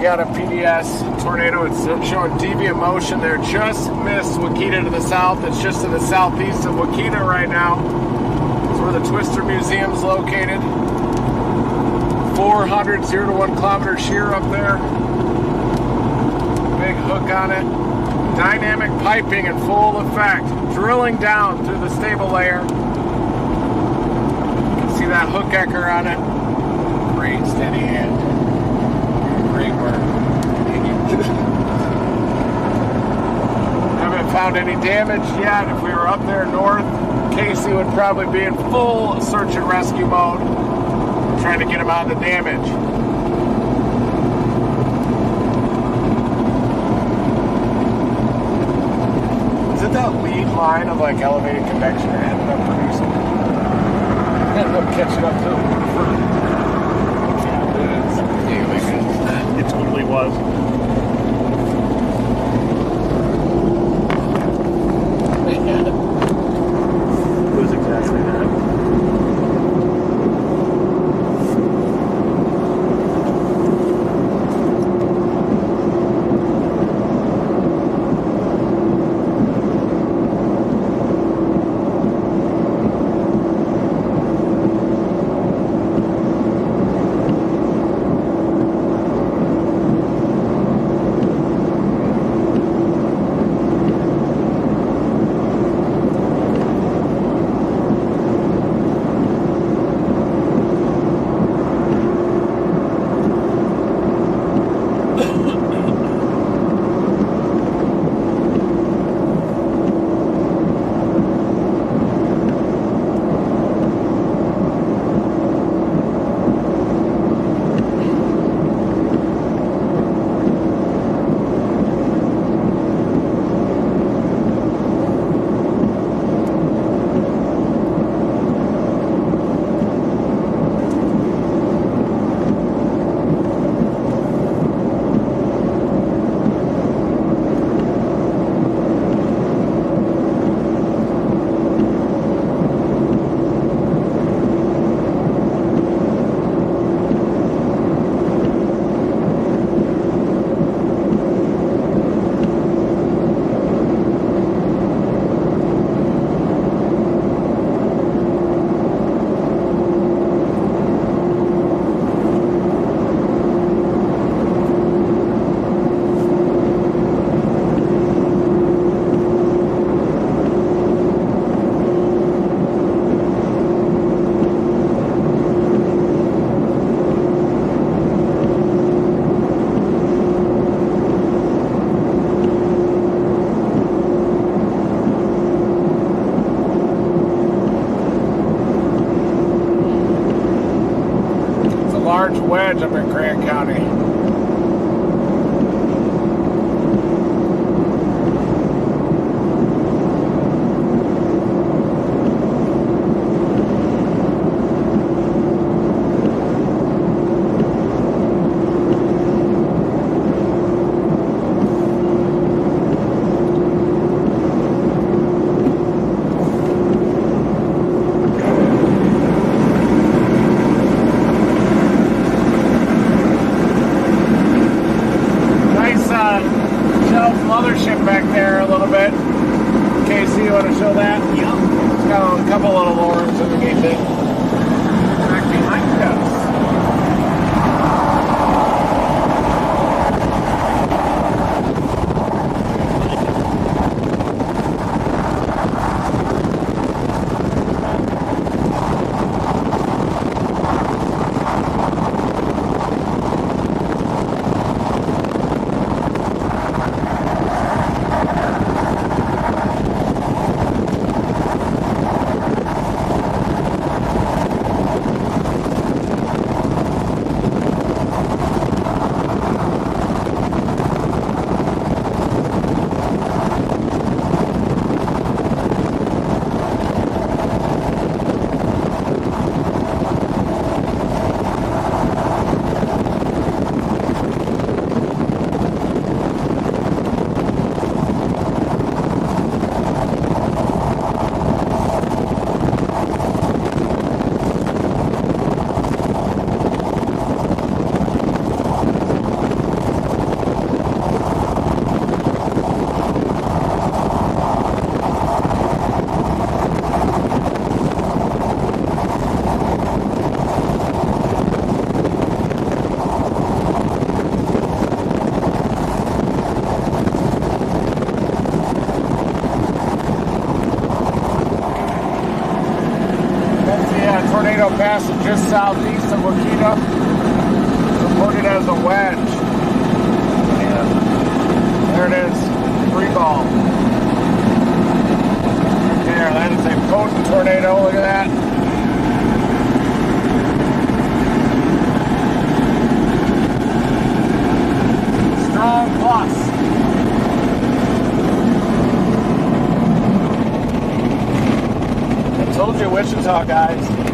Got a PDS tornado. It's showing deviant motion there. Just missed Wichita to the south. It's just to the southeast of Wichita right now. It's where the Twister Museum is located. 400 0 to 1 kilometer shear up there. Big hook on it. Dynamic piping in full effect. Drilling down through the stable layer. You can see that hook ecker on it. Great steady hand. Great work. Haven't found any damage yet. If we were up there north, Casey would probably be in full search and rescue mode, trying to get him out of the damage. Is it that lead line of like elevated convection that ended up producing? Ended up catching up to it. It totally was. It was exactly that. large wedge up in Grant County. Mothership back there a little bit. Casey, you want to show that? Yep. It's got a couple little oars underneath it. Back behind us. Tornado passing just southeast of Wichita, reported as a wedge. And there it is, free ball. There, that is a potent tornado. Look at that. Strong plus. I told you, Wichita guys.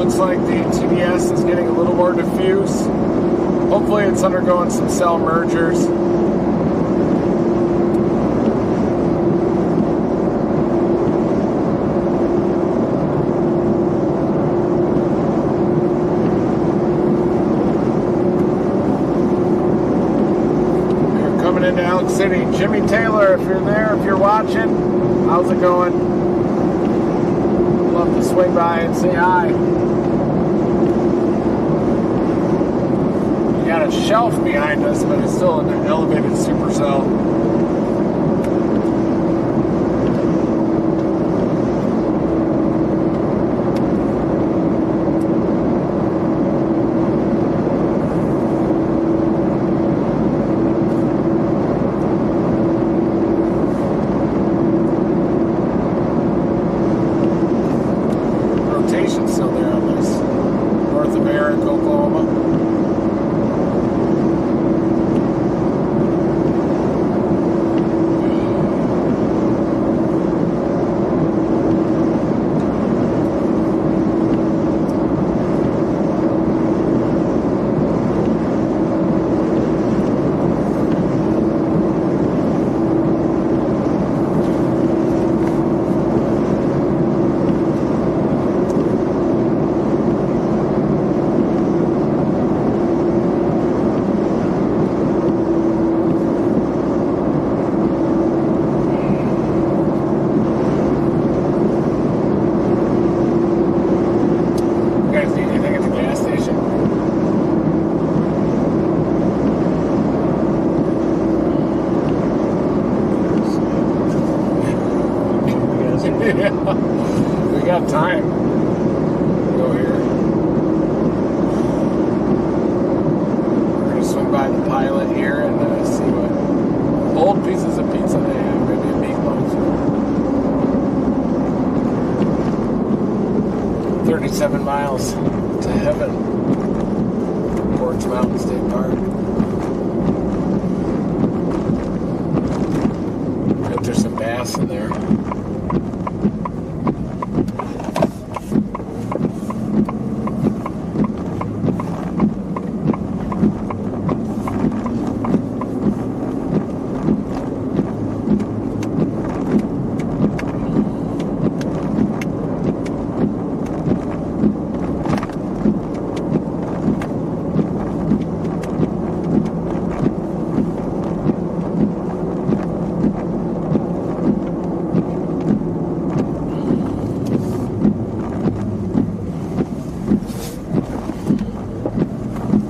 looks like the TDS is getting a little more diffuse. Hopefully it's undergoing some cell mergers. We're coming into Elk City. Jimmy Taylor, if you're there, if you're watching, how's it going? Love to swing by and say hi. We got a shelf behind us, but it's still an elevated supercell. Rotation's still there on this. North of Eric, Oklahoma. You guys need anything at the gas station? Yeah, we got time. Go here. We're gonna swing by the pilot here and see what old pieces of pizza they have. Maybe a meatloaf. 37 miles to heaven. Porch Mountain State Park. I hope there's some bass in there.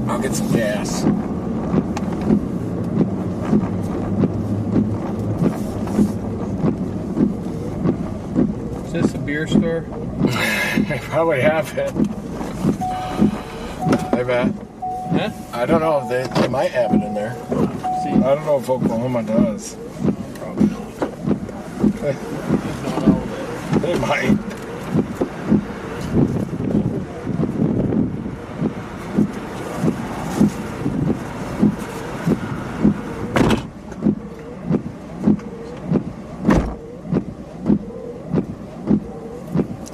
I'll get some gas. Is this a beer store? They probably have it. Hey, Matt. Huh? I don't know if they might have it in there. See, I don't know if Oklahoma does. Probably not. They might.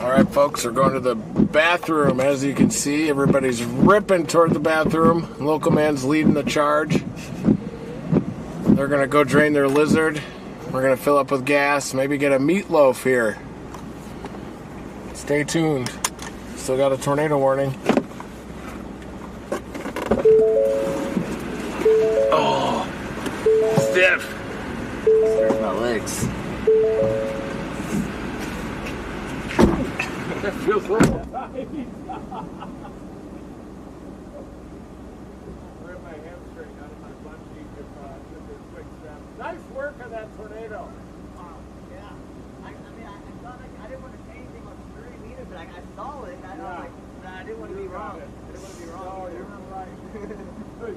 Alright folks, we're going to the bathroom. As you can see, everybody's ripping toward the bathroom. Local man's leading the charge. They're going to go drain their lizard. We're going to fill up with gas, maybe get a meatloaf here. Stay tuned. Still got a tornado warning. Oh, stiff. There's my legs. That feels like Wear my hamstring out of my bungee with a quick strap. Nice work on that tornado. Yeah. I thought I didn't want to say anything on 30 meters, but I saw it, and I was like, nah, I didn't want to be wrong. I didn't want to be wrong. No, you're not right.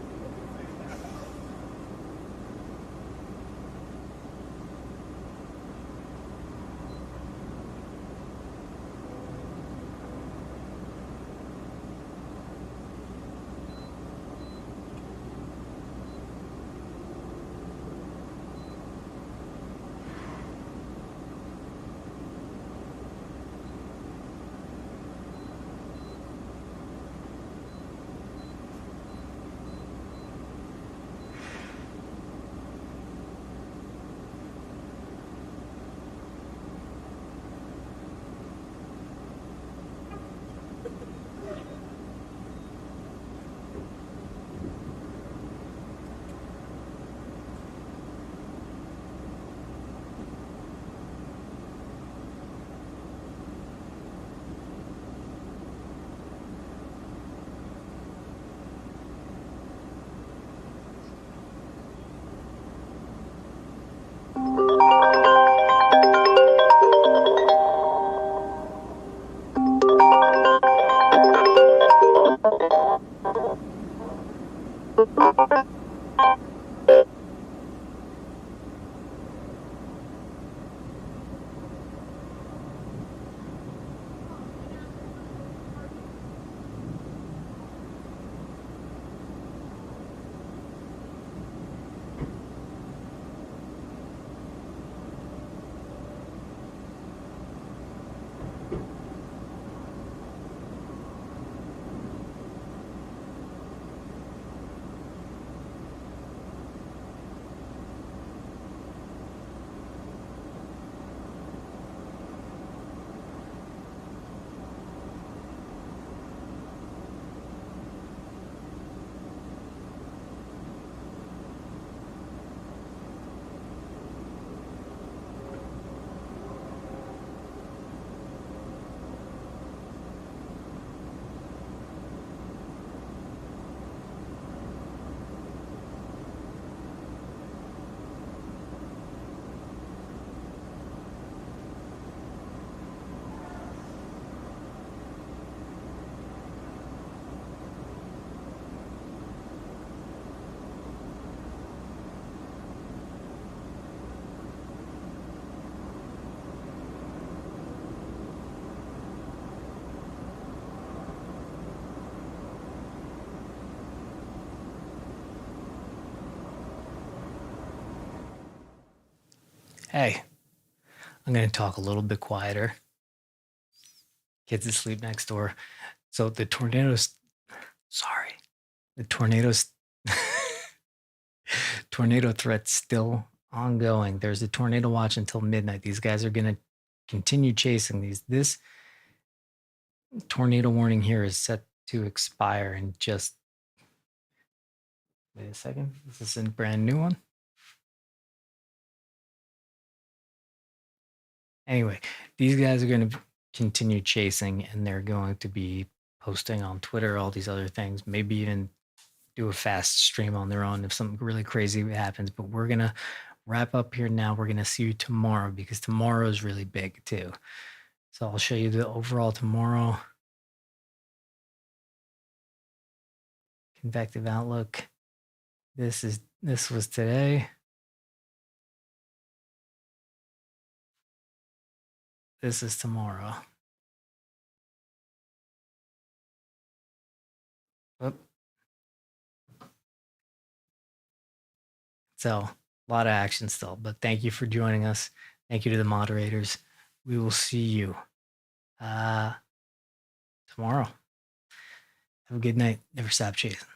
Hey, I'm going to talk a little bit quieter. Kids asleep next door. So the tornadoes, the tornado threat's still ongoing. There's a tornado watch until midnight. These guys are going to continue chasing these. This tornado warning here is set to expire in just, wait a second. Is this a brand new one? Anyway, these guys are going to continue chasing, and they're going to be posting on Twitter, all these other things, maybe even do a fast stream on their own if something really crazy happens. But we're going to wrap up here now. We're going to see you tomorrow because tomorrow is really big too. So I'll show you the overall tomorrow convective outlook. This was today. This is tomorrow. Oop. So a lot of action still, but thank you for joining us. Thank you to the moderators. We will see you tomorrow. Have a good night. Never stop chasing.